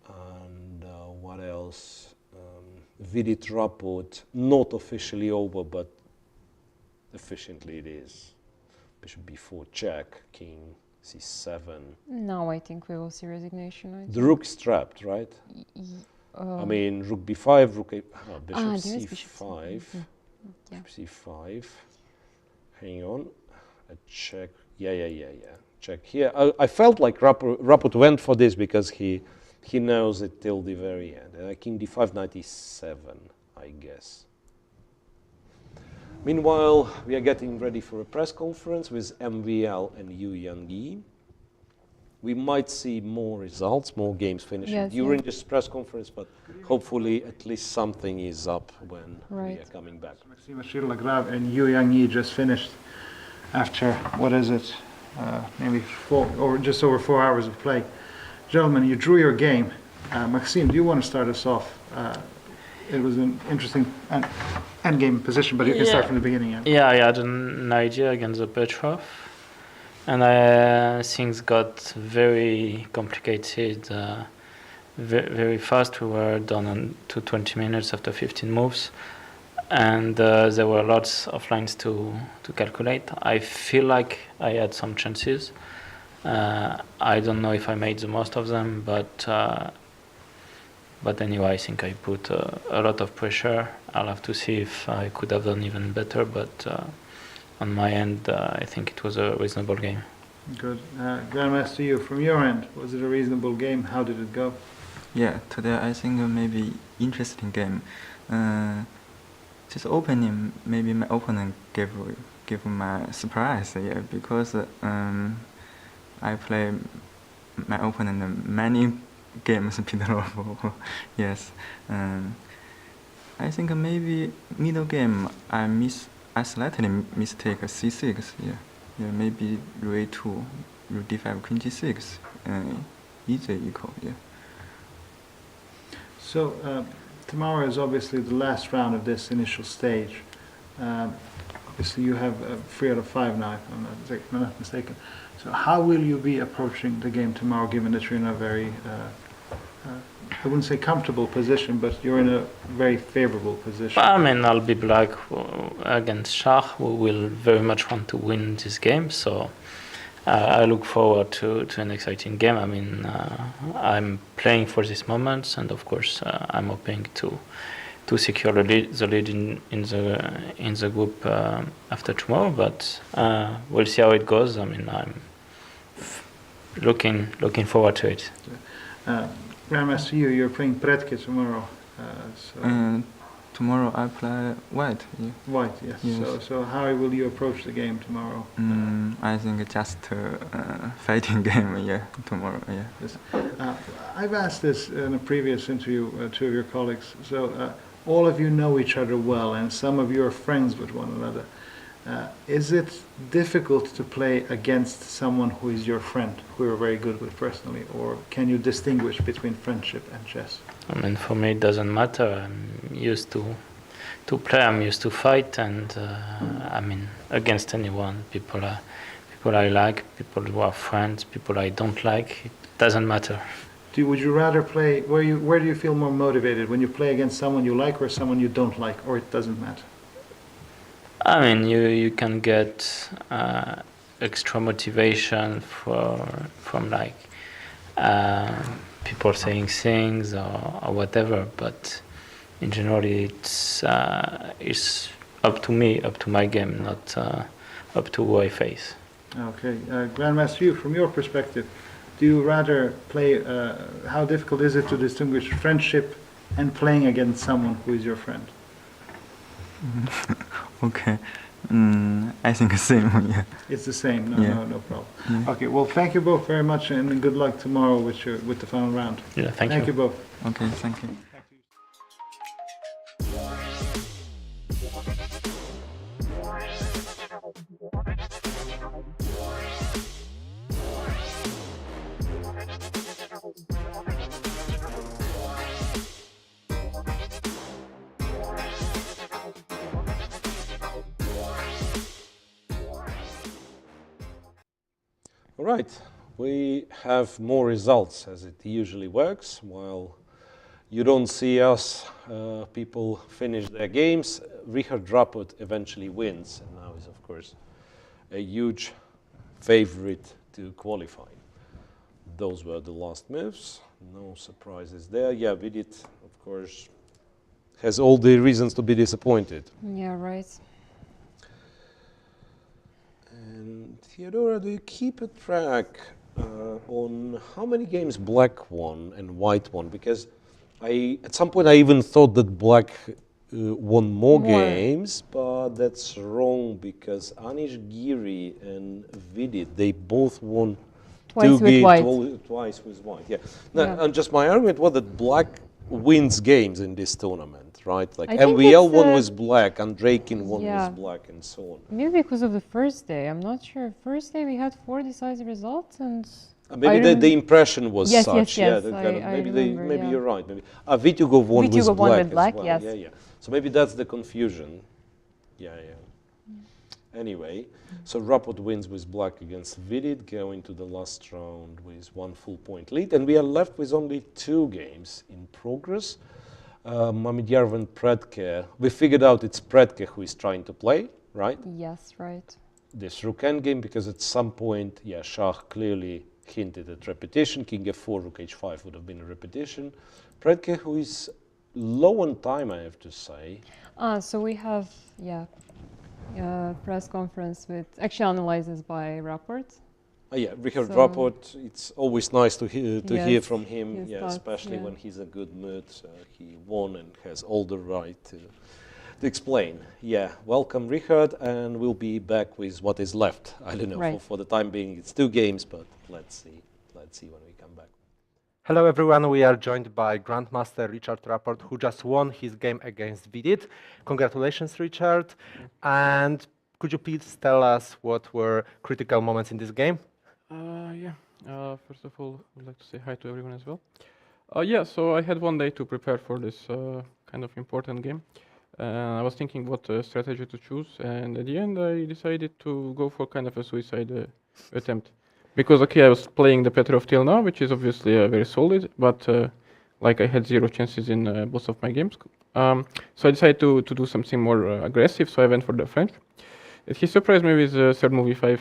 And what else? Vidit Rapport, not officially over, but efficiently it is. Bishop b4 check, king c7. Now I think we will see resignation. The rook is trapped, right? I mean, rook b5, rook bishop c5. Bishop c5. Hang on. A check. Yeah. Check here. I felt like Rapport went for this because he knows it till the very end. King d5, knight e7, I guess. Meanwhile, we are getting ready for a press conference with MVL and Evgenij. We might see more results, more games finishing during this press conference, but hopefully at least something is up when we are coming back. Maxime Shirlagrav and Evgenij just finished after, what is it, maybe 4 or just over 4 hours of play. Gentlemen, you drew your game. Maxime, do you want to start us off? It was an interesting endgame position, but you can start from the beginning. Yeah, I had an idea against the Petrov, and things got very complicated very fast. We were done to 20 minutes after 15 moves, and there were lots of lines to calculate. I feel like I had some chances. I don't know if I made the most of them, but anyway, I think I put a lot of pressure. I'll have to see if I could have done even better, but on my end, I think it was a reasonable game. Good. Grandmaster, you, from your end, was it a reasonable game? How did it go? Yeah, today I think maybe interesting game. Just opening, maybe my opponent gave my surprise, yeah, because I play my opponent many games below. Yes, I think maybe middle game I slightly mistake c6. Yeah, maybe rook 2, rook d5, queen g6, easy equal. Yeah. So tomorrow is obviously the last round of this initial stage. Obviously, you have 3 out of 5 now, if I'm not mistaken. So how will you be approaching the game tomorrow, given that you're in a very, I wouldn't say comfortable position, but you're in a very favorable position? I mean, I'll be black against Shah, who will very much want to win this game, so I look forward to an exciting game. I mean, I'm playing for these moments, and of course, I'm hoping to secure the lead in the group after tomorrow. But we'll see how it goes. I mean, I'm looking forward to it. Grandmaster, you're playing Predke tomorrow. Tomorrow I play white. Yeah. White, yes. So how will you approach the game tomorrow? I think just fighting game. Yeah, tomorrow. Yeah. Yes. I've asked this in a previous interview, 2 of your colleagues. So all of you know each other well, and some of you are friends with one another. Is it difficult to play against someone who is your friend, who you're very good with personally, or can you distinguish between friendship and chess? I mean, for me, it doesn't matter. I'm used to play. I'm used to fight, and I mean, against anyone, people I like, people who are friends, people I don't like. It doesn't matter. Would you rather play? Where do you feel more motivated, when you play against someone you like or someone you don't like, or it doesn't matter? I mean, you can get extra motivation from like people saying things or whatever, but in general it's up to me, up to my game, not up to who I face. Okay, Grandmaster, you, from your perspective, do you rather play? How difficult is it to distinguish friendship and playing against someone who is your friend? Okay. I think the same. Yeah. It's the same. No problem. Yeah. Okay. Well, thank you both very much, and good luck tomorrow with the final round. Yeah. Thank you. Thank you both. Okay. Thank you. All right, we have more results as it usually works. While you don't see us, people finish their games. Richard Rapport eventually wins, and now is, of course, a huge favorite to qualify. Those were the last moves. No surprises there. Yeah, Vidit, of course, has all the reasons to be disappointed. Yeah, right. And Teodora, do you keep a track on how many games black won and white won? Because at some point I even thought that black won more games, but that's wrong because Anish Giri and Vidit, they both won twice with white. Twice with white, yeah. And just my argument was that black wins games in this tournament right? Like I think MVL it's, one was black, Andrakin one yeah. was black, and so on. Maybe because of the first day. I'm not sure. First day we had 4 decisive results, and Maybe the impression was yes, such. Yes, yeah, yes. maybe you're right. Maybe Vitugov one was Vitugov black won with black, as well. yes. Yeah. So maybe that's the confusion. Yeah. Anyway, so Rapid wins with black against Vidit, going to the last round with 1 full point lead, and we are left with only 2 games in progress. Mamedjarov and Predke. We figured out it's Predke who is trying to play, right? Yes, right. This rook endgame, because at some point, Shah clearly hinted at repetition. King f4, rook h5 would have been a repetition. Predke, who is low on time, I have to say. So we have, press conference with actual analysis by Rapport. Richard Rapport. It's always nice to hear from him, especially when he's in a good mood. He won and has all the right to explain. Welcome, Richard, and we'll be back with what is left. I don't know, for the time being, it's 2 games, but let's see when we come back. Hello everyone, we are joined by Grandmaster Richard Rapport, who just won his game against Vidit. Congratulations, Richard. And could you please tell us what were critical moments in this game? First of all, I would like to say hi to everyone as well. So I had 1 day to prepare for this kind of important game. I was thinking what strategy to choose, and at the end I decided to go for kind of a suicide attempt. Because, I was playing the Petrov till now, which is obviously very solid, but like I had 0 chances in both of my games. So I decided to do something more aggressive, so I went for the French. He surprised me with third move e5.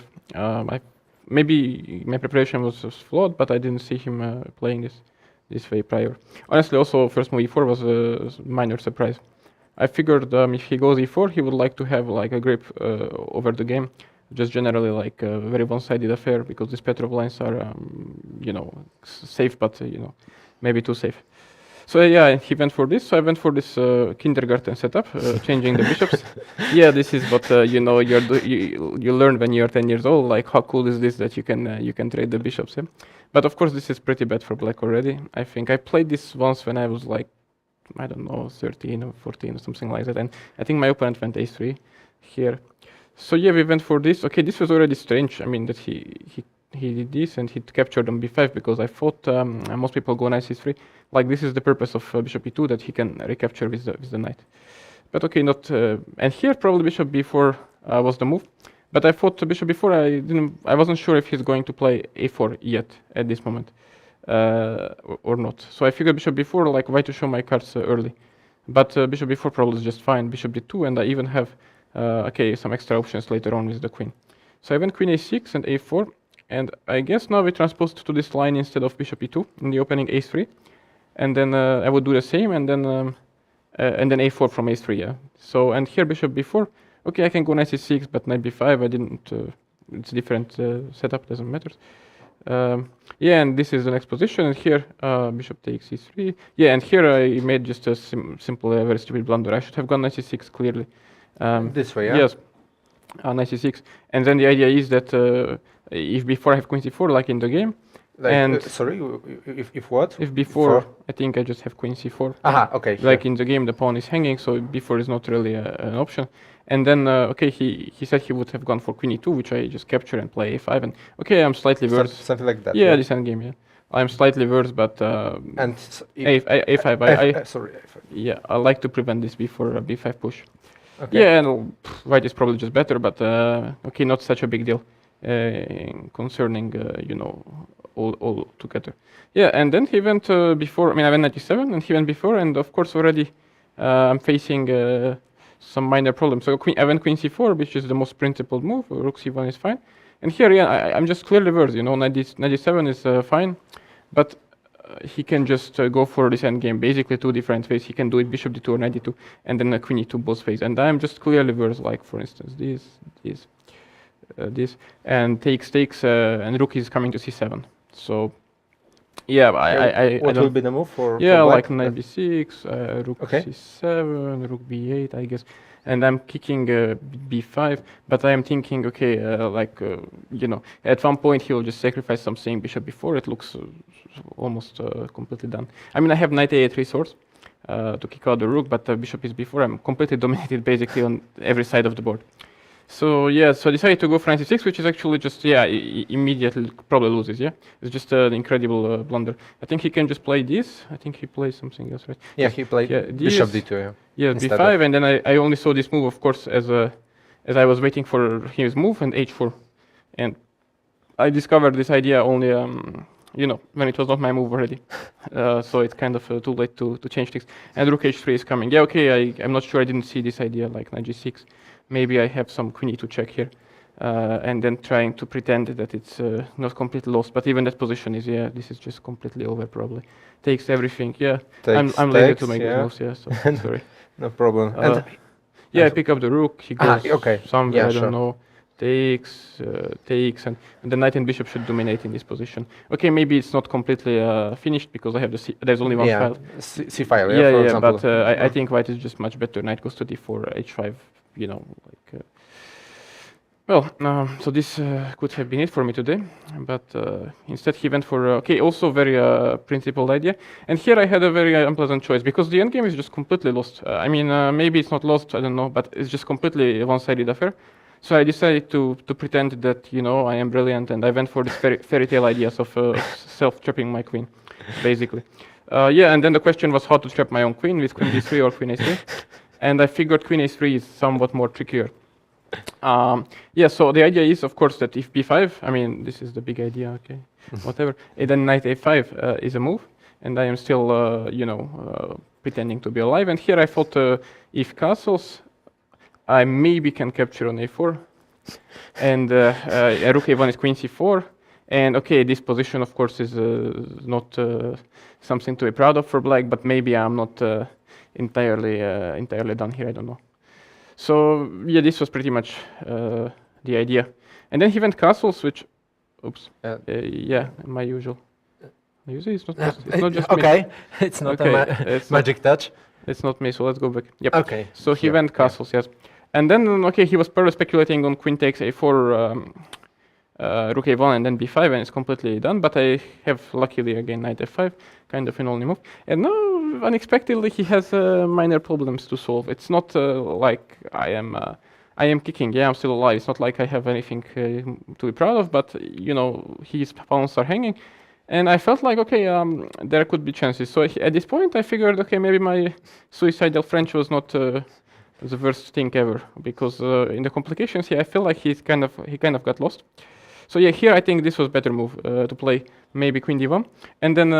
Maybe my preparation was flawed, but I didn't see him playing this way prior. Honestly, also first move e4 was a minor surprise. I figured if he goes e4, he would like to have like a grip over the game. Just generally like a very one-sided affair, because these Petrov lines are, safe, but maybe too safe. So he went for this. So I went for this kindergarten setup, changing the bishops. This is what you learn when you're 10 years old. Like, how cool is this that you can trade the bishops? But of course, this is pretty bad for black already. I think I played this once when I was like, I don't know, 13 or 14 or something like that, and I think my opponent went a3 here. So we went for this. This was already strange. I mean, that he did this and he captured on b5, because I thought most people go knight c3. Like, this is the purpose of bishop e2, that he can recapture with the knight. But not. And here probably bishop b4 was the move. But I thought bishop b4. I wasn't sure if he's going to play a4 yet at this moment, or not. So I figured bishop b4, like, why to show my cards early. But bishop b4 probably is just fine. Bishop d2, and I even have some extra options later on with the queen. So I went queen a6 and a4, and I guess now we transposed to this line instead of bishop e2 in the opening a3, and then I would do the same, and then a4 from a3. So, and here bishop b4. I can go knight c6, but knight b5. I didn't. It's a different setup. Doesn't matter. And this is the next position, and here bishop takes c3. And here I made just a simple, very stupid blunder. I should have gone knight c6 clearly. This way, Yes, knight c6. And then the idea is that if before I have queen c4, like in the game, sorry, if what? If before, I think I just have queen c4. Okay. Like in the game, the pawn is hanging, so before is not really an option. And then, he said he would have gone for queen e2, which I just capture and play a5. And I'm slightly worse. Something like that. This endgame. I'm slightly worse, but and a5. Sorry. I like to prevent this before a b5 push. And white is probably just better, but not such a big deal concerning all together. And then he went before. I went knight e7, and he went before, and of course already I'm facing some minor problems. So I went queen c4, which is the most principled move. Rook c1 is fine, and here I'm just clearly worse. Knight e7 is fine, but he can just go for this endgame, basically 2 different ways. He can do it bishop d2 or knight d2, and then queen e2 both ways. And I'm just clearly worse, like for instance this, and takes, and rook is coming to c7. So what will be the move for like knight b6, rook c7, rook b8, I guess. And I'm kicking b5, but I am thinking, at one point he'll just sacrifice something, bishop b4. It looks almost completely done. I have knight a3 swords, to kick out the rook, but bishop is b4. I'm completely dominated basically on every side of the board. So yeah, so I decided to go for knight c6, which is actually just, yeah, immediately probably loses, yeah? It's just an incredible blunder. I think he can just play this. I think he plays something else, right? Yeah, he played bishop d2, yeah. Yeah, b5, and then I only saw this move, of course, as I was waiting for his move, and h4. And I discovered this idea only, you know, when it was not my move already. So it's kind of too late to change things. And rook h3 is coming. Yeah, okay, I'm not sure, I didn't see this idea, like knight g6. Maybe I have some queen e2 check here, and then trying to pretend that it's not completely lost. But even that position is, yeah, this is just completely over probably. Takes everything, yeah. I'm lazy to make those moves, yeah, so sorry. No problem. Yeah, I pick up the rook, he goes okay. somewhere, Yeah, I sure. don't know. Takes, and the knight and bishop should dominate in this position. Okay, maybe it's not completely finished because I have there's only one file. C file, yeah, for example. But I think white is just much better. Knight goes to d4, h5, you know, like... so this could have been it for me today, but instead he went for, okay, also very principled idea. And here I had a very unpleasant choice because the endgame is just completely lost. I mean, maybe it's not lost, I don't know, but it's just completely one-sided affair. So I decided to pretend that, you know, I am brilliant, and I went for this fairy tale ideas of self-trapping my queen, basically. Yeah, and then the question was how to trap my own queen with queen d3 or queen a3. And I figured queen a3 is somewhat more trickier. Yeah, so the idea is, of course, that if b5, I mean, this is the big idea, okay, whatever, and then knight a5 is a move, and I am still, you know, pretending to be alive. And here I thought if castles, I maybe can capture on a4, and rook a1 is queen c4, and okay, this position, of course, is not something to be proud of for black, but maybe I'm not entirely done here, I don't know. So yeah, this was pretty much the idea. And then he went castles, which, oops, yeah, my usual. Usually it's not just okay. Me. It's not a magic touch. It's not me, so let's go back. Yep. Okay. So he went castles, yes. And then, okay, he was probably speculating on queen takes a4, rook a1, and then b5, and it's completely done. But I have, luckily, again, knight f5, kind of an only move. And now, unexpectedly, he has minor problems to solve. It's not like I am kicking. Yeah, I'm still alive. It's not like I have anything to be proud of, but, you know, his pawns are hanging. And I felt like, okay, there could be chances. So at this point, I figured, okay, maybe my suicidal French was not the worst thing ever, because in the complications here, I feel like he kind of got lost. So yeah, here I think this was better move to play maybe queen d1, and then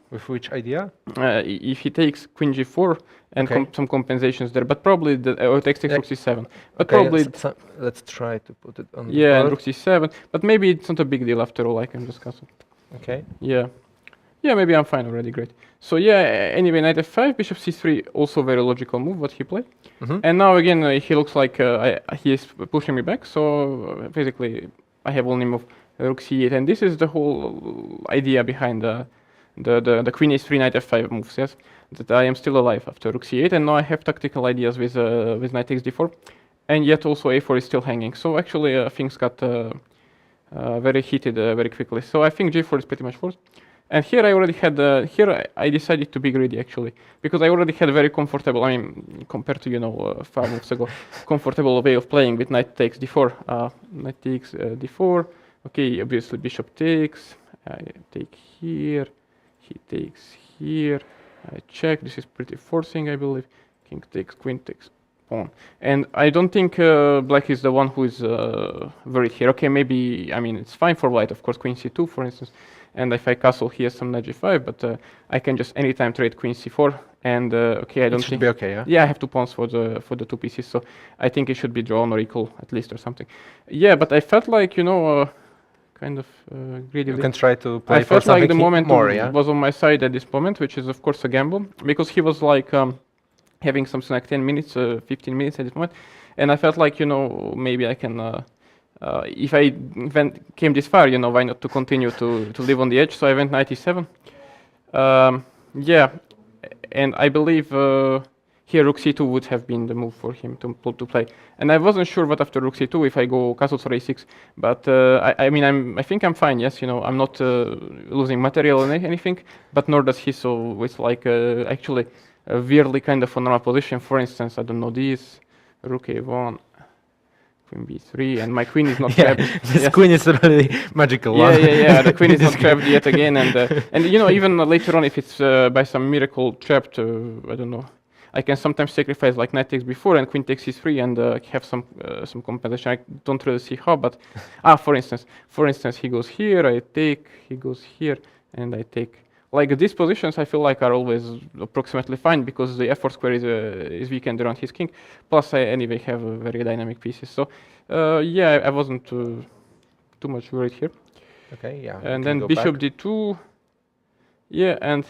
with which idea? If he takes queen g4 and some compensations there, but probably or takes rook c7. But probably let's try to put it on. Yeah, and rook c7. But maybe it's not a big deal after all. I can discuss it. Okay. Yeah. Yeah, maybe I'm fine already, great. So yeah, anyway, knight f5, bishop c3, also very logical move, what he played. And now again, he looks like he is pushing me back, so basically I have only move rook c8, and this is the whole idea behind the queen h3, knight f5 moves, yes? That I am still alive after rook c8, and now I have tactical ideas with knight takes d4, and yet also a4 is still hanging. So actually things got very heated very quickly. So I think g4 is pretty much forced. And here I already had, I decided to be greedy actually, because I already had a very comfortable, I mean, compared to, you know, 5 moves ago, comfortable way of playing with knight takes d4, knight takes d4, okay, obviously bishop takes, I take here, he takes here, I check, this is pretty forcing, I believe, king takes, queen takes, pawn. And I don't think black is the one who is worried here. Okay, maybe, I mean, it's fine for white, of course, queen c2, for instance. And if I castle here some knight g5, but I can just anytime trade queen c4, and okay, I don't think... It should be okay, yeah? Yeah, I have 2 pawns for the 2 pieces, so I think it should be drawn or equal, at least, or something. Yeah, but I felt like, you know, kind of greedily... You can try to play I felt for like the moment more, yeah? was on my side at this moment, which is, of course, a gamble, because he was like having something like 10 minutes, 15 minutes at this moment, and I felt like, you know, maybe I can... if I came this far, you know, why not to continue to live on the edge? So I went knight e7. Yeah, and I believe here rook c2 would have been the move for him to play. And I wasn't sure what after rook c2 if I go castles for a6. But I mean, I think I'm fine. Yes, you know, I'm not losing material or anything. But nor does he. So it's like actually weirdly kind of a normal position. For instance, I don't know, this, rook a1, queen b3, and my queen is not trapped. This queen is a really magical one. Yeah. The queen is not trapped yet again, and you know, even later on, if it's by some miracle trapped, I don't know, I can sometimes sacrifice like knight takes before and queen takes c3 and have some compensation. I don't really see how, but for instance, he goes here, I take, he goes here, and I take. Like these positions, I feel like are always approximately fine because the f4 square is weakened around his king. Plus, I anyway have very dynamic pieces. So, yeah, I wasn't too much worried here. Okay, yeah. And then bishop d2. Yeah, and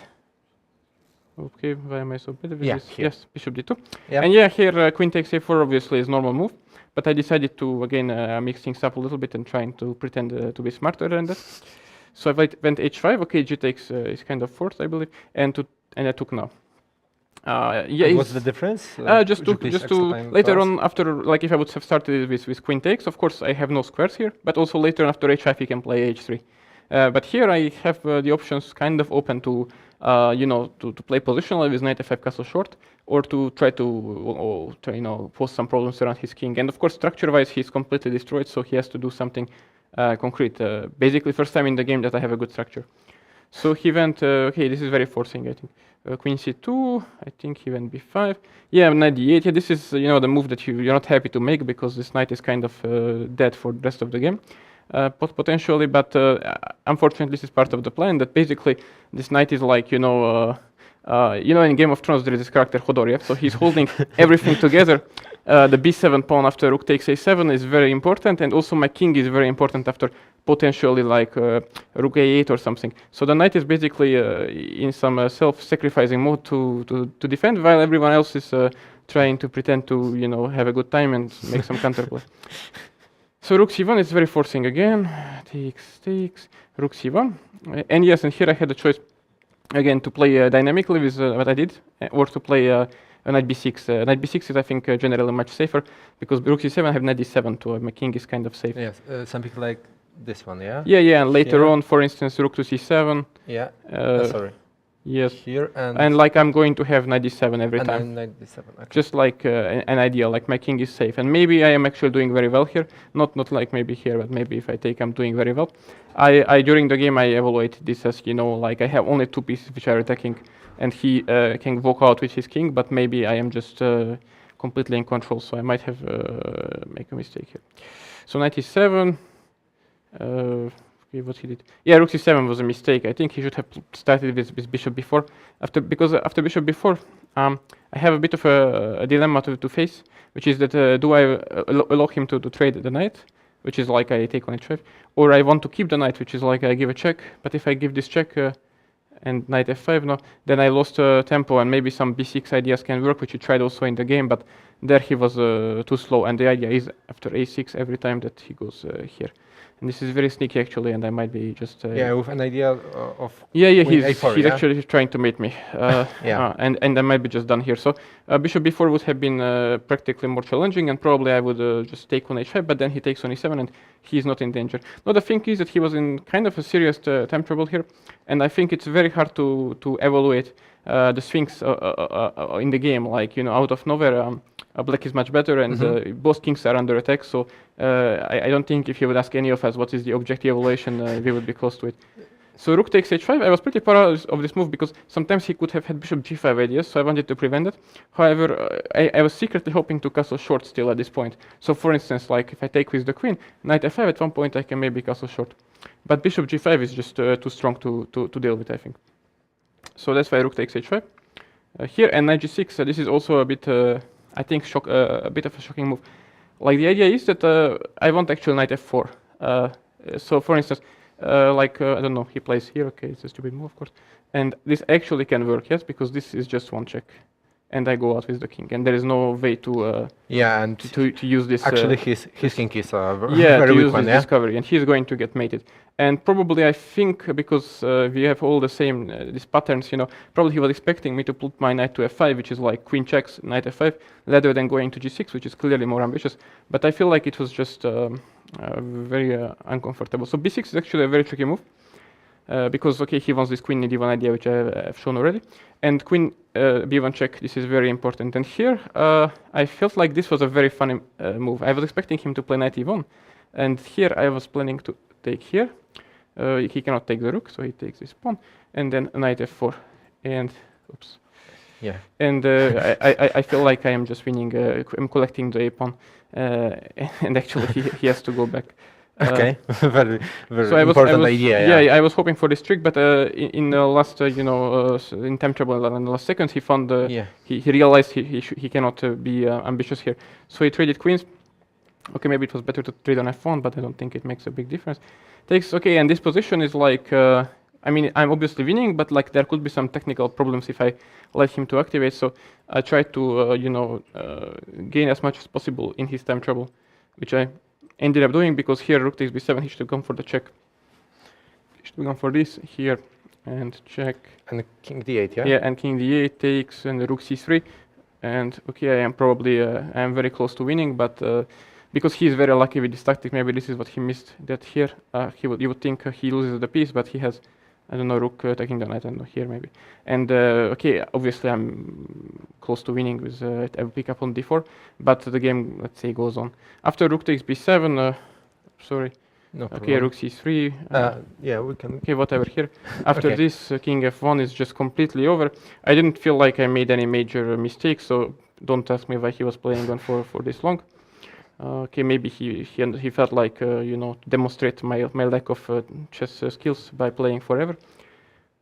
okay, why am I so bad with this? Yes, bishop d2. Yeah. And yeah, here queen takes a4 obviously is normal move, but I decided to again mix things up a little bit and trying to pretend to be smarter than that. So I went h5. Okay, g takes is kind of forced, I believe, and I took now. Yeah. What's the difference? Just to later on after, like if I would have started with queen takes, of course I have no squares here, but also later on after h5 you can play h3. But here I have the options kind of open to, you know, to play positionally with knight f5 castle short, or to try to, you know, pose some problems around his king. And of course, structure-wise, he's completely destroyed, so he has to do something concrete. Basically, first time in the game that I have a good structure. So he went, okay, this is very forcing, I think. Queen c2, I think he went b5. Yeah, knight d8. Yeah, this is, you know, the move that you're not happy to make because this knight is kind of dead for the rest of the game. Potentially, but unfortunately, this is part of the plan. That basically, this knight is like, you know, in Game of Thrones there is this character Hodor, so he's holding everything together. The b7 pawn after rook takes a7 is very important, and also my king is very important after potentially like rook a8 or something. So the knight is basically in some self-sacrificing mode to defend, while everyone else is trying to pretend to, you know, have a good time and make some counterplay. So rook c1 is very forcing again. Takes, rook c1. And yes, and here I had a choice again to play dynamically with what I did, or to play knight b6. Knight b6 is, I think, generally much safer because rook c7 I have knight d7 too. My king is kind of safe. Yes, something like this one, yeah? Yeah, and later on, for instance, rook to c7. Yeah, sorry. Yes. Here and like I'm going to have knight d7 every time. And knight d7, okay. Just like an idea, like my king is safe. And maybe I am actually doing very well here. Not like maybe here, but maybe if I take, I'm doing very well. I during the game, I evaluated this as, you know, like I have only two pieces which are attacking, and he can walk out with his king, but maybe I am just completely in control, so I might have make a mistake here. So knight e7. Okay, what he did? Yeah, rook c7 was a mistake. I think he should have started with bishop b4. Because after bishop b4, I have a bit of a dilemma to face, which is that do I allow him to trade the knight, which is like I take on h5, or I want to keep the knight, which is like I give a check. But if I give this check and knight f5, no, then I lost tempo, and maybe some b6 ideas can work, which he tried also in the game, but there he was too slow. And the idea is after a6 every time that he goes here. And this is very sneaky actually, and I might be just yeah, with an idea of he's a4, actually trying to mate me. And I might be just done here. So bishop b4 would have been practically more challenging, and probably I would just take on h5, but then he takes on e7, and he's not in danger. No, the thing is that he was in kind of a serious time trouble here, and I think it's very hard to evaluate the swings in the game. Like, you know, out of nowhere, black is much better, and both kings are under attack. So I don't think if you would ask any of us what is the objective evaluation, we would be close to it. So rook takes h5. I was pretty proud of this move because sometimes he could have had bishop g5 ideas, so I wanted to prevent it. However, I was secretly hoping to castle short still at this point. So for instance, like if I take with the queen, knight f5, at one point I can maybe castle short. But bishop g5 is just too strong to deal with, I think. So that's why rook takes h5. Here, and knight g6, this is also a bit, I think, a bit of a shocking move. Like the idea is that I want actually knight f4. So for instance, I don't know, he plays here, okay, it's a stupid move, of course. And this actually can work, yes, because this is just one check. And I go out with the king, and there is no way to to use this. Actually, his king is very to use weak one, this discovery, and he's going to get mated. And probably I think because we have all the same these patterns, you know, probably he was expecting me to put my knight to f5, which is like queen checks, knight f5, rather than going to g6, which is clearly more ambitious. But I feel like it was just very uncomfortable. So b6 is actually a very tricky move. because okay, he wants this queen in d1 idea, which I've shown already, and queen b1 check. This is very important. And here I felt like this was a very funny move. I was expecting him to play knight e1, and here I was planning to take here. He cannot take the rook, so he takes this pawn, and then knight f4, and oops. Yeah. And I feel like I am just winning. I'm collecting the a pawn, and actually he has to go back. Okay, very so important idea. Yeah, I was hoping for this trick, but in the last, in time trouble in the last seconds, he found he realized he cannot be ambitious here. So he traded queens. Okay, maybe it was better to trade on f1, but I don't think it makes a big difference. Takes okay, and this position is like. I mean, I'm obviously winning, but like there could be some technical problems if I let him to activate. So I try to, gain as much as possible in his time trouble, which I ended up doing because here rook takes b7, he should have gone for the check. He should have gone for this here and check. And king d8, yeah? Yeah, and king d8 takes and the rook c3. And okay, I am probably, I am very close to winning, but because he is very lucky with this tactic, maybe this is what he missed, that here you would think he loses the piece, but he has, I don't know, rook taking the knight, I don't know, here maybe. And okay, obviously I'm close to winning with I will pick up on d4, but the game, let's say, goes on. After rook takes b7, sorry. No okay, problem. rook c3. Yeah, we can. Okay, whatever here. After Okay. this, king f1 is just completely over. I didn't feel like I made any major mistakes, so don't ask me why he was playing on for this long. Okay, maybe he felt like to demonstrate my lack of chess skills by playing forever.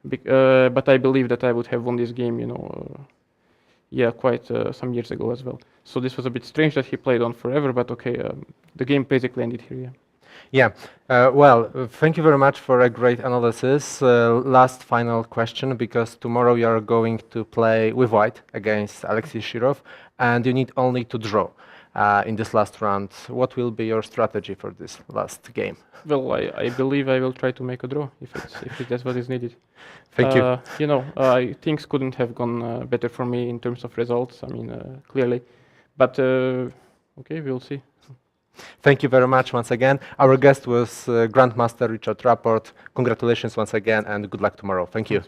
But I believe that I would have won this game, quite some years ago as well. So this was a bit strange that he played on forever, but okay, the game basically ended here. Yeah. Well, thank you very much for a great analysis. Last final question, because tomorrow you are going to play with white against Alexei Shirov, and you need only to draw. In this last round, what will be your strategy for this last game? Well, I believe I will try to make a draw if that's what is needed. Thank you. Things couldn't have gone better for me in terms of results. I mean, clearly, but okay, we'll see. Thank you very much once again. Our guest was Grandmaster Richard Rapport. Congratulations once again, and good luck tomorrow. Thank you.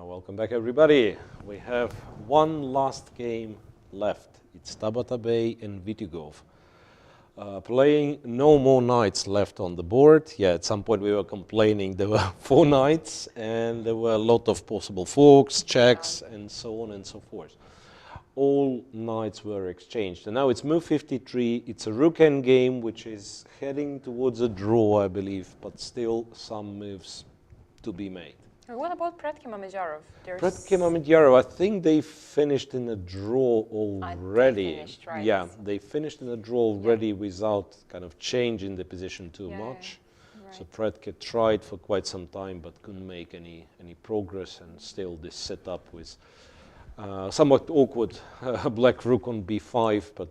Welcome back, everybody. We have one last game left. It's Tabatabai and Vitigov. Playing no more knights left on the board. Yeah, at some point we were complaining there were 4 knights and there were a lot of possible forks, checks, and so on and so forth. All knights were exchanged. And now it's move 53. It's a rook endgame, which is heading towards a draw, I believe, but still some moves to be made. What about Prats Mamedjarov? Prats Mamedjarov, I think they finished in a draw already. They finished, right? Yeah, they finished in a draw already without kind of changing the position too much. Right. So Prats tried for quite some time but couldn't make any progress, and still this setup with somewhat awkward black rook on b5, but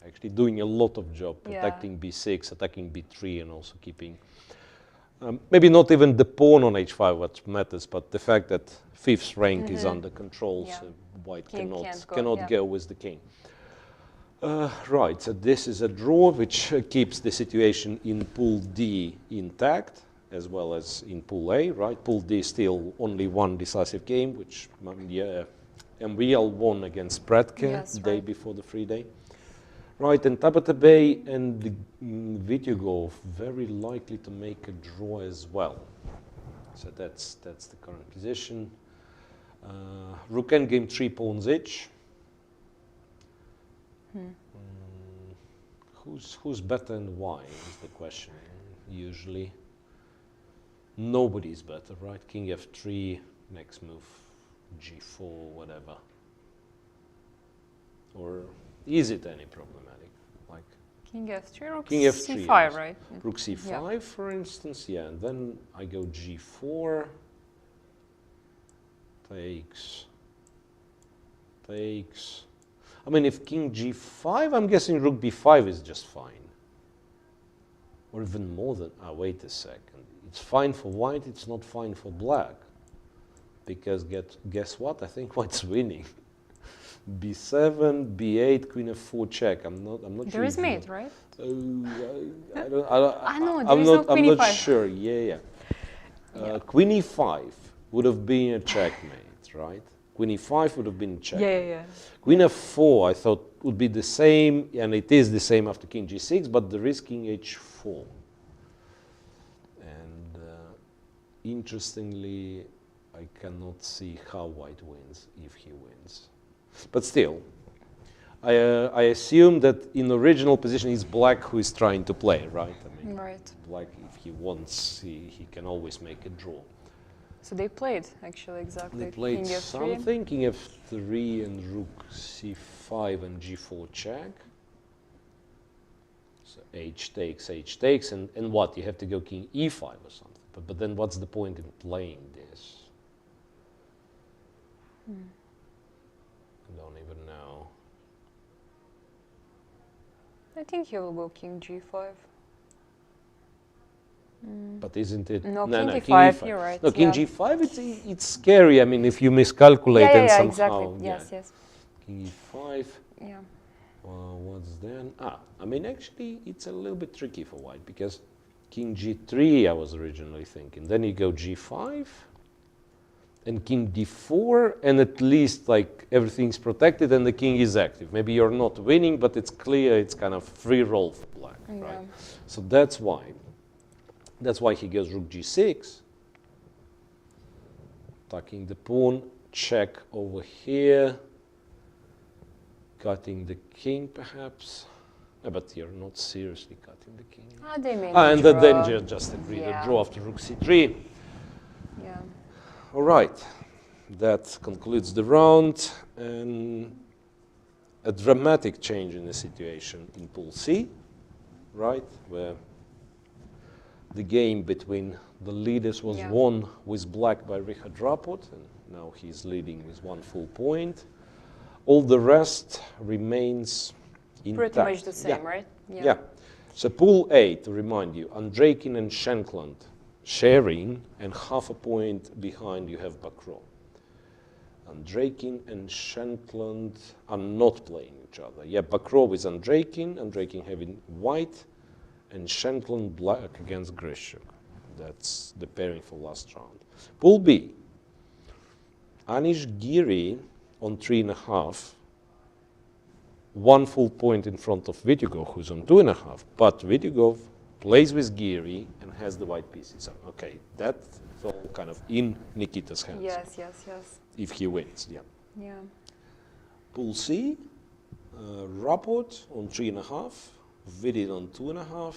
actually doing a lot of job, protecting b6, attacking b3, and also keeping maybe not even the pawn on h5 what matters, but the fact that 5th rank is under control, so white cannot go with the king. Right, so this is a draw which keeps the situation in pool D intact, as well as in pool A, right? Pool D still only one decisive game, which MVL won against Prats the day before the free day. Right, and Tabatabai and Vitigov very likely to make a draw as well. So that's the current position. Rook endgame 3 pawns each. Who's better and why is the question. Usually nobody's better, right? King f3, next move g4, whatever. Or is it any problematic? Like King f3, rook King f3, c5, yes. Right? Rook c5, for instance, yeah, and then I go g4, takes, I mean, if king g5, I'm guessing rook b5 is just fine. Or even more than, wait a second. It's fine for white, it's not fine for black. Because guess what? I think white's winning. b7, b8, queen f4 check. I'm not There sure. is mate, right? I no, there I'm is not, no queen I'm not e5. sure. Yeah. Queen e5 would have been a checkmate, right? Queen e5 would have been a checkmate. Yeah. Queen f4 I thought would be the same, and it is the same after king g6, but there is king h4. And interestingly, I cannot see how white wins if he wins. But still, I assume that in original position it's black who is trying to play, right? I mean, Right. black, if he wants, he can always make a draw. So they played, actually, exactly. They played King F3. something, king f3 and rook c5 and g4 check. So h takes, and what? You have to go king e5 or something. But then what's the point in playing this? I don't even know. I think he will go king g5. But isn't it? No, no, king king e5, e5. you're right, No, king yeah. g5, it's scary. I mean, if you miscalculate and somehow. Exactly. Yes. King e5. Yeah. What's then? I mean, actually, it's a little bit tricky for white because king g3, I was originally thinking. Then you go g5 and king d4, and at least like everything's protected and the king is active. Maybe you're not winning, but it's clear it's kind of free roll for black, right? So that's why. That's why he goes rook g6, attacking the pawn, check over here, cutting the king perhaps. But you're not seriously cutting the king. They may And draw. then just agree to draw after rook c3. Yeah. All right, that concludes the round, and a dramatic change in the situation in pool C, right, where the game between the leaders was won with black by Richard Rapport, and now he's leading with 1 full point. All the rest remains intact. Pretty much the same, right? Yeah. So pool A, to remind you, Andreikin and Shankland sharing, and half a point behind you have Bacro. Andreikin and Shankland are not playing each other. Yeah, Bacro with Andreikin having white, and Shankland black against Grishuk. That's the pairing for last round. Pool B, Anish Giri on 3.5, 1 full point in front of Vityugov, who's on 2.5. But Vityugov plays with Giri and has the white pieces. So, okay, that's all kind of in Nikita's hands. Yes. If he wins, Yeah. Pool C, Rapport on 3.5, Vidit on 2.5.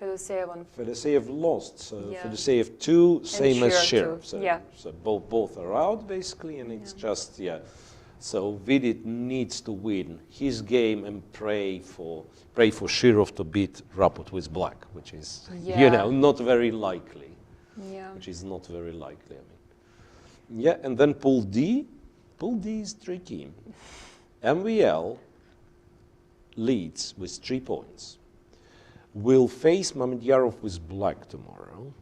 Fedoseev lost, so Fedoseev 2, same as Shirov. So both are out basically, and it's just So Vidit needs to win his game and pray for Shirov to beat Rapport with black, which is not very likely. Which is not very likely. I mean, and then Pool D. Pool D is tricky. MVL leads with 3 points. Will face Mamedyarov with black tomorrow.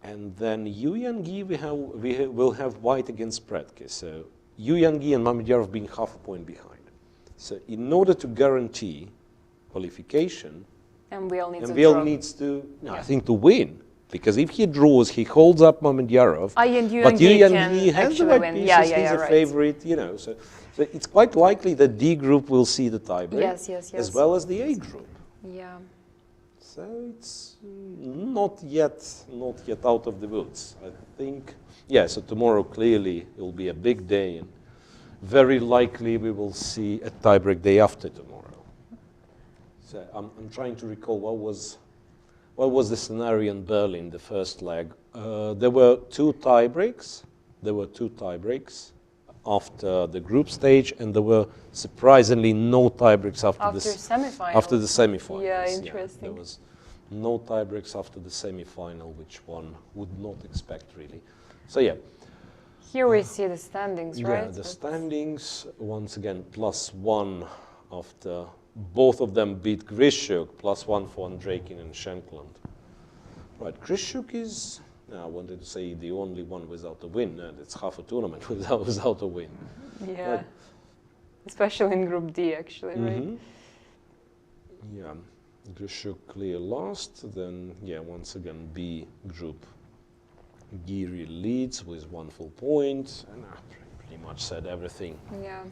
And then Yu Yangi we will have white against Predke. So Yu Yangi and Mamedyarov being half a point behind. So in order to guarantee qualification, MVL needs to, I think, to win. Because if he draws, he holds up Mamedyarov. But Yu Yangi has the white pieces, he's a favorite, So it's quite likely that D group will see the tiebreak, as well as the A group. Yeah. So it's not yet out of the woods. I think, so tomorrow clearly it will be a big day, and very likely we will see a tiebreak day after tomorrow. So I'm trying to recall what was the scenario in Berlin, the first leg. There were 2 tiebreaks. After the group stage, and there were surprisingly no tiebreaks after the semifinals. Yeah, interesting. There was no tiebreaks after the semifinal, which one would not expect really. So Here we see the standings, right? Yeah, the standings, once again, +1 after both of them beat Grishuk, +1 for Andreikin and Shankland. Right, Grishuk is, I wanted to say the only one without a win. It's half a tournament without a win. Yeah, right. Especially in Group D, actually, right? Yeah, Grishuk clear last, then, yeah, once again, B group. Giri leads with 1 full point, and I pretty much said everything. Yeah.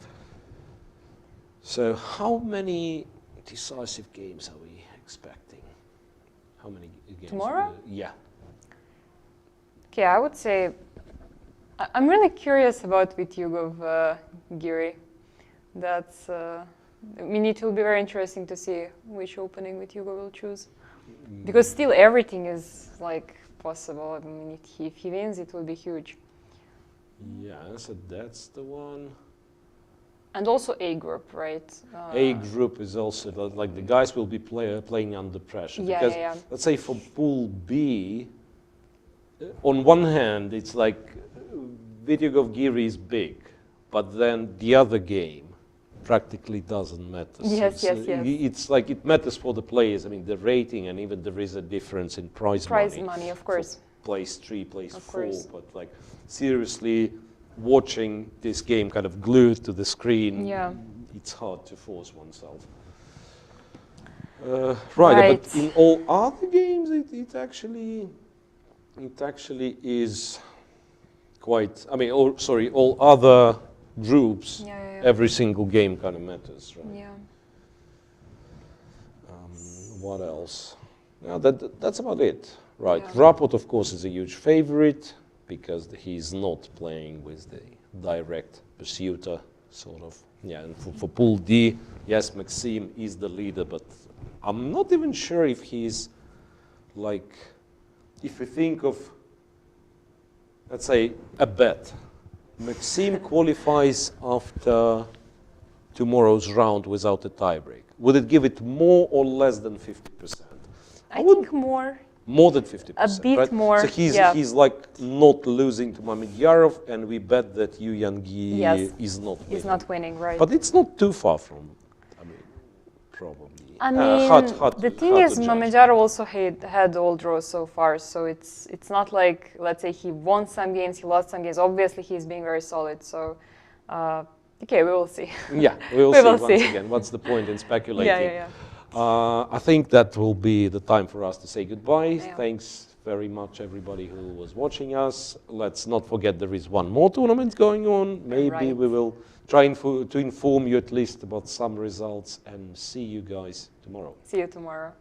So how many decisive games are we expecting? How many games? Tomorrow? Yeah. Okay, I would say I'm really curious about Vityugov Giri. That's I mean, it will be very interesting to see which opening Vityugov will choose, because still everything is like possible. I mean, if he wins, it will be huge. Yeah, so that's the one. And also A group, right? A group is also like the guys will be playing under pressure. Yeah, because yeah. let's say for Pool B, on one hand, it's like Vityugov Giri is big, but then the other game practically doesn't matter. Yes, so yes. It's like it matters for the players. I mean, the rating, and even there is a difference in prize money, of course. Place 3, place 4, course. but like seriously, watching this game kind of glued to the screen, it's hard to force oneself. Right, but in all other games, it actually is quite. I mean, all other groups, every single game kind of matters, right? Yeah. What else? Now that's about it, right? Yeah. Rapport, of course, is a huge favorite because he's not playing with the direct pursuiter, sort of. Yeah, and for Pool D, yes, Maxime is the leader, but I'm not even sure if he's like, if you think of, let's say, a bet. Maxime qualifies after tomorrow's round without a tiebreak. Would it give it more or less than 50%? I think more. More than 50%. A bit right? more. So he's like not losing to Mamedyarov, and we bet that Yu Yangi is not winning. He's not winning, right? But it's not too far from, I mean, probably. I mean, the thing is, Mamedyarov also had all draws so far, so it's not like, let's say, he won some games, he lost some games. Obviously, he's being very solid, so okay, we will see. Yeah, we will see once again. What's the point in speculating? Yeah. I think that will be the time for us to say goodbye. Yeah. Thanks very much, everybody who was watching us. Let's not forget there is one more tournament going on. Maybe we will try to inform you at least about some results, and see you guys tomorrow. See you tomorrow.